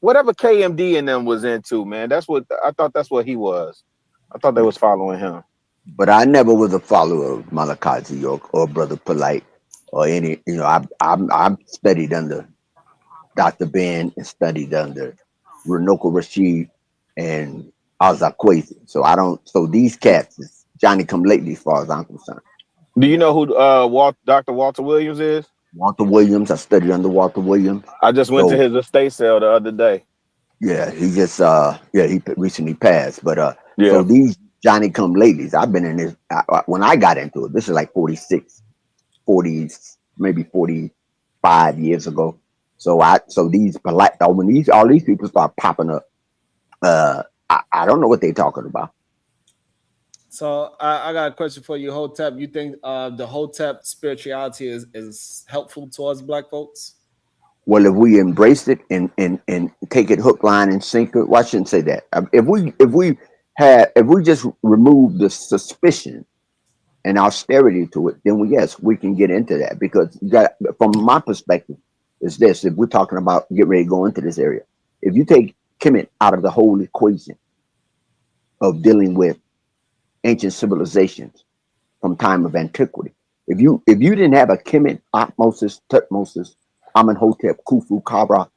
S17: whatever KMD and them was into, man. That's what I thought. That's what he was. I thought they was following him.
S14: But I never was a follower of Malachi York or Brother Polite or any. You know, I've studied under Dr. Ben and studied under Runoko Rashid and Azakwesi. So I don't. So these cats is Johnny come lately, as far as I'm concerned.
S17: Do you know who Dr. Walter Williams is?
S14: Walter Williams. I studied under Walter Williams.
S17: I just went to his estate sale the other day.
S14: Yeah, he just he recently passed. But so these Johnny come latelys, I've been in this when I got into it. This is like 46, 40s, maybe 45 years ago. So these polite when all these people start popping up, I don't know what they're talking about.
S1: So I got a question for you, Hotep. You think the Hotep spirituality is helpful towards Black folks?
S14: Well, if we embrace it and take it hook, line, and sinker, well, I shouldn't say that. If we just remove the suspicion and austerity to it, then we can get into that, because from my perspective, is this: if we're talking about get ready to go into this area, if you take Kemet out of the whole equation of dealing with ancient civilizations from time of antiquity, if you didn't have a Kemet, Atmosis, Tutmosis, Amenhotep, Khufu, Kabra,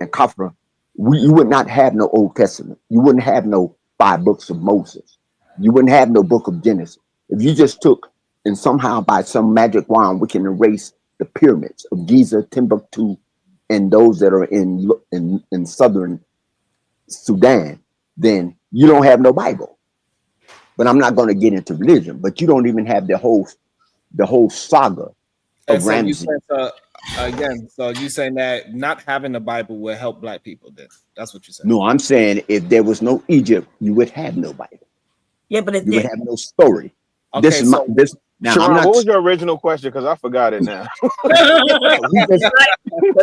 S14: and Khafra, you would not have no Old Testament. You wouldn't have no 5 books of Moses. You wouldn't have no book of Genesis. If you just took and somehow by some magic wand we can erase the pyramids of Giza, Timbuktu, and those that are in southern Sudan, then you don't have no Bible. But I'm not going to get into religion. But you don't even have the whole saga of Ramses.
S1: So you saying that not having the Bible will help Black people? Then that's what you're saying.
S14: No, I'm saying if there was no Egypt, you would have no Bible.
S5: Yeah, but
S14: you would have no story.
S1: Okay,
S17: now, Sharon, what was your original question? Because I forgot it now.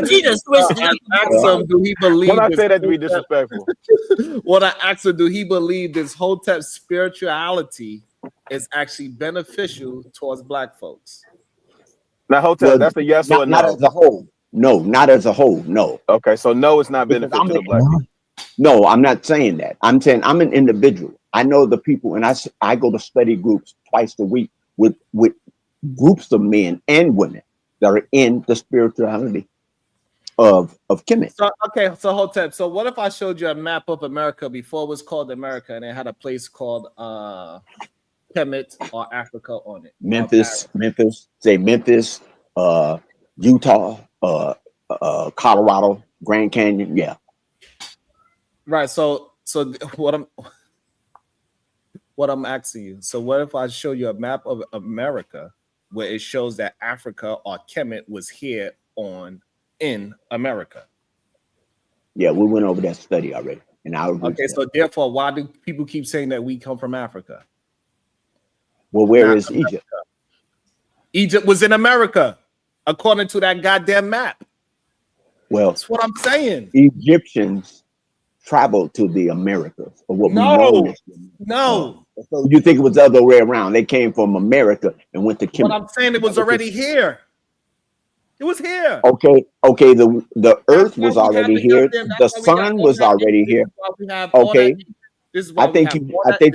S5: He just switched it up.
S1: Asked him, do he believe?
S17: When I say that to be disrespectful.
S1: What I asked him, do he believe this Hotep spirituality is actually beneficial towards Black folks?
S17: Now, Hotep, that's a yes or a no?
S14: Not as a whole. No, not as a whole. No.
S17: Okay, so no, it's not beneficial to Black people.
S14: No, I'm not saying that. I'm saying I'm an individual. I know the people, and I go to study groups twice a week with groups of men and women that are in the spirituality of Kemet.
S1: So okay, so Hotep. So what if I showed you a map of America before it was called America, and it had a place called Kemet or Africa on it?
S14: Memphis, say Memphis, Utah, Colorado, Grand Canyon. Yeah.
S1: Right. So what I'm asking you. So what if I show you a map of America where it shows that Africa or Kemet was here in America?
S14: Yeah, we went over that study already, and I agree.
S1: Okay, so therefore, why do people keep saying that we come from Africa?
S14: Well, where is Egypt?
S1: Egypt was in America, according to that goddamn map.
S14: Well,
S1: that's what I'm saying.
S14: Egyptians traveled to the Americas, or what we know.
S1: No.
S14: So you think it was the other way around? They came from America and went to Kemet.
S1: But I'm saying it was already here. It was here.
S14: Okay. The Earth was already here. The sun was already here. Okay. I think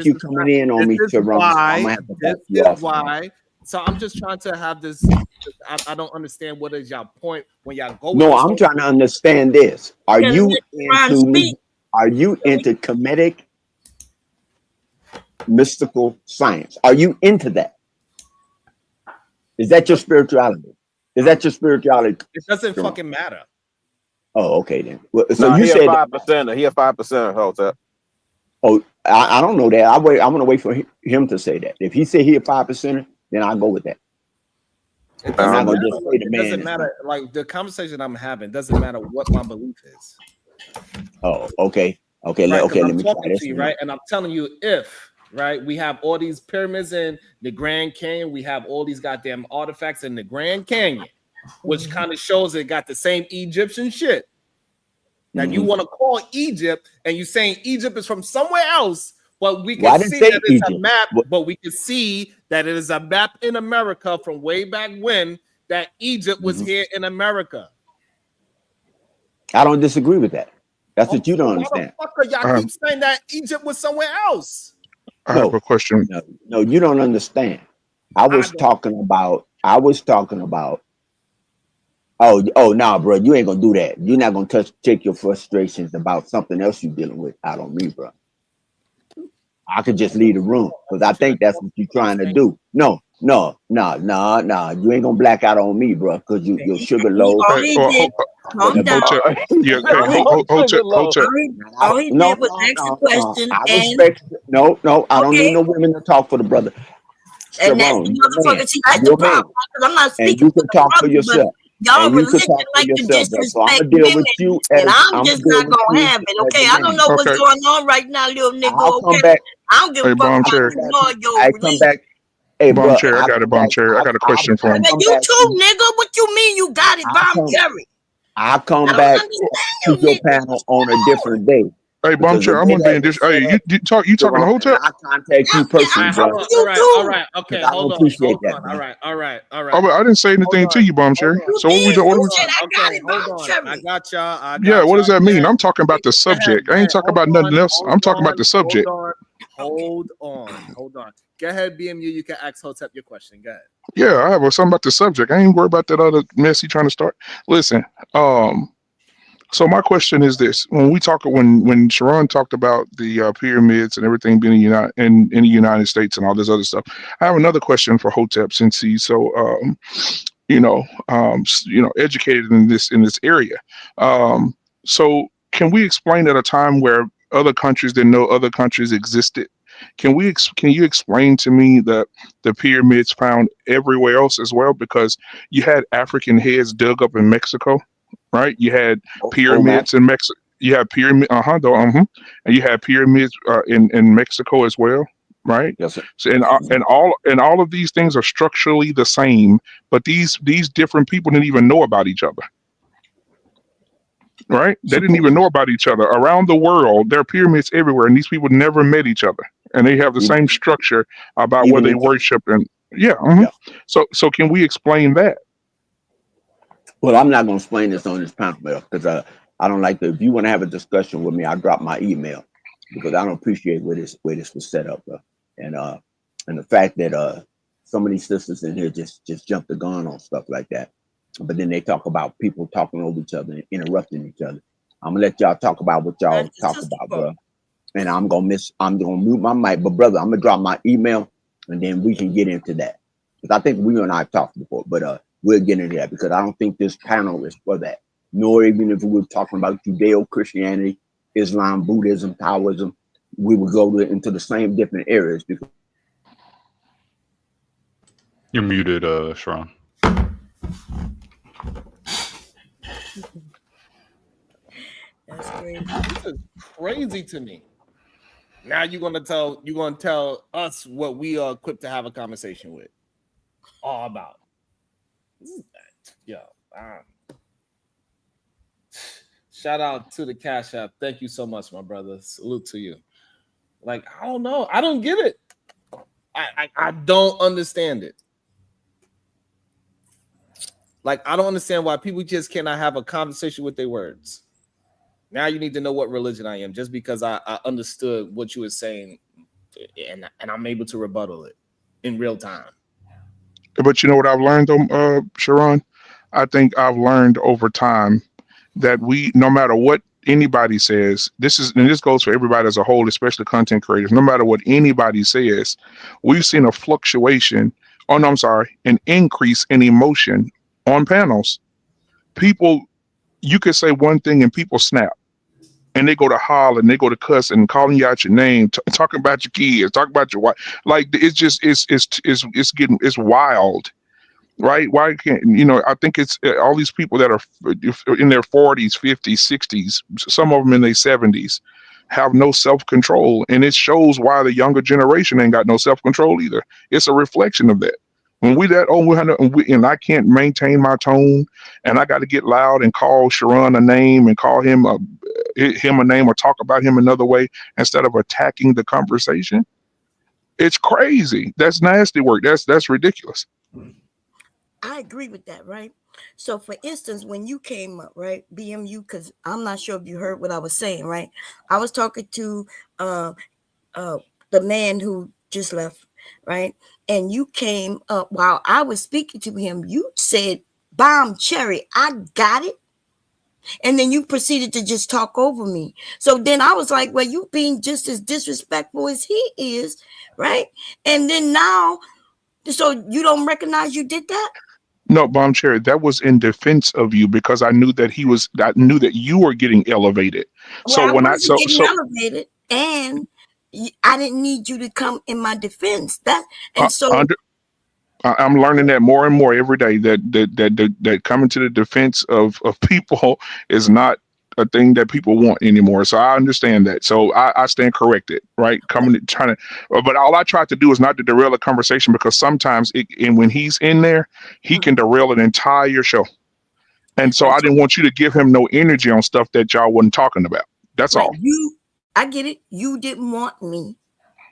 S14: you coming in on me, Sharon. I'm gonna have to back you off.
S1: Why? So I'm just trying to have this. I don't understand what is y'all point when y'all go.
S14: No, I'm trying to understand this. Are you into Kemetic mystical science? Are you into that? Is that your spirituality? Is that your spirituality?
S1: It doesn't fucking matter.
S14: Oh, okay then. Well, so
S17: Nah,
S14: you said
S17: 5%. He a 5%. Hotep.
S14: Oh, I don't know that. I want to wait for him to say that. If he say he a 5%, then I'll go with that.
S1: It doesn't matter. Like the conversation I'm having doesn't matter what my belief is.
S14: Oh, okay. Okay,
S1: right,
S14: let
S1: I'm
S14: me try
S1: talking
S14: this.
S1: to you, right? And I'm telling you, right, we have all these pyramids in the Grand Canyon, we have all these goddamn artifacts in the Grand Canyon, which kind of shows it got the same Egyptian shit. Now you want to call Egypt, and you're saying Egypt is from somewhere else, but we can see that it's a map. But we can see that it is a map in America from way back when that Egypt was here in America.
S14: I don't disagree with that. That's what you don't understand.
S1: Y'all keep saying that Egypt was somewhere else.
S6: I have a question.
S14: No, you don't understand. I was talking about. Oh, nah, bro, you ain't gonna do that. You're not gonna take your frustrations about something else you're dealing with out on me, bro. I could just leave the room because I think that's what you're trying to do. No. You ain't gonna black out on me, bro, because your sugar low.
S5: All he did was ask the question.
S14: I don't need no women to talk for the brother.
S5: And that's the motherfucker. See, that's the problem. Because I'm not speaking.
S14: And you can talk for yourself.
S5: Y'all religion like to disrespect women, and I'm just not gonna have it. Okay, I don't know what's going on right now, little nigga. Okay, I don't give a fuck about your religion.
S14: Hey,
S6: Bomb Chair, I got a bomb chair. I got a question for him.
S5: You too, nigga. What you mean you got it, Bomb Cherry?
S14: I'll come back to your panel on a different day.
S6: Hey, Bomb Chair, I'm gonna be in this. Hey, you talking to Hotep?
S14: I contact you personally, bro.
S1: All right. Okay, hold on. All right.
S6: I didn't say anything to you, Bomb Chair. So what we doing?
S1: Okay, hold on. I got y'all.
S6: Yeah, what does that mean? I'm talking about the subject. I ain't talking about nothing else. I'm talking about the subject.
S1: Hold on. Go ahead, BMU. You can ask Hotep your question. Go ahead.
S6: Yeah, I have something about the subject. I ain't worried about that other mess he trying to start. Listen, so my question is this: when Sharon talked about the pyramids and everything being in the United States and all this other stuff, I have another question for Hotep since he's so educated in this area. So can we explain at a time where other countries didn't know other countries existed? Can you explain to me that the pyramids found everywhere else as well? Because you had African heads dug up in Mexico, right? You had pyramids in Mexico. You have and you have pyramids in Mexico as well, right?
S14: Yes, sir.
S6: So, and all of these things are structurally the same, but these different people didn't even know about each other. Right? They didn't even know about each other. Around the world, there are pyramids everywhere, and these people never met each other. And they have the same structure about where they worship. And So can we explain that?
S14: Well, I'm not going to explain this on this panel, because I don't like to. If you want to have a discussion with me, I'll drop my email, because I don't appreciate where this was set up, bro. And the fact that some of these sisters in here just jumped the gun on stuff like that. but then they talk about people talking over each other and interrupting each other. I'm gonna let y'all talk about what y'all talk about, bro. And I'm gonna mute my mic, but brother, I'm gonna drop my email and then we can get into that. Because I think we and I have talked before, but we'll get into that because I don't think this panel is for that. Nor even if we were talking about Judeo-Christianity, Islam, Buddhism, Taoism, we would go into the same different areas. Because
S6: You're muted, Sharon.
S5: That's crazy.
S1: This is crazy to me. Now you're gonna tell us what we are equipped to have a conversation with. All about. Yo, shout out to the Cash App. Thank you so much, my brother. Salute to you. Like, I don't know. I don't get it. I don't understand it. Like, I don't understand why people just cannot have a conversation with their words. Now you need to know what religion I am just because I understood what you were saying and I'm able to rebuttal it in real time.
S10: But you know what I've learned, though, Sharon? I think I've learned over time that no matter what anybody says, this goes for everybody as a whole, especially content creators. No matter what anybody says, we've seen a fluctuation. An increase in emotion on panels. People, you could say one thing and people snap. And they go to holler and they go to cuss and calling you out your name, talking about your kids, talking about your wife. Like it's wild, right? Why can't I think it's all these people that are in their 40s, 50s, 60s, some of them in their 70s, have no self-control, and it shows why the younger generation ain't got no self-control either. It's a reflection of that. When we that old, and I can't maintain my tone, and I got to get loud and call Sharon a name and call him a name or talk about him another way instead of attacking the conversation. It's crazy. That's nasty work. That's ridiculous.
S5: I agree with that, right? So, for instance, when you came up, right, BMU, because I'm not sure if you heard what I was saying, right? I was talking to the man who just left, right? And you came up while I was speaking to him. You said, "Bomb cherry, I got it." And then you proceeded to just talk over me. So then I was like, well, you being just as disrespectful as he is, right? And then now, so you don't recognize you did that?
S10: No, Bomb Cherry, that was in defense of you because I knew that you were getting elevated.
S5: Well,
S10: So
S5: I
S10: when
S5: wasn't getting elevated, and I didn't need you to come in my defense.
S10: I'm learning that more and more every day that coming to the defense of people is not a thing that people want anymore. So I understand that. So I stand corrected, right? But all I try to do is not to derail a conversation because sometimes and when he's in there, he can derail an entire show. And so I didn't want you to give him no energy on stuff that y'all wasn't talking about. That's all.
S5: I get it. You didn't want me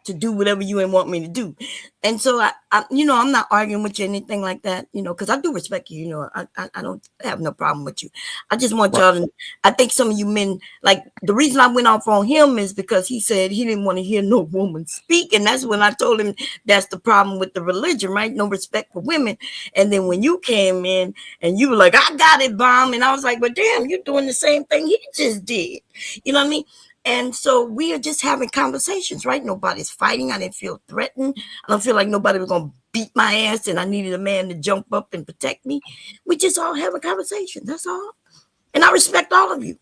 S5: to do whatever you didn't want me to do. And so I'm not arguing with you, anything like that, because I do respect you, I don't have no problem with you. I just want y'all to, I think some of you men, like the reason I went off on him is because he said he didn't want to hear no woman speak. And that's when I told him that's the problem with the religion, right? No respect for women. And then when you came in and you were like, I got it, Bomb. And I was like, well, damn, you're doing the same thing he just did. You know what I mean? And so we are just having conversations, right? Nobody's fighting. I didn't feel threatened. I don't feel like nobody was going to beat my ass and I needed a man to jump up and protect me. We just all have a conversation. That's all. And I respect all of you.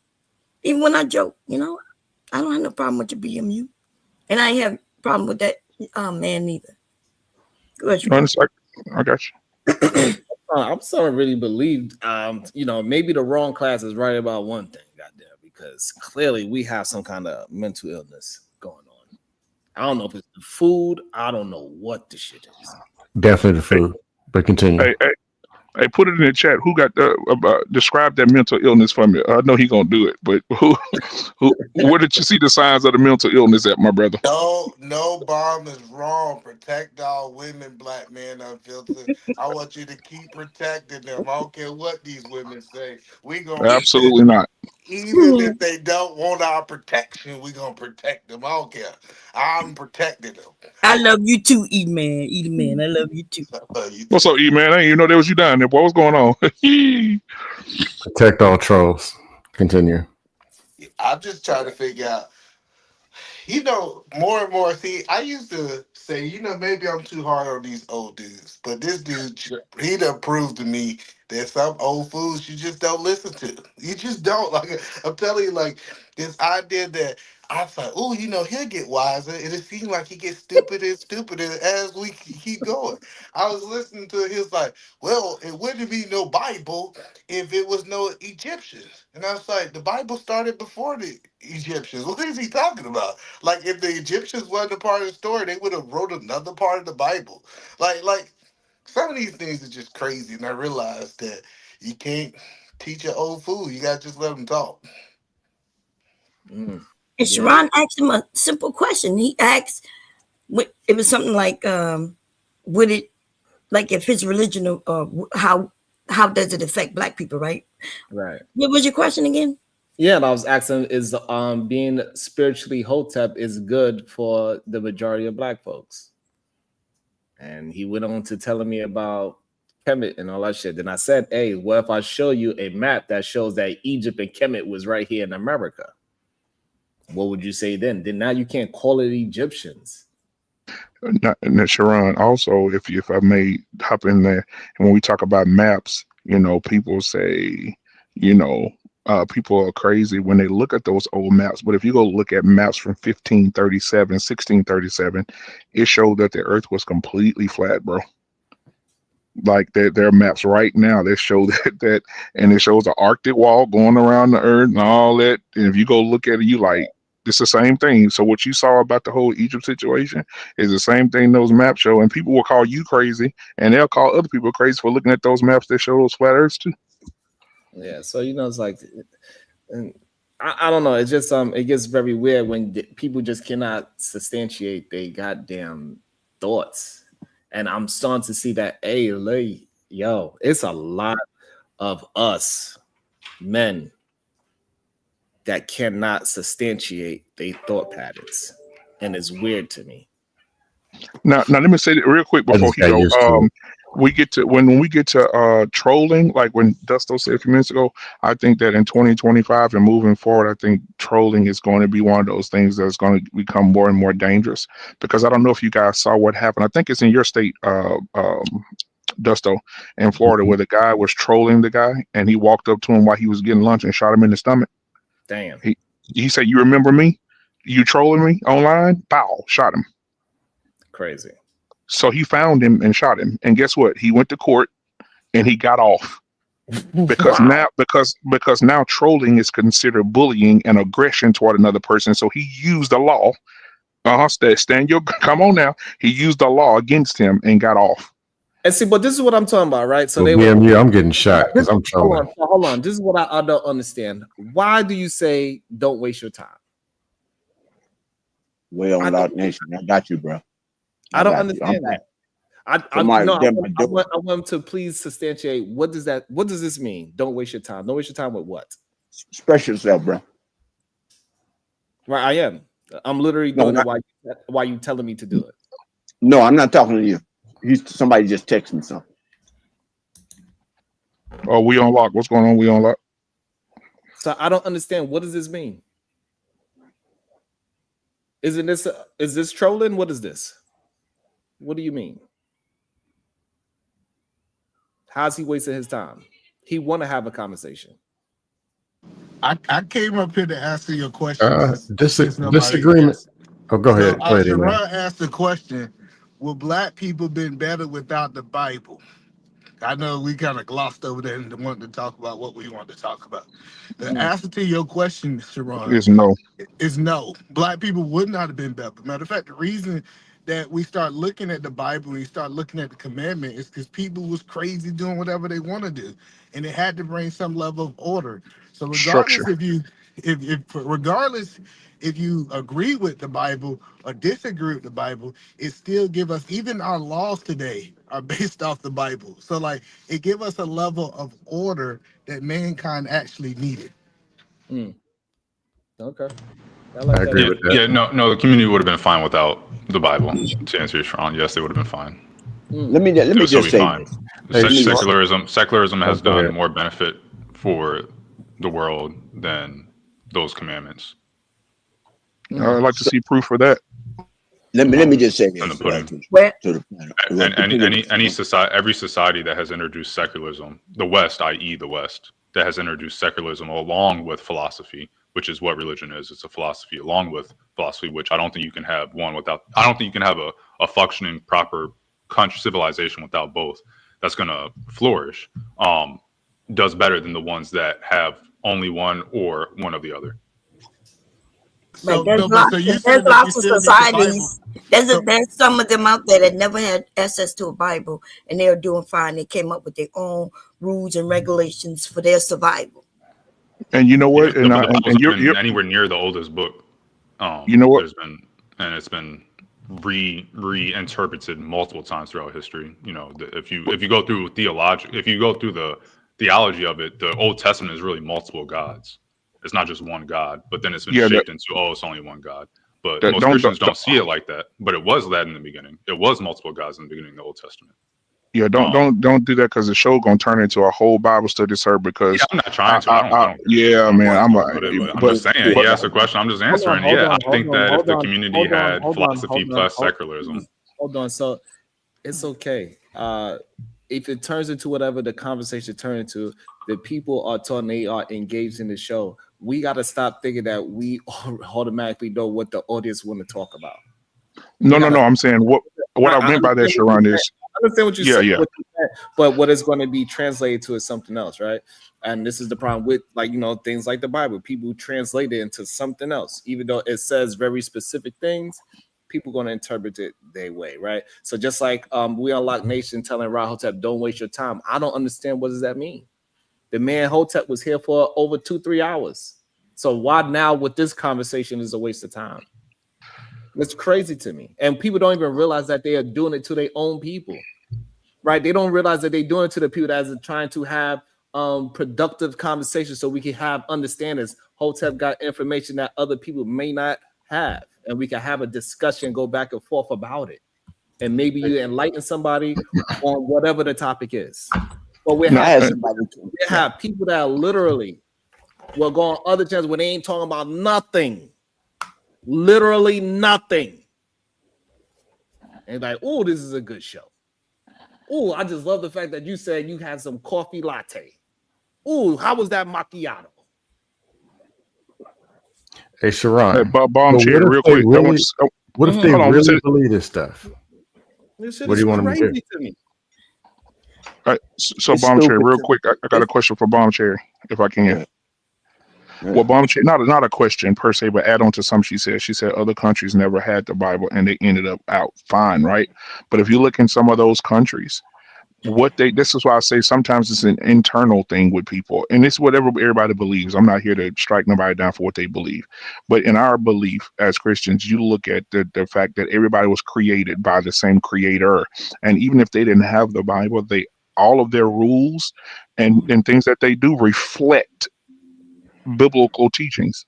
S5: Even when I joke, I don't have no problem with your BMU. And I ain't have a problem with that man neither. Go ahead,
S10: I got you.
S1: I'm starting to really believe, maybe the wrong class is right about one thing, goddamn, because clearly we have some kind of mental illness going on. I don't know if it's the food. I don't know what the shit is.
S16: Definitely the food, but continue.
S10: Hey, put it in the chat. Who got describe that mental illness for me? I know he gonna do it, but where did you see the signs of the mental illness at, my brother?
S18: No, Bomb is wrong. Protect all women, black men, unfiltered. I want you to keep protecting them. I don't care what these women say. We gonna
S10: Absolutely not.
S18: even if they don't want our protection, we're gonna protect them. I don't care. I'm protecting them.
S5: I love you too, E Man. I love you too.
S10: What's up, E man? I didn't even know there was you down there. Boy, what's going on?
S16: Protect all trolls. Continue.
S18: I'm just trying to figure out. More and more. See, I used to say, maybe I'm too hard on these old dudes, but this dude, he done proved to me that some old fools you just don't listen to. You just don't. Like I'm telling you, like this idea that I thought, oh, he'll get wiser, and it seems like he gets stupider and stupider as we keep going. I was listening to it. He was like, well, it wouldn't be no Bible if it was no Egyptians, and I was like, the Bible started before the Egyptians. What is he talking about? Like if the Egyptians wasn't a part of the story, they would have wrote another part of the Bible. Like some of these things are just crazy, and I realized that you can't teach an old fool. You gotta just let them talk.
S5: And Sharon asked him a simple question. He asked, it was something like, would it, like if his religion, how does it affect Black people, right?
S1: Right.
S5: What was your question again?
S1: Yeah, and I was asking, is being spiritually hotep is good for the majority of Black folks? And he went on to telling me about Kemet and all that shit. Then I said, hey, what if I show you a map that shows that Egypt and Kemet was right here in America? What would you say then? Then now you can't call it Egyptians.
S10: And Sharon, also, if I may hop in there, and when we talk about maps, people say, people are crazy when they look at those old maps. But if you go look at maps from 1537, 1637, it showed that the Earth was completely flat, bro. Like there are maps right now that show that, and it shows the Arctic wall going around the Earth and all that. And if you go look at it, you like, it's the same thing. So what you saw about the whole Egypt situation is the same thing those maps show, and people will call you crazy, and they'll call other people crazy for looking at those maps that show those flat Earths too.
S1: Yeah, so it's like, and I don't know. It's just it gets very weird when people just cannot substantiate their goddamn thoughts, and I'm starting to see that. Hey, it's a lot of us men that cannot substantiate their thought patterns, and it's weird to me.
S10: Now let me say that real quick before he go. We get to when we get to trolling, like when Dusto said a few minutes ago, I think that in 2025 and moving forward, I think trolling is going to be one of those things that's going to become more and more dangerous, because I don't know if you guys saw what happened. I think it's in your state, Dusto, in Florida, where the guy was trolling the guy, and he walked up to him while he was getting lunch and shot him in the stomach.
S1: Damn.
S10: He said, "You remember me? You trolling me online?" Pow, shot him.
S1: Crazy.
S10: So he found him and shot him. And guess what? He went to court and he got off. Because because now trolling is considered bullying and aggression toward another person. So he used the law. Come on now. He used the law against him and got off.
S1: And see, but this is what I'm talking about, right? So
S16: I'm getting shot because I'm trolling.
S1: Hold on. This is what I don't understand. Why do you say don't waste your time?
S14: Well, Nation, I got you, bro.
S1: I don't understand that. I want him to please substantiate what does this mean? Don't waste your time. Don't waste your time with what?
S14: Express yourself, bro.
S1: Right, I am. I'm literally doing it while you telling me to do it.
S14: No, I'm not talking to you. Somebody just texted me something.
S10: Oh, we on lock. What's going on? We on lock.
S1: So I don't understand. What does this mean? Is this trolling? What is this? What do you mean? How's he wasting his time? He want to have a conversation.
S18: I came up here to answer your question.
S16: Disagreement. Oh, go ahead.
S18: Sharon asked the question, will Black people been better without the Bible? I know we kind of glossed over there and wanted to talk about what we want to talk about. The answer to your question, Sharon,
S10: is no.
S18: Is no. Black people would not have been better. Matter of fact, the reason that we start looking at the Bible, we start looking at the commandment, is because people was crazy doing whatever they want to do, and it had to bring some level of order. So regardless if you agree with the Bible or disagree with the Bible, it still give us, even our laws today are based off the Bible. So like it give us a level of order that mankind actually needed.
S1: Okay.
S16: I agree with that.
S6: Yeah, no, the community would have been fine without the Bible. To answer your Sean, yes, they would have been fine.
S14: Let me
S6: It would still
S14: just
S6: be
S14: say
S6: fine.
S14: this.
S6: Secularism has
S16: go
S6: done
S16: ahead.
S6: more benefit for the world than those commandments.
S19: I'd like to see proof for that.
S14: Let me just say this.
S6: In the pudding.
S14: To the panel.
S6: And any society, every society that has introduced secularism, the West, i.e., the West, that has introduced secularism along with philosophy, which is what religion is. It's a philosophy along with philosophy, which I don't think you can have one without. I don't think you can have a functioning, proper country civilization without both. That's going to flourish. Does better than the ones that have only one or one of the other.
S5: But there's lots of societies. There's some of them out there that never had access to a Bible, and they're doing fine. They came up with their own rules and regulations for their survival.
S19: And you know what?
S6: Yeah, and you're anywhere near the oldest book.
S19: You know what?
S6: It's been reinterpreted multiple times throughout history. You know, if you go through the theology of it, the Old Testament is really multiple gods. It's not just one God, but then it's been shaped into it's only one God. But most Christians don't see it like that. But it was that in the beginning. It was multiple gods in the beginning of the Old Testament.
S19: Yeah, don't do that, because the show gonna turn into a whole Bible study, sir. Because
S6: I'm not trying to.
S19: I'm
S6: just saying. He asked a question. I'm just answering. I think that if the community had philosophy plus secularism.
S1: Hold on. So it's okay. If it turns into whatever the conversation turned into, the people are told they are engaged in the show. We got to stop thinking that we automatically know what the audience want to talk about.
S19: No. I'm saying what I meant by that, Sharon, is
S1: I understand what you said. Yeah. But what is going to be translated to is something else, right? And this is the problem with, things like the Bible. People translate it into something else, even though it says very specific things. People going to interpret it their way, right? So just like we Unlock Nation telling Rahotep, don't waste your time. I don't understand, what does that mean? The man Hotep was here for over 2-3 hours. So why now with this conversation is a waste of time? It's crazy to me. And people don't even realize that they are doing it to their own people, right? They don't realize that they're doing it to the people that are trying to have productive conversations so we can have understandings. Hotep got information that other people may not have, and we can have a discussion, go back and forth about it. And maybe you enlighten somebody on whatever the topic is. But we have people that literally will go on other channels when they ain't talking about nothing. Literally nothing. And like, oh, this is a good show. Oh, I just love the fact that you said you had some coffee latte. Oh, how was that macchiato?
S16: Hey, Sharon.
S19: Bomb chair, real quick.
S16: What if they really believe this stuff?
S1: This
S16: what do you want them to do?
S1: To me.
S19: All right, so Bomb Chair, real quick, I got a question for Bomb Chair, if I can. Well, Bomb Chair, not a question per se, but add on to something she said. She said other countries never had the Bible and they ended up out fine, right? But if you look in some of those countries, this is why I say sometimes it's an internal thing with people, and it's whatever everybody believes. I'm not here to strike nobody down for what they believe, but in our belief as Christians, you look at the fact that everybody was created by the same creator, and even if they didn't have the Bible, all of their rules and things that they do reflect biblical teachings.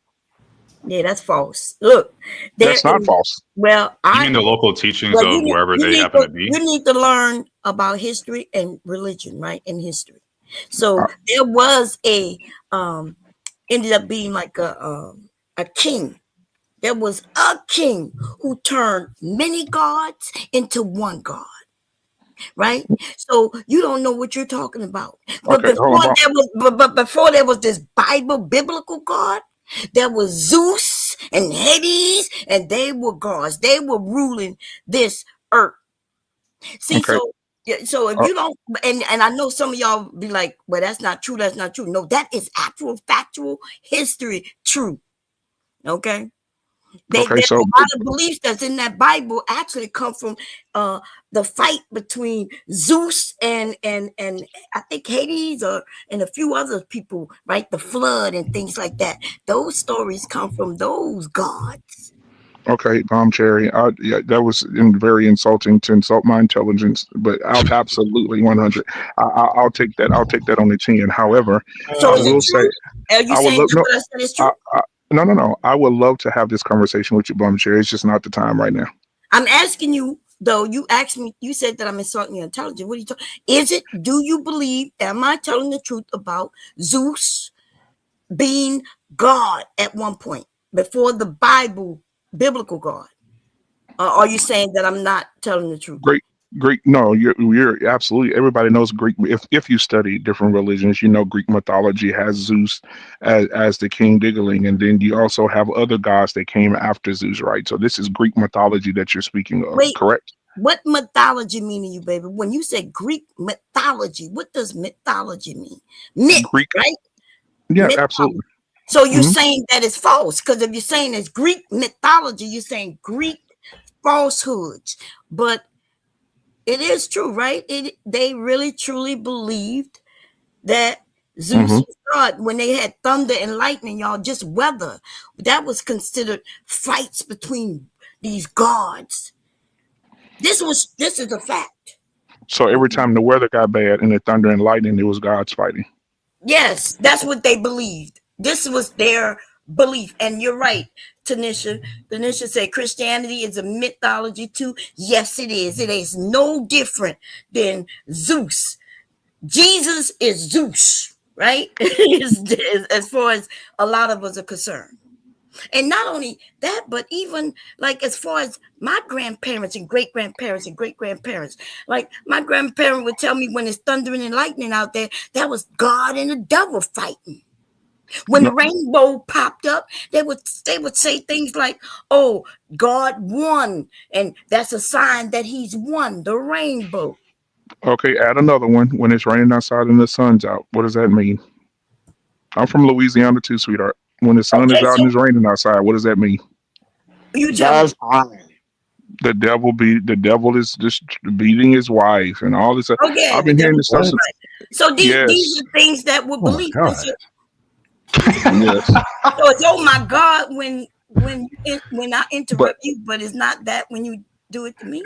S5: Yeah, that's false. Look,
S19: that's not false.
S5: Well,
S6: you mean the local teachings of wherever they happen to be?
S5: You need to learn about history and religion, right? In history, so there was ended up being like a king. There was a king who turned many gods into one god. Right, so you don't know what you're talking about. But before there was this biblical God, there was Zeus and Hades, and they were gods. They were ruling this earth. See, so if you don't, and I know some of y'all be like, well, that's not true. That's not true. No, that is actual factual history true. Okay. There's a lot of beliefs that's in that Bible actually come from the fight between Zeus and I think Hades and a few other people, right? The flood and things like that. Those stories come from those gods.
S19: Okay, Bomb Cherry. That was very insulting to insult my intelligence, but I'll absolutely 100. I'll take that. I'll take that on the chin. However,
S5: so
S19: I will say,
S5: Are you
S19: I would
S5: saying
S19: love
S5: that what I said is true?
S19: no. I would love to have this conversation with you, Bum Chair. It's just not the time right now.
S5: I'm asking you, though. You asked me. You said that I'm insulting your intelligence. What are you talking? Is it? Do you believe? Am I telling the truth about Zeus being God at one point before the biblical God? Are you saying that I'm not telling the truth?
S19: Greek. No, you're absolutely. Everybody knows Greek. If you study different religions, you know Greek mythology has Zeus as the king diggling, and then you also have other gods that came after Zeus, right? So this is Greek mythology that you're speaking of,
S5: Wait,
S19: correct?
S5: what mythology mean to you, baby? When you say Greek mythology, what does mythology mean? Myth,
S19: Greek.
S5: right?
S19: Yeah,
S5: Mythology.
S19: absolutely.
S5: So you're
S19: Mhm.
S5: saying that it's false, because if you're saying it's Greek mythology, you're saying Greek falsehoods. But it is true, right? They really truly believed that Zeus
S19: Mhm.
S5: was God when they had thunder and lightning, y'all, just weather. That was considered fights between these gods. This is a fact.
S19: So every time the weather got bad and the thunder and lightning, it was God's fighting.
S5: Yes, that's what they believed. This was their belief. And you're right, Tanisha. Tanisha said Christianity is a mythology too. Yes, it is. It is no different than Zeus. Jesus is Zeus, right? As far as a lot of us are concerned. And not only that, but even like as far as my grandparents and great grandparents and great grandparents, like my grandparent would tell me when it's thundering and lightning out there, that was God and the devil fighting. When the rainbow popped up, they would say things like, "Oh, God won," and that's a sign that He's won the rainbow.
S19: Okay, add another one. When it's raining outside and the sun's out, what does that mean? I'm from Louisiana too, sweetheart. When the sun is
S5: Okay,
S19: out
S5: so
S19: and it's raining outside, what does that mean?
S5: you tell me.
S19: The devil is just beating his wife and all this.
S5: Oh yeah,
S19: I've
S5: the
S19: been hearing
S5: devil.
S19: this stuff.
S5: So these
S19: Yes.
S5: are things that were
S16: Oh my
S5: believed.
S16: God.
S19: Yes.
S5: So it's oh my God when I
S19: But
S5: interrupt you, but it's not that when you do it to me.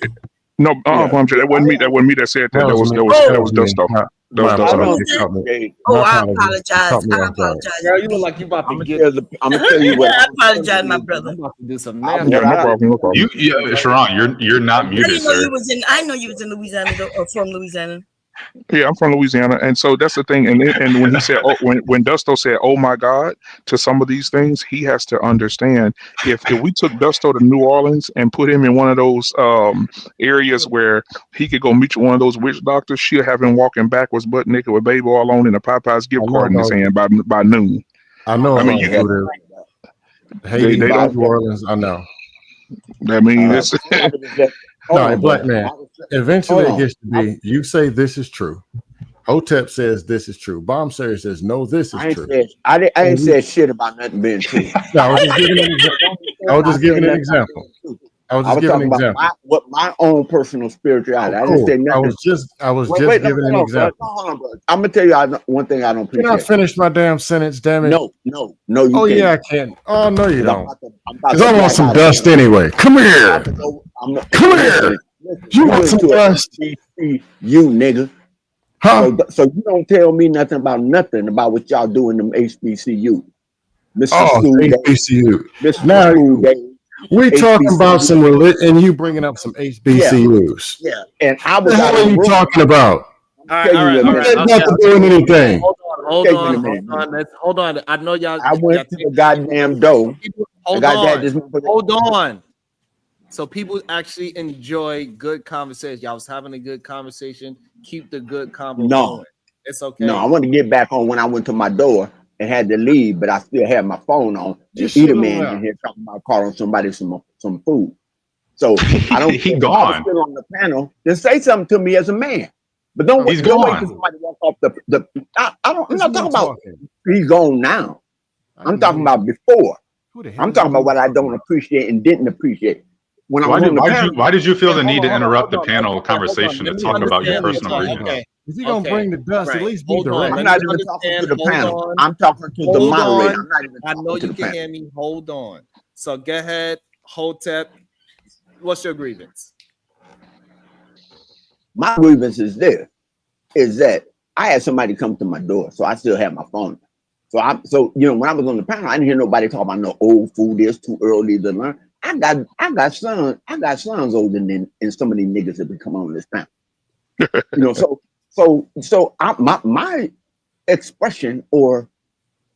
S19: no,
S14: Yeah.
S19: That wasn't me. That wasn't me that said that.
S16: That
S19: That
S16: was
S19: was
S16: me.
S19: that was
S16: That
S19: that
S5: Oh,
S19: was
S16: was me.
S19: Dusto. That was
S16: My
S19: Dusto.
S16: apologies.
S5: who's that?
S14: Okay,
S5: Oh,
S16: My
S5: I
S16: apologies.
S5: apologize.
S16: Caught me
S5: I
S16: off guard.
S5: apologize.
S1: Girl, you look like you about to get.
S14: I'm gonna tell you what
S5: I
S14: I was
S5: apologize, my
S14: thinking.
S5: brother.
S1: I'm about to do some
S14: I,
S1: nasty.
S14: what
S19: Yeah, no
S14: I
S19: problem. No problem.
S6: Sharon, you're not
S5: I
S6: muted,
S5: didn't know you
S6: sir.
S5: was in. I know you was in Louisiana though, or from Louisiana.
S19: Yeah, I'm from Louisiana, and so that's the thing. And when he said, oh, when Dusto said, "Oh my God," to some of these things, he has to understand if we took Dusto to New Orleans and put him in one of those areas where he could go meet one of those witch doctors, she'll have him walking backwards, butt naked, with baby all on, and a Popeyes gift
S16: I know
S19: card in his
S16: about
S19: hand by noon.
S16: I know
S19: I mean,
S16: about
S14: they
S19: you
S14: had
S16: voodoo.
S19: they
S16: Haiti,
S19: don't.
S16: New Orleans, I know.
S19: I mean,
S14: a
S19: it's
S14: lot of it that. Hold
S16: No,
S14: on,
S16: black
S14: brother.
S16: man.
S14: Hold
S16: Eventually it
S14: on.
S16: gets to be you say this is true. Hotep says this is true. Bomb Sarah says no, this is
S14: I ain't
S16: true.
S14: said I ain't said shit about nothing being true.
S16: No, I was just giving an example. I was
S14: I
S16: just
S14: said
S16: giving an
S14: nothing about
S16: example.
S14: being true.
S16: I was
S14: I
S16: just
S14: was
S16: giving an
S14: talking about
S16: example.
S14: my own personal spirituality.
S16: Oh,
S14: I didn't
S16: cool.
S14: say
S16: I
S14: nothing.
S16: was
S14: Wait,
S16: just
S14: no,
S16: giving an
S14: hold on, brother.
S16: example.
S14: No, hold on, brother. I'm gonna tell you one thing I don't
S16: Can I
S14: appreciate.
S16: finish my damn sentence, damn it?
S14: No, you
S16: Oh yeah, I
S14: can't.
S16: can. Oh no, you
S14: 'Cause
S16: don't.
S14: I'm about
S16: Because
S14: to
S16: I want
S14: black
S16: some
S14: out
S16: dust
S14: again.
S16: anyway. Come
S14: I'm
S16: here.
S14: about to go.
S16: Come
S14: Listen,
S16: here.
S14: listen.
S16: You
S14: You
S16: want
S14: went
S16: some
S14: to a
S16: dust?
S14: HBCU, nigga.
S16: Huh?
S14: So you don't tell me nothing about what y'all do in them HBCU, Mr.
S16: Oh,
S14: School Day,
S16: HBCU.
S14: Mr.
S16: Now
S14: School Day,
S16: we talking about
S14: HBCU.
S16: some religion, and you bringing up some
S14: Yeah,
S16: HBCUs.
S14: yeah. And I
S16: What the
S14: was out
S16: hell
S14: of
S16: are
S14: the
S16: you
S14: room.
S16: talking about?
S1: All
S14: Tell
S1: right, all
S14: you
S1: right,
S14: in a
S1: all
S16: What
S1: right.
S16: that
S14: minute.
S16: got to do with anything?
S1: Hold
S14: Tell you in a
S1: on,
S14: minute.
S1: hold on. Hold on. I know y'all.
S14: I went to the goddamn door. I
S1: Hold
S14: got that.
S1: on.
S14: This motherfucker.
S1: Hold on. So people actually enjoy good conversation. Y'all was having a good conversation. Keep the good convo going. It's okay.
S14: No, I want to get back on when I went to my door and had to leave, but I still had my phone on.
S16: Just
S14: And Eater
S16: shoot 'em
S14: Man
S16: out.
S14: in here talking about calling somebody some food. So I don't.
S6: He
S14: If I was
S6: gone.
S14: still on the panel, then say something to me as a man. But don't
S6: He's
S14: don't wait till
S6: gone.
S14: somebody walk off the. I don't. I'm
S16: There's
S14: not
S16: me
S14: talking about
S16: talking.
S14: he's gone now.
S16: I
S14: I'm
S16: didn't know
S14: talking about
S16: you.
S14: before.
S16: Who the hell
S14: I'm
S16: is
S14: talking about
S16: me
S14: what I
S16: talking
S14: don't appreciate and didn't appreciate when I
S6: Why
S14: was on the panel.
S6: did you feel
S1: Okay,
S6: the
S1: hold
S6: need
S1: on,
S6: to
S1: hold on,
S6: interrupt
S1: hold
S6: the
S1: on.
S6: panel
S1: Okay, hold on.
S6: conversation to
S1: Let me
S6: talk about your
S1: understand.
S6: personal
S1: Hold on.
S6: grievance?
S1: Okay.
S16: If you gonna
S1: Okay.
S16: bring the dust, at
S1: Right.
S16: least be
S1: Hold on.
S16: direct.
S14: I'm
S1: Let me
S14: not even talking to
S1: understand.
S14: the
S1: Hold
S14: panel.
S1: on.
S14: I'm talking to the
S1: Hold
S14: moderator.
S1: on.
S14: I'm not even
S1: I know
S14: talking to
S1: you
S14: the
S1: can
S14: panel.
S1: hear me. Hold on. So go ahead, Hotep. What's your grievance?
S14: My grievance is that I had somebody come to my door, so I still have my phone. So when I was on the panel, I didn't hear nobody talk about no old food. It's too early to learn. I got sons older than some of these niggas that be coming on this panel. My expression or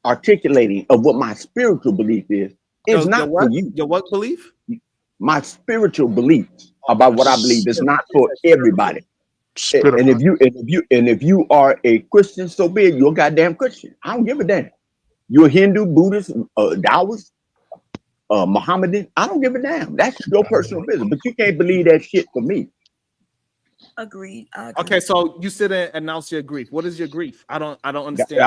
S14: articulating of what my spiritual belief is not for you.
S1: Your what belief?
S14: My spiritual beliefs about what I believe is not for everybody. And if you are a Christian, so be it. You're a goddamn Christian. I don't give a damn. You're a Hindu, Buddhist, Taoist, Mohammedan. I don't give a damn. That's your personal business. But you can't believe that shit for me.
S5: Agreed.
S1: Okay, so you sit and announce your grief. What is your grief? I don't understand.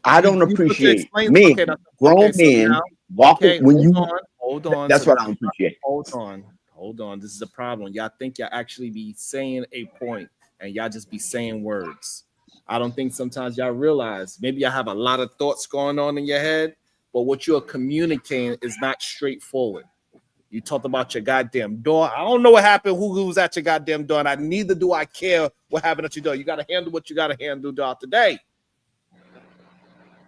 S14: I don't appreciate men, grown men walking when you.
S1: Hold on.
S14: That's what I don't appreciate.
S1: Hold on. This is a problem. Y'all think y'all actually be saying a point, and y'all just be saying words. I don't think sometimes y'all realize maybe y'all have a lot of thoughts going on in your head, but what you're communicating is not straightforward. You talked about your goddamn door. I don't know what happened, who was at your goddamn door, and neither do I care what happened at your door. You got to handle what you got to handle throughout the day.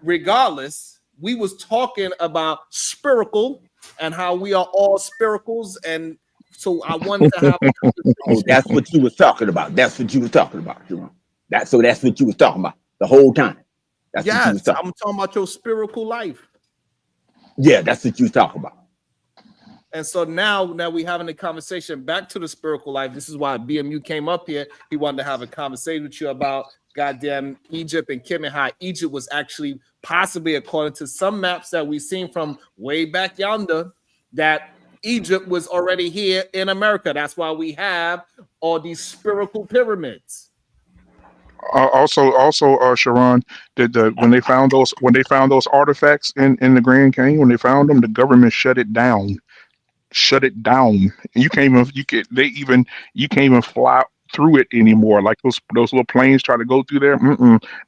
S1: Regardless, we was talking about spiritual and how we are all spirituals, and so I wanted to have a conversation.
S14: Oh, that's what you was talking about. That's what you was talking about, Jerome. That's what you was talking about the whole time. That's what you was talking.
S1: I'm talking about your spiritual life.
S14: Yeah, that's what you was talking about.
S1: And so now we having a conversation back to the spiritual life. This is why BMU came up here. He wanted to have a conversation with you about goddamn Egypt and Kim and how Egypt was actually possibly, according to some maps that we've seen from way back yonder, that Egypt was already here in America. That's why we have all these spiritual pyramids.
S19: Also, Sharon, when they found those artifacts in the Grand Canyon, when they found them, the government shut it down. And you can't even fly through it anymore. Like those little planes try to go through there.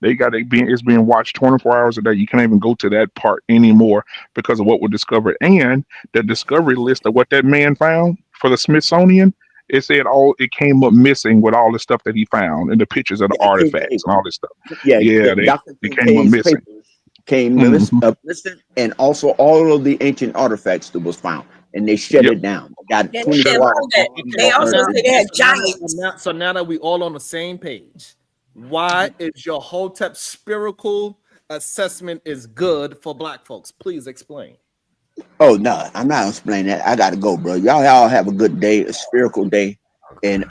S19: It's being watched 24 hours a day. You can't even go to that part anymore because of what was discovered. And the discovery list of what that man found for the Smithsonian, it said it came up missing with all the stuff that he found and the pictures of the artifacts and all this stuff. They came up missing.
S14: Missing, and also all of the ancient artifacts that was found, and they shut it down. Got 24 hours.
S5: They also said they had giants.
S1: So now that we all on the same page, why is your Hotep spiritual assessment is good for Black folks? Please explain.
S14: Oh no, I'm not explaining that. I gotta go, bro. Y'all all have a good day, a spiritual day, and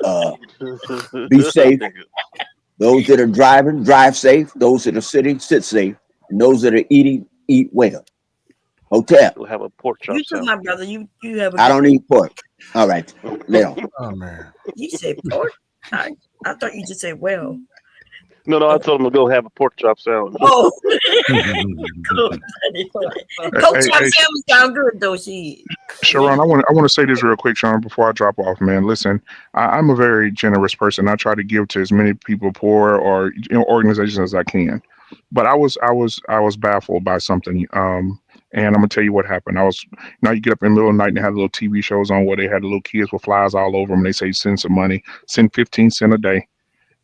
S14: be safe. Those that are driving, drive safe. Those that are sitting, sit safe. And those that are eating, eat well. Hotel.
S7: We'll have a pork chop.
S5: You too, my brother. You have.
S14: I don't eat pork. All right, Leo.
S16: Oh man.
S5: You said pork. I thought you just said well.
S7: No, I told him to go have a pork chop sandwich.
S5: Oh, pork chop sandwich sound good though.
S19: Sharon, I want to say this real quick, Sharon, before I drop off, man. Listen, I'm a very generous person. I try to give to as many people, poor or organizations as I can. But I was baffled by something. And I'm gonna tell you what happened. You get up in the middle of the night and they had little TV shows on where they had the little kids with flies all over them. And they say send some money, send 15 cents a day,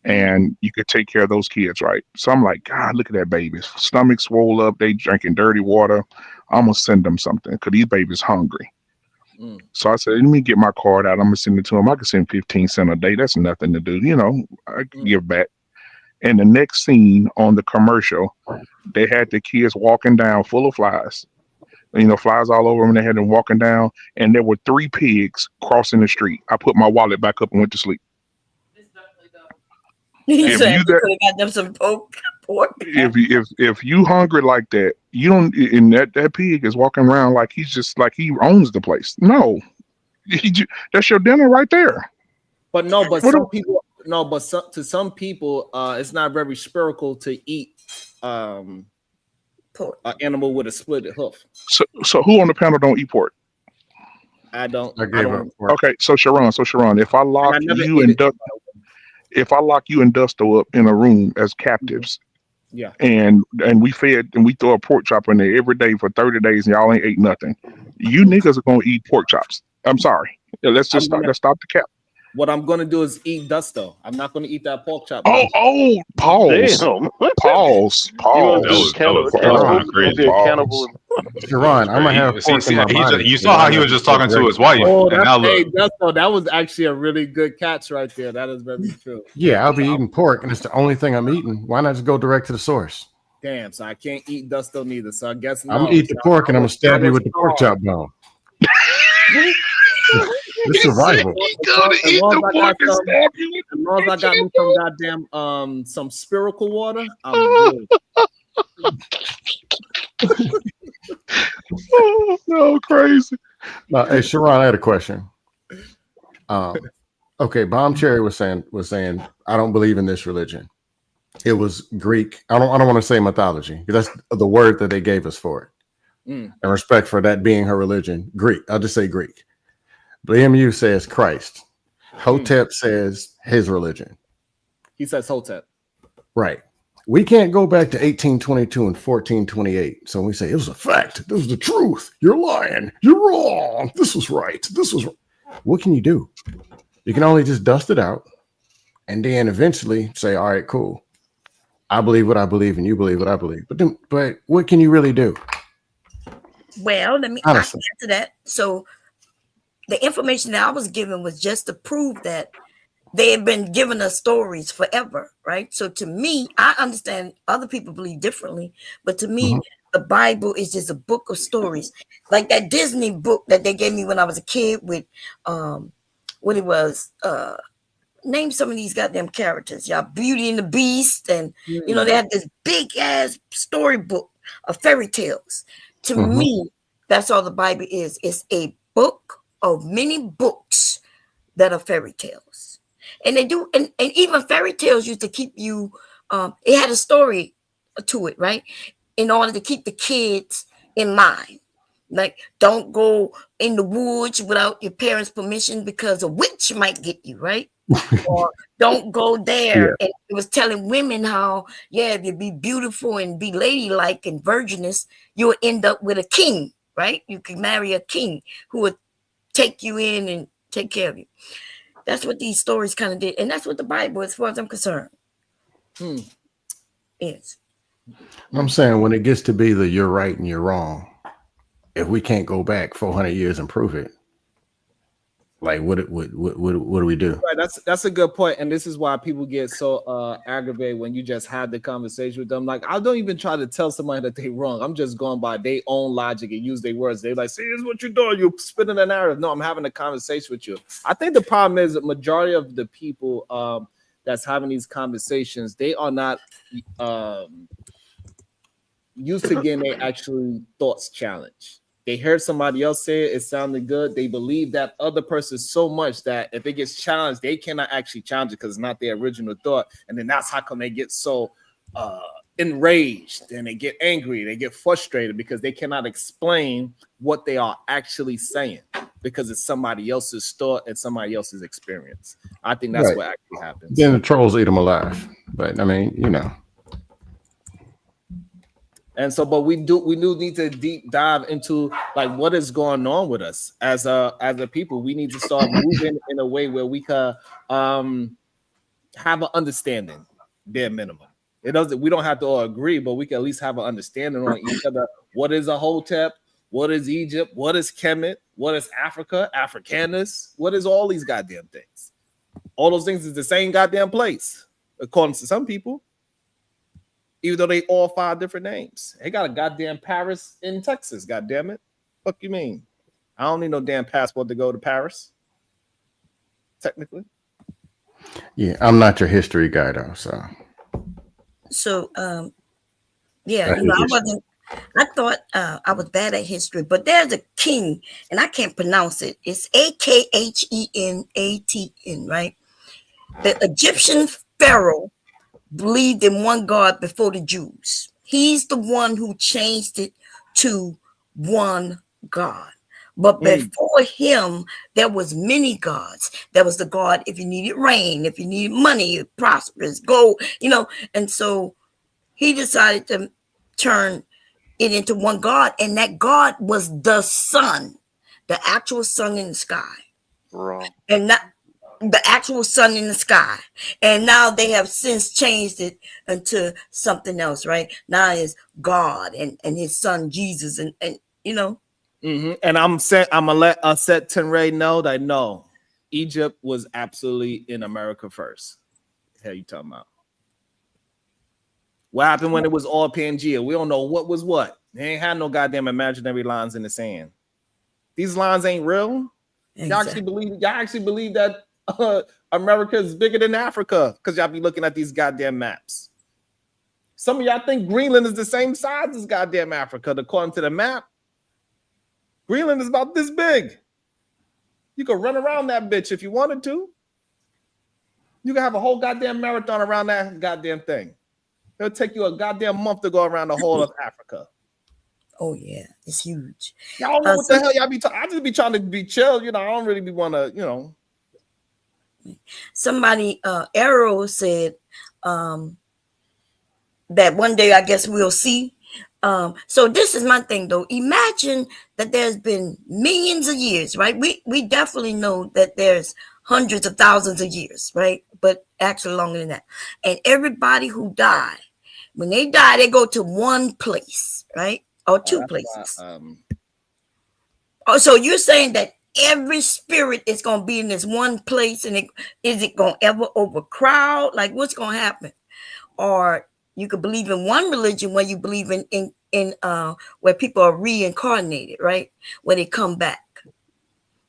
S19: and you could take care of those kids, right? So I'm like, God, look at that baby. Stomach swole up. They drinking dirty water. I'm gonna send them something because these babies hungry. So I said, let me get my card out. I'm gonna send it to them. I can send 15 cents a day. That's nothing to do. I can give back. And the next scene on the commercial, they had the kids walking down full of flies. Flies all over them. They had them walking down, and there were 3 pigs crossing the street. I put my wallet back up and went to sleep.
S5: He said you could have got them some pork.
S19: If you hungry like that, you don't. And that pig is walking around like he owns the place. No, that's your dinner right there.
S1: But no, but some people. No, but to some people, it's not very spiritual to eat an animal with a split hoof.
S19: So who on the panel don't eat pork?
S1: I don't.
S19: Okay, so Sharon, if I lock you and Dusto up in a room as captives,
S1: yeah,
S19: and we fed and we throw a pork chop in there every day for 30 days and y'all ain't ate nothing, you niggas are gonna eat pork chops. I'm sorry. Let's stop the cap.
S1: What I'm gonna do is eat dust though. I'm not gonna eat that pork chop.
S19: Oh, pause.
S7: Damn.
S19: Pause.
S7: You gonna do
S19: Pause.
S7: cannibal?
S6: Sharon,
S7: Gonna be a cannibal?
S16: Sharon, I'm gonna have pork in my body.
S6: You saw how he was just talking to his wife,
S1: Oh,
S6: and now
S1: hey,
S6: look.
S1: Dusto, that was actually a really good catch right there. That is very true.
S16: Yeah, I'll be eating pork, and it's the only thing I'm eating. Why not just go direct to the source?
S1: Damn, so I can't eat Dusto neither. So I guess
S16: I'm
S1: no.
S16: gonna eat the pork, and I'm gonna stab you with the pork chop bone. It's survival.
S1: As long as I got me some goddamn some spherical water, I'm good.
S19: Oh, no, crazy.
S16: Hey, Sharon, I had a question. Okay, Bomb Cherry was saying, I don't believe in this religion. It was Greek. I don't want to say mythology. That's the word that they gave us for it. And respect for that being her religion. Greek. I'll just say Greek. The MU says Christ. Hotep says his religion.
S1: He says Hotep.
S16: Right. We can't go back to 1822 and 1428. So when we say it was a fact, this was the truth. You're lying. You're wrong. This was right. This was. What can you do? You can only just dust it out, and then eventually say, "All right, cool. I believe what I believe, and you believe what I believe." But what can you really do?
S5: Well, let me answer that. So the information that I was given was just to prove that they have been giving us stories forever, right? So to me, I understand other people believe differently, but to me, the Bible is just a book of stories. Like that Disney book that they gave me when I was a kid with what it was, name some of these goddamn characters, y'all. Beauty and the Beast, and you know, they had this big ass storybook of fairy tales. To me, that's all the Bible is. It's a book of many books that are fairy tales. And they do, and even fairy tales used to keep you, it had a story to it, right? In order to keep the kids in mind. Like, don't go in the woods without your parents' permission because a witch might get you, right? Or don't go there. And it was telling women how, if you be beautiful and be ladylike and virginous, you would end up with a king, right? You could marry a king who would take you in and take care of you. That's what these stories kind of did. And that's what the Bible, as far as I'm concerned, is.
S16: I'm saying when it gets to be the you're right and you're wrong, if we can't go back 400 years and prove it, like what do we do?
S1: Right, that's a good point, and this is why people get so aggravated when you just have the conversation with them. Like, I don't even try to tell somebody that they're wrong. I'm just going by their own logic and use their words. They're like, "See, this is what you're doing. You're spinning a narrative." No, I'm having a conversation with you. I think the problem is the majority of the people that's having these conversations, they are not used to getting their actual thoughts challenged. They heard somebody else say it, it sounded good. They believe that other person so much that if it gets challenged, they cannot actually challenge it because it's not their original thought. And then that's how come they get so enraged and they get angry, they get frustrated because they cannot explain what they are actually saying because it's somebody else's thought and somebody else's experience. I think that's what actually happens.
S16: Then the trolls eat them alive. But I mean, you know.
S1: And so, but we do need to deep dive into like what is going on with us as a people. We need to start moving in a way where we can have an understanding, bare minimum. We don't have to all agree, but we can at least have an understanding on each other. What is a Hotep? What is Egypt? What is Kemet? What is Africa? Africanus? What is all these goddamn things? All those things is the same goddamn place, according to some people. Even though they all 5 different names. They got a goddamn Paris in Texas, goddamn it. Fuck you mean? I don't need no damn passport to go to Paris. Technically.
S16: Yeah, I'm not your history guy though, so.
S5: So I thought I was bad at history, but there's a king, and I can't pronounce it. It's Akhenatn, right? The Egyptian pharaoh believed in one God before the Jews. He's the one who changed it to one God. But before him, there was many gods. There was the God if you needed rain, if you needed money, prosperous, gold, and so he decided to turn it into one God, and that God was the sun, the actual sun in the sky.
S7: Wrong.
S5: And the actual sun in the sky. And now they have since changed it into something else, right? Now it's God and his son Jesus, and you know.
S1: And I'm gonna let Aset Tenray know that no, Egypt was absolutely in America first. What the hell you talking about? What happened when it was all Pangea? We don't know what was what. They ain't had no goddamn imaginary lines in the sand. These lines ain't real.
S5: Exactly.
S1: Y'all actually believe that America is bigger than Africa because y'all be looking at these goddamn maps. Some of y'all think Greenland is the same size as goddamn Africa. According to the map, Greenland is about this big. You could run around that bitch if you wanted to. You can have a whole goddamn marathon around that goddamn thing. It'll take you a goddamn month to go around the whole of Africa.
S5: Oh yeah, it's huge.
S1: Y'all don't know what the hell y'all be talking. I just be trying to be chill, you know. I don't really be want to, you know.
S5: Somebody, Arrow said that one day I guess we'll see. So this is my thing though. Imagine that there's been millions of years, right? We definitely know that there's hundreds of thousands of years, right? But actually longer than that. And everybody who died, when they die, they go to one place, right? Or two places. Oh, so you're saying that every spirit is going to be in this one place, and is it going to ever overcrowd? Like, what's going to happen? Or you could believe in one religion where you believe in where people are reincarnated, right? Where they come back,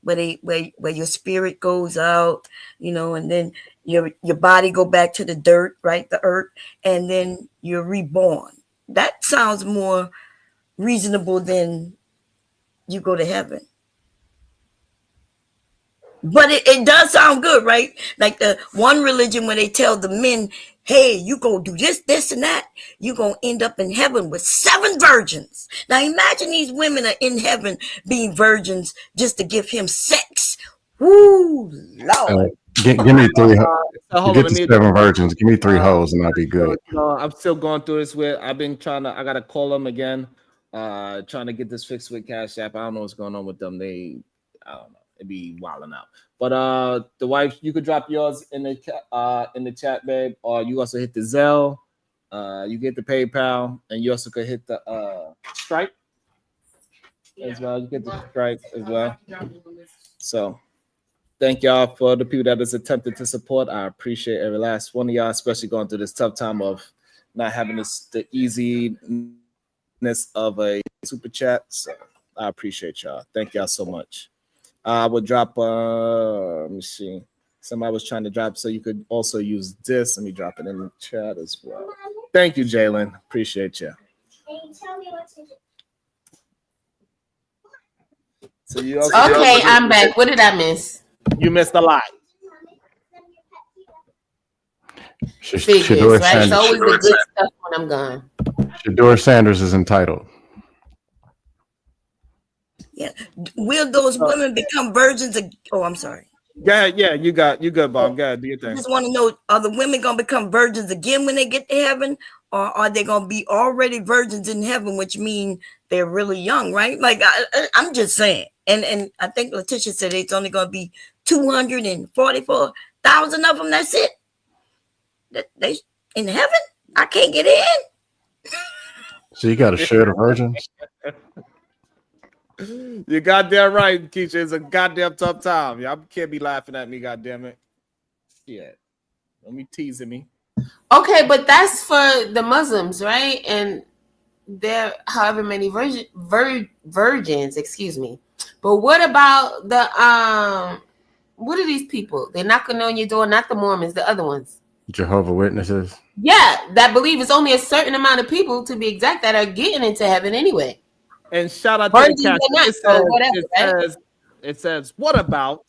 S5: where your spirit goes out, you know, and then your body go back to the dirt, right? The earth, and then you're reborn. That sounds more reasonable than you go to heaven. But it does sound good, right? Like the one religion where they tell the men, hey, you go do this and that, you're going to end up in heaven with 7 virgins. Now imagine these women are in heaven being virgins just to give him sex. Woo, Lord.
S16: Give me 3.
S1: Hold
S16: Get
S1: on,
S16: the 7 virgins. Give me 3 hoes, and I'll be good.
S1: I'm still going through this with. I've been trying to. I gotta call them again. Trying to get this fixed with Cash App. I don't know what's going on with them. I don't know. It'd be wilding out. But the wife, you could drop yours in the chat, babe, or you also hit the Zelle. You get the PayPal, and you also could hit the Stripe as well. You get the Stripe as well. So thank y'all for the people that has attempted to support. I appreciate every last one of y'all, especially going through this tough time of not having the easiness of a super chat. So I appreciate y'all. Thank y'all so much. I would drop, let me see. Somebody was trying to drop, so you could also use this. Let me drop it in the chat as well. Thank you, Jalen. Appreciate you. So you also
S4: okay, I'm back. What did I miss?
S1: You missed a lot.
S4: Figures, right? It's always the good stuff when I'm gone.
S16: Shador Sanders is entitled.
S5: Yeah. Will those women become virgins? Oh, I'm sorry.
S1: Yeah, you good, Bob. Go ahead, do your thing.
S5: I just want to know, are the women going to become virgins again when they get to heaven? Or are they going to be already virgins in heaven, which means they're really young, right? Like, I'm just saying. And I think Letitia said it's only going to be 244,000 of them. That's it. They in heaven? I can't get in.
S16: So you got to share the virgins?
S1: You goddamn right, Keisha. It's a goddamn tough time. Y'all can't be laughing at me, goddamn it. Yeah. Don't be teasing me.
S4: Okay, but that's for the Muslims, right? And there however many virgins, excuse me. But what about the what are these people? They're knocking on your door, not the Mormons, the other ones.
S16: Jehovah's Witnesses.
S4: Yeah, that believe it's only a certain amount of people, to be exact, that are getting into heaven anyway.
S1: And shout out to the cat. It says, what about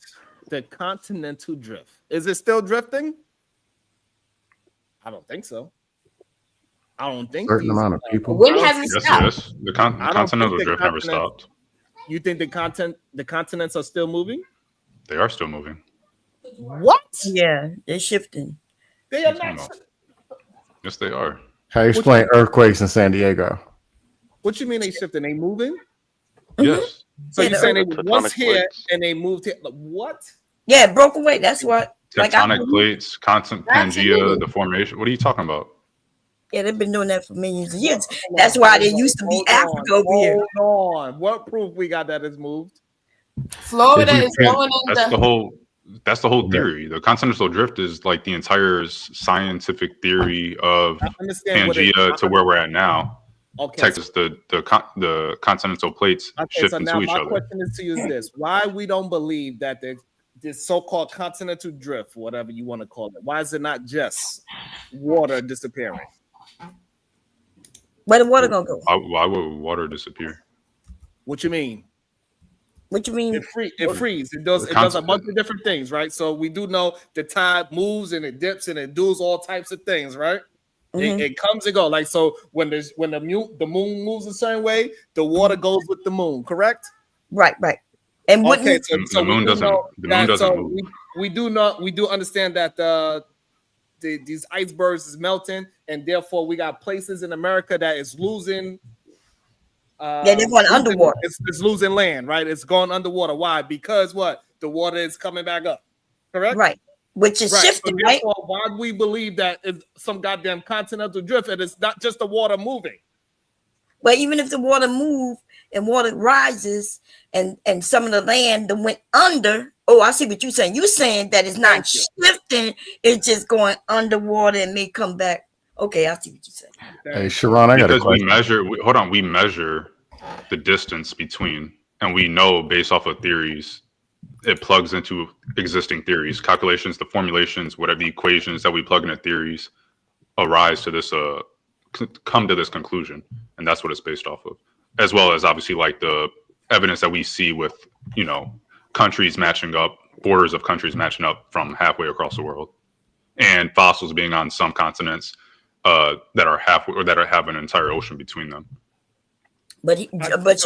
S1: the continental drift? Is it still drifting? I don't think so. I don't think
S16: certain amount of people.
S4: When has it stopped?
S6: Yes. The continental drift never stopped.
S1: You think the continents are still moving?
S6: They are still moving.
S1: What?
S5: Yeah, they're shifting.
S1: They are not.
S6: Yes, they are.
S16: How you explain earthquakes in San Diego?
S1: What you mean they shifting? They moving?
S6: Yes.
S1: So you're saying they were once here and they moved here? What?
S5: Yeah, it broke away. That's what.
S6: Tectonic plates, constant Pangea, the formation. What are you talking about?
S5: Yeah, they've been doing that for millions of years. That's why there used to be Africa over here.
S1: Hold on. What proof we got that it's moved?
S4: Florida is going in
S6: That's the whole theory. The continental drift is like the entire scientific theory of Pangea to where we're at now.
S1: Okay,
S6: Texas, the continental plates shift into each other.
S1: My question is to you is this: why we don't believe that this so-called continental drift, whatever you want to call it, why is it not just water disappearing?
S5: Where the water gonna go?
S6: Why would water disappear?
S1: What you mean?
S5: What you mean?
S1: It freezes. It does a bunch of different things, right? So we do know the tide moves and it dips and it does all types of things, right? Mm-hmm. It comes and goes. Like so, when the moon moves a certain way, the water goes with the moon. Correct?
S5: Right. And
S6: okay, so the moon doesn't. The moon doesn't move.
S1: We do understand that these icebergs is melting, and therefore we got places in America that is losing.
S5: They're going underwater.
S1: It's losing land, right? It's going underwater. Why? Because what? The water is coming back up. Correct?
S5: Right. Which is shifting,
S1: so
S5: right?
S1: Why do we believe that it's some goddamn continental drift and it's not just the water moving?
S5: But even if the water moves and water rises and some of the land that went under, I see what you're saying. You're saying that it's not shifting, it's just going underwater and may come back. Okay, I see what you're saying.
S16: Hey, Sharon, I got a question.
S6: We measure the distance between, and we know based off of theories, it plugs into existing theories, calculations, the formulations, whatever the equations that we plug into theories arise to this, come to this conclusion. And that's what it's based off of. As well as obviously like the evidence that we see with, countries matching up, borders of countries matching up from halfway across the world. And fossils being on some continents that are halfway or that have an entire ocean between them.
S5: But you're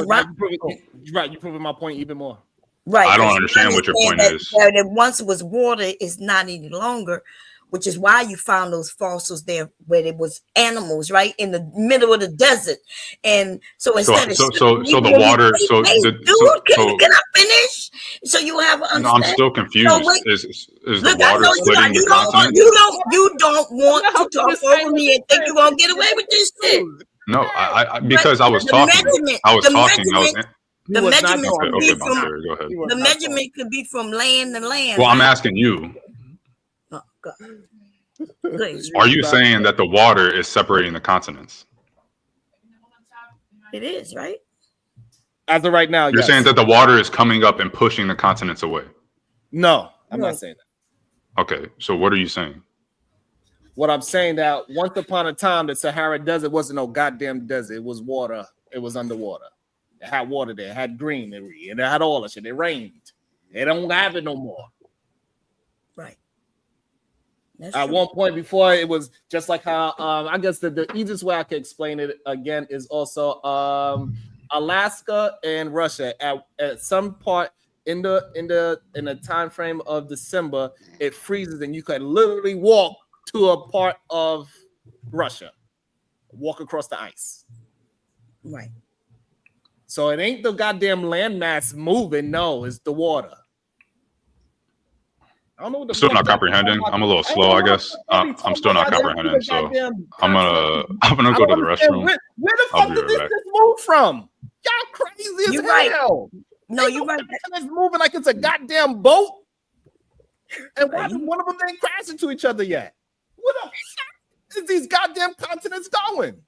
S5: right.
S1: You're proving my point even more.
S5: Right.
S6: I don't understand what your point is.
S5: That once it was water is not any longer, which is why you found those fossils there where it was animals, right? In the middle of the desert. And so instead of
S6: the water,
S5: can I finish? So you have an
S6: understanding. No, I'm still confused. Is the water splitting the continent?
S5: You don't want to talk over me and think you're gonna get away with this shit.
S6: No, because I was talking.
S5: The measurement could be from land to land.
S6: Well, I'm asking you.
S5: Oh, God.
S6: Are you saying that the water is separating the continents?
S5: It is, right?
S1: As of right now,
S6: you're saying that the water is coming up and pushing the continents away.
S1: No, I'm not saying that.
S6: Okay, so what are you saying?
S1: What I'm saying that once upon a time, the Sahara Desert wasn't no goddamn desert. It was water. It was underwater. It had water there. It had greenery. And it had all that shit. It rained. They don't have it no more.
S5: Right.
S1: At one point before, it was just like how I guess the easiest way I can explain it again is also Alaska and Russia. At some part in the time frame of December, it freezes and you could literally walk to a part of Russia, walk across the ice.
S5: Right.
S1: So it ain't the goddamn landmass moving. No, it's the water. I don't know what the
S6: still not comprehending. I'm a little slow, I guess. I'm still not comprehending. So I'm gonna go to the restroom.
S1: Where the fuck did this move from? Y'all crazy as hell.
S5: No, you're right.
S1: It's moving like it's a goddamn boat. And one of them ain't crashing into each other yet. What the fuck is these goddamn continents going?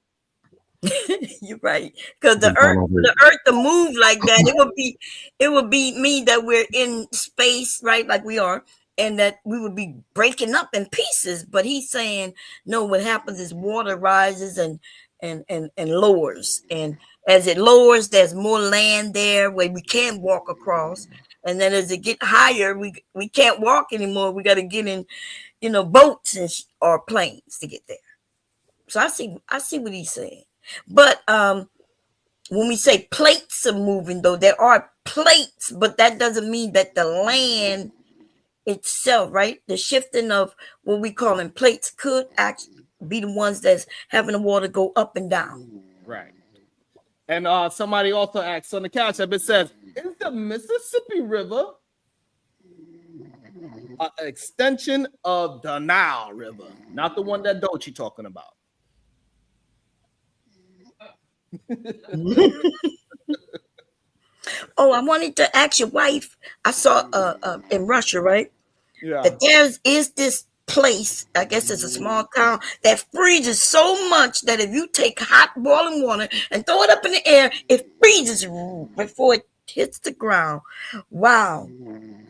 S5: You're right, because the earth to move like that, it would be me that we're in space, right, like we are, and that we would be breaking up in pieces. But he's saying no. What happens is water rises and lowers, and as it lowers, there's more land there where we can't walk across, and then as it get higher, we can't walk anymore. We got to get in, boats or planes to get there. So I see what he's saying. But when we say plates are moving, though, there are plates, but that doesn't mean that the land itself, right? The shifting of what we call in plates could actually be the ones that's having the water go up and down.
S1: Right. And somebody also asked on the couch, it says, is the Mississippi River an extension of the Nile River, not the one that Dolce talking about.
S5: Oh, I wanted to ask your wife. I saw in Russia, right?
S1: Yeah.
S5: That is this place, I guess it's a small town, that freezes so much that if you take hot boiling water and throw it up in the air, it freezes before it hits the ground. Wow.
S1: You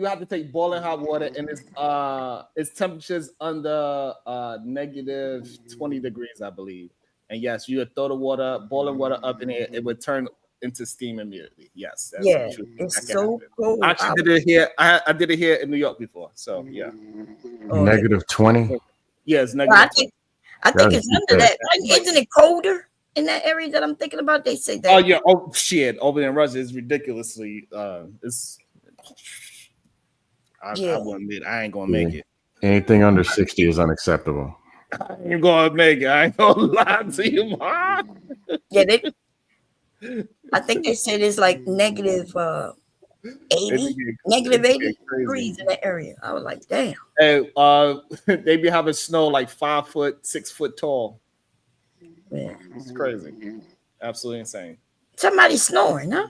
S1: have to take boiling hot water, and its temperatures under negative 20 degrees, I believe. And yes, you would throw the boiling water up in it, it would turn into steam immediately. Yes, that's
S5: Yeah,
S1: true.
S5: it's so cold.
S1: I actually did it here. I did it here in New York before. So yeah.
S16: Negative 20.
S1: Yes,
S5: Well,
S1: negative.
S5: I think it's under that. Isn't it colder in that area that I'm thinking about? They say that.
S1: Oh yeah. Oh shit. Over in Russia, it's ridiculously. I ain't gonna make it.
S16: Anything under 60 is unacceptable.
S1: I ain't gonna make it. I ain't gonna lie to you, man.
S5: Yeah, I think they said it's like negative 80, negative 80 degrees in that area. I was like, damn.
S1: Hey, they be having snow like 5 foot, 6 foot tall.
S5: Yeah.
S1: It's crazy. Absolutely insane.
S5: Somebody snoring, huh?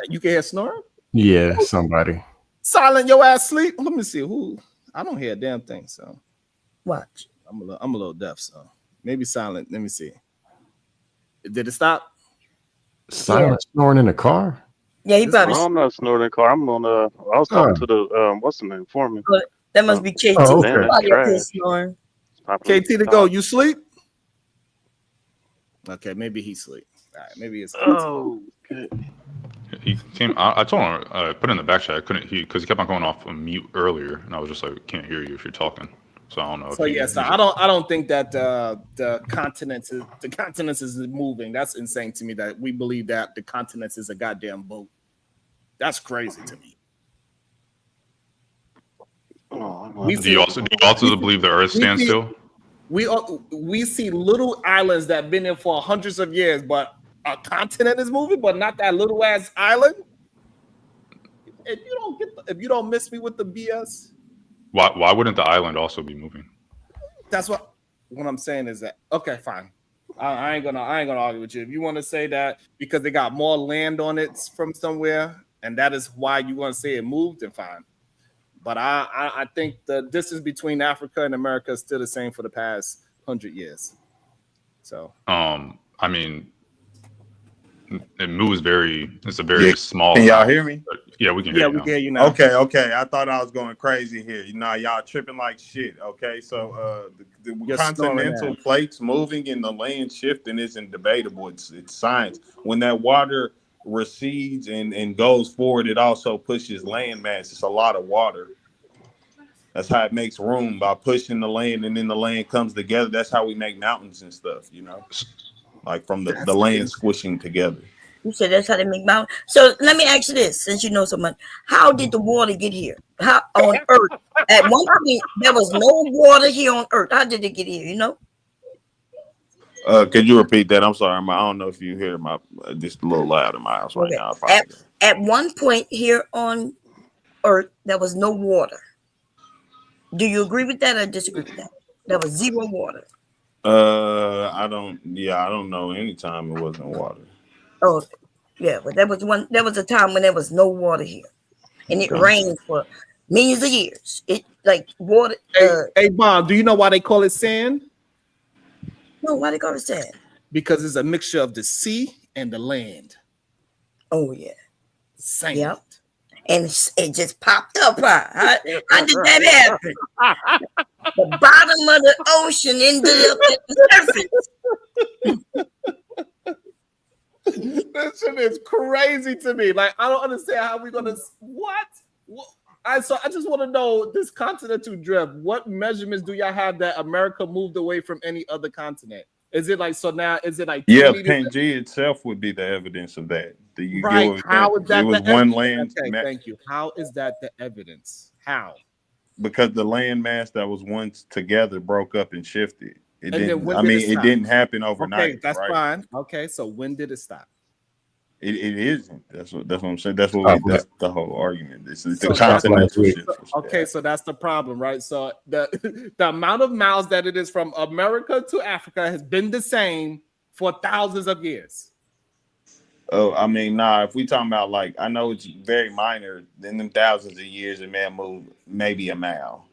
S1: You can hear snoring?
S16: Yeah, somebody.
S1: Silent your ass sleep. Let me see who. I don't hear a damn thing. So
S5: watch.
S1: I'm a little deaf, so maybe silent. Let me see. Did it stop?
S16: Silent snoring in the car?
S5: Yeah, he probably.
S7: I'm not snorting in the car. I'm on. I was talking to the what's the name? Foreman.
S5: That must be KT.
S16: Oh, okay.
S5: Probably up here snoring.
S1: KT to go. You sleep? Okay, maybe he sleep. All right, maybe it's.
S7: Oh, okay.
S6: He came. I told him put in the back chat. I couldn't because he kept on going off on mute earlier, and I was just like, can't hear you if you're talking. So I don't know.
S1: So yes, I don't think that the continents is moving. That's insane to me that we believe that the continents is a goddamn boat. That's crazy to me.
S6: Do you also believe the Earth stands still?
S1: We see little islands that have been there for hundreds of years, but a continent is moving, but not that little ass island. If you don't miss me with the BS.
S6: Why wouldn't the island also be moving?
S1: That's what I'm saying is that okay, fine. I ain't gonna argue with you. If you want to say that because they got more land on it from somewhere, and that is why you want to say it moved, then fine. But I think the distance between Africa and America is still the same for the past 100 years. So
S6: I mean, it moves it's a very small.
S13: Can y'all hear me?
S6: Yeah, we can hear you.
S1: We
S6: now.
S1: can hear you now.
S13: Okay. I thought I was going crazy here. Y'all tripping like shit. Okay, so the continental plates moving and the land shifting isn't debatable. It's science. When that water recedes and goes forward, it also pushes land mass. It's a lot of water. That's how it makes room, by pushing the land, and then the land comes together. That's how we make mountains and stuff, like from the land squishing together.
S5: You said that's how they make mountains. So let me ask you this, since you know so much. How did the water get here? How on Earth? At one point, there was no water here on Earth. How did it get here,
S13: Could you repeat that? I'm sorry. I don't know if you hear my just a little loud in my house right now.
S5: At one point here on Earth, there was no water. Do you agree with that or disagree with that? There was zero water.
S13: I don't know any time it wasn't water.
S5: Oh, yeah, but there was a time when there was no water here, and it rained for millions of years. It like water.
S1: Hey, Bob, do you know why they call it sand?
S5: No, why they call it sand?
S1: Because it's a mixture of the sea and the land.
S5: Oh yeah,
S1: sand.
S5: Yep. And it just popped up. How did that happen? The bottom of the ocean ended up at the surface.
S1: This shit is crazy to me. Like, I don't understand how we're gonna what? I just want to know this continental drift. What measurements do y'all have that America moved away from any other continent? Is it like so now? Is it like
S13: Pangea itself would be the evidence of that?
S1: How is that?
S13: It was one land.
S1: Okay, thank you. How is that the evidence? How?
S13: Because the land mass that was once together broke up and shifted. It
S1: And
S13: didn't. It didn't happen overnight.
S1: Okay, that's
S13: right?
S1: fine. Okay, so when did it stop?
S13: It isn't. That's what I'm saying. That's the whole argument. It's the
S1: So
S13: continental shift.
S1: Okay, so that's the problem, right? So the amount of miles that it is from America to Africa has been the same for thousands of years.
S13: Oh, I mean, nah. If we talking about like, I know it's very minor. In them thousands of years, it may have moved maybe a mile,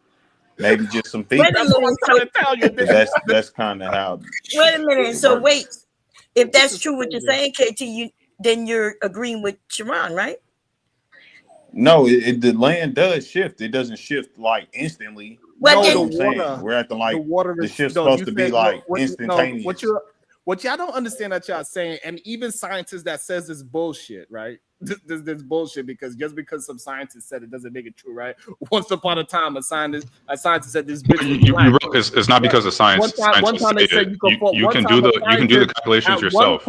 S13: maybe just some feet.
S5: Wait a minute.
S13: That's kind of how.
S5: Wait a minute. So wait, if that's true what you're saying, KT, then you're agreeing with Sharon, right?
S13: No, the land does shift. It doesn't shift like instantly.
S5: Well,
S13: You know
S5: then,
S13: what I'm saying? We're at the shift's supposed to be like instantaneous.
S1: What y'all don't understand that y'all saying, and even scientists that says this bullshit, right? This bullshit because just because some scientists said it doesn't make it true, right? Once upon a time, a scientist said this bitch.
S6: It's not because of science.
S1: One time they said
S6: you can do the calculations yourself.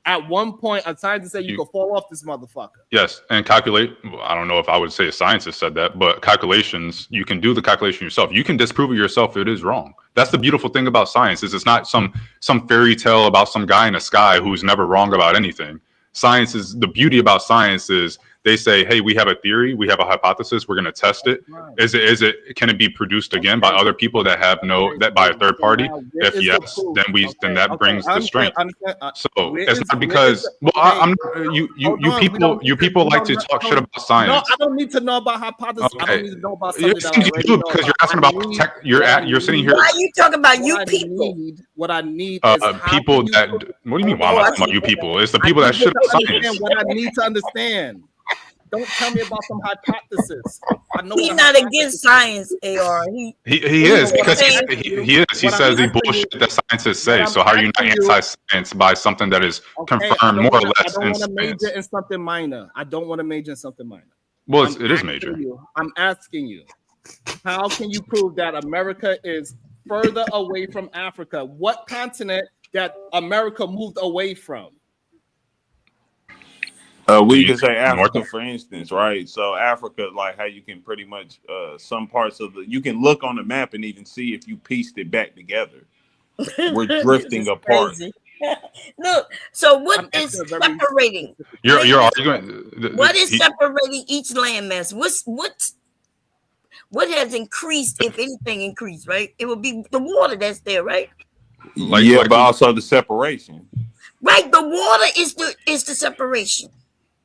S1: At one point, a scientist said you could fall off this motherfucker.
S6: Yes, and calculate. I don't know if I would say a scientist said that, but calculations, you can do the calculation yourself. You can disprove it yourself if it is wrong. That's the beautiful thing about science is it's not some fairy tale about some guy in the sky who's never wrong about anything. Science is the beauty about science is they say, hey, we have a theory, we have a hypothesis, we're going to test it. Can it be produced again by other people that have by a third party? If yes, then that brings the strength. So it's not because you people like to talk shit about science.
S1: No, I don't need to know about hypothesis. I don't need to know about something that I already know
S6: because you're asking about you're sitting here.
S5: Why are you talking about you people?
S1: What I need is
S6: people that. What do you mean? Why am I talking about you people? It's the people that shit about science.
S1: What I need to understand. Don't tell me about some hypothesis. I know
S5: he's not against science, AR.
S6: He is because he is. He says the bullshit that scientists say. So how are you not anti-science by something that is confirmed more or less?
S1: I don't want to major in something minor. I don't want to major in something minor.
S6: Well, it is major.
S1: I'm asking you, how can you prove that America is further away from Africa? What continent that America moved away from?
S13: We could say Africa, for instance, right? So Africa, like how you can pretty much some parts of you can look on the map and even see if you pieced it back together. We're drifting apart.
S5: Look, so what is separating?
S6: You're arguing.
S5: What is separating each landmass? What has increased, if anything increased, right? It would be the water that's there, right?
S13: But also the separation.
S5: Right, the water is the separation.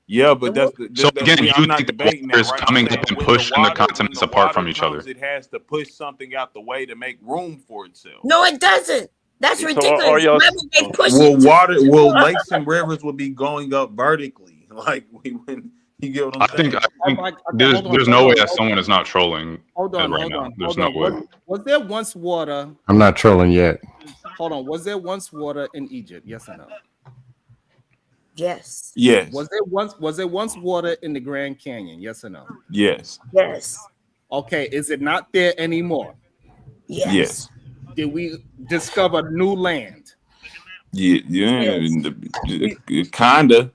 S13: Yeah, but
S6: so again, you think the water is coming up and pushing the continents apart from each other?
S13: It has to push something out the way to make room for itself.
S5: No, it doesn't. That's ridiculous. Why would they push
S13: lakes and rivers will be going up vertically. Like when you get what I'm saying?
S6: I think there's no way that someone is not trolling right now. There's no way.
S1: Was there once water?
S16: I'm not trolling yet.
S1: Hold on. Was there once water in Egypt? Yes or no?
S5: Yes.
S13: Yes.
S1: Was there once water in the Grand Canyon? Yes or no?
S13: Yes.
S5: Yes.
S1: Okay. Is it not there anymore?
S5: Yes.
S1: Did we discover new land?
S13: Yeah. Kinda.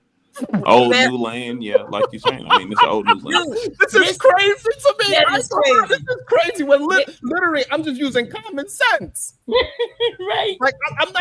S13: Old new land, yeah, like you're saying. I mean, it's an old new land.
S1: This is crazy to me. This is crazy. When literally, I'm just using common sense.
S5: Right.
S1: Like I'm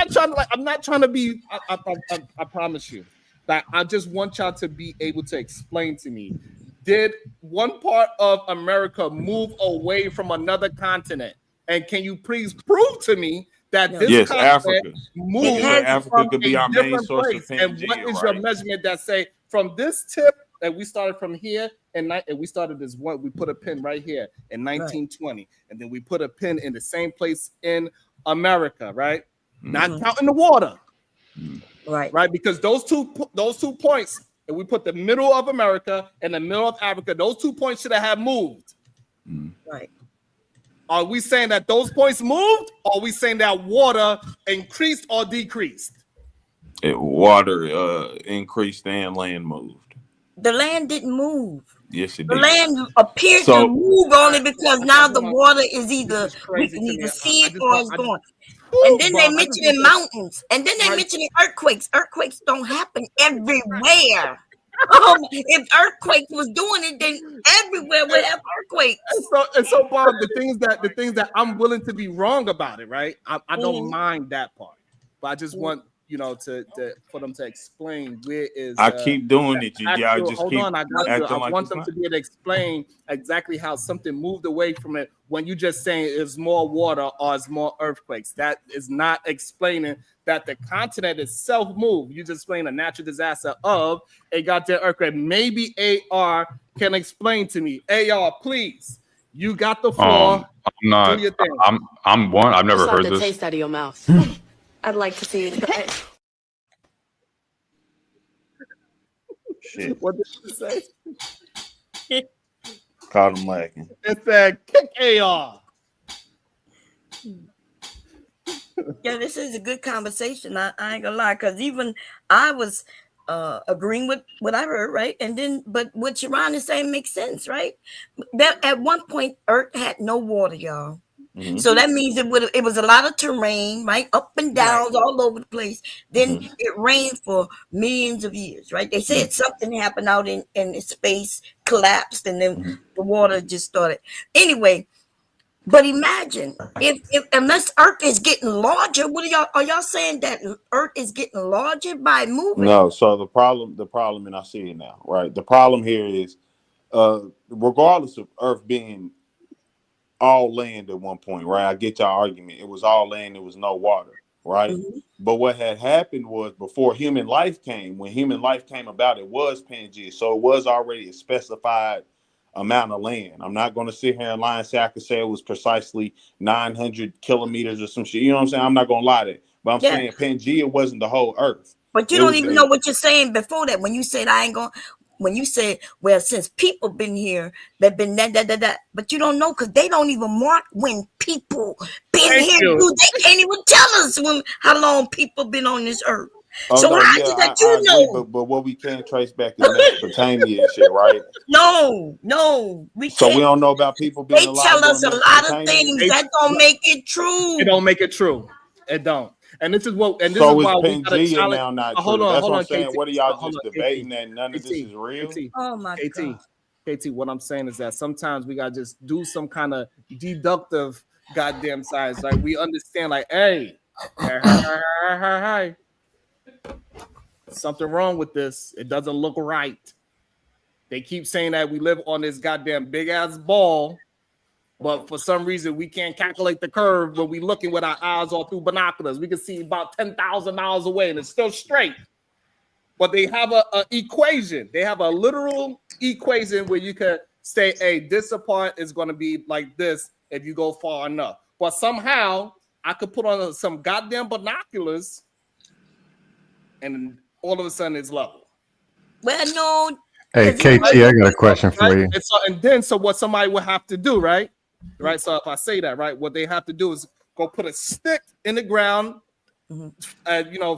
S1: not trying to be. I promise you that I just want y'all to be able to explain to me. Did one part of America move away from another continent? And can you please prove to me that this
S13: Africa
S1: moves
S13: Africa could be our main source of
S1: and what is your measurement that say from this tip that we started from here and we started this one, we put a pin right here in 1920, and then we put a pin in the same place in America, right? Not counting the water, right? Because those two points, and we put the middle of America and the middle of Africa, those 2 points should have moved,
S5: right?
S1: Are we saying that those points moved, or are we saying that water increased or decreased?
S13: Water increased and land moved.
S5: The land didn't move.
S13: Yes, it
S5: did. The land appears
S13: to
S5: move only because now the water is either we can either see it or it's gone. And then they mention mountains, and then they mention earthquakes. Earthquakes don't happen everywhere. If earthquakes was doing it, then everywhere would have earthquakes.
S1: And so, Bob, the things that I'm willing to be wrong about it, right? I don't mind that part, but I just want for them to explain where is.
S13: I keep doing it. Y'all
S1: Actual,
S13: just
S1: hold
S13: keep
S1: on, I got you.
S13: acting
S1: I
S13: like
S1: want
S13: it's
S1: them
S13: not.
S1: to be able to explain exactly how something moved away from it when you just saying it's more water or it's more earthquakes. That is not explaining that the continent itself moved. You just explain a natural disaster of a goddamn earthquake. Maybe AR can explain to me. AR, please. You got the floor.
S6: I'm not.
S1: Do your thing.
S6: I'm one. I've never
S20: Just like
S6: heard
S20: the
S6: this.
S20: taste out of your mouth. I'd like to see you try it.
S13: Shit.
S1: What did you say?
S13: Caught him lacking.
S1: It said kick AR.
S5: Yeah, this is a good conversation. I ain't gonna lie, because even I was agreeing with what I heard, right? And then, but what Sharon is saying makes sense, right? That at one point, Earth had no water, y'all.
S13: Mm-hmm.
S5: So that means it was a lot of terrain, right? Up and downs all over the place. Then it rained for millions of years, right? They said something happened out in space, collapsed, and then the water just started. Anyway, but imagine if unless Earth is getting larger, are y'all saying that Earth is getting larger by moving?
S13: No, so the problem, and I see it now, right? The problem here is, regardless of Earth being all land at one point, right? I get your argument. It was all land, there was no water, right? But what had happened was before human life came, when human life came about, it was Pangea. So it was already a specified amount of land. I'm not going to sit here and lie and say I could say it was precisely 900 kilometers or some shit. You know what I'm saying? I'm not going to lie to it. But I'm saying Pangea wasn't the whole Earth.
S5: But you don't even know what you're saying before that. When you said when you said, well, since people been here, they've been that. But you don't know because they don't even mark when people been here. They can't even tell us how long people been on this earth.
S13: Oh,
S5: so
S13: no,
S5: how
S13: yeah,
S5: is it that
S13: I
S5: you
S13: agree,
S5: know?
S13: but what we can't trace back is Mesopotamia and shit, right?
S5: No, we
S13: So
S5: can't.
S13: we don't know about people being
S5: They
S13: alive
S5: tell
S13: during
S5: us a lot of
S13: Mesopotamia.
S5: things that don't make it true.
S1: It don't make it true. It don't. And this is what. And this
S13: So
S1: is
S13: is
S1: why we got to
S13: Pangea
S1: challenge.
S13: now not
S1: Hold
S13: true?
S1: on,
S13: That's what I'm saying.
S1: KT.
S13: What are y'all
S1: Hold
S13: just
S1: on,
S13: debating
S1: KT.
S13: that none of this is real?
S5: Oh my God.
S1: KT, what I'm saying is that sometimes we gotta just do some kind of deductive goddamn science. Like we understand, like, hey, something wrong with this. It doesn't look right. They keep saying that we live on this goddamn big ass ball, but for some reason we can't calculate the curve when we looking with our eyes or through binoculars. We can see about 10,000 miles away and it's still straight. But they have a equation. They have a literal equation where you can say, hey, this apart is going to be like this if you go far enough. But somehow I could put on some goddamn binoculars and all of a sudden it's level.
S5: Well, no.
S16: Hey, KT, I got a question for you.
S1: And then what somebody would have to do, right? Right. So if I say that, right, what they have to do is go put a stick in the ground,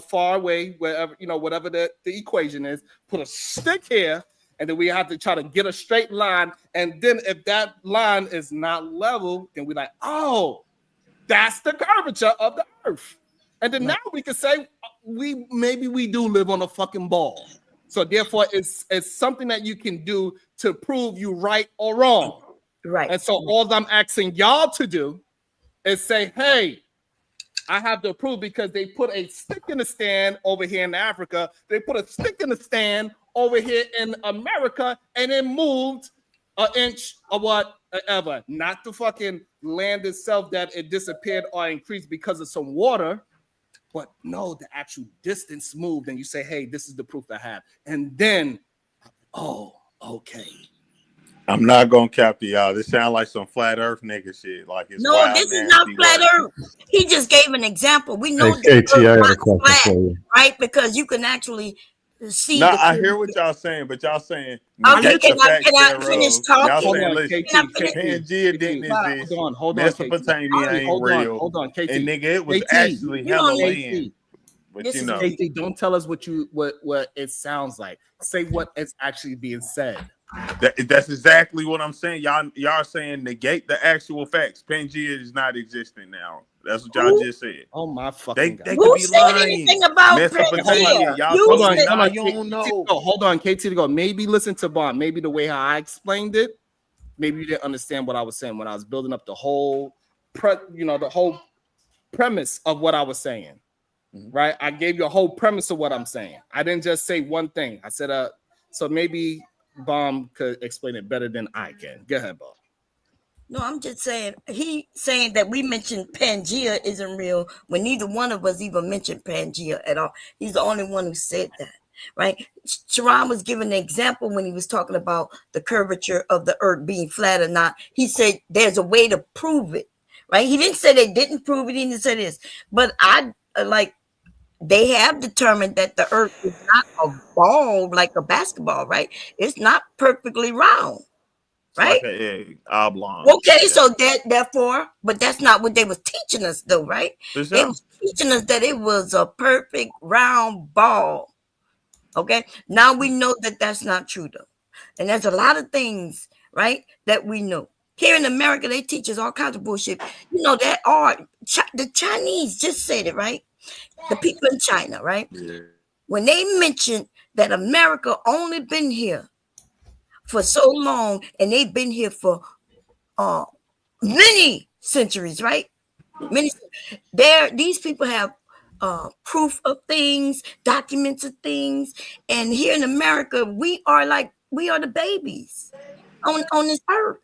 S1: far away, wherever, whatever the equation is, put a stick here, and then we have to try to get a straight line. And then if that line is not level, then we're like, oh, that's the curvature of the earth. And then now we can say we do live on a fucking ball. So therefore, it's something that you can do to prove you right or wrong.
S5: Right.
S1: And so all I'm asking y'all to do is say, hey, I have to prove because they put a stick in the stand over here in Africa. They put a stick in the stand over here in America, and it moved an inch or whatever. Not the fucking land itself that it disappeared or increased because of some water. But no, the actual distance moved, and you say, hey, this is the proof I have. And then, oh, okay.
S13: I'm not gonna cap to y'all. This sounds like some flat earth nigga shit. Like it's
S5: No,
S13: wild,
S5: this is not flat earth. He just gave an example. We know
S16: Hey, KT, I got a question
S5: flat,
S16: for you.
S5: right? Because you can actually see.
S13: No, I hear what y'all saying, but y'all saying
S5: Okay, can I finish talking?
S13: Y'all
S1: Hold
S13: saying,
S1: on,
S13: listen, Pangea didn't exist.
S1: Hold on,
S13: Mesopotamia ain't real.
S1: Hold on, KT.
S13: And nigga, it was
S1: KT,
S13: actually hella land. But
S1: this
S13: you
S1: is
S13: know,
S1: KT, don't tell us what it sounds like. Say what is actually being said.
S13: That's exactly what I'm saying. Y'all saying negate the actual facts. Pangea is not existing now. That's what y'all just said.
S1: Oh my fucking God.
S13: They could be lying.
S5: About
S13: Mesopotamia. Y'all
S1: Hold
S13: told
S1: on,
S13: me,
S1: hold
S13: nah,
S1: on,
S13: you
S1: KT,
S13: don't know.
S1: hold on, KT to go. Maybe listen to Bond. Maybe the way how I explained it, maybe you didn't understand what I was saying when I was building up the whole the whole premise of what I was saying. right? I gave you a whole premise of what I'm saying. I didn't just say one thing. I said, so maybe Bomb could explain it better than I can. Go ahead, Bomb.
S5: No, I'm just saying, he saying that we mentioned Pangea isn't real when neither one of us even mentioned Pangea at all. He's the only one who said that, right? Sharon was giving an example when he was talking about the curvature of the earth being flat or not. He said there's a way to prove it, right? He didn't say they didn't prove it. He didn't say this. But they have determined that the earth is not a ball like a basketball, right? It's not perfectly round. Right?
S13: Like an egg, oblong.
S5: Okay, so therefore, but that's not what they was teaching us, though, right? They was teaching us that it was a perfect round ball. Okay, now we know that that's not true, though, and there's a lot of things, right, that we know. Here in America, they teach us all kinds of bullshit. You know that the Chinese just said it, right? The people in China, right?
S13: Yeah.
S5: When they mentioned that America only been here for so long, and they've been here for many centuries, right? These people have proof of things, documents of things, and here in America, we are the babies on this earth.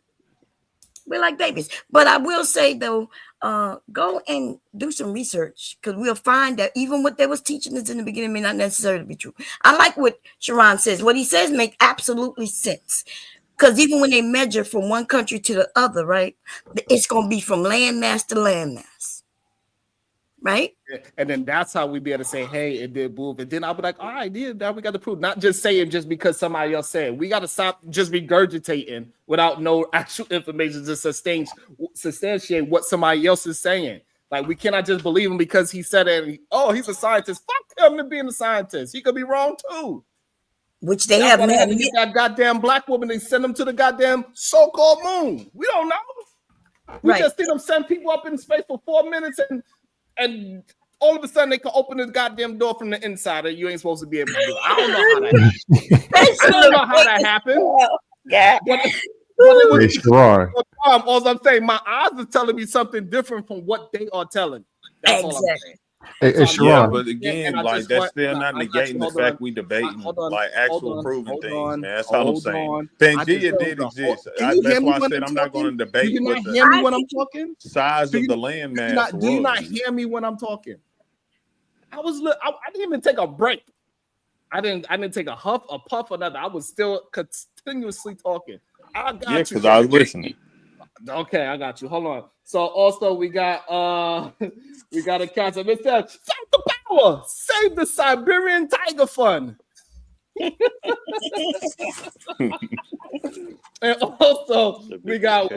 S5: We're like babies. But I will say though, go and do some research, because we'll find that even what they was teaching us in the beginning may not necessarily be true. I like what Sharon says. What he says makes absolutely sense. Because even when they measure from one country to the other, right, it's going to be from landmass to landmass, right?
S1: And then that's how we be able to say, hey, it did move. And then I'll be like, all right, now we got the proof. Not just saying just because somebody else said. We got to stop just regurgitating without no actual information to substantiate what somebody else is saying. Like, we cannot just believe him because he said it. He's a scientist. Fuck him to being a scientist. He could be wrong too.
S5: Which they have
S1: had to get that goddamn black woman. They send them to the goddamn so-called moon. We don't know. We just see them send people up in space for 4 minutes and all of a sudden they can open the goddamn door from the inside and you ain't supposed to be able to do it. I don't know how that happened. I don't know how that happened.
S5: Yeah.
S1: But it was
S16: Sharon.
S1: All I'm saying, my eyes are telling me something different from what they are telling me. That's all I'm saying.
S13: Yeah, but again, like that's still not negating the fact we debating like actual proven things, man. That's all I'm saying. Pangea did exist. That's why I said I'm not going to debate.
S1: Do you not hear me when I'm talking?
S13: Size of the landmass.
S1: Do you not hear me when I'm talking? I didn't even take a break. I didn't take a huff, a puff, or nothing. I was still continuously talking. I got you.
S13: Because I was listening.
S1: Okay, I got you. Hold on. So also we got a concept. It says, "Fight the power, save the Siberian Tiger Fund." And also we got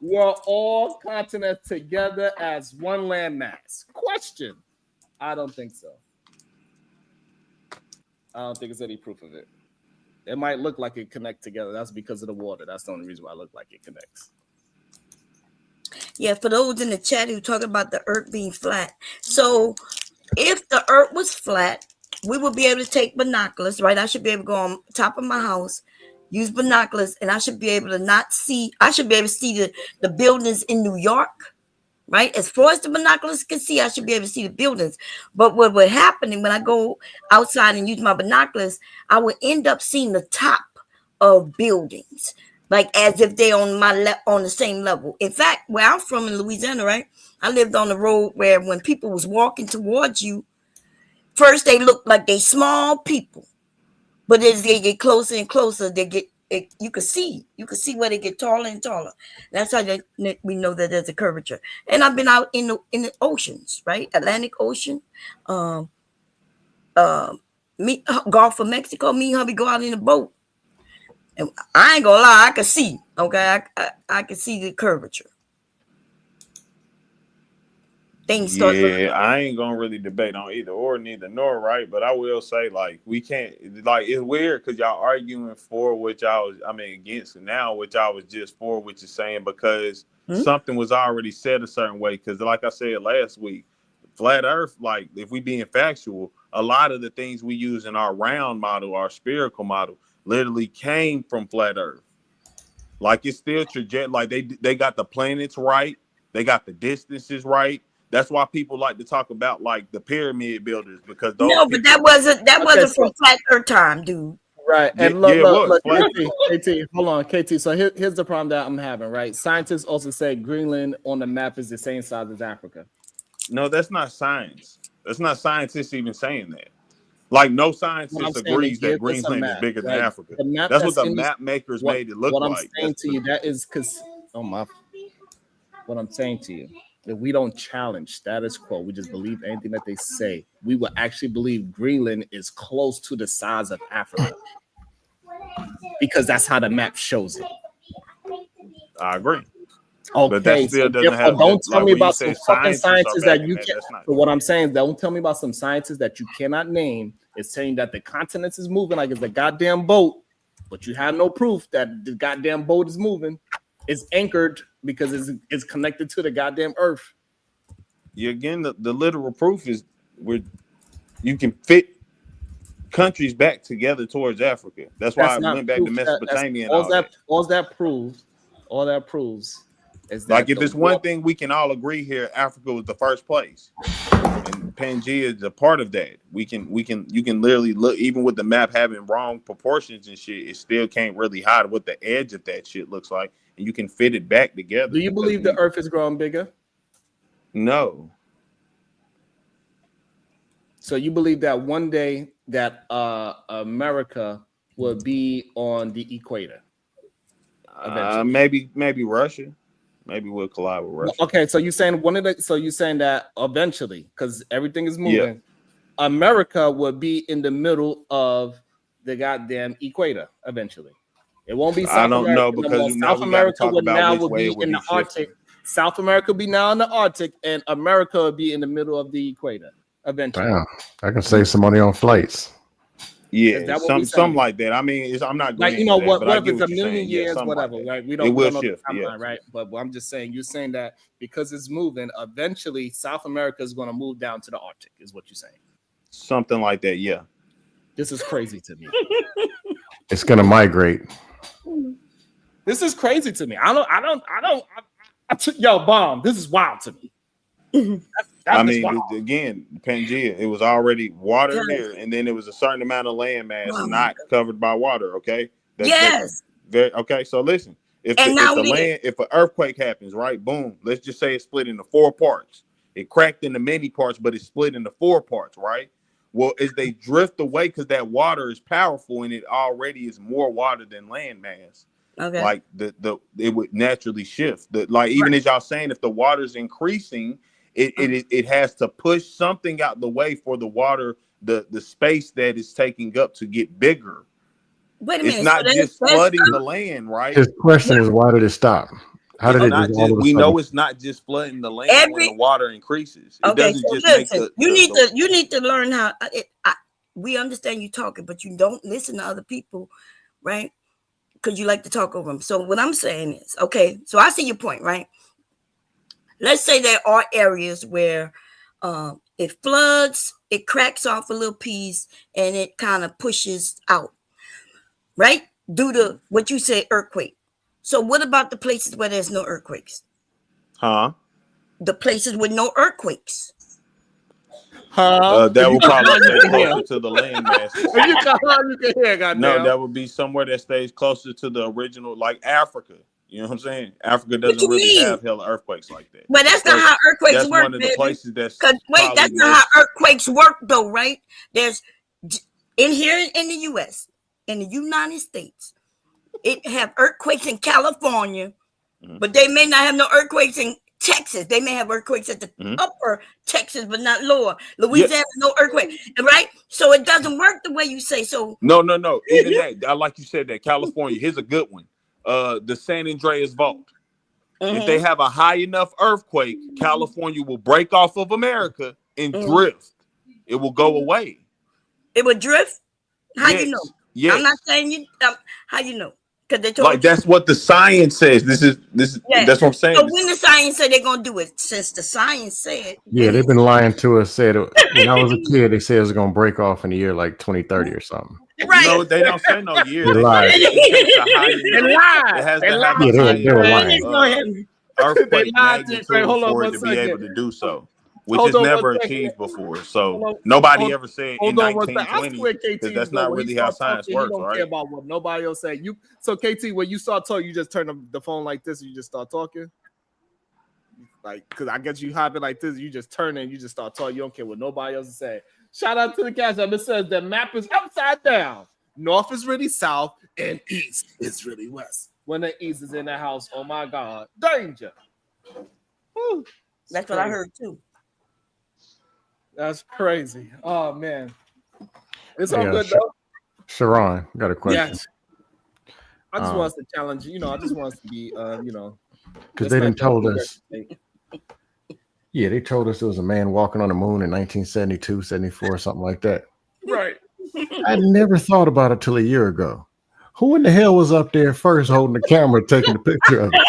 S1: we're all continents together as one landmass. Question: I don't think so. I don't think there's any proof of it. It might look like it connect together. That's because of the water. That's the only reason why it look like it connects.
S5: Yeah, for those in the chat who talk about the earth being flat. So if the earth was flat, we would be able to take binoculars, right? I should be able to go on top of my house, use binoculars, and I should be able to see the buildings in New York, right? As far as the binoculars can see, I should be able to see the buildings. But what would happen when I go outside and use my binoculars, I would end up seeing the top of buildings, like as if they're on on the same level. In fact, where I'm from in Louisiana, right? I lived on the road where when people was walking towards you, first they look like they small people, but as they get closer and closer, you can see where they get taller and taller. That's how we know that there's a curvature. And I've been out in the oceans, right? Atlantic Ocean, Gulf of Mexico. Me and hubby go out in a boat. And I ain't gonna lie, I can see. Okay, I can see the curvature. Things start.
S13: Yeah, I ain't gonna really debate on either or, neither nor, right? But I will say, like, we can't. Like, it's weird because y'all arguing for which against now, which I was just for, which is saying because something was already said a certain way. Because, like I said last week, flat Earth, like, if we being factual, a lot of the things we use in our round model, our spherical model, literally came from flat Earth. Like, it's still trajectory. Like, they got the planets right, they got the distances right, That's why people like to talk about like the pyramid builders, because those
S5: No,
S13: people,
S5: but that wasn't from flat earth time, dude.
S1: Right.
S13: Yeah,
S1: And look,
S13: it
S1: look,
S13: was.
S1: look, KT, hold on, KT. So here's the problem that I'm having, right? Scientists also say Greenland on the map is the same size as Africa.
S13: No, that's not science. That's not scientists even saying that. Like, no
S1: What I'm
S13: scientist
S1: saying, they
S13: agrees that
S1: give us a
S13: Greenland is
S1: map,
S13: bigger than
S1: right?
S13: Africa.
S1: The map
S13: That's what
S1: that's
S13: the
S1: in this,
S13: map makers
S1: what
S13: made it look
S1: what I'm
S13: like.
S1: saying
S13: That's
S1: to you, that is because what I'm saying to you, if we don't challenge status quo, we just believe anything that they say, we will actually believe Greenland is close to the size of Africa. Because that's how the map shows it.
S13: I agree.
S1: Okay,
S13: But that still
S1: so
S13: doesn't
S1: therefore,
S13: have
S1: don't
S13: that,
S1: tell
S13: like
S1: me
S13: when you
S1: about some
S13: say
S1: fucking
S13: scientists are
S1: scientists that
S13: backing
S1: you
S13: that,
S1: can't.
S13: that's not
S1: So what I'm saying, don't tell me about some scientists that you cannot name. It's saying that the continents is moving like it's a goddamn boat, but you have no proof that the goddamn boat is moving. It's anchored because it's connected to the goddamn earth.
S13: again, the literal proof is where you can fit countries back together towards Africa. That's why I
S1: That's not
S13: went back to
S1: proof. That's
S13: Mesopotamia and all that.
S1: all that proves. All that proves is that
S13: Like, if
S1: the
S13: it's one
S1: water.
S13: thing we can all agree here, Africa was the first place, and Pangea is a part of that. You can literally look, even with the map having wrong proportions and shit, it still can't really hide what the edge of that shit looks like, and you can fit it back together.
S1: Do you believe the earth is growing bigger?
S13: No.
S1: So you believe that one day that America will be on the equator?
S13: Maybe Russia. Maybe we'll collide with Russia.
S1: Okay, so you're saying you're saying that eventually, because everything is moving,
S13: Yeah.
S1: America will be in the middle of the goddamn equator eventually. It won't be
S13: I
S1: South
S13: don't
S1: America
S13: know,
S1: no
S13: because
S1: more.
S13: now
S1: South
S13: we got to
S1: America
S13: talk about which way it would
S1: in
S13: be
S1: the Arctic.
S13: shifting.
S1: South America will be now in the Arctic, and America will be in the middle of the equator eventually.
S16: Damn, I can save some money on flights.
S13: Yeah,
S1: Is that what we're
S13: something
S1: saying?
S13: like that. I mean, I'm not
S1: Like,
S13: agreeing to that, but I
S1: what if
S13: get
S1: it's
S13: what
S1: a
S13: you're
S1: million
S13: saying. Yeah,
S1: years,
S13: something
S1: whatever,
S13: like that.
S1: right? We
S13: It
S1: don't
S13: will
S1: know the
S13: shift.
S1: timeline,
S13: Yeah.
S1: right? But I'm just saying, you're saying that because it's moving, eventually South America is going to move down to the Arctic, is what you're saying.
S13: Something like that. Yeah.
S1: This is crazy to me.
S16: It's gonna migrate.
S1: This is crazy to me. Yo, bomb. This is wild to me.
S13: I
S1: That's
S13: mean,
S1: wild.
S13: again, Pangea, it was already water here, and then there was a certain amount of land mass not covered by water. Okay.
S5: Yes.
S13: Very okay. So listen, if
S5: And now we-
S13: if an earthquake happens, right? Boom. Let's just say it's split into 4 parts. It cracked into many parts, but it's split into 4 parts, right? Well, as they drift away, because that water is powerful and it already is more water than land mass.
S5: Okay.
S13: Like it would naturally shift. Even as y'all saying, if the water's increasing, it has to push something out the way for the water, the space that is taking up to get bigger.
S5: Wait a
S13: It's
S5: minute.
S13: not
S5: So
S13: just flooding the land, right?
S16: His question is, why did it stop? How did
S13: It's
S16: it
S13: not
S16: just all of a
S13: we
S16: sudden?
S13: know it's not just flooding the land when the water increases. It
S5: Okay,
S13: doesn't
S5: so
S13: just make
S5: listen, you need to learn how. We understand you talking, but you don't listen to other people, right? Because you like to talk over them. So what I'm saying is, okay, so I see your point, right? Let's say there are areas where it floods, it cracks off a little piece, and it kind of pushes out, right? Due to what you say, earthquake. So what about the places where there's no earthquakes?
S13: Huh?
S5: The places with no earthquakes.
S13: That will probably stay closer to the land masses.
S1: If you come on, you can hear, goddamn.
S13: No, that would be somewhere that stays closer to the original, like Africa. You know what I'm saying? Africa doesn't really have hella earthquakes like that.
S5: Well, that's not how earthquakes
S13: that's
S5: work,
S13: one of the
S5: baby.
S13: places that's
S5: Wait, that's not how earthquakes work, though, right? There's in here in the U.S., in the United States, it have earthquakes in California, but they may not have no earthquakes in Texas. They may have earthquakes at the upper Texas, but not lower. Louisiana, no earthquake, right? So it doesn't work the way you say. So
S13: No. Even that, I like you said that. California, here's a good one. The San Andreas Fault. If they have a high enough earthquake, California will break off of America and drift. It will go away.
S5: It would drift? How you know?
S13: Yes.
S5: I'm not saying you. How you know? Because they told
S13: Like that's what the science says. This is that's what I'm saying.
S5: So when the science said they're gonna do it, since the science said,
S16: Yeah, they've been lying to us. Said when I was a kid, they said it was gonna break off in the year like 2030 or something.
S5: Right.
S13: No, they don't say no year.
S16: They lied.
S13: It has to have a
S16: Yeah, they were lying.
S13: earthquake magnitude for it to be able to do so. which is never achieved before. So nobody ever said in 1920 because that's not really how science works,
S1: don't
S13: right?
S1: care about what nobody else say. So KT, when you start talking, you just turn the phone like this and you just start talking. Like, because I guess you have it like this, you just turn it and you just start talking. You don't care what nobody else is saying. Shout out to the cash app. It says the map is upside down. North is really south and east is really west. When the east is in the house, oh my God, danger. Whew.
S5: That's what I heard too.
S1: That's crazy. Oh man, it's all good though.
S16: Sharon, got a question.
S1: Yes. I just want us to challenge. I just want us to be.
S16: Because they didn't told us. Yeah, they told us there was a man walking on the moon in 1972, 74, something like that.
S1: Right.
S16: I never thought about it till a year ago. Who in the hell was up there first holding the camera, taking the picture of it?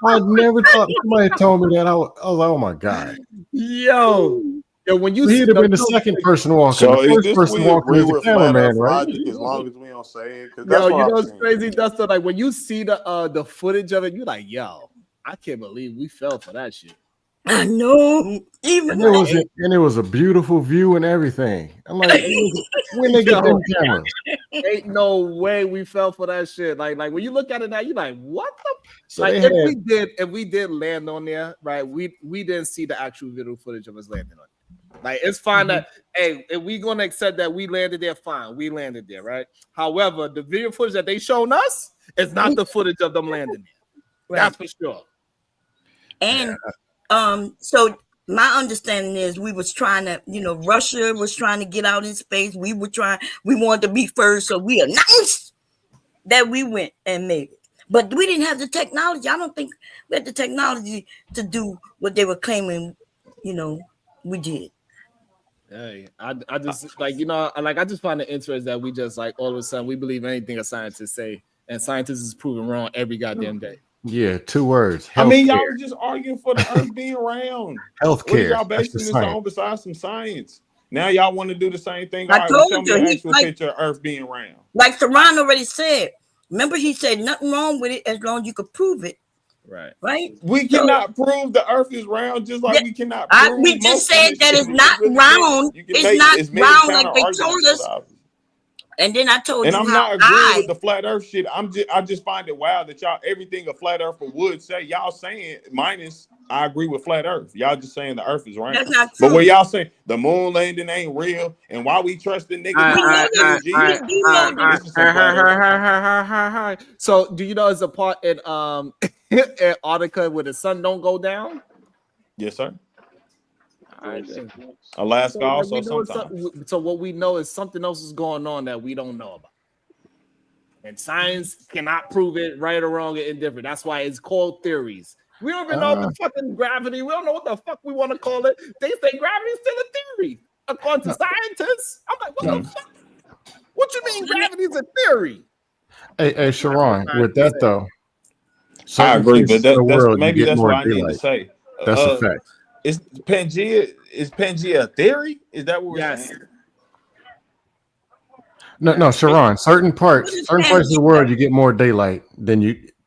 S16: I never thought somebody told me that. I was like, oh my God.
S1: Yo, when you
S16: he'd have been the second person walking.
S13: So
S16: the first person walking was the cameraman, right?
S13: As long as we don't say it, because
S1: yo, you know what's crazy, Dustin? Like when you see the footage of it, you're like, yo, I can't believe we fell for that shit.
S5: I know. Even
S16: and it was a beautiful view and everything. I'm like, when they get them cameras?
S1: Ain't no way we fell for that shit. Like when you look at it now, you're like, what the?
S16: So
S1: like if we did land on there, right? We didn't see the actual video footage of us landing on it. Like it's fine that if we gonna accept that we landed there, fine, we landed there, right? However, the video footage that they shown us is not the footage of them landing there. Right. That's for sure.
S5: And so my understanding is we was trying to, Russia was trying to get out in space. We wanted to be first, so we announced that we went and made it. But we didn't have the technology. I don't think we had the technology to do what they were claiming, we did.
S1: Hey, I just I just find it interesting that we just like all of a sudden we believe anything a scientist say, and scientists is proven wrong every goddamn day.
S16: Yeah, 2 words.
S13: I mean, y'all were just arguing for the Earth being round.
S16: Healthcare.
S13: What are y'all basing this on besides some science? Now y'all want to do the same thing.
S5: I told you,
S13: show me an actual picture of Earth being round.
S5: Like Theron already said. Remember, he said nothing wrong with it as long as you could prove it.
S1: Right.
S5: Right.
S13: We cannot prove the Earth is round, just like we cannot prove.
S5: We just said that it's not round. It's not round like they told us. And then I told you,
S13: and I'm not agreeing with the flat Earth shit. I just find it wild that y'all everything a flat earther would say y'all saying minus. I agree with flat Earth. Y'all just saying the Earth is round.
S5: That's not true.
S13: But when y'all say the moon landing ain't real, and why we trust the niggas?
S1: So do you know there's a part in Antarctica where the sun don't go down?
S13: Yes, sir. Alaska also sometimes.
S1: So what we know is something else is going on that we don't know about. And science cannot prove it right or wrong or indifferent. That's why it's called theories. We don't even know if it's fucking gravity. We don't know what the fuck we want to call it. They say gravity is still a theory. According to scientists. I'm like, what the fuck? What you mean gravity is a theory?
S16: Hey, Sharon, with that though.
S13: I agree, but maybe that's what I need to say.
S16: That's a fact.
S13: Is Pangea a theory? Is that what we're saying?
S16: No, Sharon. Certain parts of the world, you get more daylight than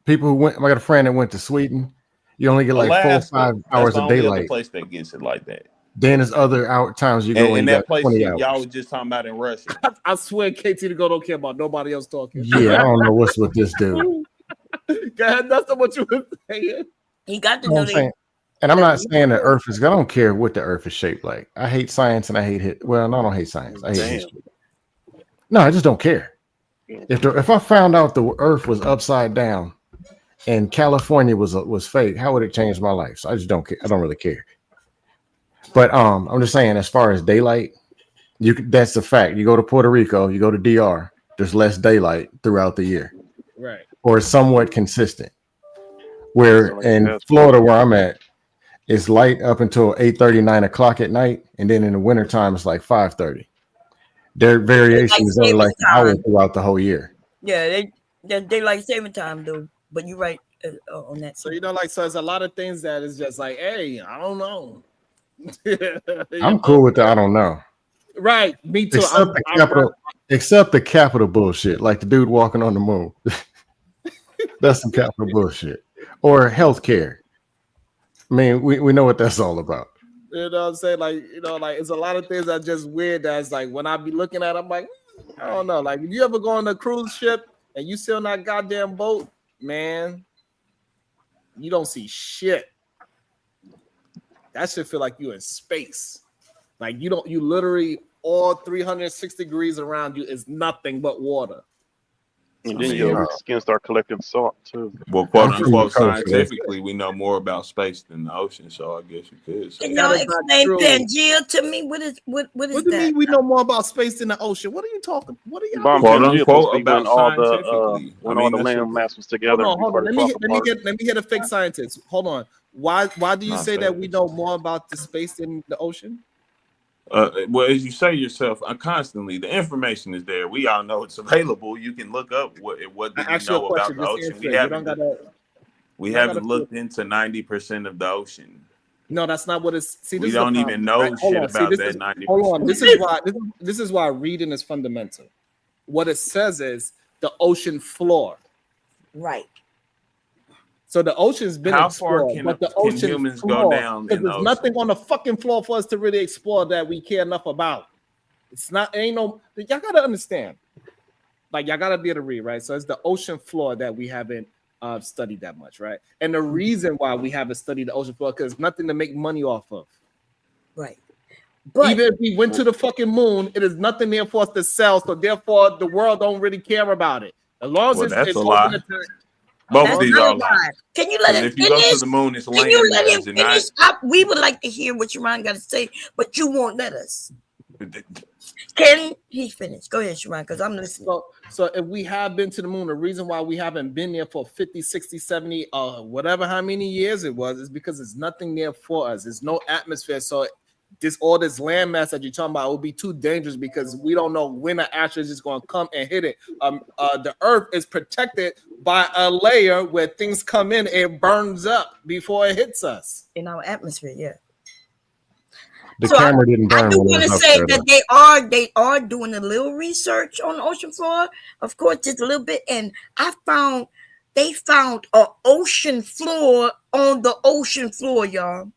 S16: people who went. I got a friend that went to Sweden. You only get like
S13: Alaska,
S16: 4 or 5 hours of daylight.
S13: That's the place that gets it like that.
S16: Then there's other times you go
S13: in that place
S16: y'all
S13: was just talking about in Russia.
S1: I swear, KT to go don't care about nobody else talking.
S16: Yeah, I don't know what's with this dude.
S1: Go ahead, that's not what you were saying.
S5: He got to know that.
S16: And I'm not saying the Earth is. I don't care what the Earth is shaped like. I hate science and I hate it. Well, no, I don't hate science. I hate history. No, I just don't care. If I found out the Earth was upside down and California was fake, how would it change my life? So I just don't care. I don't really care. But I'm just saying, as far as daylight, that's a fact. You go to Puerto Rico, you go to DR, there's less daylight throughout the year,
S1: right?
S16: Or it's somewhat consistent. Where in Florida, where I'm at, it's light up until 8:30, 9 o'clock at night, and then in the wintertime, it's like 5:30. Their variation is only like an hour throughout the whole year.
S5: Yeah, they're daylight saving time though. But you're right on that.
S1: So so there's a lot of things that is just like, hey, I don't know.
S16: I'm cool with that. I don't know.
S1: Right, me too.
S16: Except the capital bullshit, like the dude walking on the moon. That's some capital bullshit. Or healthcare. I mean, we know what that's all about.
S1: You know what I'm saying? Like, you know, like it's a lot of things that are just weird. That's like when I be looking at it, I'm like, I don't know. Like, if you ever go on a cruise ship and you sit on that goddamn boat, man, you don't see shit. That should feel like you're in space. Like you literally all 360 degrees around you is nothing but water.
S7: And then your skin start collecting salt too.
S13: Well, quote unquote, scientifically, we know more about space than the ocean, so I guess you could say.
S5: Can y'all explain Pangea to me? What is
S1: What do you mean we know more about space than the ocean? What are you talking? What are y'all
S13: Quote
S1: talking
S13: unquote about scientifically?
S7: When all the land mass was together.
S1: Hold on. Let me get a fake scientist. Hold on. Why do you say that we know more about the space than the ocean?
S13: Well, as you say yourself, constantly, the information is there. We all know it's available. You can look up what do we know about the ocean. We haven't looked into 90% of the ocean.
S1: No, that's not what it's. See,
S13: we don't even know shit about that 90%.
S1: Hold on. This is why reading is fundamental. What it says is the ocean floor.
S5: Right.
S1: So the ocean's been explored, but the ocean
S13: humans
S1: floor,
S13: go down?
S1: Because there's nothing on the fucking floor for us to really explore that we care enough about. It's not. Ain't no. Y'all gotta understand. Like y'all gotta be able to read, right? So it's the ocean floor that we haven't studied that much, right? And the reason why we haven't studied the ocean floor because nothing to make money off of.
S5: Right.
S1: But even if we went to the fucking moon, it is nothing there for us to sell. So therefore, the world don't really care about it. As long as
S13: that's a lie. Both of these are lies.
S5: Can you let him
S13: If
S5: finish?
S13: you go to the moon, it's
S5: Can you let him finish? We would like to hear what Sharon got to say, but you won't let us. Can he finish? Go ahead, Sharon, because I'm listening.
S1: So if we have been to the moon, the reason why we haven't been there for 50, 60, 70, whatever how many years it was, is because there's nothing there for us. There's no atmosphere. So all this landmass that you're talking about will be too dangerous because we don't know when an asteroid is going to come and hit it. The Earth is protected by a layer where things come in, it burns up before it hits us.
S5: In our atmosphere, yeah.
S16: The camera didn't burn.
S5: I do want to say that they are doing a little research on the ocean floor, of course, just a little bit, and they found an ocean floor on the ocean floor, y'all.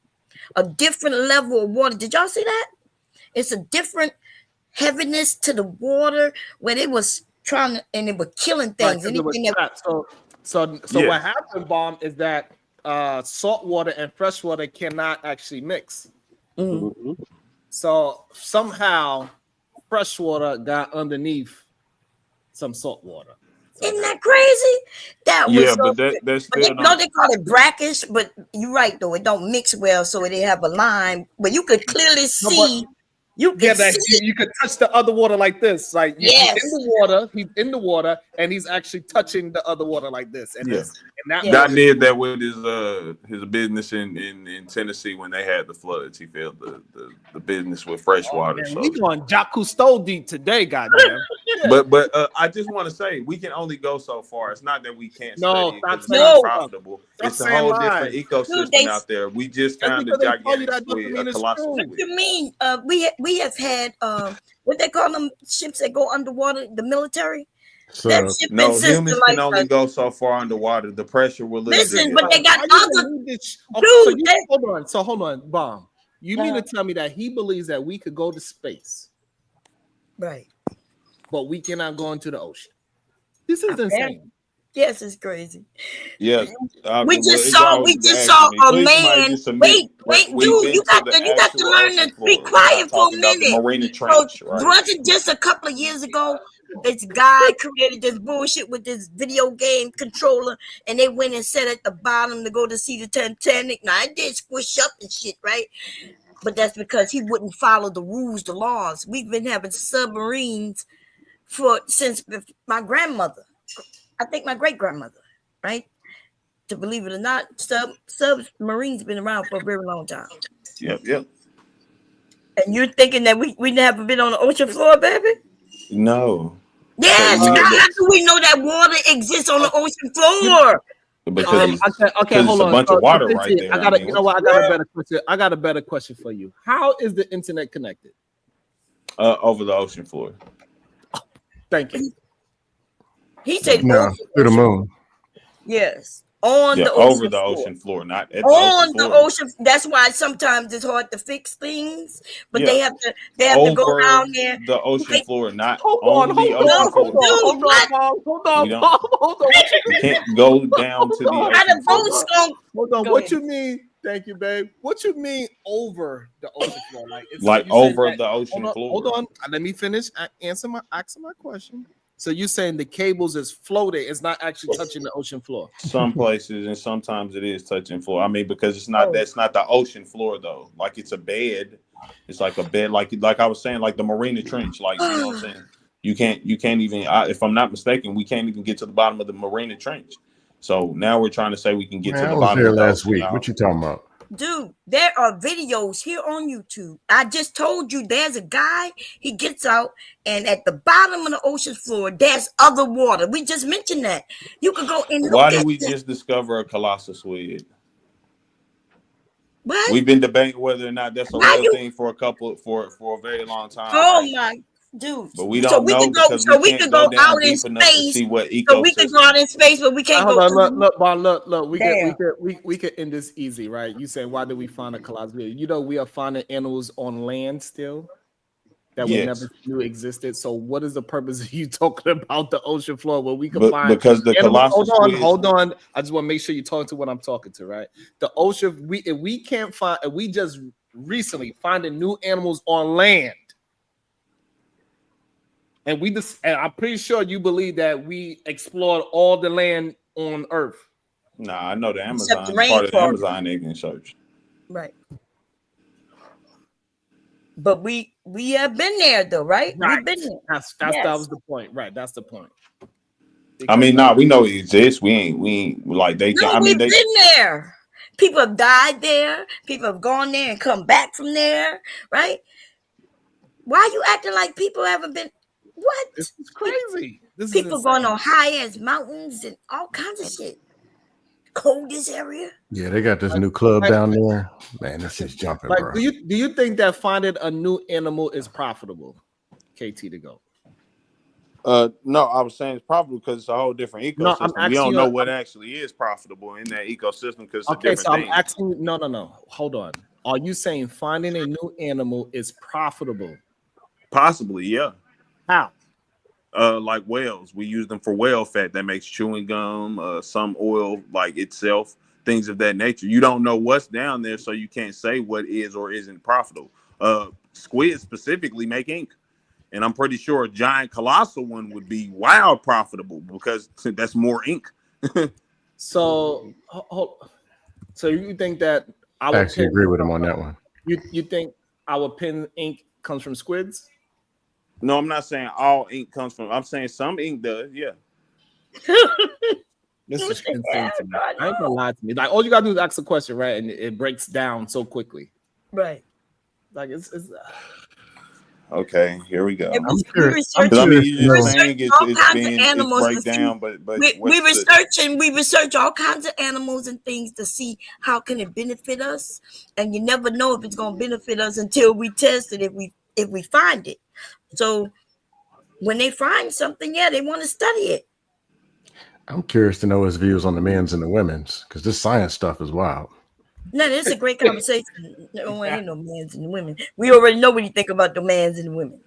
S5: A different level of water. Did y'all see that? It's a different heaviness to the water when it was trying to, and it was killing things.
S1: So what happened, Bomb, is that salt water and fresh water cannot actually mix.
S5: Mm-hmm.
S1: So somehow fresh water got underneath some salt water.
S5: Isn't that crazy? That was
S13: but that's still
S5: they call it brackish, but you're right though. It don't mix well, so they have a line, but you could clearly see. You could
S1: touch the other water like this, like he's in the water, and he's actually touching the other water like this. And
S13: God did that with his business in Tennessee when they had the floods. He filled the business with fresh water.
S1: So we going Jacques Cousteau deep today, goddamn.
S13: But I just want to say we can only go so far. It's not that we can't study it because it's not profitable. It's a whole different ecosystem out there. We just found a gigantic squid, a colossal squid.
S5: What do you mean? We have had what they call them ships that go underwater, the military.
S13: So, no, humans can only go so far underwater. The pressure will
S5: listen, but they got other.
S1: Hold on, Bomb. You mean to tell me that he believes that we could go to space,
S5: right?
S1: But we cannot go into the ocean. This is insane.
S5: Yes, it's crazy.
S13: Yeah,
S5: we just saw a man. Wait, dude, you got to learn to be quiet for a minute.
S13: Marina Trench, right?
S5: Wasn't just a couple of years ago, this guy created this bullshit with this video game controller, and they went and sat at the bottom to go to see the Titanic. Now it did squish up and shit, right? But that's because he wouldn't follow the rules, the laws. We've been having submarines since my grandmother. I think my great-grandmother, right? To believe it or not, submarines been around for a very long time.
S13: Yep.
S5: And you're thinking that we never been on the ocean floor, baby?
S13: No.
S5: Yes, how do we know that water exists on the ocean floor?
S13: Because
S1: hold on.
S13: A bunch of water right there.
S1: I got a better question for you. How is the internet connected?
S13: Over the ocean floor.
S1: Thank you.
S5: He said
S16: through the moon.
S5: Yes. on the
S13: over
S5: ocean
S13: the
S5: floor.
S13: ocean floor, not at the ocean
S5: On the
S13: floor.
S5: ocean. That's why sometimes it's hard to fix things, but
S13: Yeah,
S5: they have to go
S13: over
S5: down there.
S13: the ocean floor, not
S1: Hold
S13: on the
S1: on,
S13: ocean floor.
S1: hold on, Bob. Hold on,
S13: We don't.
S1: Bob. Hold on. What you
S13: You
S1: mean?
S13: can't go down to the
S1: Hold on.
S5: How the
S13: ocean floor.
S5: boats going?
S1: Hold on.
S5: Go
S1: What
S5: ahead.
S1: you mean? Thank you, babe. What you mean over the ocean floor? Like it's
S13: Like
S1: you saying
S13: over
S1: that,
S13: the ocean floor.
S1: Hold on. Let me finish answering my question. So you're saying the cables is floating, it's not actually touching the ocean floor.
S13: Some places and sometimes it is touching floor. I mean, because it's not that's not the ocean floor though. Like it's a bed. It's like a bed, like I was saying, like the Marina Trench. Like you know what I'm saying. You can't even. If I'm not mistaken, we can't even get to the bottom of the Marina Trench. So now we're trying to say we can get to
S16: Man,
S13: the
S16: I was
S13: bottom
S16: there
S13: of the
S16: last
S13: ocean.
S16: week. What you talking about?
S5: Dude, there are videos here on YouTube. I just told you there's a guy, he gets out, and at the bottom of the ocean floor, there's other water. We just mentioned that. You could go and
S13: Why
S5: look
S13: did
S5: at
S13: we
S5: that.
S13: just discover a colossus squid?
S5: What?
S13: We've been debating whether or not that's a
S5: Why
S13: real
S5: you?
S13: thing for a very long time.
S5: Oh
S13: Right?
S5: my dude.
S13: But we
S5: So
S13: don't
S5: we
S13: know
S5: could go,
S13: because
S5: so
S13: we
S5: we
S13: can't
S5: could
S13: go
S5: go
S13: down
S5: out in
S13: deep enough to
S5: space.
S13: see what
S5: So we could go out in space, but we can't
S1: Hold
S5: go.
S1: on, look.
S5: Damn.
S1: We could end this easy, right? You saying why did we find a colossus? You know, we are finding animals on land still that we never knew existed. So what is the purpose of you talking about the ocean floor where we can find
S13: because the
S1: animals?
S13: colossus
S1: Hold on. I just want to make sure you're talking to what I'm talking to, right? The ocean, if we can't find, if we just recently finding new animals on land. And I'm pretty sure you believe that we explored all the land on Earth.
S13: Nah, I know the
S5: Except the
S13: Amazon, part of the
S5: rainforest.
S13: Amazon they can search.
S5: Right. But we have been there though, right?
S1: Right.
S5: We've been there.
S1: That was the point. Right. That's the point.
S13: I mean, we know it exists. We ain't like they.
S5: No,
S13: I mean,
S5: we've been there. People have died there. People have gone there and come back from there, right? Why are you acting like people haven't been? What?
S1: This is crazy.
S5: People going on high ass mountains and all kinds of shit. Coldest area.
S16: Yeah, they got this new club down there. Man, this shit's jumping,
S1: Like,
S16: bro.
S1: do you think that finding a new animal is profitable? KT to go.
S13: No, I was saying it's profitable because it's a whole different ecosystem.
S1: No, I'm
S13: we don't
S1: asking
S13: know
S1: you-
S13: what actually is profitable in that ecosystem because it's a
S1: Okay,
S13: different
S1: so I'm
S13: thing.
S1: asking you. No. Hold on. Are you saying finding a new animal is profitable?
S13: Possibly, yeah.
S1: How?
S13: Like whales, we use them for whale fat that makes chewing gum, some oil like itself, things of that nature. You don't know what's down there, so you can't say what is or isn't profitable. Squid specifically make ink, and I'm pretty sure a giant colossal one would be wild profitable because that's more ink.
S1: So you think that
S16: I actually agree with him on that one.
S1: You think our pen ink comes from squids?
S13: No, I'm not saying all ink comes from. I'm saying some ink does. Yeah.
S1: This is insane to me. I ain't gonna lie to me. Like all you gotta do is ask a question, right? And it breaks down so quickly.
S5: Right.
S1: Like it's
S13: Okay, here we go.
S5: And
S13: I'm
S5: we
S13: curious.
S5: research-
S13: I mean, you're
S5: we
S13: just saying
S5: research all kinds of
S13: it's
S5: animals to
S13: break down, but
S5: we research all kinds of animals and things to see how can it benefit us, and you never know if it's going to benefit us until we test it. If we find it, so when they find something, they want to study it.
S16: I'm curious to know his views on the men's and the women's because this science stuff is wild.
S5: No, this is a great conversation. No, ain't no mans and women. We already know what you think about the mans and the women.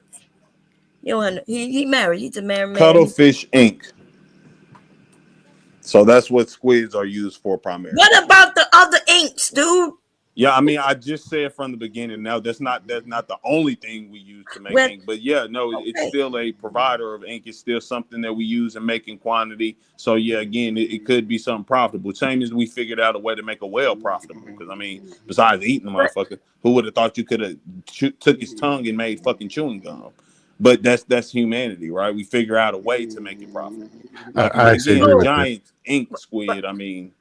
S5: You know, he married. He's a married man.
S13: cuttlefish ink. So that's what squids are used for primarily.
S5: What about the other inks, dude?
S13: Yeah, I mean, I just said from the beginning. Now that's not the only thing we use to make ink, but yeah, no, it's still a provider of ink. It's still something that we use and make in quantity. So yeah, again, it could be something profitable. Same as we figured out a way to make a whale profitable. Because I mean, besides eating the motherfucker, who would have thought you could have took his tongue and made fucking chewing gum? But that's humanity, right? We figure out a way to make it profitable. Like,
S16: I actually agree
S13: again,
S16: with
S13: giant ink squid. I mean,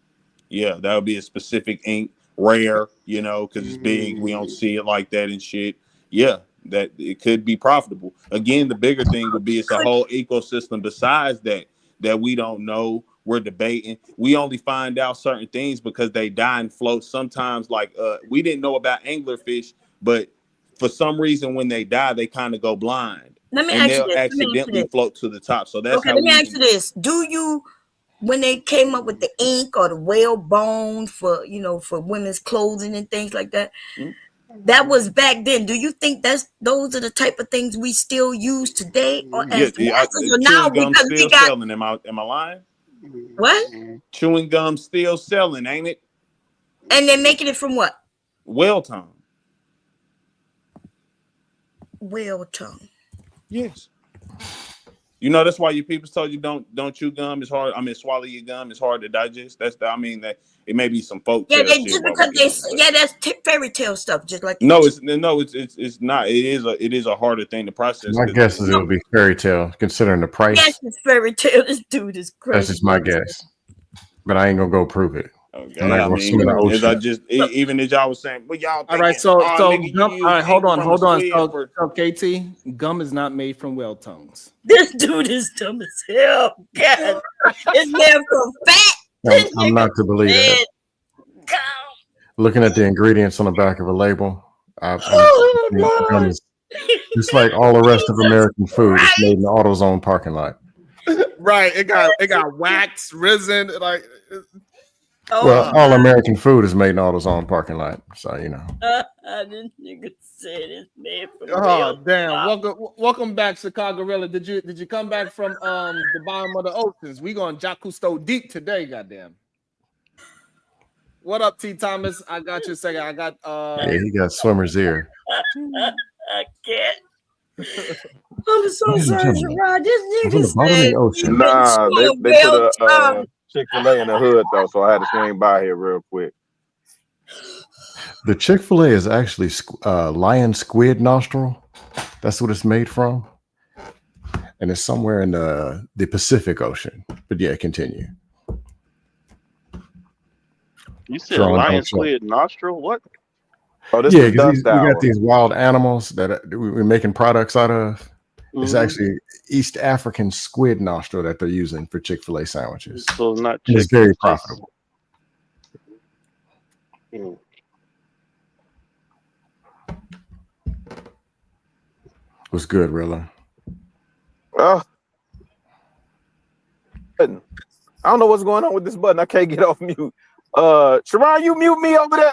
S13: yeah, that would be a specific ink. Rare, because it's big. We don't see it like that and shit. Yeah, that it could be profitable. Again, the bigger thing would be it's a whole ecosystem besides that we don't know. We're debating. We only find out certain things because they die and float. Sometimes, like we didn't know about anglerfish, but for some reason, when they die, they kind of go blind.
S5: Let me
S13: and
S5: ask you
S13: they'll
S5: this.
S13: accidentally float to the top. So that's
S5: okay.
S13: how
S5: Let me
S13: we
S5: ask you this: Do when they came up with the ink or the whale bone for for women's clothing and things like that. That was back then. Do you think those are the type of things we still use today, or as masses, or now
S10: chewing gum
S5: because
S10: still
S5: we got
S10: selling. Am I lying?
S5: what?
S10: Chewing gum still selling, ain't it?
S5: And they're making it from what?
S10: Whale tongue.
S5: Whale tongue.
S10: Yes. You know that's why your people told you don't chew gum. It's hard. I mean, swallow your gum. It's hard to digest. That it may be some folk tale shit.
S5: Just because that's fairy tale stuff. Just like
S10: it's not. It is a harder thing to process.
S16: My guess is it'll be fairy tale, considering the price.
S5: Yes, it's fairy tale. This dude is crazy.
S16: That's just my guess, but I ain't gonna go prove it.
S10: Okay,
S16: I'm not gonna swim in the ocean.
S10: Even as y'all was saying, well, y'all.
S1: All right, so
S10: nigga,
S1: gum. All right, hold on.
S10: So
S1: So KT, gum is not made from whale tongues.
S5: This dude is dumb as hell. God, it's made from fat.
S16: I'm not to believe that. Looking at the ingredients on the back of a label, gum is just like all the rest of American food. It's made in the AutoZone parking lot.
S1: Right. It got wax, resin, like.
S16: Well, all American food is made in AutoZone parking lot, so you know.
S5: This nigga said it's made from.
S1: Oh damn! Welcome back, Chicago Gorilla. Did you come back from the bottom of the oceans? We going Jacusto deep today, goddamn. What up, T. Thomas? I got you a second. I got
S16: Yeah, he got swimmer's ear.
S5: I can't. I'm so sorry, Gerard. This nigga said
S17: nah, they put a Chick-fil-A in the hood though, so I had to swing by here real quick.
S16: The Chick-fil-A is actually lion squid nostril. That's what it's made from, and it's somewhere in the Pacific Ocean. But yeah, continue.
S7: You said lion squid nostril? What?
S17: Oh, this
S16: yeah,
S17: is
S16: we got these wild animals that we're making products out of. It's actually East African squid nostril that they're using for Chick-fil-A sandwiches.
S7: So it's not.
S16: It's very profitable. What's good, Rilla?
S17: I don't know what's going on with this button. I can't get off mute. Sharon, you mute me over there?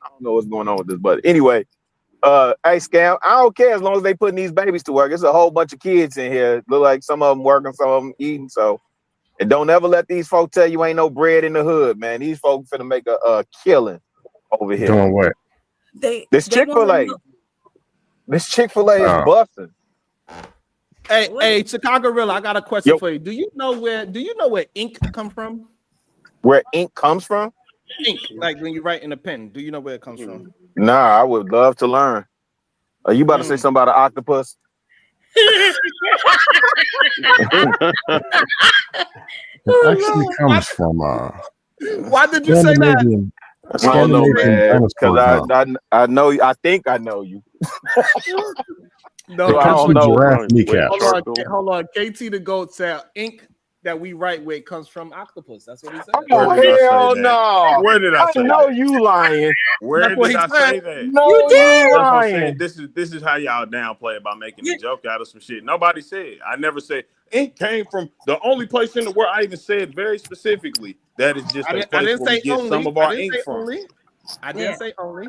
S17: I don't know what's going on with this button. Anyway, hey, Scam, I don't care as long as they putting these babies to work. There's a whole bunch of kids in here. Look like some of them working, some of them eating. So, and don't ever let these folks tell you ain't no bread in the hood, man. These folks finna make a killing over here.
S16: Doing what?
S17: This Chick-fil-A. This Chick-fil-A is busting.
S1: Hey, Chicago Gorilla, I got a question for you. Do you know where ink comes from?
S17: Where ink comes from?
S1: Ink, like when you write in a pen. Do you know where it comes from?
S17: Nah, I would love to learn. Are you about to say something about an octopus?
S16: It actually comes from
S1: why did you say that?
S17: I don't know, man. Because I know. I think I know you.
S1: No,
S16: it comes from giraffe kneecaps.
S1: Hold on. KT the GOAT said ink that we write with comes from octopus. That's what he said.
S17: Oh, hell no.
S10: Where did I say
S17: know
S10: that?
S17: you lying.
S10: Where did I say that?
S17: No, you did.
S10: Lying. This is how y'all downplay it by making a joke out of some shit. Nobody said. I never said ink came from the only place in the world. I even said very specifically that is just a place where we get some of our ink from.
S1: I didn't say only.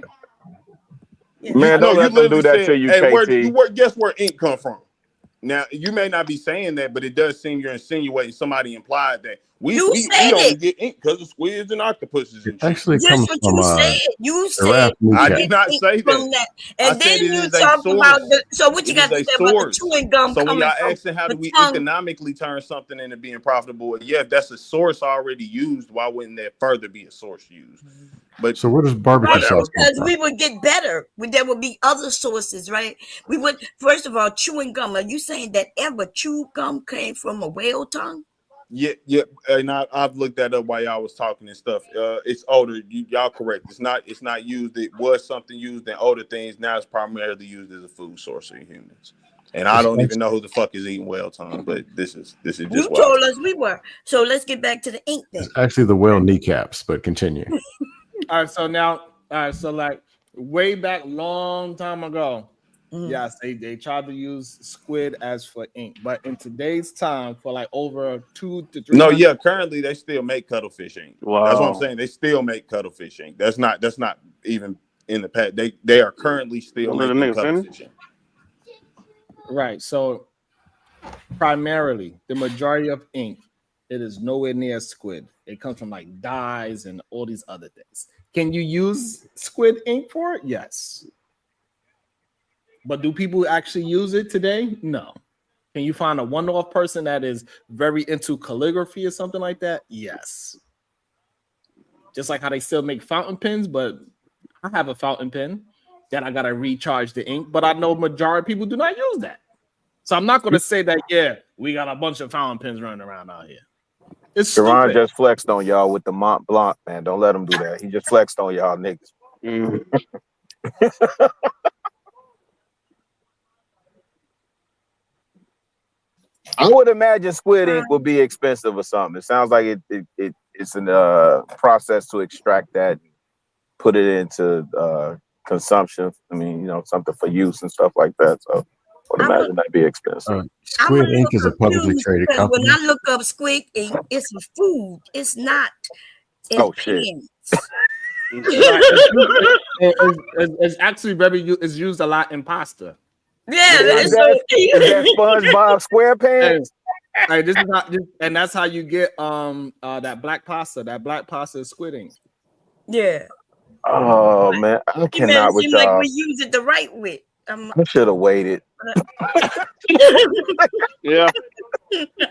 S17: Man, don't let them do that to you, KT.
S10: Guess where ink come from? Now, you may not be saying that, but it does seem you're insinuating somebody implied that we only get ink because of squids and octopuses. And
S16: actually comes from
S5: you said
S10: I did not say that.
S5: And then you talk about so what you got to say about the chewing gum
S10: so when
S5: coming
S10: y'all asking how do we economically turn something into being profitable? Yeah, if that's a source already used, why wouldn't there further be a source used? But
S16: so where does barbecue sauce come
S5: because
S16: from?
S5: we would get better. There would be other sources, right? We would first of all chewing gum. Are you saying that ever chew gum came from a whale tongue?
S10: Yeah, and I've looked that up while y'all was talking and stuff. It's older. Y'all correct. It's not used. It was something used in older things. Now it's primarily used as a food source in humans. And I don't even know who the fuck is eating whale tongue, but this is just
S5: you told us we were. So let's get back to the ink then.
S16: It's actually the whale kneecaps, but continue.
S1: All right, so like way back long time ago, Yes, they tried to use squid as for ink, but in today's time, for like over 200 to 300.
S13: No, yeah, currently they still make cuttlefish ink.
S7: Wow.
S13: That's what I'm saying. They still make cuttlefish ink. That's not even in the past. They are currently still
S7: Let a
S13: making
S7: nigga finish.
S13: cuttlefish ink.
S1: Right. So primarily, the majority of ink, it is nowhere near squid. It comes from like dyes and all these other things. Can you use squid ink for it? Yes. But do people actually use it today? No. Can you find a one-off person that is very into calligraphy or something like that? Yes. Just like how they still make fountain pens, but I have a fountain pen that I gotta recharge the ink, but I know majority of people do not use that. So I'm not gonna say that, yeah, we got a bunch of fountain pens running around out here. It's
S17: Sharon
S1: stupid.
S17: just flexed on y'all with the Mont Blanc, man. Don't let him do that. He just flexed on y'all niggas. I would imagine squid ink would be expensive or something. It sounds like it's a process to extract that, put it into consumption. I mean, something for use and stuff like that. So I would imagine that'd be expensive.
S16: Squid Ink is a publicly traded
S5: Because when
S16: company.
S5: I look up squid ink, it's a food. It's not in pens.
S1: It's actually it's used a lot in pasta.
S5: Yeah,
S17: is that SpongeBob SquarePants?
S1: Hey, this is how, and that's how you get that black pasta. That black pasta is squid ink.
S5: Yeah.
S17: Oh man, I cannot with
S5: seem like
S17: y'all.
S5: we use it the right way.
S17: I should have waited.
S7: Yeah.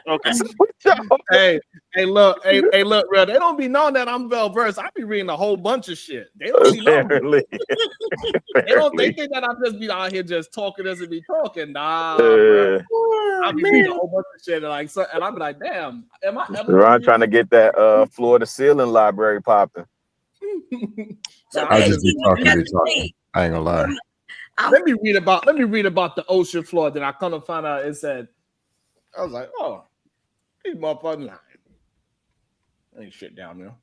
S7: Okay.
S1: Hey, look, bro. They don't be knowing that I'm well versed. I be reading a whole bunch of shit. They don't be knowing. They think that I'm just be out here just talking as it be talking. Nah, bro. I be reading a whole bunch of shit, and and I be like, damn, am I ever?
S17: I'm trying to get that floor to ceiling library popping.
S16: I just be talking. I ain't gonna lie.
S1: Let me read about the ocean floor. Then I come to find out it said, I was like, oh, these motherfucking lying. Ain't shit down there.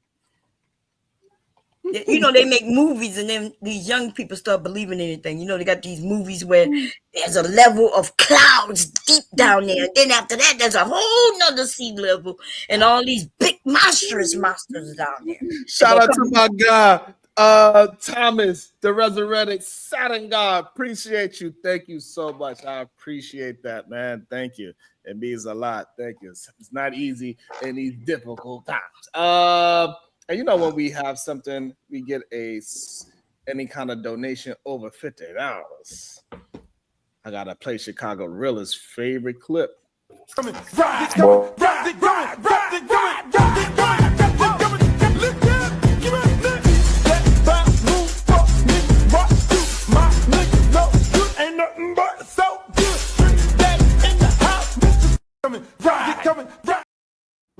S5: They make movies and then these young people start believing anything. They got these movies where there's a level of clouds deep down there. And then after that, there's a whole nother sea level and all these big monsters down there.
S1: Shout out to my guy, Thomas, the resurrected Saturn God. Appreciate you. Thank you so much. I appreciate that, man. Thank you. It means a lot. Thank you. It's not easy in these difficult times. And when we have something, we get any kind of donation over $50. I gotta play Chicago Rilla's favorite clip.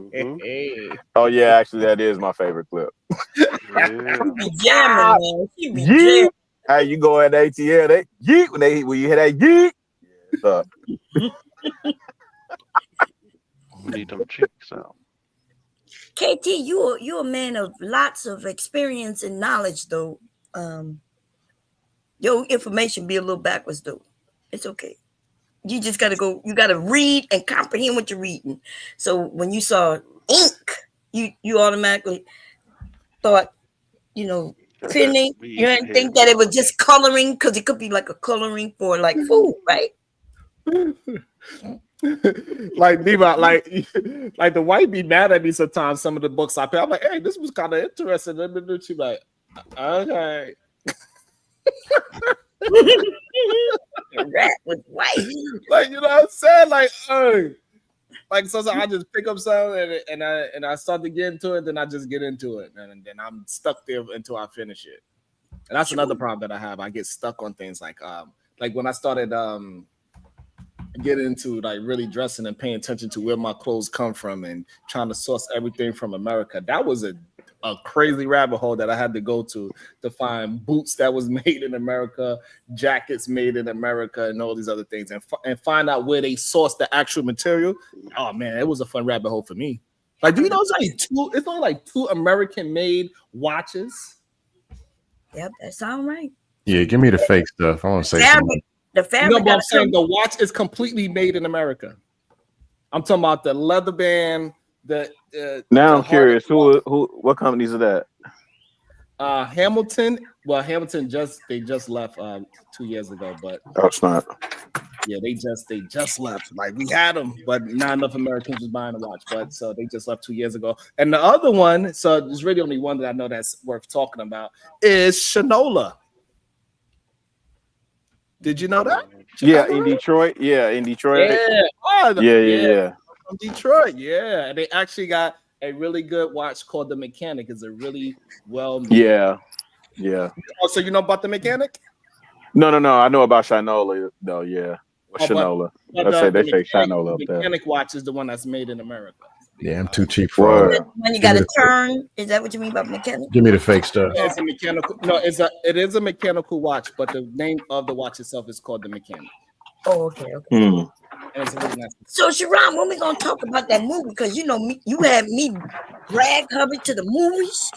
S17: Mm-hmm. Oh yeah, actually that is my favorite clip.
S5: Jamming, man.
S17: Hey, you go at ATL, they yeet when you hear that yeet.
S7: Need them chicks out.
S5: KT, you're a man of lots of experience and knowledge, though. Your information be a little backwards, though. It's okay. You just gotta go. You gotta read and comprehend what you're reading. So when you saw ink, you automatically thought, pinning. You didn't think that it was just coloring, because it could be like a coloring for like food, right?
S1: Like Diva, like the white be mad at me sometimes. Some of the books I pick, I'm like, hey, this was kind of interesting. And she's like, okay.
S5: Rat with white.
S1: Like, what I'm saying? Like sometimes I just pick up something and I start to get into it, then I just get into it, and then I'm stuck there until I finish it. And that's another problem that I have. I get stuck on things like when I started get into like really dressing and paying attention to where my clothes come from and trying to source everything from America. That was a crazy rabbit hole that I had to go to find boots that was made in America, jackets made in America, and all these other things, and find out where they source the actual material. Oh man, it was a fun rabbit hole for me. Like, do you know it's only like 2 American-made watches?
S5: Yep, that sounds right.
S16: Yeah, give me the fake stuff. I want to say something.
S5: The fabric.
S1: But I'm saying the watch is completely made in America. I'm talking about the leather band.
S17: Now I'm curious. What companies are that?
S1: Hamilton. Well, Hamilton just left 2 years ago, but
S17: it's not.
S1: Yeah, they just left. Like we had them, but not enough Americans was buying the watch. But so they just left 2 years ago. And the other one, so there's really only one that I know that's worth talking about is Shinola. Did you know that?
S17: Yeah, in Detroit. Yeah, in Detroit.
S1: Yeah. From Detroit. Yeah, and they actually got a really good watch called the Mechanic. It's a really well made.
S17: Yeah.
S1: Oh, so you know about the Mechanic?
S17: No. I know about Shinola though. Yeah, Shinola. They say Shinola up
S1: the
S17: there.
S1: Mechanic watch is the one that's made in America.
S16: Yeah, I'm too cheap for it.
S5: When you got to turn, is that what you mean by mechanic?
S16: Give me the fake stuff.
S1: It's a mechanical. No, it is a mechanical watch, but the name of the watch itself is called the Mechanic.
S5: Oh, okay.
S1: And it's really nice.
S5: So, Sharon, when we gonna talk about that movie? Because you know, you had me drag Hubby to the movies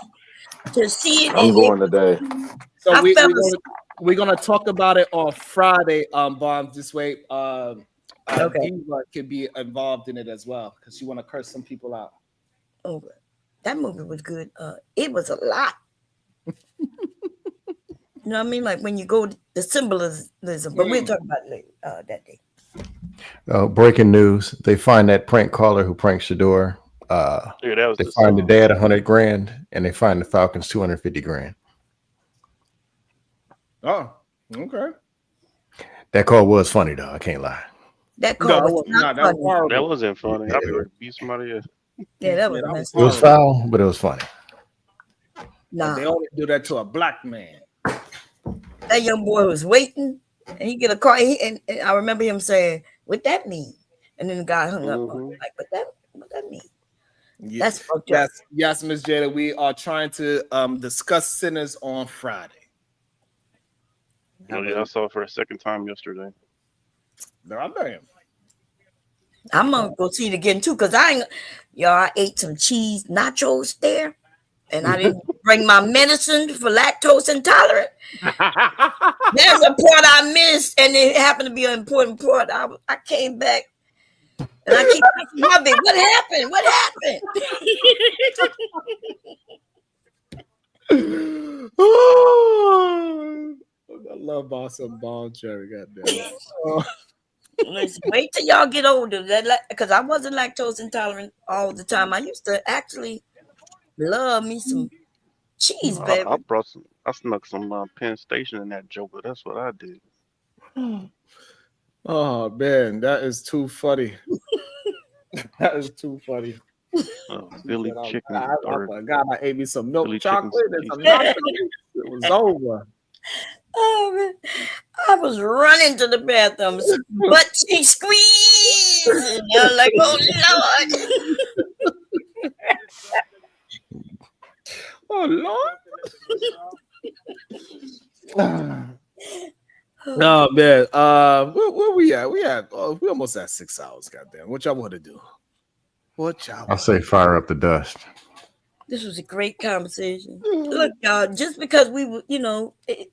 S5: to see it.
S17: I'm going today.
S1: So we're gonna talk about it on Friday. Bomb. This way, Diva could be involved in it as well because she want to curse some people out.
S5: Oh, that movie was good. It was a lot. You know what I mean? Like when you go the symbolism, but we'll talk about it later, that day.
S16: Breaking news: they find that prank caller who pranked Shador. They find the dad $100,000, and they find the Falcons $250,000.
S1: Oh, okay.
S16: That call was funny though. I can't lie.
S5: That call was not funny.
S7: That wasn't funny. I'll be ready to beat somebody else.
S5: Yeah, that was messed
S16: It was foul, but it was funny.
S5: Nah.
S1: They only do that to a black man.
S5: That young boy was waiting, and he get a call, and I remember him saying, "What that mean?" And then the guy hung up. Like, what that mean? That's fucked up.
S1: Yes, Miss Jada. We are trying to discuss sinners on Friday.
S7: Oh, yeah, I saw it for a second time yesterday.
S1: I'm there.
S5: I'm gonna go see it again too, cause I ate some cheese nachos there, and I didn't bring my medicine for lactose intolerant. There's a part I missed, and it happened to be an important part. I came back, and I keep asking Hubby, what happened? What happened?
S1: I love Boston Bomb Cherry. Goddamn.
S5: Listen, wait till y'all get older, because I wasn't lactose intolerant all the time. I used to actually love me some cheese, baby.
S7: I snuck some Penn Station in that Joker. That's what I did.
S1: Oh man, that is too funny. That is too funny.
S7: Philly chicken.
S1: I forgot I ate me some milk
S7: Philly
S1: chocolate and some nachos. It was over.
S5: Oh man, I was running to the bathroom, butt cheek squeeze, and I was like, "Oh Lord,
S1: oh Lord." Oh man, where we at? We almost at 6 hours. Goddamn, what y'all want to do?
S16: I'll say fire up the dust.
S5: This was a great conversation. Look, y'all, just because we were,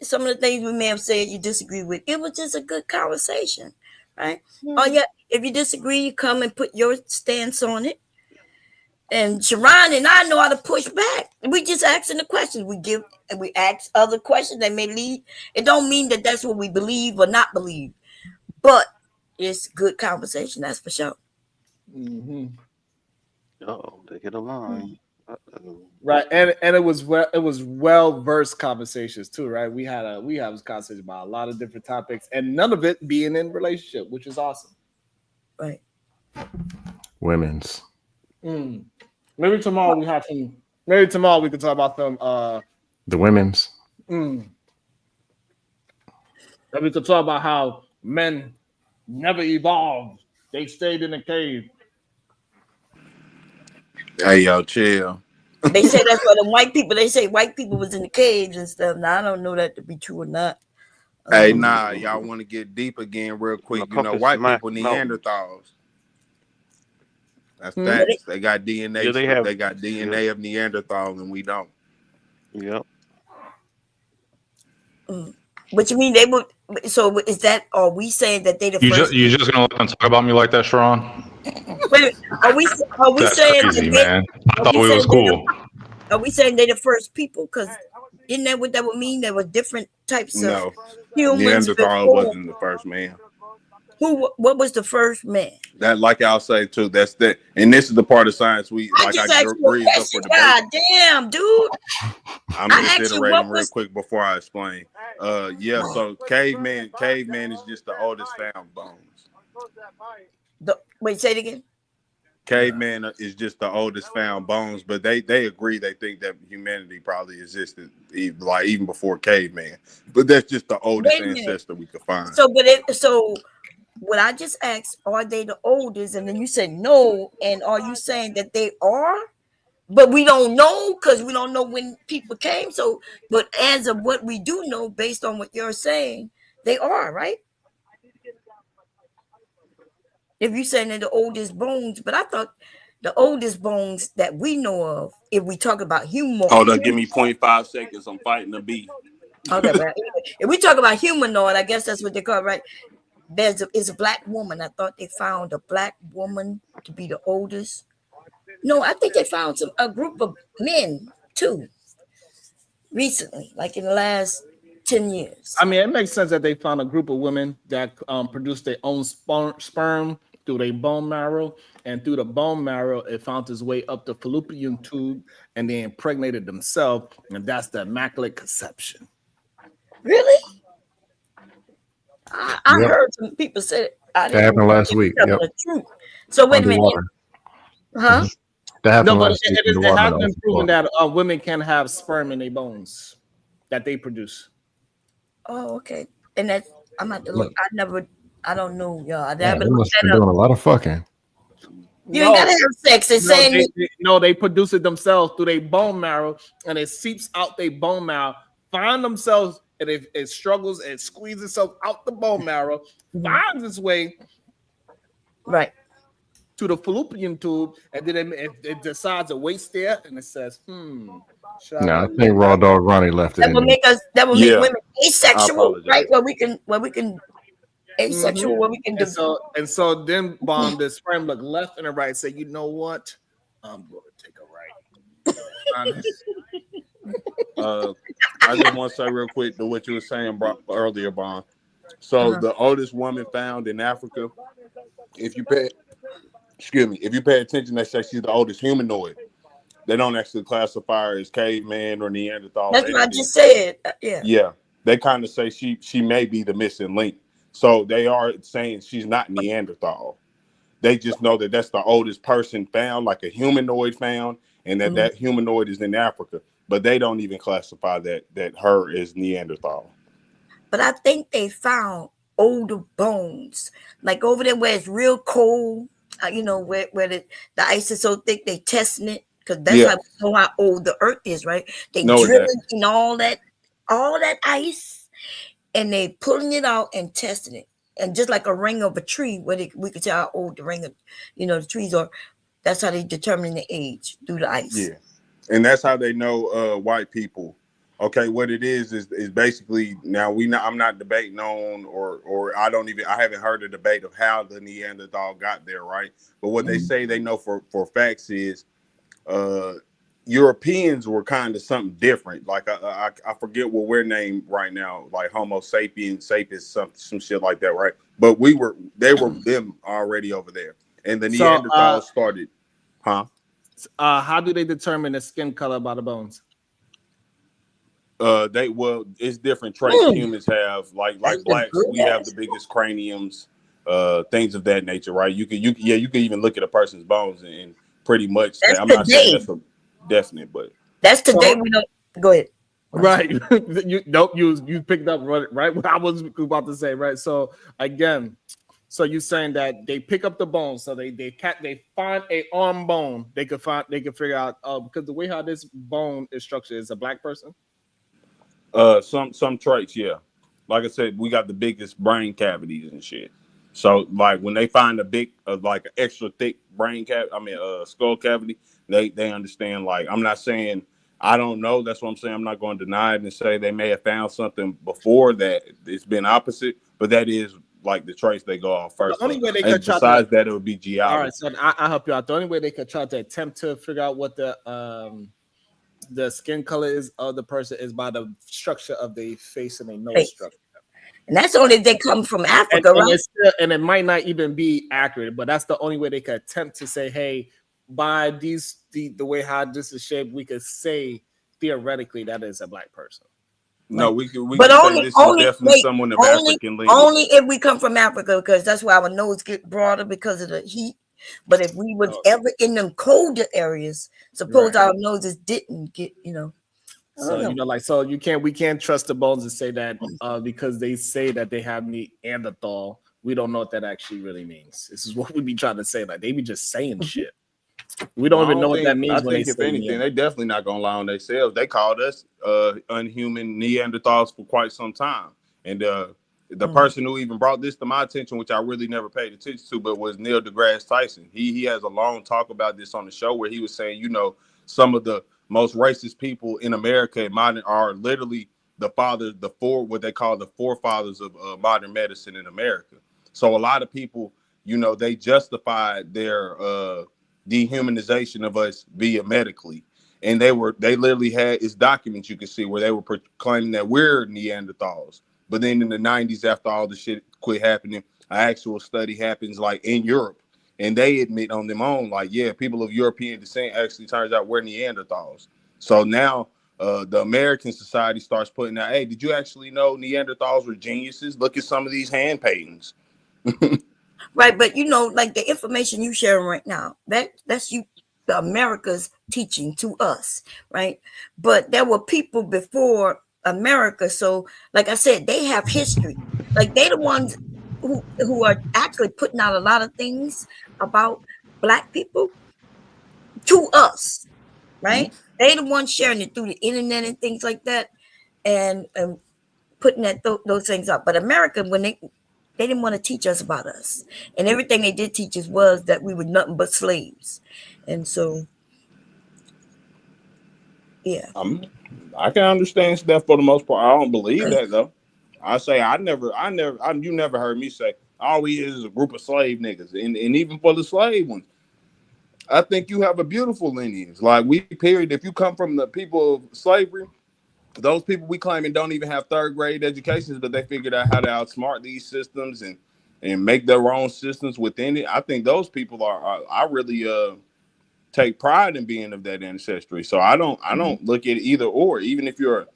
S5: some of the things we may have said you disagree with, it was just a good conversation, right? Oh yeah, if you disagree, you come and put your stance on it. And Sharon and I know how to push back. We just asking the questions. We ask other questions that may lead. It don't mean that that's what we believe or not believe, but it's good conversation. That's for sure.
S1: Mm-hmm.
S7: Oh, they get a line.
S1: Right, and it was well versed conversations too, right? We had a conversation about a lot of different topics, and none of it being in relationship, which is awesome.
S5: Right.
S16: Women's.
S1: Maybe tomorrow we have some. Maybe tomorrow we can talk about them.
S16: The women's.
S1: Maybe we could talk about how men never evolved; they stayed in a cave.
S13: Hey, yo, chill.
S5: They say that's for the white people. They say white people was in the caves and stuff. Now I don't know that to be true or not.
S13: Hey, nah, y'all want to get deep again real quick. White people Neanderthals. That's facts. They got DNA.
S7: Yeah,
S13: they got DNA of Neanderthal, and we don't.
S7: Yep.
S5: But you mean they would? So is that? Are we saying that they the
S6: You
S5: first?
S6: just gonna let them talk about me like that, Sharon?
S5: Wait, are we
S6: That's
S5: saying
S6: crazy,
S5: that
S6: man. I
S5: are
S6: thought
S5: we
S6: we was
S5: saying they
S6: cool.
S5: are we saying they the first people? Because isn't that what that would mean? There were different types of
S13: No,
S5: humans
S13: Neanderthal
S5: before.
S13: wasn't the first man.
S5: What was the first man?
S13: That, like I'll say too, that's that, and this is the part of science
S5: I
S13: I
S5: just asked you a
S13: agree is up
S5: question.
S13: for debate.
S5: God damn, dude.
S13: I'm
S5: I
S13: just
S5: asked you
S13: iterating
S5: what
S13: real
S5: was.
S13: quick before I explain. Yeah, so caveman is just the oldest found bones.
S5: Wait, say it again.
S13: Caveman is just the oldest found bones, but they agree. They think that humanity probably existed even before caveman, but that's just the oldest
S5: Wait a minute.
S13: ancestor we could find.
S5: So what I just asked, are they the oldest? And then you said no. And are you saying that they are? But we don't know because we don't know when people came. So, but as of what we do know, based on what you're saying, they are, right? If you're saying they're the oldest bones, but I thought the oldest bones that we know of, if we talk about human.
S13: Hold on, give me 0.5 seconds. I'm fighting a bee.
S5: Okay, but if we talk about humanoid, I guess that's what they call it, right? It's a black woman. I thought they found a black woman to be the oldest. No, I think they found a group of men too recently, like in the last 10 years.
S1: I mean, it makes sense that they found a group of women that produced their own sperm through their bone marrow, and through the bone marrow, it found its way up the fallopian tube, and they impregnated themselves, and that's the immaculate conception.
S5: Really? I heard some people say it. I didn't
S16: That happened
S5: know
S16: last week. Yep.
S5: the truth. So wait a minute,
S16: Underwater.
S5: huh?
S16: That happened
S1: No, but
S16: last week.
S1: it has been proven that women can have sperm in their bones that they produce.
S5: Oh, okay. And that's I'm about to look. I don't know, y'all. I
S16: Yeah,
S5: haven't
S16: they
S5: looked
S16: must have been
S5: that up.
S16: doing a lot of fucking.
S5: You ain't gotta have sex. It's saying
S1: they produce it themselves through their bone marrow, and it seeps out their bone marrow, find themselves, and it struggles and squeezes itself out the bone marrow, finds its way
S5: right
S1: to the fallopian tube, and then it decides to waste there, and it says,
S16: No, I think Raw Dog Ronnie left it
S5: that
S16: in
S5: will
S16: there.
S5: make women asexual, right? Where we can asexual, where we can do.
S1: And so then the sperm look left and the right, say, you know what? I'm going to take a right.
S13: I just want to say real quick to what you were saying earlier, Bon. So the oldest woman found in Africa, if you pay attention, they say she's the oldest humanoid. They don't actually classify her as caveman or Neanderthal.
S5: That's what I just said. Yeah.
S13: Yeah. They kind of say she may be the missing link. So they are saying she's not Neanderthal. They just know that that's the oldest person found, like a humanoid found, and that humanoid is in Africa. But they don't even classify that her is Neanderthal.
S5: But I think they found older bones, like over there where it's real cold. Where the ice is so thick, they testing it because that's how we know how old the Earth is, right? They drilling in all that ice, and they pulling it out and testing it, and just like a ring of a tree, we could tell how old the ring of, the trees are. That's how they determine the age through the ice.
S13: Yeah, and that's how they know white people. Okay, what it is basically, now I'm not debating on or I haven't heard a debate of how the Neanderthal got there, right? But what they say they know for facts is Europeans were kind of something different. Like I forget what we're named right now, like Homo sapiens, some shit like that, right? But they were them already over there, and the Neanderthals started, huh?
S1: How do they determine the skin color by the bones?
S13: It's different traits humans have. Like blacks, we have the biggest craniums, things of that nature, right? You can even look at a person's bones and pretty much say, I'm not saying that's a definite, but
S5: that's today. We don't go ahead.
S1: Right. You picked up right what I was about to say, right? So again, you're saying that they pick up the bone, so they find a arm bone, they can figure out because the way how this bone is structured is a black person.
S13: Some traits, yeah. Like I said, we got the biggest brain cavities and shit. So like when they find a big like an extra thick skull cavity, they understand. Like I'm not saying I don't know. That's what I'm saying. I'm not going to deny it and say they may have found something before that it's been opposite, but that is like the traits they go off first.
S1: The only way they
S13: And
S1: could try
S13: besides
S1: to,
S13: that, it would be geology.
S1: all right, so I'll help you out. The only way they could try to attempt to figure out what the skin color is of the person is by the structure of the face and their nose
S5: Face.
S1: structure.
S5: And that's only if they come from Africa, right?
S1: And it might not even be accurate, but that's the only way they could attempt to say, hey, by the way how this is shaped, we could say theoretically that is a black person.
S13: No, we can
S5: But
S13: say
S5: only,
S13: this is definitely someone of African lineage.
S5: only if we come from Africa, because that's why our nose get broader because of the heat. But if we was ever in them colder areas, suppose our noses didn't get,
S1: So we can't trust the bones and say that because they say that they have Neanderthal, we don't know what that actually really means. This is what we be trying to say. Like they be just saying shit. We don't even know what that means when they say.
S13: If anything, they definitely not gonna lie on themselves. They called us unhuman Neanderthals for quite some time, and the person who even brought this to my attention, which I really never paid attention to, but was Neil deGrasse Tyson. He has a long talk about this on the show where he was saying, some of the most racist people in America modern are literally what they call the forefathers of modern medicine in America. So a lot of people, they justified their dehumanization of us via medically, and they literally had documents you can see where they were proclaiming that we're Neanderthals. But then in the 90s, after all the shit quit happening, an actual study happens like in Europe, and they admit on their own, like, yeah, people of European descent actually turns out we're Neanderthals. So now the American society starts putting out, hey, did you actually know Neanderthals were geniuses? Look at some of these hand paintings.
S5: Right, but like the information you sharing right now, that's the America's teaching to us, right? But there were people before America, so like I said, they have history. Like they the ones who are actually putting out a lot of things about black people to us, right? They the ones sharing it through the internet and things like that, and putting those things up. But America, when they didn't want to teach us about us, and everything they did teach us was that we were nothing but slaves, and so yeah.
S13: I can understand that for the most part. I don't believe that though. I say you never heard me say all we is a group of slave niggas, and even for the slave ones, I think you have a beautiful lineage. Like if you come from the people of slavery, those people we claiming don't even have third grade educations, but they figured out how to outsmart these systems and make their own systems within it. I think those people I really take pride in being of that ancestry. So I don't look at it either or. Even if you're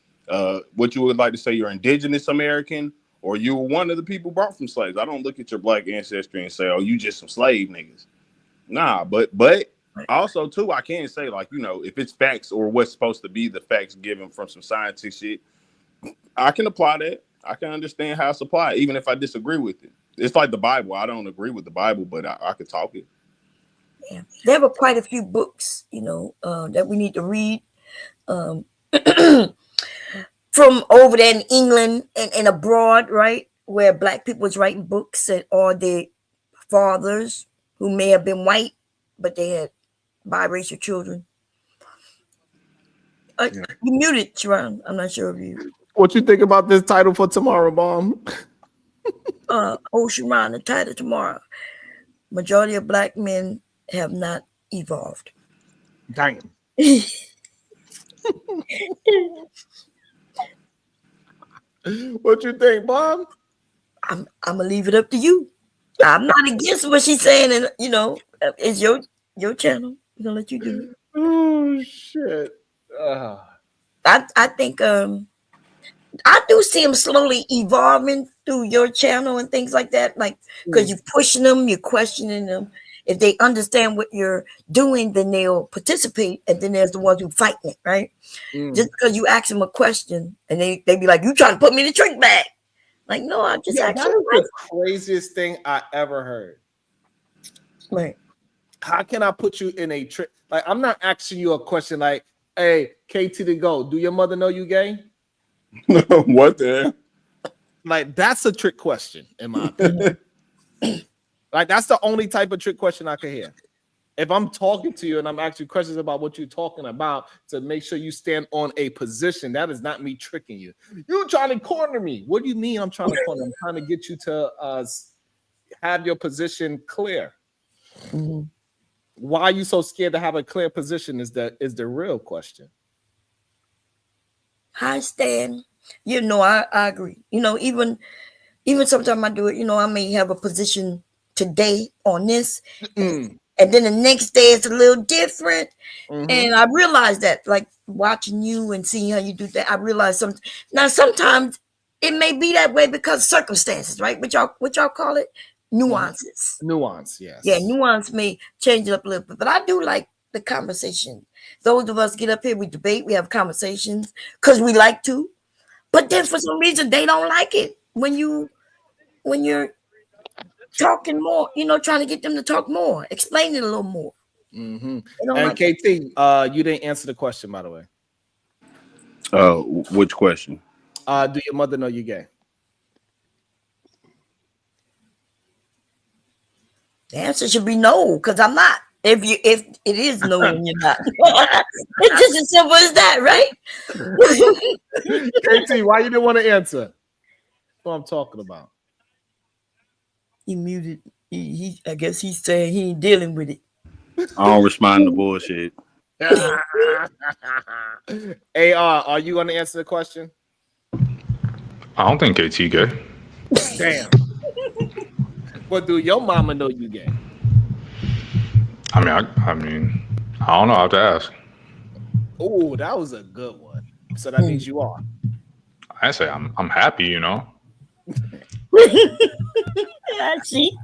S13: what you would like to say you're indigenous American or you were one of the people brought from slaves, I don't look at your black ancestry and say, oh, you just some slave niggas. Nah, but also too, I can say like, if it's facts or what's supposed to be the facts given from some scientific shit, I can apply that. I can understand how it's applied, even if I disagree with it. It's like the Bible. I don't agree with the Bible, but I could talk it.
S5: Yeah, there were quite a few books, that we need to read from over there in England and abroad, right, where black people was writing books or their fathers who may have been white, but they had biracial children. You muted, Sharon. I'm not sure if you.
S1: What you think about this title for tomorrow, Bomb?
S5: Sharon, the title tomorrow. Majority of black men have not evolved.
S1: Damn. What you think, Bob?
S5: I'm gonna leave it up to you. I'm not against what she's saying, and it's your channel. I'm gonna let you do it.
S1: Oh shit!
S5: I think I do see them slowly evolving through your channel and things like that, like because you're pushing them, you're questioning them. If they understand what you're doing, then they'll participate, and then there's the ones who fighting it, right? Just because you ask them a question and they be like, "You trying to put me in the trick bag?" Like, no, I just
S1: that is the craziest thing I ever heard.
S5: Right?
S1: How can I put you in a trick? Like, I'm not asking you a question like, "Hey, KT to go. Do your mother know you gay?"
S13: What the hell?
S1: Like, that's a trick question, in my opinion. Like, that's the only type of trick question I could hear. If I'm talking to you and I'm asking questions about what you're talking about to make sure you stand on a position, that is not me tricking you. You're trying to corner me. What do you mean I'm trying to corner? I'm trying to get you to have your position clear.
S5: Mm-hmm.
S1: Why are you so scared to have a clear position is the real question.
S5: I stand. I agree. Even sometimes I do it. I may have a position today on this, and then the next day it's a little different. And I realize that, like watching you and seeing how you do that, I realize sometimes it may be that way because circumstances, right? What y'all call it? Nuances.
S1: Nuance, yes.
S5: Yeah, nuance may change it up a little bit, but I do like the conversation. Those of us get up here, we debate, we have conversations because we like to, but then for some reason they don't like it when you're talking more, trying to get them to talk more, explain it a little more.
S1: And
S5: like
S1: KT, you didn't answer the question, by the way.
S13: Which question?
S1: Do your mother know you're gay?
S5: The answer should be no, because I'm not. If it is no, and you're not. It's just as simple as that, right?
S1: KT, why you didn't want to answer? What I'm talking about.
S5: He muted. I guess he's saying he ain't dealing with it.
S13: I don't respond to bullshit.
S1: AR, are you going to answer the question?
S6: I don't think KT gay.
S1: Damn. But do your mama know you gay?
S6: I mean, I don't know. I have to ask.
S1: Oh, that was a good one. So that means you are.
S6: I say I'm happy,
S5: See,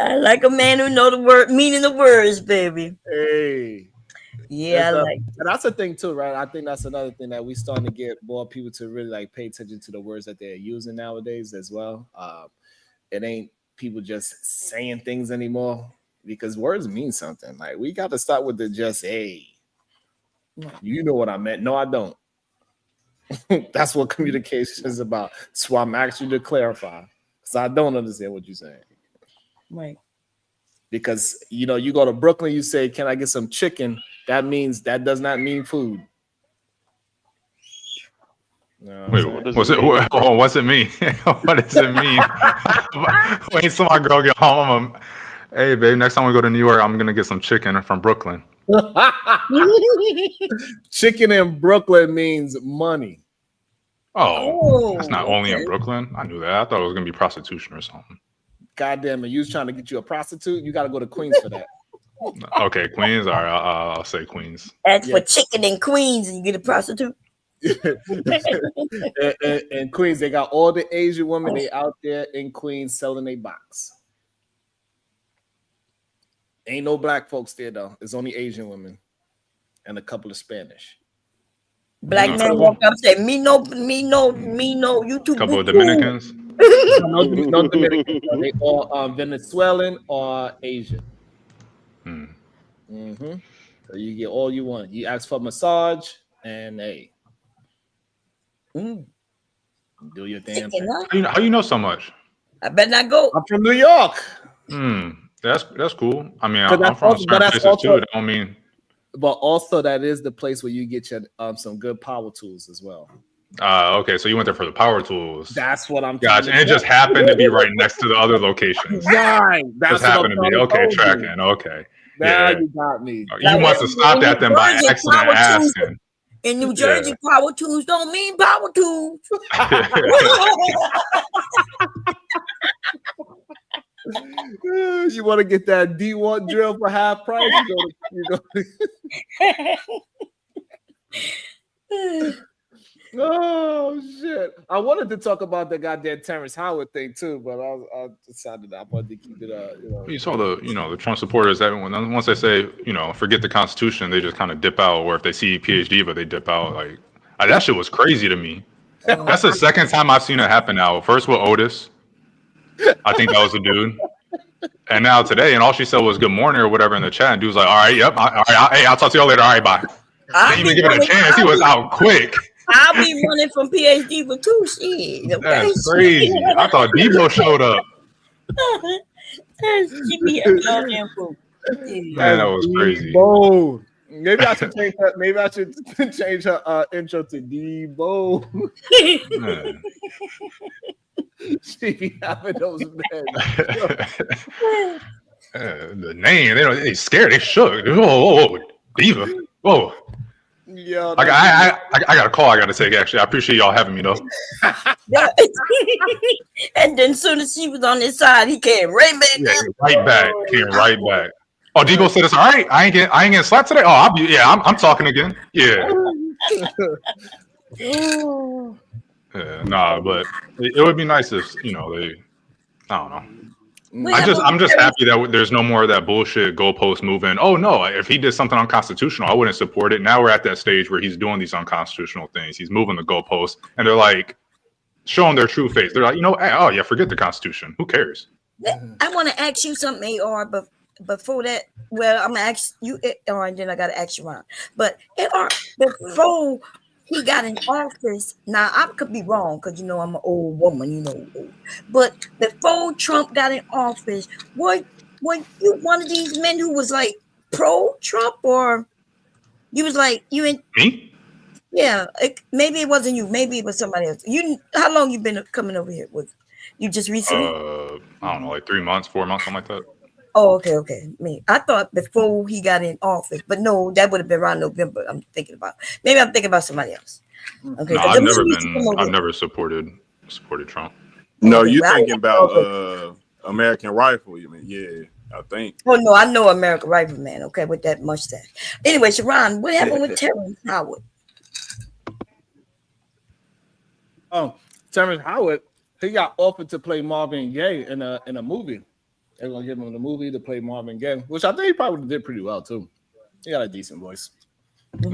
S5: I like a man who know the meaning of words, baby.
S1: Hey.
S5: Yeah,
S1: that's a thing too, right? I think that's another thing that we starting to get more people to really like pay attention to the words that they're using nowadays as well. It ain't people just saying things anymore because words mean something. Like we got to start with the just, hey, you know what I meant. No, I don't. That's what communication is about. So I'm asking you to clarify because I don't understand what you're saying.
S5: Right.
S1: Because, you go to Brooklyn, you say, can I get some chicken? That does not mean food.
S6: Wait, what's it mean? What does it mean? Wait, so my girl get home. Hey, babe, next time we go to New York, I'm going to get some chicken from Brooklyn.
S1: Chicken in Brooklyn means money.
S6: Oh, that's not only in Brooklyn. I knew that. I thought it was going to be prostitution or something.
S1: God damn it. You was trying to get you a prostitute? You got to go to Queens for that.
S6: Okay, Queens. All right, I'll say Queens.
S5: That's for chicken in Queens and you get a prostitute.
S1: In Queens, they got all the Asian women. They out there in Queens selling a box. Ain't no black folks there though. It's only Asian women and a couple of Spanish.
S5: Black man walk up and say, me no, you too.
S6: Couple of Dominicans.
S1: No Dominicans. They all Venezuelan or Asian. So you get all you want. You ask for a massage and hey, do your damn thing.
S6: How you know so much?
S5: I better not go.
S1: I'm from New York.
S6: That's cool. I mean, I'm from certain places too. That don't mean.
S1: But also, that is the place where you get your some good power tools as well.
S6: Okay, so you went there for the power tools.
S1: That's what I'm.
S6: Gotcha. And it just happened to be right next to the other locations.
S1: Right. That's
S6: just happened to be okay. Tracking. Okay.
S1: Now you got me.
S6: You must have stopped at them by accident asking.
S5: In New Jersey, power tools don't mean power tools.
S1: You want to get that D1 drill for half price? Oh shit! I wanted to talk about the goddamn Terrence Howard thing too, but I decided I wanted to keep it.
S6: You saw the Trump supporters that once they say forget the Constitution, they just kind of dip out, or if they see PhD, but they dip out. Like that shit was crazy to me. That's the second time I've seen it happen now. First with Otis, I think that was the dude, and now today, and all she said was good morning or whatever in the chat, and dude was like, all right, yep, all right, hey, I'll talk to y'all later. All right, bye. Didn't even give it a chance. He was out quick.
S5: I'll be running from PhD for 2 shit.
S6: That's crazy. I thought Debo showed up. Man, that was crazy.
S1: Debo. Maybe I should change her. Maybe I should change her intro to Debo.
S6: Man.
S1: She be having those men.
S6: The name, they scared, they shook. Whoa, Diva. Whoa.
S1: Yo,
S6: I got a call I got to take, actually. I appreciate y'all having me, though.
S5: And then as soon as she was on his side, he came right back.
S6: Yeah, right back. Came right back. Oh, Debo said it's all right. I ain't getting slapped today. Oh, I'm talking again. Yeah. Nah, but it would be nice if they. I don't know. I'm just happy that there's no more of that bullshit goalpost moving. Oh no, if he did something unconstitutional, I wouldn't support it. Now we're at that stage where he's doing these unconstitutional things. He's moving the goalpost, and they're like showing their true face. They're like, oh yeah, forget the Constitution. Who cares?
S5: I want to ask you something, AR, but before that, well, I'm gonna ask you, AR, and then I gotta ask you Ron. But AR, before he got in office, now I could be wrong because I'm an old woman, But before Trump got in office, were you one of these men who was like pro-Trump, or you was like
S6: me?
S5: Yeah, maybe it wasn't you, maybe it was somebody else. How long you been coming over here with? You just recently?
S6: I don't know, like 3 months, 4 months, something like that.
S5: Oh, okay. I thought before he got in office, but no, that would have been around November. Maybe I'm thinking about somebody else. Okay,
S6: No, I've never supported Trump.
S17: No, you're thinking about American Rifle. You mean? Yeah, I think.
S5: Oh no, I know American Rifle Man. Okay, with that mustache. Anyway, Sharon, what happened with Terrence Howard?
S1: Oh, Terrence Howard, he got offered to play Marvin Gaye in a movie. They're gonna give him the movie to play Marvin Gaye, which I think he probably did pretty well too. He got a decent voice.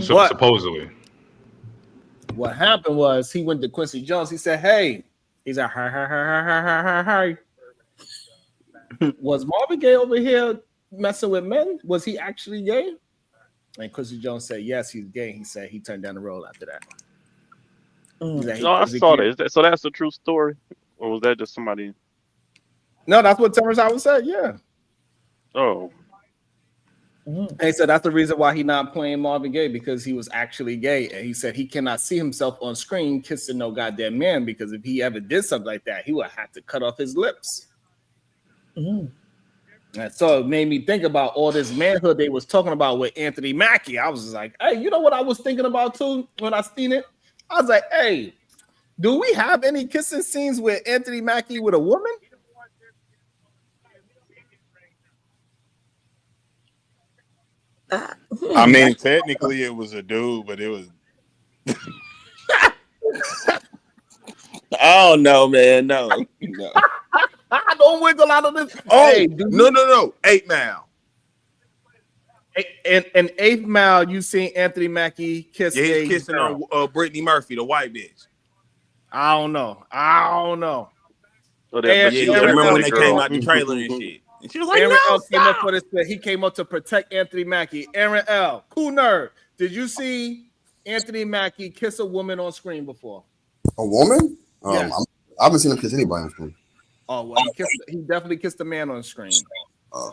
S6: So supposedly.
S1: What happened was he went to Quincy Jones. He said, "Hey," he's like, "Hi." Was Marvin Gaye over here messing with men? Was he actually gay? And Quincy Jones said, "Yes, he's gay." He said he turned down the role after that.
S7: No, I saw that. So that's the true story, or was that just somebody?
S1: No, that's what Terrence Howard said. Yeah.
S7: Oh.
S1: And he said that's the reason why he's not playing Marvin Gaye, because he was actually gay. And he said he cannot see himself on screen kissing no goddamn man, because if he ever did something like that, he would have to cut off his lips. And so it made me think about all this manhood they was talking about with Anthony Mackie. I was just like, hey, you know what I was thinking about too when I seen it? I was like, hey, do we have any kissing scenes with Anthony Mackie with a woman?
S17: I mean, technically it was a dude, but it was. Oh no, man, no.
S1: I don't wiggle out of this.
S17: Oh, hey, no. 8 Mile.
S1: In 8 Mile, you seen Anthony Mackie kiss.
S17: Yeah, he's kissing on Brittany Murphy, the white bitch.
S1: I don't know.
S17: So remember when they came out the trailer and shit? And she was like,
S1: Aaron
S17: no,
S1: L came up for this. He came up to protect Anthony Mackie. Aaron L, cool nerd. Did you see Anthony Mackie kiss a woman on screen before?
S21: A woman?
S1: Yes.
S21: I haven't seen him kiss anybody on screen.
S1: Oh well, he definitely kissed a man on screen.
S21: I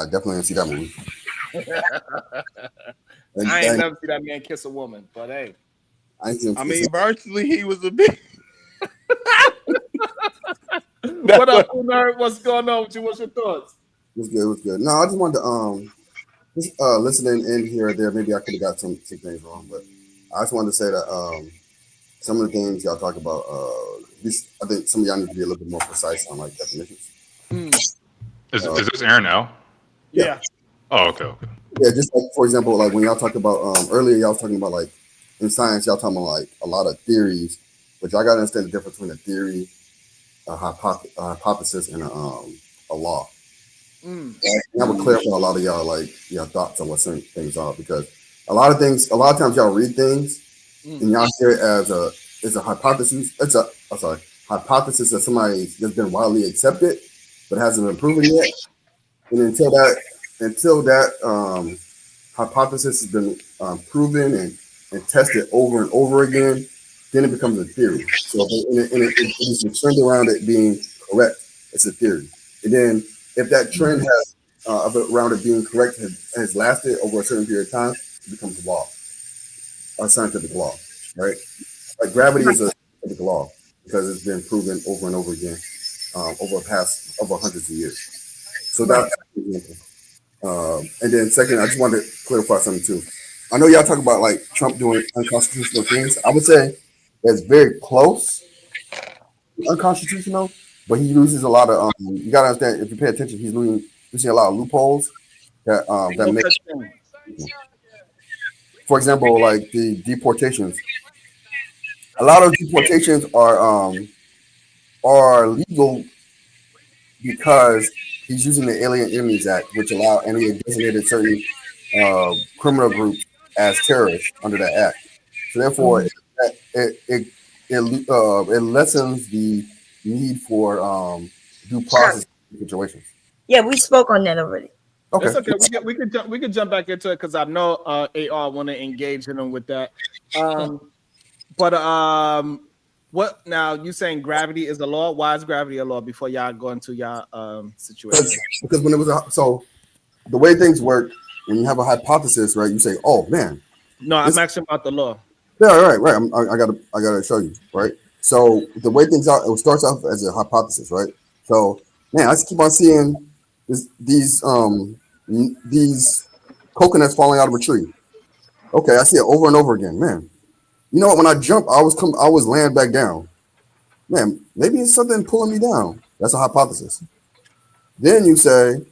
S21: definitely didn't see that movie.
S1: I ain't never seen that man kiss a woman, but hey,
S21: I
S17: mean, virtually he was a bitch.
S1: What up, cool nerd? What's going on with you? What's your thoughts?
S21: It was good. No, I just wanted to just listening in here or there. Maybe I could have got some things wrong, but I just wanted to say that some of the things y'all talk about, I think some of y'all need to be a little bit more precise on like definitions.
S6: Is this Aaron L?
S1: Yeah.
S6: Oh, okay.
S21: Yeah, just like for example, like when y'all talked about earlier, y'all was talking about like in science, y'all talking about like a lot of theories, but y'all gotta understand the difference between a theory, a hypothesis, and a law. And I would clarify a lot of y'all like your thoughts on what certain things are, because a lot of times y'all read things and y'all hear it as a hypothesis. It's a hypothesis that somebody that's been widely accepted but hasn't been proven yet. And until that hypothesis has been proven and tested over and over again, then it becomes a theory. So it's a trend around it being correct. It's a theory. And then if that trend has around it being correct has lasted over a certain period of time, it becomes law, a scientific law, right? Like gravity is a scientific law because it's been proven over and over again over hundreds of years. So that's an example. And then second, I just wanted to clarify something too. I know y'all talk about like Trump doing unconstitutional things. I would say that's very close to unconstitutional, but he uses a lot of you gotta understand if you pay attention, he's using a lot of loopholes that make, for example, like the deportations. A lot of deportations are legal because he's using the Alien Enemies Act, which allow and he designated certain criminal groups as terrorists under that act. So therefore, it lessens the need for due process situations.
S5: Yeah, we spoke on that already.
S21: Okay,
S1: it's okay. We could jump back into it because I know AR want to engage in them with that. But what now? You saying gravity is a law? Why is gravity a law? Before y'all go into y'all situation,
S21: because when it was so the way things work, when you have a hypothesis, right? You say, "Oh man."
S1: No, I'm asking about the law.
S21: Yeah, right. I gotta show you, right? So the way things are, it starts off as a hypothesis, right? So man, I just keep on seeing these coconuts falling out of a tree. Okay, I see it over and over again, man. You know what? When I jump, I was laying back down. Man, maybe it's something pulling me down. That's a hypothesis. Then you say,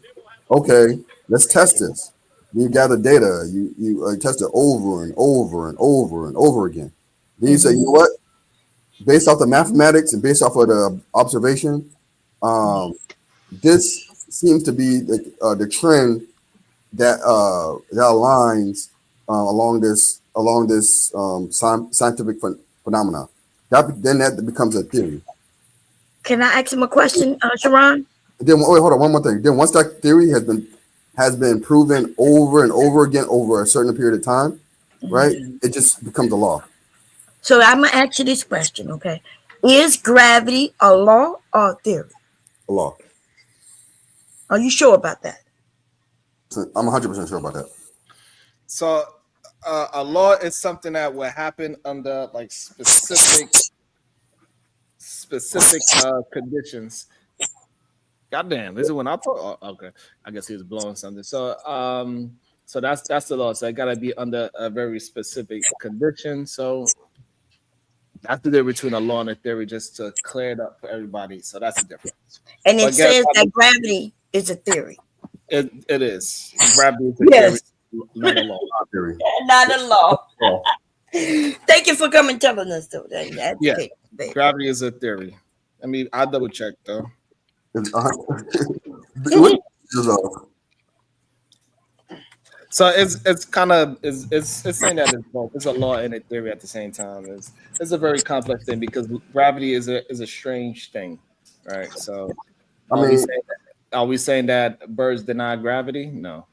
S21: okay, let's test this. You gather data. You test it over and over and over and over again. Then you say, you know what? Based off the mathematics and based off of the observation, this seems to be the trend that aligns along this scientific phenomenon. Then that becomes a theory.
S5: Can I ask him a question, Sharon?
S21: Then wait, hold on, one more thing. Then once that theory has been proven over and over again over a certain period of time, right? It just becomes a law.
S5: So I'm gonna ask you this question, okay? Is gravity a law or a theory?
S21: A law.
S5: Are you sure about that?
S21: I'm 100% sure about that.
S1: So a law is something that will happen under like specific conditions. Goddamn, this is when I talk. Oh, okay, I guess he was blowing something. So so that's the law. So it gotta be under a very specific condition. So that's the difference between a law and a theory, just to clear it up for everybody. So that's the difference.
S5: And it says that gravity is a theory.
S1: It is. Gravity is a theory, not a law.
S5: Not a law. Thank you for coming telling us though.
S1: Yeah, gravity is a theory. I mean, I double check though. So it's kind of it's saying that it's both. It's a law and a theory at the same time. It's a very complex thing because gravity is a strange thing, right? So are we saying that birds deny gravity? No.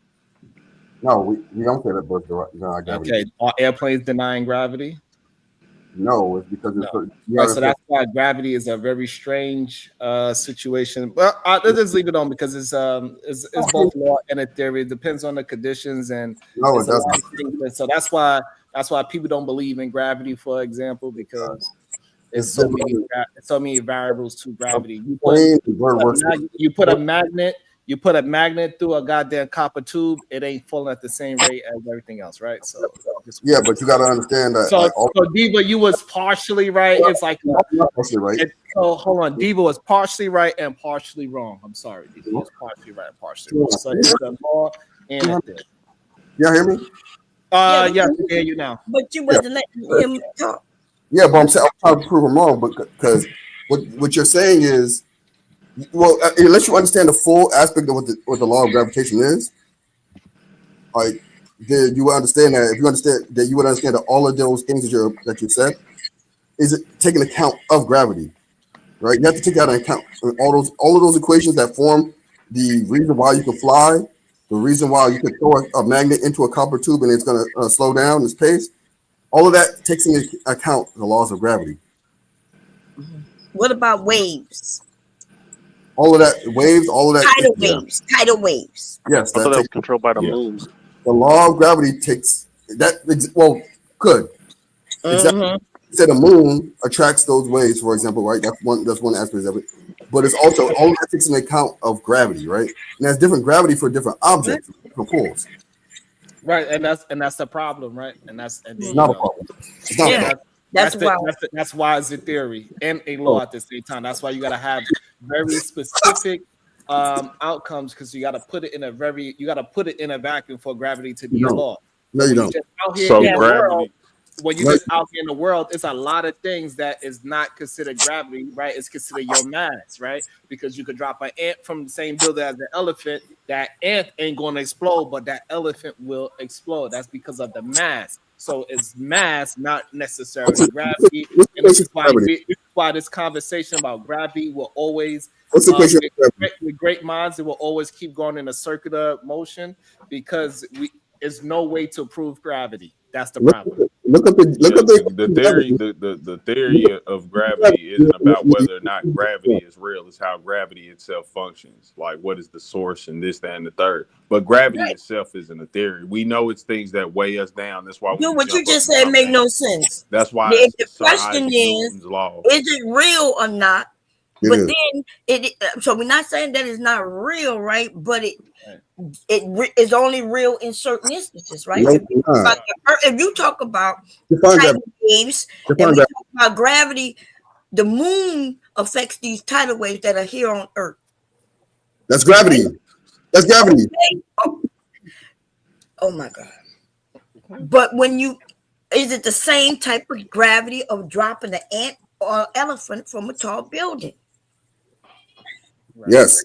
S21: No, we don't say that birds deny gravity.
S1: Okay, are airplanes denying gravity?
S21: No, it's because
S1: right, so that's why gravity is a very strange situation. Well, let's just leave it on because it's both law and a theory. It depends on the conditions and
S21: no, it doesn't.
S1: So that's why people don't believe in gravity, for example, because there's so many variables to gravity. You put a magnet through a goddamn copper tube, it ain't falling at the same rate as everything else, right? So
S21: yeah, but you got to understand that.
S1: So Diva, you was partially right. It's like
S21: not partially right.
S1: So hold on, Diva was partially right and partially wrong. I'm sorry, Diva was partially right and partially wrong. So it's the law and a theory.
S21: Y'all hear me?
S1: Yeah, I can hear you now.
S5: But you wasn't letting him talk.
S21: Yeah, but I'm trying to prove him wrong, because what you're saying is, well, unless you understand the full aspect of what the law of gravitation is, like, then you will understand that. If you understand that, you would understand that all of those things that you said is taking account of gravity, right? You have to take that into account. All of those equations that form the reason why you can fly, the reason why you could throw a magnet into a copper tube and it's going to slow down its pace. All of that takes into account the laws of gravity.
S5: What about waves?
S21: all of that waves, all of that
S5: tidal waves.
S21: Yes,
S7: I thought
S21: that
S7: that was
S21: takes
S7: controlled by the moon.
S21: the law of gravity takes that. Well, could exactly.
S5: Mm-hmm.
S21: You said the moon attracts those waves, for example, right? That's one aspect of it. But it's also all that takes into account of gravity, right? And there's different gravity for different objects, different pulls.
S1: Right, and that's the problem, right? And that's
S21: It's not a problem. It's not a problem.
S1: That's why it's a theory and a law at the same time. That's why you gotta have very specific outcomes, because you gotta put it in a vacuum for gravity to be a law.
S21: No, you don't.
S1: When you're just out here in the world, it's a lot of things that is not considered gravity, right? It's considered your mass, right? Because you could drop an ant from the same building as the elephant. That ant ain't going to explode, but that elephant will explode. That's because of the mass. So it's mass, not necessarily gravity. And this is why this conversation about gravity will always, with great minds, it will always keep going in a circular motion, because there's no way to prove gravity. That's the problem.
S13: The theory of gravity isn't about whether or not gravity is real. It's how gravity itself functions. Like, what is the source and this, that, and the third. But gravity itself isn't a theory. We know it's things that weigh us down. That's why
S5: what you just said make no sense.
S13: That's why
S5: if the question is it real or not? But then so we're not saying that it's not real, right? But it is only real in certain instances, right? If you talk about tidal waves, and we talk about gravity, the moon affects these tidal waves that are here on Earth.
S21: That's gravity. That's gravity.
S5: Oh my God. But is it the same type of gravity of dropping an ant or elephant from a tall building?
S21: Yes.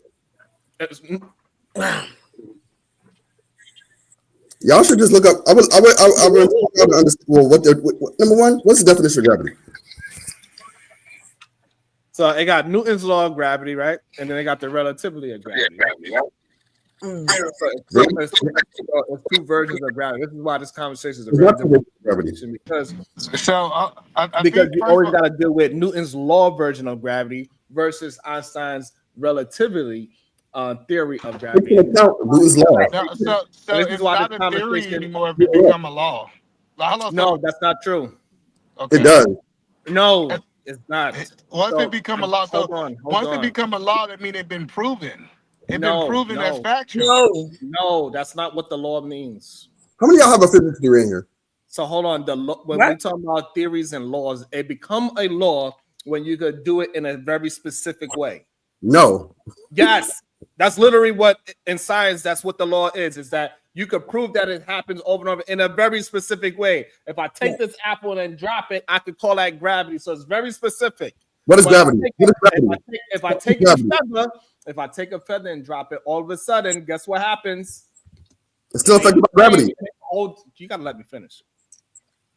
S21: Y'all should just look up. I would understand. Well, number one, what's the definition of gravity?
S1: So it got Newton's law of gravity, right? And then they got the relativity of gravity. So it's two versions of gravity. This is why this conversation is a very different conversation, because you always got to deal with Newton's law version of gravity versus Einstein's relativity theory of gravity.
S21: Newton's law.
S18: So it's not a theory anymore if it become a law.
S1: No, that's not true.
S21: Okay. It does.
S1: No, it's not.
S18: Once it become a law, it become a law, that means it's been proven. It's been proven as factual.
S1: No, that's not what the law means.
S21: How many of y'all have a physics degree in here?
S1: So hold on. When we talk about theories and laws, it become a law when you could do it in a very specific way.
S21: No.
S1: Yes. That's literally what in science, that's what the law is that you could prove that it happens over and over in a very specific way. If I take this apple and drop it, I could call that gravity. So it's very specific.
S21: What is gravity?
S1: If I take a feather and drop it, all of a sudden, guess what happens?
S21: It's still affected by gravity.
S1: You gotta let me finish.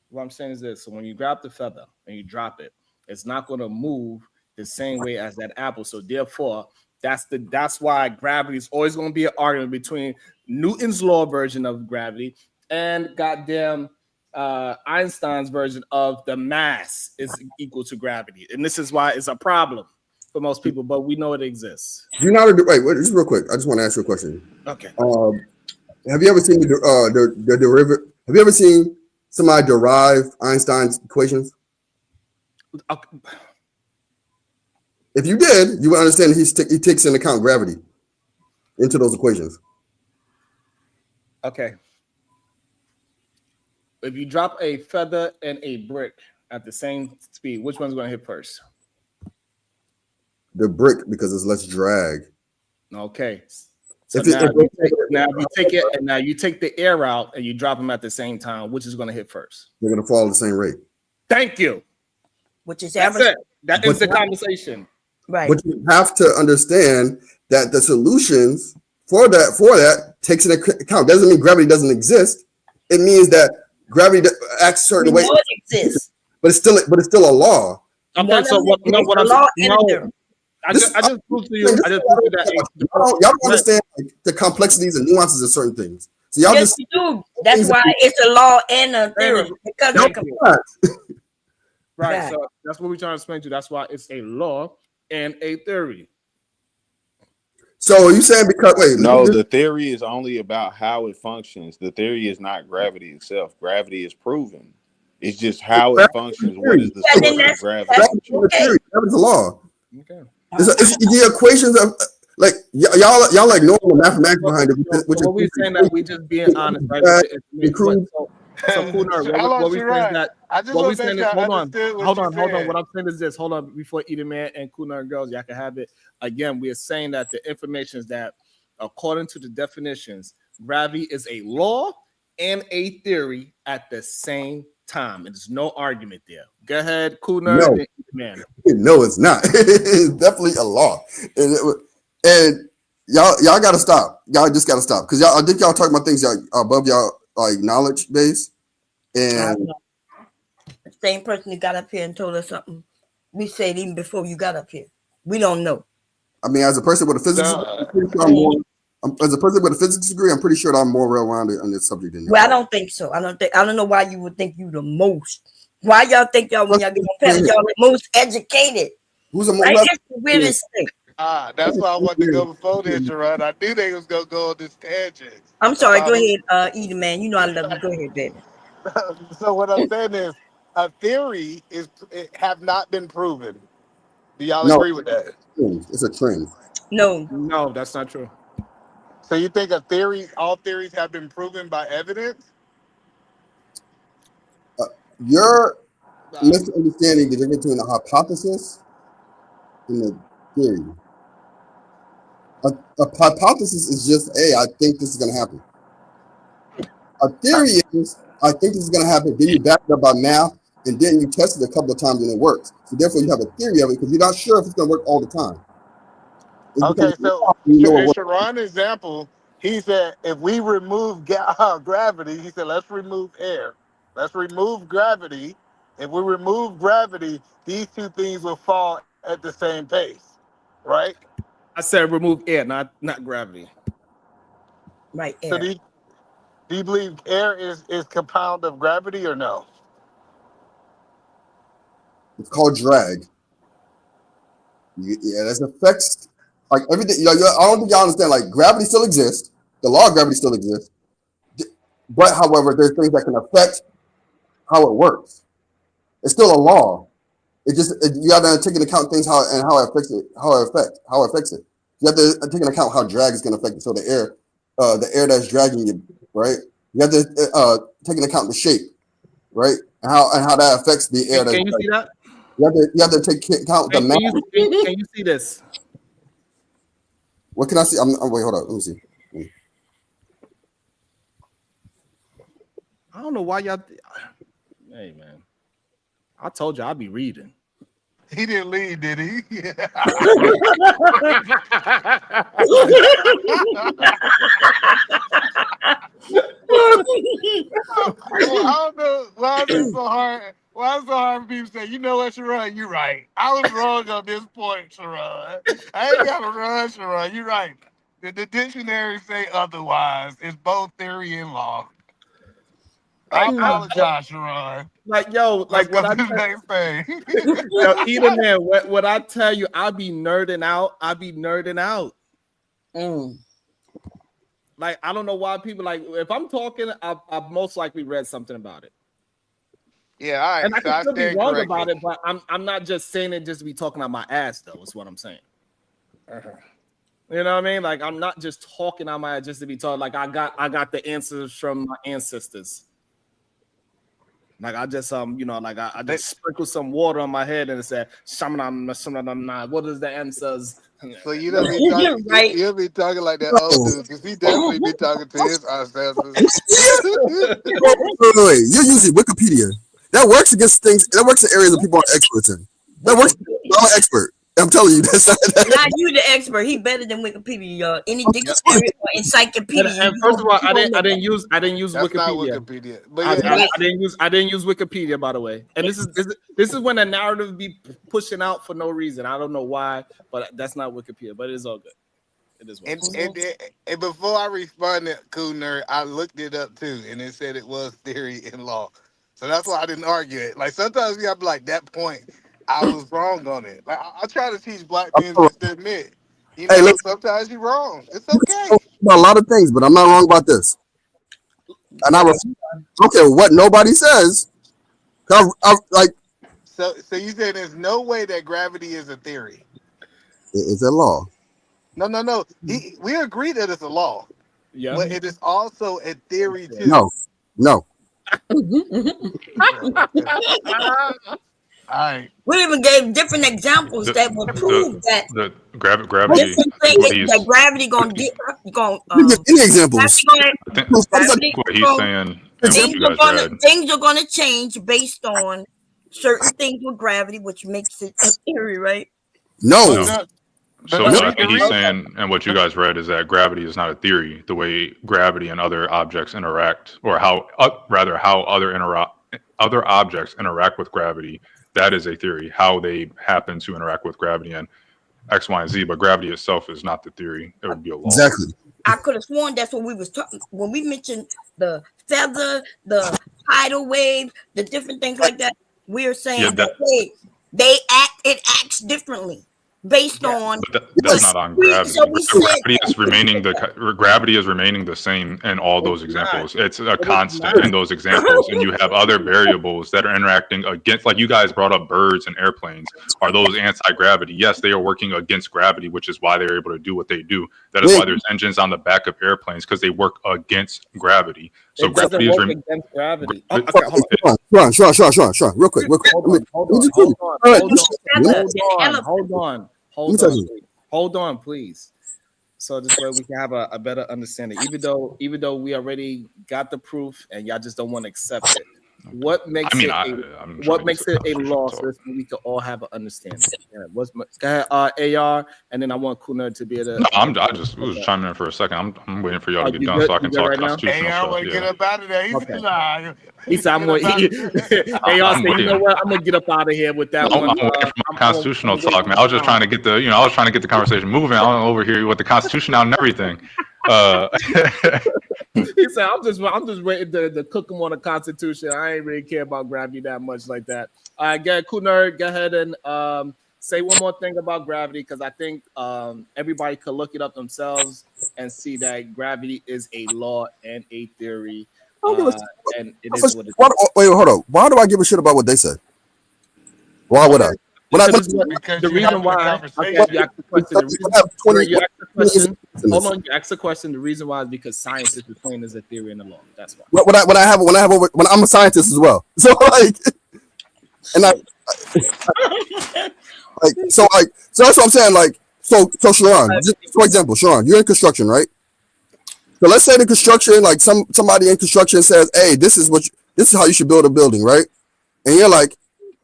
S1: What I'm saying is this: so when you grab the feather and you drop it, it's not going to move the same way as that apple. So therefore, that's why gravity is always going to be an argument between Newton's law version of gravity and goddamn Einstein's version of the mass is equal to gravity. And this is why it's a problem for most people, but we know it exists.
S21: Wait, just real quick. I just want to ask you a question.
S1: Okay.
S21: Have you ever seen the derivative? Have you ever seen somebody derive Einstein's equations?
S1: Okay.
S21: If you did, you would understand he takes into account gravity into those equations.
S1: Okay. If you drop a feather and a brick at the same speed, which one's going to hit first?
S21: The brick, because it's less drag.
S1: Okay. So now you take the air out and you drop them at the same time. Which is going to hit first?
S21: They're going to fall at the same rate.
S1: Thank you.
S5: Which is
S1: that's it. That is the conversation.
S5: Right.
S21: But you have to understand that the solutions for that takes into account. Doesn't mean gravity doesn't exist. It means that gravity acts a certain way.
S5: It exists.
S21: But it's still a law.
S1: Okay, so I just proved to you. I just proved to that.
S21: Y'all don't understand the complexities and nuances of certain things. So y'all
S5: yes, you do. That's why it's a law and a theory.
S1: Right. So that's what we're trying to explain to you. That's why it's a law and a theory.
S21: So are you saying because
S13: No, the theory is only about how it functions. The theory is not gravity itself. Gravity is proven. It's just how it functions. What is the source of gravity?
S21: That's theory. That was the law.
S1: Okay.
S21: It's the equations of like y'all like know the mathematics behind it. Which
S1: what we saying that we just being honest, right? With the information. So cool nerd. What we saying is that what we saying is hold on. What I'm saying is this. Hold on before Eden Man and cool nerd girls, y'all can have it. Again, we are saying that the information is that according to the definitions, gravity is a law and a theory at the same time. And there's no argument there. Go ahead, cool nerd.
S21: No.
S1: And man.
S21: No, it's not. It's definitely a law, and y'all got to stop. Y'all just got to stop because I think y'all talking about things that are above y'all like knowledge base. And
S5: same person who got up here and told us something we said even before you got up here. We don't know.
S21: I mean, as a person with a physics degree, as a person with a physics degree, I'm pretty sure I'm more well-rounded on this subject than you.
S5: Well, I don't think so. I don't know why you would think you the most. Why y'all think y'all when y'all get on panel, y'all the most educated?
S21: Who's the most?
S5: Right? That's the weirdest thing.
S18: That's why I wanted to go before this, Sharon. I knew they was gonna go on this tangent.
S5: I'm sorry. Go ahead, Eden Man. You know I love you. Go ahead, baby.
S18: So what I'm saying is, a theory have not been proven. Do y'all agree with that?
S21: It's a trend.
S5: No,
S1: that's not true.
S18: So you think all theories have been proven by evidence?
S21: You're misunderstanding the difference between a hypothesis and a theory. A hypothesis is just, hey, I think this is going to happen. A theory is, I think this is going to happen. Then you back it up by math, and then you test it a couple of times and it works. So therefore, you have a theory of it because you're not sure if it's going to work all the time.
S18: Okay, so in Sharon's example, he said if we remove gravity, he said let's remove air. Let's remove gravity. If we remove gravity, these two things will fall at the same pace, right?
S1: I said remove air, not gravity.
S5: Right.
S18: So do you believe air is compound of gravity or no?
S21: It's called drag. Yeah, that's affects like everything. I don't think y'all understand. Like gravity still exists. The law of gravity still exists. But however, there's things that can affect how it works. It's still a law. You have to take into account things how it affects it. How it affects it. You have to take into account how drag is going to affect it. So the air that's dragging you, right? You have to take into account the shape, right, and how that affects the air.
S1: Can you see that?
S21: You have to take account the math.
S1: Can you see this?
S21: What can I see? Wait, hold on. Let me see.
S1: I don't know why y'all. Hey man, I told you I'd be reading.
S18: He didn't leave, did he? I don't know why it's so hard. Why is it so hard for people to say, you know what, Sharon, you're right. I was wrong on this point, Sharon. I ain't got to run, Sharon. You're right. The dictionary say otherwise. It's both theory and law. I apologize, Sharon.
S1: Like, yo, like what I
S18: next thing.
S1: Yo, Eden Man, what I tell you, I be nerding out. Like, I don't know why people like if I'm talking, I've most likely read something about it.
S18: Yeah, all right.
S1: And I can still be wrong about it, but I'm not just saying it just to be talking out my ass, though, is what I'm saying. You know what I mean? Like, I'm not just talking out my ass just to be told. Like, I got the answers from my ancestors. Like I just I just sprinkle some water on my head and it said what is the answers?
S18: So you don't be talking, right? You'll be talking like that old dude because he definitely be talking to his ancestors.
S21: Wait, you're using Wikipedia. That works against things. That works in areas that people aren't experts in. That works. I'm an expert. I'm telling you, that's
S5: not you, the expert. He better than Wikipedia, y'all. Any dictionary or encyclopedia.
S1: And first of all, I didn't use
S18: That's
S1: Wikipedia.
S18: Not Wikipedia. But
S1: I didn't use Wikipedia, by the way. And this is when the narrative be pushing out for no reason. I don't know why, but that's not Wikipedia. But it's all good. It is.
S18: And before I responded, cool nerd, I looked it up too, and it said it was theory and law. So that's why I didn't argue it. Like sometimes you have to like that point. I was wrong on it. Like I try to teach black men just to admit, You know, sometimes you're wrong. It's okay.
S21: About a lot of things, but I'm not wrong about this. And I don't care what nobody says. Like,
S18: so you said there's no way that gravity is a theory.
S21: It's a law.
S18: No. We agree that it's a law.
S1: Yeah.
S18: But it is also a theory too.
S21: No.
S18: All right.
S5: We even gave different examples that would prove that
S6: the gravity.
S5: that gravity gonna get
S21: Any examples?
S6: What he's saying.
S5: Things are gonna change based on certain things with gravity, which makes it a theory, right?
S21: No.
S6: So I think he's saying, and what you guys read is that gravity is not a theory. The way gravity and other objects interact, or how other objects interact with gravity, that is a theory. How they happen to interact with gravity and X, Y, and Z, but gravity itself is not the theory. It would be a law.
S21: Exactly.
S5: I could have sworn that's what we was talking when we mentioned the feather, the tidal wave, the different things like that. We're saying that it acts differently based on.
S6: But that's not on gravity.
S5: So
S6: Gravity is remaining the same in all those examples. It's a constant in those examples, and you have other variables that are interacting against. Like you guys brought up birds and airplanes. Are those anti-gravity? Yes, they are working against gravity, which is why they're able to do what they do. That is why there's engines on the back of airplanes, because they work against gravity. So gravity is
S1: against gravity.
S21: Sure. Real quick.
S1: Hold on, please. So this way we can have a better understanding. Even though we already got the proof and y'all just don't want to accept it. What makes it a law so we can all have an understanding? Yeah, go ahead, AR, and then I want Kuna to be able to.
S6: No, I just was chiming in for a second. I'm waiting for y'all to get done so I can talk constitutional stuff.
S18: AR, get up out of there.
S1: He said, "I'm going." AR said, "You know what? I'm gonna get up out of here with that one."
S6: I'm waiting for my constitutional talk, man. I was just trying to get the conversation moving. I don't over here with the Constitution out and everything.
S1: He said, "I'm just waiting to cook him on the Constitution. I ain't really care about gravity that much like that." All right, Kunard, go ahead and say one more thing about gravity, because I think everybody could look it up themselves and see that gravity is a law and a theory, and it is what it is.
S21: Wait, hold on. Why do I give a shit about what they say? Why would I?
S1: The reason why you asked the question. Hold on, you asked the question. The reason why is because science is explained as a theory in the law. That's why.
S21: When I'm a scientist as well, so so that's what I'm saying. So Sharon, just for example, Sharon, you're in construction, right? So let's say the construction, like somebody in construction says, "Hey, this is how you should build a building," right? And you're like,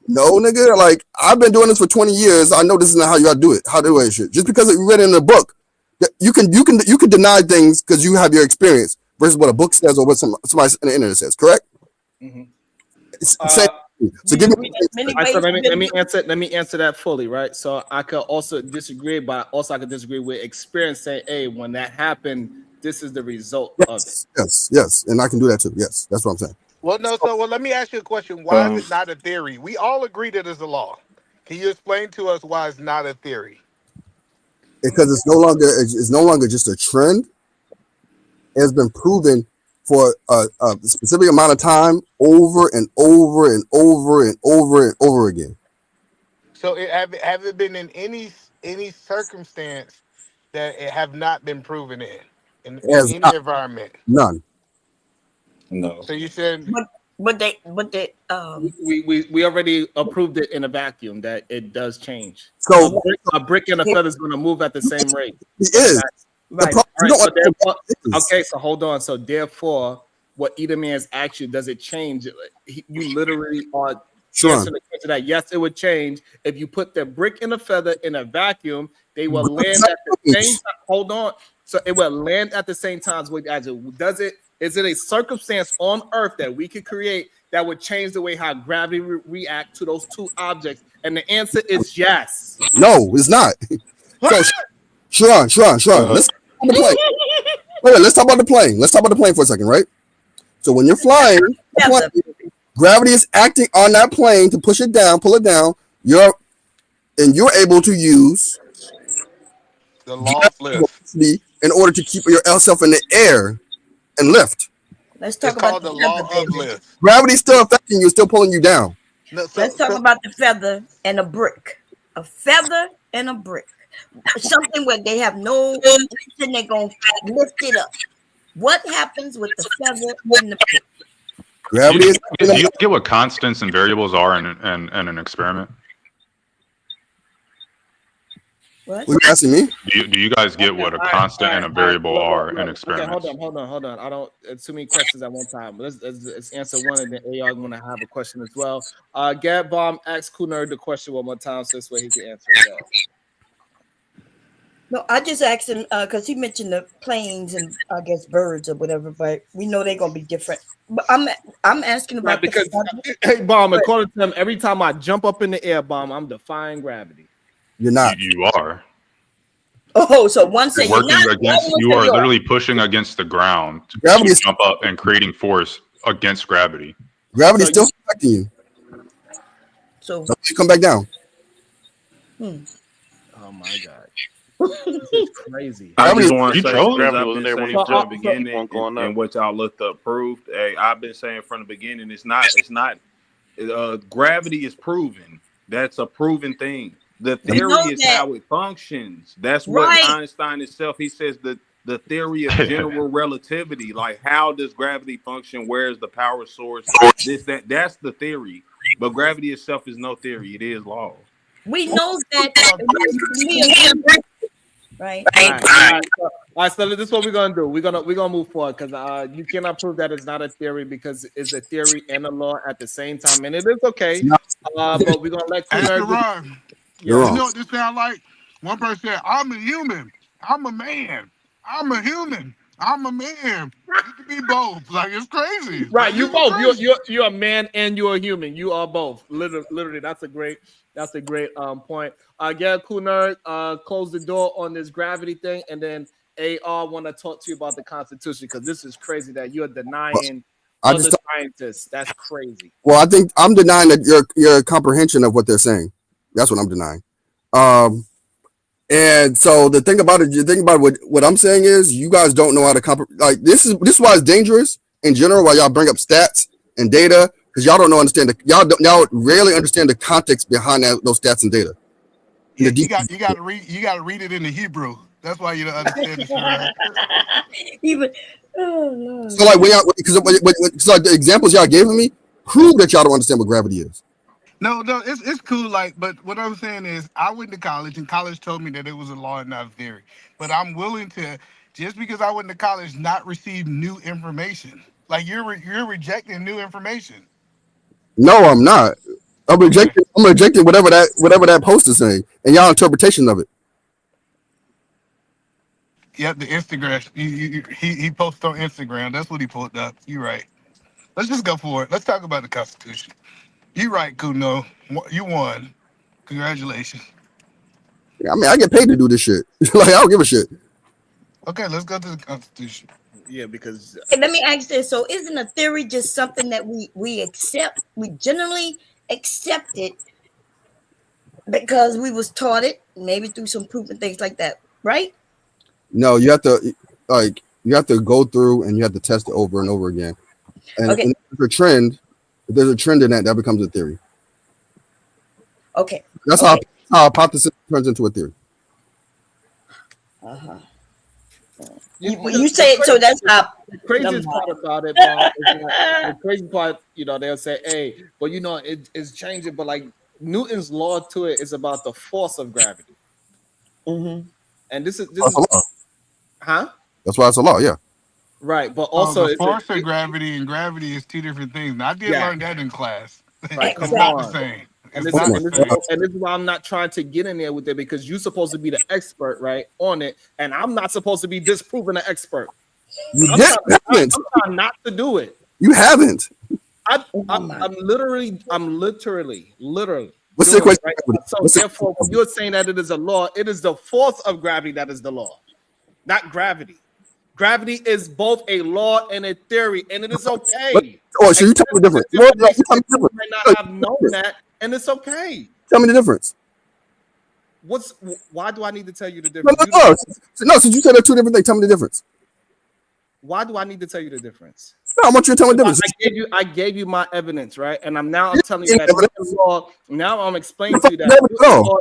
S21: "No, nigga, like I've been doing this for 20 years. I know this is not how you gotta do it. How do it shit? Just because you read it in a book, you can deny things because you have your experience versus what a book says or what somebody on the internet says. Correct?
S1: Mm-hmm.
S21: So give me.
S1: Let me answer that fully, right? So I could also disagree, but also I could disagree with experience saying, "Hey, when that happened, this is the result of it."
S21: Yes, and I can do that too. Yes, that's what I'm saying.
S18: Well, no. So, let me ask you a question. Why is it not a theory? We all agree that it's a law. Can you explain to us why it's not a theory?
S21: Because it's no longer just a trend. It's been proven for a specific amount of time over and over and over and over and over again.
S18: So have it been in any circumstance that it have not been proven in any environment?
S21: None.
S13: No.
S18: So you said,
S5: but they
S1: we already approved it in a vacuum that it does change.
S21: So
S1: a brick and a feather is going to move at the same rate.
S21: It is.
S1: Right. Okay, so hold on. So therefore, what either man's action does it change? You literally are answering the question that yes, it would change if you put the brick and the feather in a vacuum. They will land at the same time. Hold on. So it will land at the same time. Does it? Is it a circumstance on Earth that we could create that would change the way how gravity react to those two objects? And the answer is yes.
S21: No, it's not. So, Sharon. Let's talk about the plane. Wait, let's talk about the plane. Let's talk about the plane for a second, right? So when you're flying, gravity is acting on that plane to push it down, pull it down. You're able to use
S18: The law of lift.
S21: In order to keep yourself in the air and lift.
S5: Let's talk
S18: It's
S5: about
S18: called
S5: the
S18: the law
S5: feather,
S18: of
S5: baby.
S18: lift.
S21: Gravity's still affecting you, still pulling you down.
S18: No,
S5: Let's talk about the feather and a brick. A feather and a brick. Something where they have no reason they're going to lift it up. What happens with the feather and the brick?
S21: Gravity is.
S6: Do you get what constants and variables are in an experiment?
S5: What?
S21: You asking me?
S6: Do you guys get what a constant and a variable are in experiments?
S1: Okay, hold on. I don't. It's too many questions at one time. Let's answer one, and then AR going to have a question as well. Gab Bomb asked Kunerd the question one more time, so this way he can answer it.
S5: No, I just asked him because he mentioned the planes and I guess birds or whatever, but we know they're gonna be different. But I'm asking about
S1: because hey, Bomb, according to him, every time I jump up in the air, Bomb, I'm defying gravity.
S21: You're not.
S6: You are.
S5: Oh, so one say
S6: You're working
S5: you're not,
S6: against. You are literally pushing against the ground to jump up and creating force against gravity.
S21: Gravity's still affecting you.
S5: So
S21: you come back down.
S1: Oh my God. This is crazy.
S13: I just want to say,
S7: Gravity wasn't there when he
S13: from the
S7: jumped.
S13: beginning, and what y'all looked up proved. Hey, I've been saying from the beginning, it's not. Gravity is proven. That's a proven thing. The theory is how it functions. That's what Einstein himself. He says that the theory of general relativity, like how does gravity function? Where is the power source? That's the theory. But gravity itself is no theory. It is law.
S5: we know that. Right.
S1: All right, so this is what we're gonna do. We're gonna move forward because you cannot prove that it's not a theory because it's a theory and a law at the same time, and it is okay. But we're gonna let
S18: Kunerd.
S21: You're wrong.
S18: You know what this sound like? One person said, "I'm a human. I'm a man. I'm a human. I'm a man." You can be both. Like it's crazy.
S1: Right,
S18: Like,
S1: you
S18: it's
S1: both.
S18: crazy.
S1: You're a man and you're a human. You are both. Literally, that's a great point. Yeah, Kunerd, close the door on this gravity thing, and then AR want to talk to you about the Constitution because this is crazy that you're denying other scientists. That's crazy.
S21: Well, I think I'm denying that your comprehension of what they're saying. That's what I'm denying. And so the thing about what I'm saying is you guys don't know how to this is why it's dangerous in general. Why y'all bring up stats and data because y'all don't understand y'all rarely understand the context behind those stats and data.
S18: Yeah, you got to read it in the Hebrew. That's why you don't understand it.
S5: Even Lord.
S21: So like because the examples y'all gave me prove that y'all don't understand what gravity is.
S18: No, it's cool. Like, but what I'm saying is, I went to college, and college told me that it was a law and not a theory. But I'm willing to, just because I went to college, not receive new information. Like you're rejecting new information.
S21: No, I'm not. I'm rejecting whatever that post is saying and y'all interpretation of it.
S18: Yep, the Instagram. He posted on Instagram. That's what he pulled up. You're right. Let's just go for it. Let's talk about the Constitution. You're right, Kuno. You won. Congratulations.
S21: Yeah, I mean, I get paid to do this shit. Like, I don't give a shit.
S18: Okay, let's go to the Constitution.
S1: Yeah, because
S5: let me ask this. So isn't a theory just something that we accept? We generally accept it because we was taught it, maybe through some proof and things like that, right?
S21: No, you have to go through and you have to test it over and over again. And if there's a trend in that becomes a theory.
S5: Okay.
S21: That's how hypothesis turns into a theory.
S5: Uh-huh. You say it, so that's how.
S1: The craziest part about it, Bob, is the crazy part, they'll say, "Hey, but it's changing." But like Newton's law to it is about the force of gravity.
S5: Mm-hmm.
S1: And this is
S21: huh? That's why it's a law, yeah.
S1: Right, but also
S18: the force of gravity and gravity is two different things. Now, I did learn that in class.
S1: Right,
S18: It's not the same.
S1: And this is why I'm not trying to get in there with it because you're supposed to be the expert, right, on it, and I'm not supposed to be disproving the expert. I'm trying not to do it.
S21: You haven't.
S1: I'm literally.
S21: What's the question?
S1: Right? So therefore, when you're saying that it is a law, it is the force of gravity that is the law, not gravity. Gravity is both a law and a theory, and it is okay.
S21: So you tell me the difference.
S1: You might not have known that, and it's okay.
S21: Tell me the difference.
S1: Why do I need to tell you the
S21: No,
S1: difference?
S21: no. Since you said they're two different things, tell me the difference.
S1: Why do I need to tell you the difference?
S21: No, I want you to tell me the difference.
S1: I gave you my evidence, right? And I'm telling you that Newton law. Now I'm explaining to you that Newton law.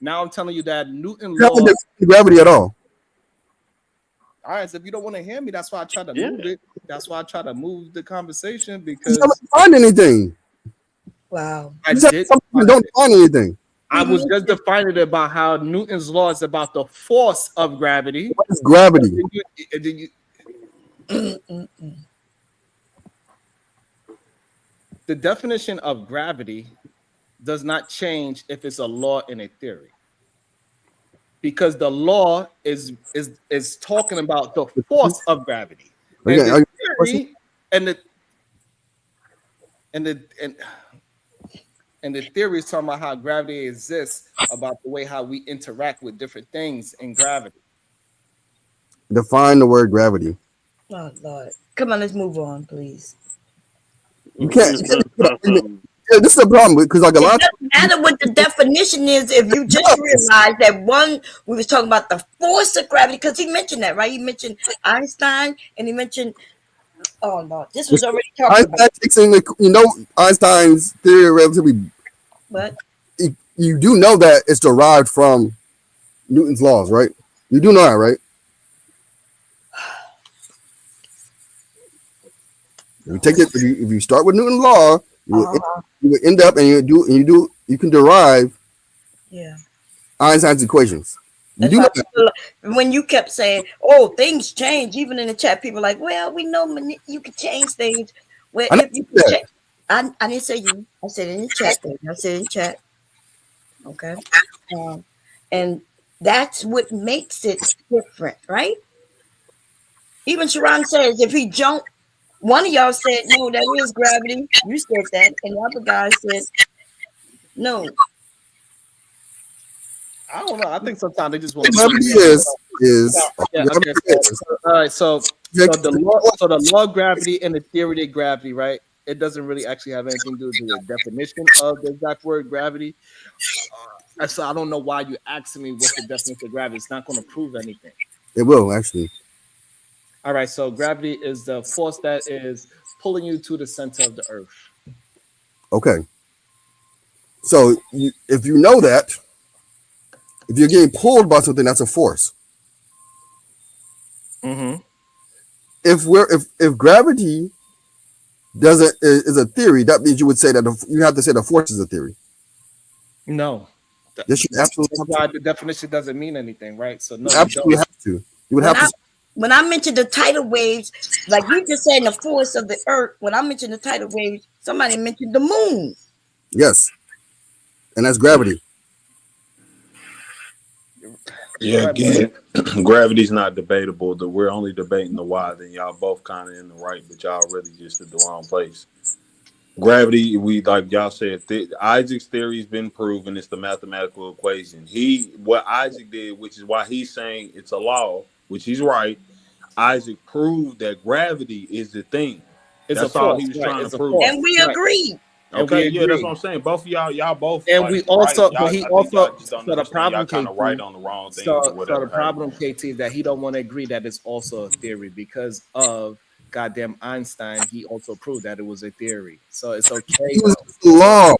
S1: Now I'm telling you that Newton law.
S21: Gravity at all.
S1: All right, so if you don't want to hear me, that's why I try to move it. That's why I try to move the conversation because
S21: you haven't find anything.
S5: Wow.
S1: I did.
S21: Don't find anything.
S1: I was just defining it about how Newton's law is about the force of gravity.
S21: What is gravity?
S1: The definition of gravity does not change if it's a law and a theory. Because the law is talking about the force of gravity. And the theory and the theory is talking about how gravity exists, about the way how we interact with different things in gravity.
S21: Define the word gravity.
S5: Oh Lord. Come on, let's move on, please.
S21: You can't. Yeah, this is a problem because like a lot.
S5: It doesn't matter what the definition is if you just realize that we was talking about the force of gravity because he mentioned that, right? He mentioned Einstein and he mentioned, oh no, this was already talked about.
S21: Einstein's theory of relativity.
S5: What?
S21: You do know that it's derived from Newton's laws, right? You do know that, right? You take it if you start with Newton's law, you end up and you can derive Einstein's equations. You do know that.
S5: When you kept saying, "Oh, things change," even in the chat, people are like, "Well, we know you can change things." Well, if you can change, I didn't say you. I said in the chat. I said in chat. Okay, and that's what makes it different, right? Even Sharon says if he jumped. One of y'all said, no, that is gravity. You said that. And the other guy said, no.
S1: I don't know. I think sometimes they just want to.
S21: Gravity is.
S1: Yeah, okay. All right. So the law of gravity and the theory of gravity, right? It doesn't really actually have anything to do with the definition of the exact word gravity. So I don't know why you asking me what's the definition of gravity. It's not going to prove anything.
S21: It will actually.
S1: All right, so gravity is the force that is pulling you to the center of the earth.
S21: Okay. So if you know that, if you're getting pulled by something, that's a force.
S1: Mm-hmm.
S21: If gravity is a theory, that means you would say that you have to say the force is a theory.
S1: No.
S21: Yes, you absolutely.
S1: That's why the definition doesn't mean anything, right? So no,
S21: you absolutely have to. You would have to.
S5: When I mentioned the tidal waves, like you just said, the force of the earth, when I mentioned the tidal waves, somebody mentioned the moon.
S21: Yes. And that's gravity.
S13: Yeah, again, gravity's not debatable. We're only debating the why. Then y'all both kind of in the right, but y'all really just at the wrong place. Gravity, like y'all said, Isaac's theory has been proven. It's the mathematical equation. What Isaac did, which is why he's saying it's a law, which he's right. Isaac proved that gravity is the thing. That's all he was trying to prove.
S5: And we agree.
S13: Okay, yeah, that's what I'm saying. Both of y'all both.
S1: And we also,
S13: right.
S1: but he also,
S13: so the problem, kind of right on the wrong things or whatever.
S1: So the problem, KT, is that he don't want to agree that it's also a theory because of goddamn Einstein. He also proved that it was a theory. So it's okay.
S21: It was law.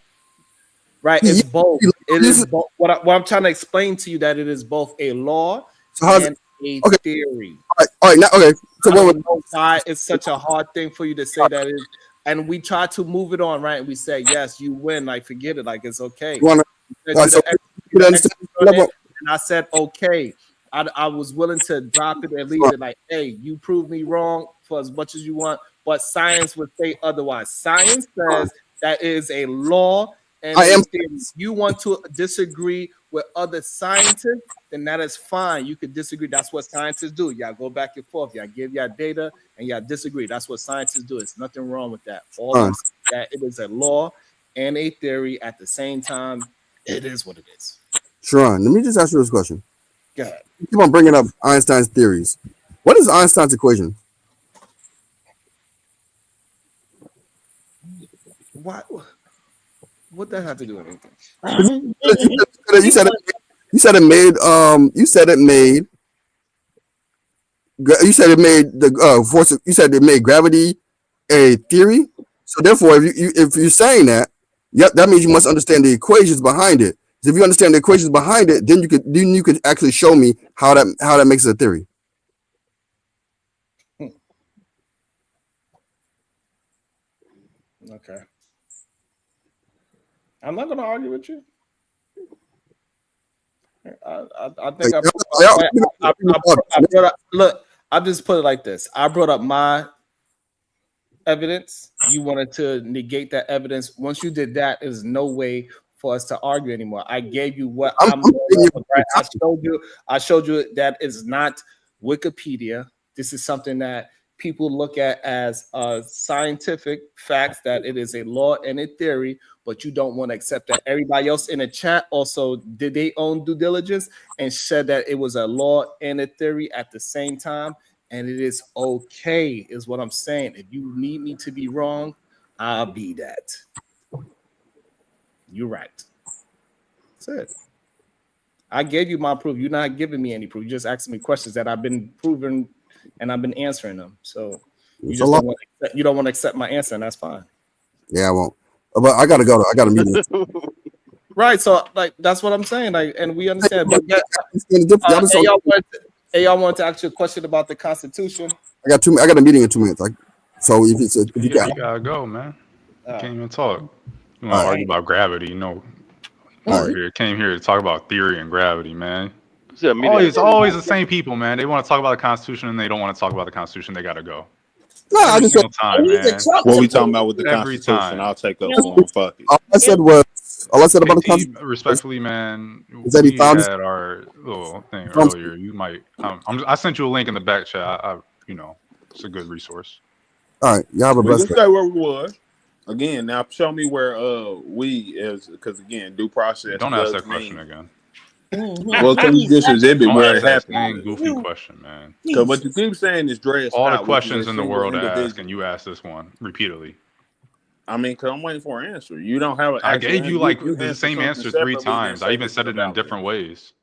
S1: Right, it's both. It is both. What I'm trying to explain to you that it is both a law and a theory.
S21: All right, now okay. So
S1: I don't know why it's such a hard thing for you to say that it is. And we try to move it on, right? And we say, yes, you win. Like, forget it. Like, it's okay. And I said, okay. I was willing to drop it and leave it. Like, hey, you prove me wrong for as much as you want, but science would say otherwise. Science says that is a law. And if you want to disagree with other scientists, then that is fine. You could disagree. That's what scientists do. Y'all go back and forth. Y'all give y'all data and y'all disagree. That's what scientists do. There's nothing wrong with that. All I'm saying is that it is a law and a theory at the same time. It is what it is.
S21: Sharon, let me just ask you this question.
S1: Go ahead.
S21: You keep on bringing up Einstein's theories. What is Einstein's equation?
S1: What that have to do with anything?
S21: You said it. You said it made. You said it made. You said it made the force. You said it made gravity a theory. So therefore, if you're saying that, yep, that means you must understand the equations behind it. So if you understand the equations behind it, then you could actually show me how that makes it a theory.
S1: Okay. I'm not going to argue with you. I think look, I just put it like this. I brought up my evidence. You wanted to negate that evidence. Once you did that, there's no way for us to argue anymore. I gave you what I'm right? I showed you that is not Wikipedia. This is something that people look at as scientific facts, that it is a law and a theory, but you don't want to accept that. Everybody else in the chat also did their own due diligence and said that it was a law and a theory at the same time. And it is okay, is what I'm saying. If you need me to be wrong, I'll be that. You're right. That's it. I gave you my proof. You're not giving me any proof. You just asking me questions that I've been proving and I've been answering them. So you just don't want to accept my answer, and that's fine.
S21: Yeah, I won't. But I gotta go. I got a meeting.
S1: Right. So like that's what I'm saying. Like, and we understand. But y'all wanted to ask you a question about the Constitution.
S21: I got a meeting in 2 minutes. So if you
S6: gotta go, man. You can't even talk. You want to argue about gravity? Came here to talk about theory and gravity, man. Always the same people, man. They want to talk about the Constitution and they don't want to talk about the Constitution. They gotta go.
S21: No,
S6: Every single time, man.
S13: What we talking about with the
S6: Every
S13: Constitution?
S6: time.
S13: I'll take up for him. Fuck it.
S21: All I said about the Constitution.
S6: Respectfully, man.
S21: Is that he found
S6: had our little thing earlier. You might. I sent you a link in the back chat. It's a good resource.
S21: All right, y'all have a blessed
S13: day. Stay where we was. Again, now show me where we is, because again, due process.
S6: Don't ask that question again.
S13: Well, can you just exhibit where it happened?
S6: Goofy question, man.
S13: Because what you keep saying is dressed.
S6: All the questions in the world to ask, and you ask this one repeatedly.
S13: I mean, because I'm waiting for an answer. You don't have an answer.
S6: I gave you the same answer 3 times. I even said it in different ways.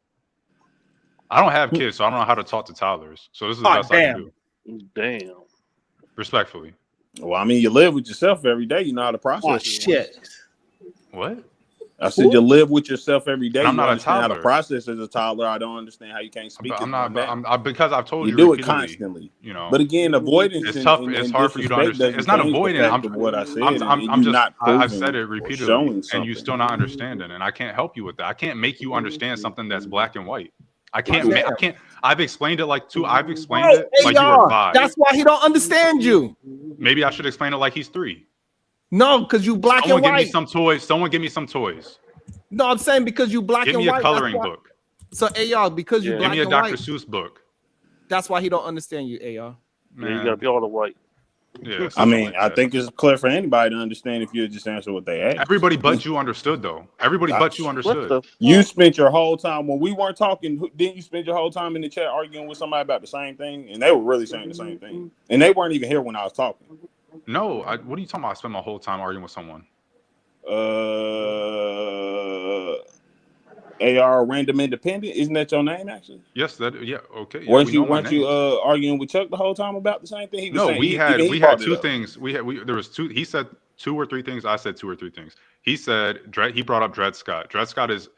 S6: I don't have kids, so I don't know how to talk to toddlers. So this is the best I can do.
S7: Damn.
S6: Respectfully.
S13: Well, I mean, you live with yourself every day. You know how to process.
S1: Oh, shit.
S6: What?
S13: I said you live with yourself every day.
S6: I'm not a
S13: toddler. How to
S6: toddler.
S13: process as a toddler. I don't understand how you can't speak.
S6: Because I've told you.
S13: You do it constantly. But again, avoidance.
S6: It's tough. It's hard for you to understand. It's not avoiding.
S13: What I said.
S6: I've said it repeatedly, and you still not understanding. And I can't help you with that. I can't make you understand something that's black and white. I can't. I've explained it like you were 5.
S1: That's why he don't understand you.
S6: Maybe I should explain it like he's 3.
S1: No, because you black and white.
S6: Someone give me some toys. Someone give me some toys.
S1: No, I'm saying because you black and white.
S6: Give me a coloring book.
S1: So AR, because you black and white.
S6: Give me a Dr. Seuss book.
S1: That's why he don't understand you, AR.
S7: Yeah, you gotta be all the white.
S6: Yeah,
S13: I mean, I think it's clear for anybody to understand if you just answer what they ask.
S6: Everybody but you understood, though. Everybody but you understood.
S13: You spent your whole time when we weren't talking. Didn't you spend your whole time in the chat arguing with somebody about the same thing? And they were really saying the same thing. And they weren't even here when I was talking.
S6: No, what are you talking about? I spent my whole time arguing with someone.
S13: AR Random Independent, isn't that your name actually?
S6: Yes, okay. Yeah,
S13: weren't you arguing with Chuck the whole time about the same thing? He was saying,
S6: we had 2 things. There was 2. He said 2 or 3 things. I said 2 or 3 things. He said he brought up Dred Scott. Dred Scott is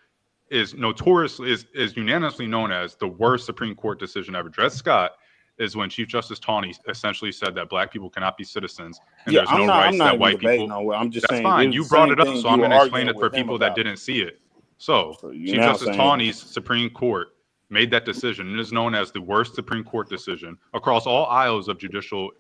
S6: notoriously is unanimously known as the worst Supreme Court decision ever. Dred Scott is when Chief Justice Taney essentially said that black people cannot be citizens and there's no rights that white people.
S13: I'm just
S6: that's
S13: saying.
S6: Fine. You brought it up, so I'm going to explain it for people that didn't see it. So Chief Justice Taney's Supreme Court made that decision. It is known as the worst Supreme Court decision across all aisles of judicial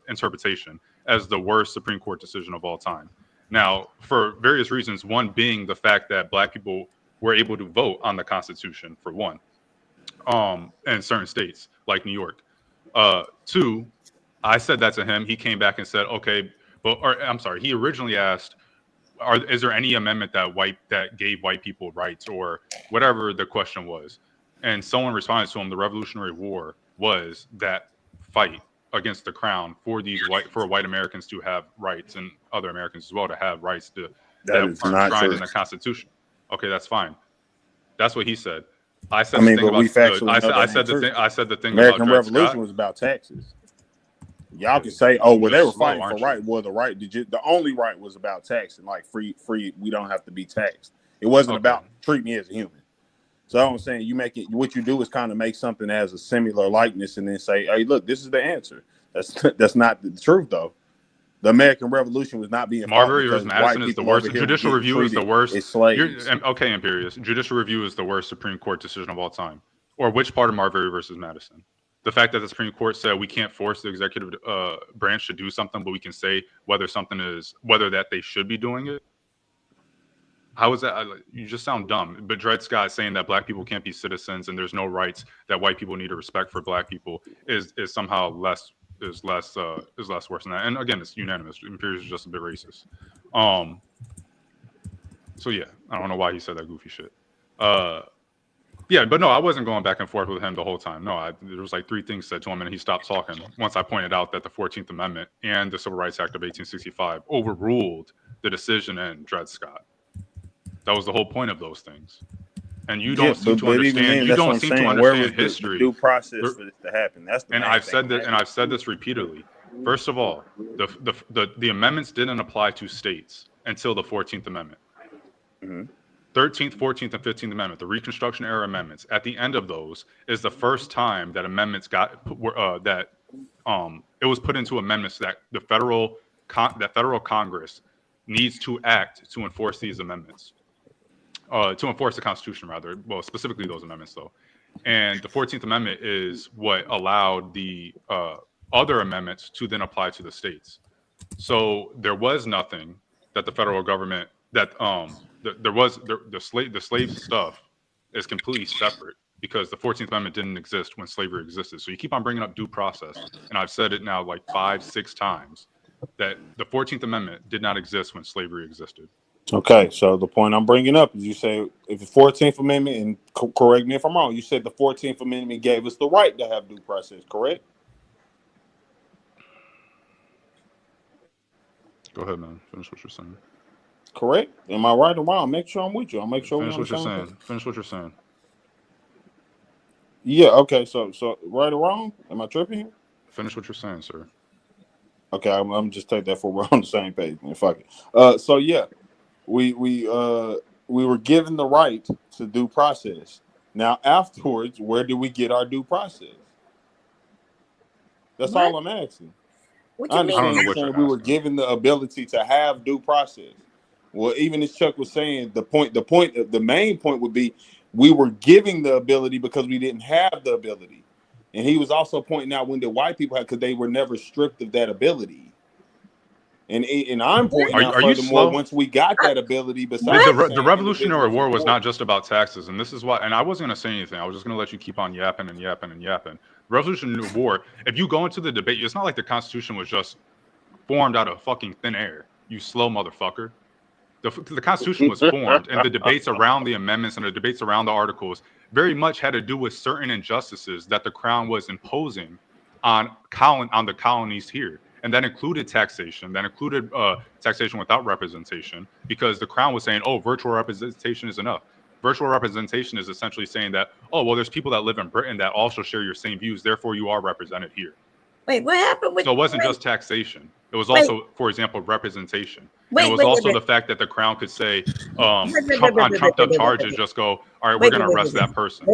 S6: interpretation as the worst Supreme Court decision of all time. Now, for various reasons, one being the fact that black people were able to vote on the Constitution, for one, in certain states like New York. 2, I said that to him. He came back and said, okay, he originally asked, is there any amendment that gave white people rights or whatever the question was? And someone responded to him, the Revolutionary War was that fight against the crown for white Americans to have rights and other Americans as well to have rights that are enshrined in the Constitution. Okay, that's fine. That's what he said. I said
S13: I mean,
S6: the thing
S13: but we
S6: about
S13: factually know
S6: I
S13: that
S6: said
S13: ain't
S6: the
S13: true.
S6: thing. I said the thing
S13: American
S6: about Dred
S13: Revolution
S6: Scott.
S13: was about taxes. Y'all can say, "Oh, well, they were
S6: Just slow,
S13: fighting for
S6: aren't
S13: right."
S6: you?
S13: Well, the only right was about taxing, like free. We don't have to be taxed. It wasn't
S6: Okay.
S13: about treat me as a human. So I'm saying you make it. What you do is kind of make something that has a similar likeness, and then say, "Hey, look, this is the answer." That's not the truth, though. The American Revolution was not being fought
S6: Marbury versus
S13: because white
S6: Madison is the
S13: people over
S6: worst.
S13: here were
S6: Judicial
S13: getting
S6: review is the
S13: treated
S6: worst.
S13: as slaves.
S6: Okay, Imperious. Judicial review is the worst Supreme Court decision of all time. Or which part of Marbury versus Madison? The fact that the Supreme Court said we can't force the executive branch to do something, but we can say whether that they should be doing it. How is that? You just sound dumb. But Dred Scott saying that black people can't be citizens and there's no rights that white people need to respect for black people is somehow less worse than that. And again, it's unanimous. Imperius is just a bit racist. So yeah, I don't know why he said that goofy shit. Yeah, but no, I wasn't going back and forth with him the whole time. No, there was like 3 things said to him, and he stopped talking once I pointed out that the 14th Amendment and the Civil Rights Act of 1865 overruled the decision in Dred Scott. That was the whole point of those things. And you don't seem to understand. You don't seem to understand history.
S13: The due process for this to happen. That's the
S6: and
S13: main
S6: I've
S13: thing.
S6: said that, and I've said this repeatedly. First of all, the amendments didn't apply to states until the 14th Amendment. 13th, 14th, and 15th Amendment, the Reconstruction era amendments. At the end of those is the first time that amendments it was put into amendments that the federal Congress needs to act to enforce these amendments, to enforce the Constitution, rather. Well, specifically those amendments, though. And the 14th Amendment is what allowed the other amendments to then apply to the states. So there was nothing that the federal government the slave stuff is completely separate because the 14th Amendment didn't exist when slavery existed. So you keep on bringing up due process, and I've said it now like 5-6 times that the 14th Amendment did not exist when slavery existed.
S13: Okay, so the point I'm bringing up is you say if the 14th Amendment, and correct me if I'm wrong, you said the 14th Amendment gave us the right to have due process, correct?
S6: Go ahead, man. Finish what you're saying.
S13: Correct? Am I right or wrong? Make sure I'm with you. I'll make sure
S6: Finish
S13: we're on
S6: what you're
S13: the same
S6: saying.
S13: page.
S6: Finish what you're saying.
S13: Yeah, okay, so right or wrong? Am I tripping here?
S6: Finish what you're saying, sir.
S13: Okay, I'm just take that for we're on the same page, man. Fuck it. So yeah, we were given the right to due process. Now afterwards, where do we get our due process? That's all I'm asking.
S5: What
S13: I
S5: you mean?
S13: understand you're saying we were given the ability to have due process. Well, even as Chuck was saying, the main point would be we were giving the ability because we didn't have the ability. And he was also pointing out when the white people had, because they were never stripped of that ability. And I'm pointing out furthermore, once we got that ability, besides
S6: the Revolutionary War was not just about taxes, and this is why. And I wasn't going to say anything. I was just going to let you keep on yapping and yapping and yapping. Revolutionary War. If you go into the debate, it's not like the Constitution was just formed out of fucking thin air. You slow motherfucker. The Constitution was formed, and the debates around the amendments and the debates around the articles very much had to do with certain injustices that the Crown was imposing on the colonies here. And that included taxation. That included taxation without representation, because the Crown was saying, oh, virtual representation is enough. Virtual representation is essentially saying that, oh, well, there's people that live in Britain that also share your same views. Therefore, you are represented here.
S5: Wait, what happened with?
S6: So it wasn't just taxation. It was also, for example, representation. And it was also the fact that the Crown could say, on trumped up charges, just go, all right, we're going to arrest that person.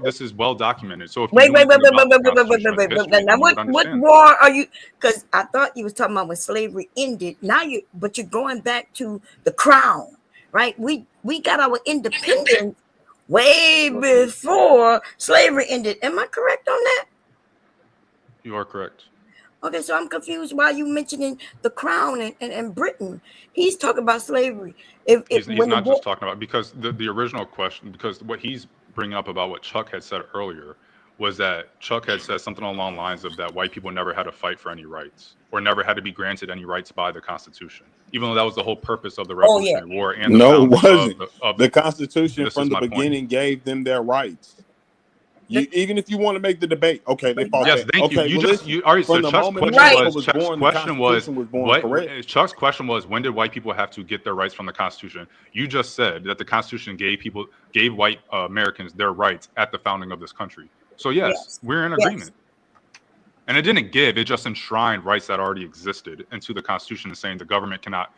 S6: This is well documented. So if you
S5: Now what war are you? Because I thought you was talking about when slavery ended. Now but you're going back to the Crown, right? We got our independence way before slavery ended. Am I correct on that?
S6: You are correct.
S5: Okay, so I'm confused why you mentioning the Crown and Britain. He's talking about slavery.
S6: He's not just talking about, because the original question, because what he's bringing up about what Chuck had said earlier was that Chuck had said something along the lines of that white people never had to fight for any rights or never had to be granted any rights by the Constitution, even though that was the whole purpose of the Revolutionary War. And
S13: no, it wasn't. The Constitution from the beginning gave them their rights.
S10: Even if you want to make the debate, okay, they fought
S6: Yes,
S10: that.
S6: thank you.
S10: Okay,
S6: You
S10: well,
S6: just
S10: listen,
S6: you all right. So
S10: from the
S6: Chuck's
S10: moment
S6: question
S10: America
S6: was
S10: born, the Constitution was born,
S6: what?
S10: correct?
S6: Chuck's question was when did white people have to get their rights from the Constitution? You just said that the Constitution gave white Americans their rights at the founding of this country. So yes, we're in agreement. And it didn't give; it just enshrined rights that already existed into the Constitution, saying the government cannot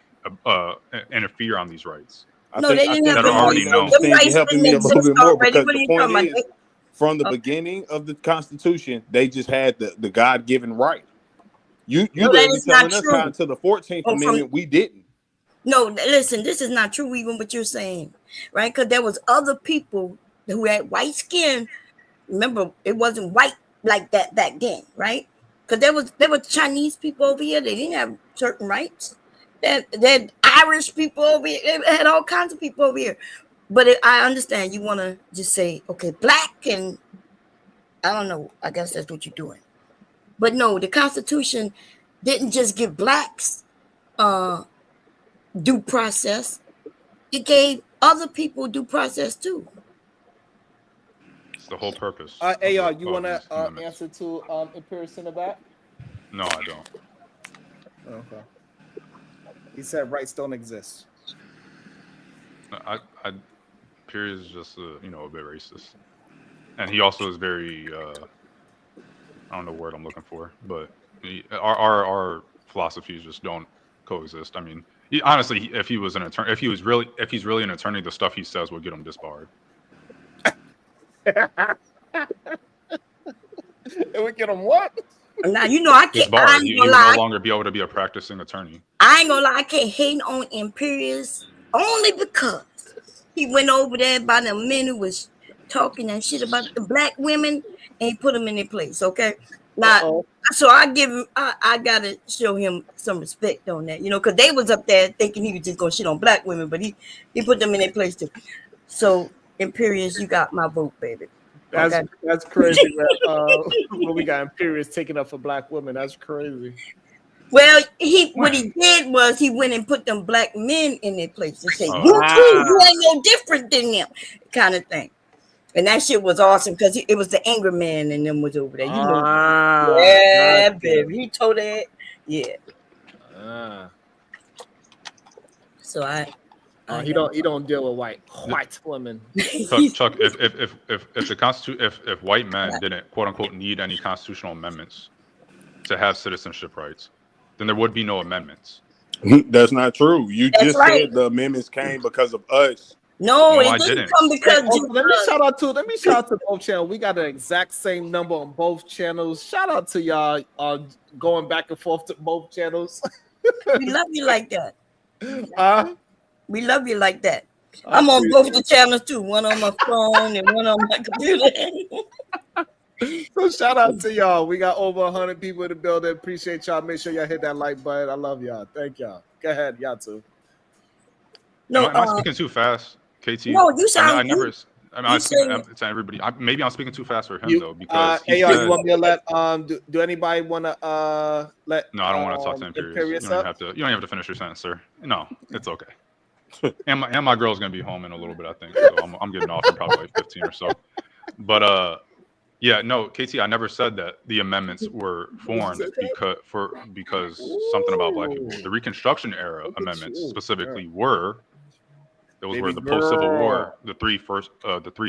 S6: interfere on these rights.
S5: No, they didn't have
S6: that
S5: them
S6: are already
S5: rights.
S6: known.
S5: Them rights
S10: You're helping
S5: didn't
S10: me a little
S5: exist
S10: bit more
S5: already.
S10: because
S5: What are
S10: the
S5: you
S10: point
S5: talking about?
S10: is, from the beginning of the Constitution, they just had the God-given right. You
S5: No, that
S10: literally
S5: is not
S10: telling us how
S5: true.
S10: until the 14th
S5: Oh,
S10: Amendment we didn't.
S5: No, listen, this is not true, even what you're saying, right? Because there was other people who had white skin. Remember, it wasn't white like that back then, right? Because there were Chinese people over here. They didn't have certain rights. That Irish people over here. They had all kinds of people over here. But I understand you want to just say, okay, black, and I don't know. I guess that's what you're doing. But no, the Constitution didn't just give blacks due process. It gave other people due process too.
S6: It's the whole purpose.
S1: AR, you want to answer to Imperius in the back?
S6: No, I don't.
S1: Okay. He said rights don't exist.
S6: I Period is just a bit racist, and he also is very I don't know the word I'm looking for, but our philosophies just don't coexist. I mean, honestly, if he was an attorney, if he's really an attorney, the stuff he says would get him disbarred.
S1: It would get him what?
S5: Now I can't.
S6: Disbarred. He would no longer be able to be a practicing attorney.
S5: I ain't gonna lie, I can't hate on Imperius only because he went over there by the men who was talking that shit about the black women and he put them in their place. Okay, now so I give him. I gotta show him some respect on that, because they was up there thinking he was just gonna shit on black women, but he put them in their place too. So Imperius, you got my vote, baby.
S1: That's crazy. When we got Imperius taking up for black women, that's crazy.
S5: Well, what he did was he went and put them black men in their place and say, "You too, you ain't no different than them," kind of thing. And that shit was awesome because it was the angry man and them was over there. Yeah, baby, he told that. Yeah. So
S1: he don't deal with white women.
S6: Chuck, if white men didn't quote unquote need any constitutional amendments to have citizenship rights, then there would be no amendments.
S10: That's not true. You just said the amendments came because of us.
S5: No, it didn't come because.
S1: Let me shout out to both channels. We got the exact same number on both channels. Shout out to y'all going back and forth to both channels.
S5: We love you like that. We love you like that. I'm on both the channels too. One on my phone and one on my computer.
S1: So shout out to y'all. We got over 100 people in the building. Appreciate y'all. Make sure y'all hit that like button. I love y'all. Thank y'all. Go ahead, y'all too.
S6: No, am I speaking too fast, KT?
S5: No, you sound.
S6: I never. I'm speaking to everybody. Maybe I'm speaking too fast for him though, because
S1: you want me to let do anybody want to let?
S6: No, I don't want to talk to Imperius. You don't have to finish your sentence, sir. No, it's okay. and my girl's gonna be home in a little bit, I think. So I'm getting off in probably like 15 or so. But yeah, no, KT, I never said that the amendments were formed because something about black people. The Reconstruction era amendments specifically were. Those were the post-Civil War, the three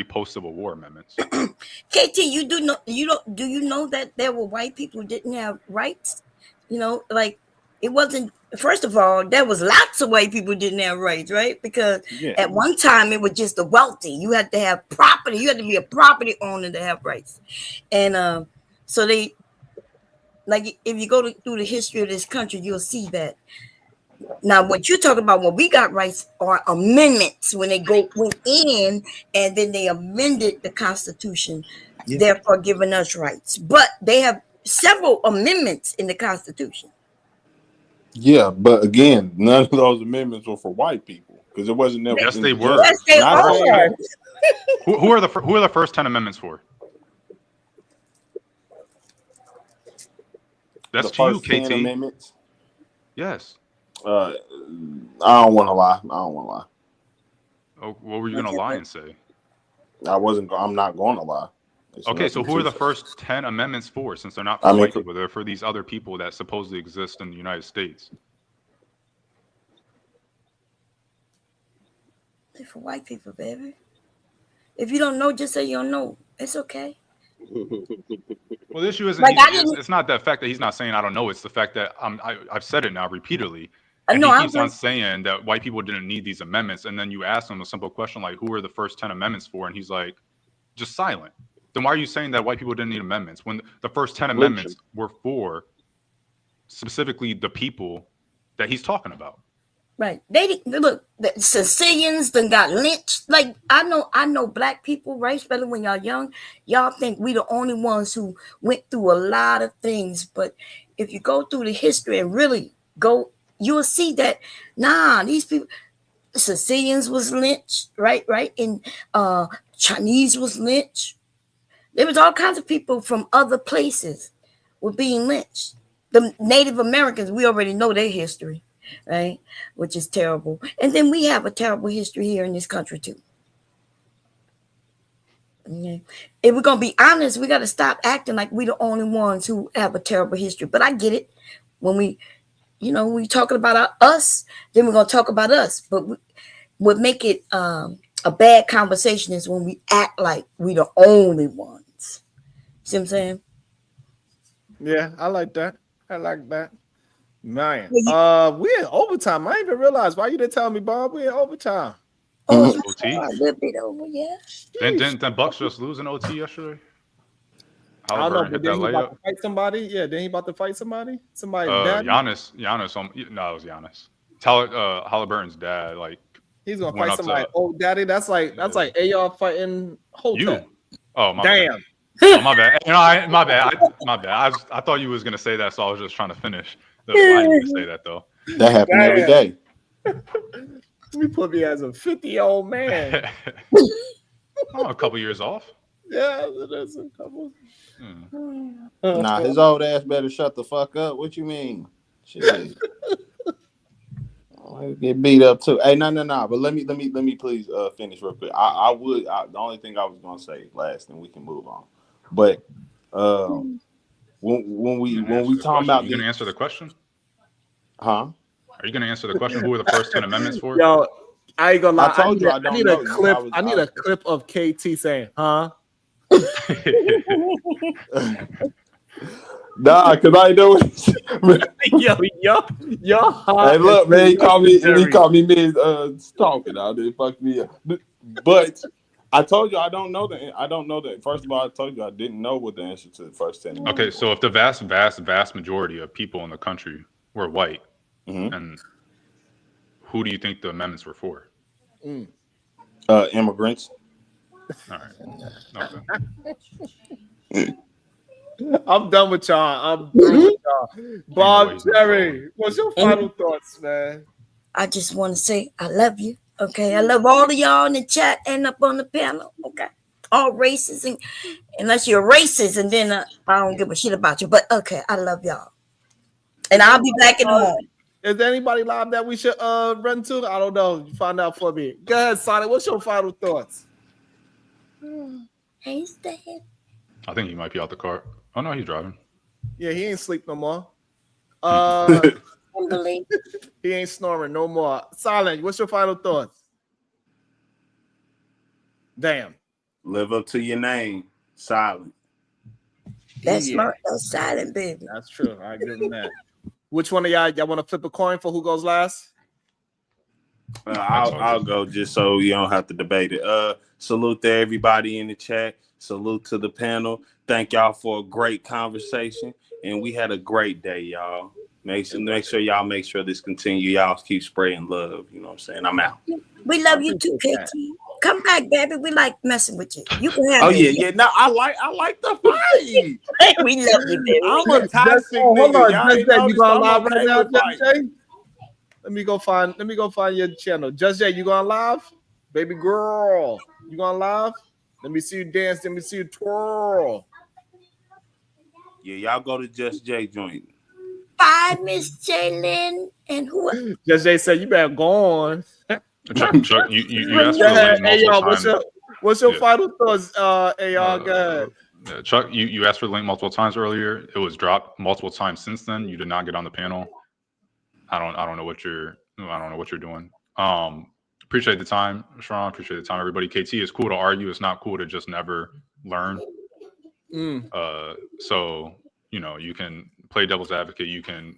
S6: post-Civil War amendments.
S5: KT, do you know that there were white people who didn't have rights? Like it wasn't. First of all, there was lots of white people who didn't have rights, right? Because at one time it was just the wealthy. You had to have property. You had to be a property owner to have rights. And so they, like, if you go through the history of this country, you'll see that. Now, what you're talking about, when we got rights, are amendments when they went in and then they amended the Constitution, therefore giving us rights. But they have several amendments in the Constitution.
S10: Yeah, but again, none of those amendments were for white people because it wasn't never.
S6: Yes, they were.
S5: Yes, they are.
S6: Who are the first 10 amendments for? That's
S10: the
S6: to you,
S10: first 10
S6: KT.
S10: Amendments.
S6: Yes.
S10: I don't want to lie.
S6: Oh, what were you gonna lie and say?
S10: I'm not going to lie.
S6: Okay, so who are the first 10 amendments for? Since they're not for white people, they're for these other people that supposedly exist in the United States.
S5: They're for white people, baby. If you don't know, just say you don't know. It's okay.
S6: Well, the issue isn't
S5: Like,
S6: it's not the fact that he's not saying I don't know. It's the fact that I've said it now repeatedly. And
S5: No,
S6: he keeps on saying that white people didn't need these amendments. And then you ask him a simple question like, who are the first 10 amendments for? And he's like, just silent. Then why are you saying that white people didn't need amendments when the first 10 amendments were for specifically the people that he's talking about?
S5: Right. They look, the Sicilians then got lynched. Like, I know black people, right? Especially when y'all young, y'all think we the only ones who went through a lot of things. But if you go through the history and really go, you'll see that these people, Sicilians was lynched, right? And Chinese was lynched. There was all kinds of people from other places were being lynched. The Native Americans, we already know their history, right? Which is terrible. And then we have a terrible history here in this country too. Okay. If we're gonna be honest, we got to stop acting like we the only ones who have a terrible history. But I get it. When we talking about us, then we're gonna talk about us. But what make it a bad conversation is when we act like we the only ones. See what I'm saying?
S1: Yeah, I like that. Man, we in overtime. I didn't even realize. Why you didn't tell me, Bob? We in overtime.
S6: OT?
S5: A little bit over, yeah.
S6: Didn't Bucks just lose an OT yesterday?
S1: I don't know, but
S6: hit that
S1: then he about
S6: layup.
S1: to fight somebody. Yeah, then he about to fight somebody. Somebody's dad.
S6: Giannis. No, it was Giannis. Halliburton's dad. Like
S1: he's gonna fight somebody. Oh, daddy, that's like AR fighting Hotep.
S6: Oh my
S1: damn.
S6: Bad. Oh, my bad. My bad. I thought you was gonna say that, so I was just trying to finish. I didn't mean to say that though.
S17: That happened every day.
S1: You put me as a 50-year-old man.
S6: A couple years off.
S1: Yeah, that's a couple.
S17: Nah, his old ass better shut the fuck up. What you mean? Shit. Get beat up too. Hey, no. But let me please finish real quick. The only thing I was gonna say last, and we can move on. But when we talking about,
S6: you gonna answer the question?
S17: Huh?
S6: Are you gonna answer the question? Who are the first 10 amendments for?
S1: Yo, I ain't gonna lie. I need a clip. I need a clip of KT saying, "Huh."
S17: Nah, cause I know.
S1: yo.
S17: Hey, look, man, he called me mid talking. I did fuck me up. But I told you I don't know that. First of all, I told you I didn't know what the answer to the first 10.
S6: Okay, so if the vast majority of people in the country were white, and who do you think the amendments were for?
S17: Immigrants.
S6: All right. Okay.
S1: I'm done with y'all. Bob, Terry, what's your final thoughts, man?
S5: I just want to say I love you. Okay, I love all of y'all in the chat and up on the panel. Okay, all races, and unless you're racist, and then I don't give a shit about you. But okay, I love y'all, and I'll be back in the morning.
S1: Is there anybody live that we should run to? I don't know. You find out for me. Go ahead, Sonic. What's your final thoughts?
S5: Hey, Stan.
S6: I think he might be out the car. Oh no, he's driving.
S1: Yeah, he ain't sleep no more. He ain't snoring no more. Silent, what's your final thoughts? Damn.
S13: Live up to your name. Silent.
S5: That's smart. That's silent, baby.
S1: That's true. I give him that. Which one of y'all want to flip a coin for who goes last?
S13: I'll go just so you don't have to debate it. Salute to everybody in the chat. Salute to the panel. Thank y'all for a great conversation, and we had a great day, y'all. Make sure y'all make sure this continue. Y'all keep spreading love. You know what I'm saying? I'm out.
S5: We love you too, KT. Come back, baby. We like messing with you. You can have it.
S13: Yeah. No, I like the fight.
S5: We love you, baby.
S13: I'm a toxic nigga.
S1: Hold on,
S13: Y'all ain't
S1: Just you going live
S13: okay
S1: right now,
S13: with
S1: Just Jay? Let me go find your channel. Just Jay, you going live? Baby girl, you going live? Let me see you dance. Let me see you twirl.
S13: Yeah, y'all go to Just Jay joint.
S5: Bye, Miss Jalen. And who?
S1: Just Jay said you better go on.
S6: Chuck, you asked for the link multiple times.
S1: What's your final thoughts, AR? Go ahead.
S6: Chuck, you asked for the link multiple times earlier. It was dropped multiple times since then. You did not get on the panel. I don't know what you're doing. Appreciate the time, Sharon. Appreciate the time, everybody. KT, it's cool to argue. It's not cool to just never learn. So you can play devil's advocate. You can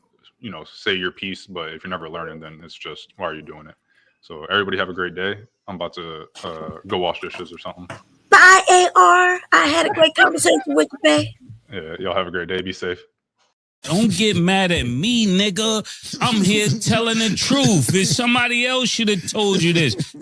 S6: say your piece, but if you're never learning, then it's just, why are you doing it? So everybody have a great day. I'm about to go wash dishes or something.
S5: Bye, AR. I had a great conversation with you, babe.
S6: Yeah, y'all have a great day. Be safe.
S3: Don't get mad at me, nigga. I'm here telling the truth. If somebody else should have told you this.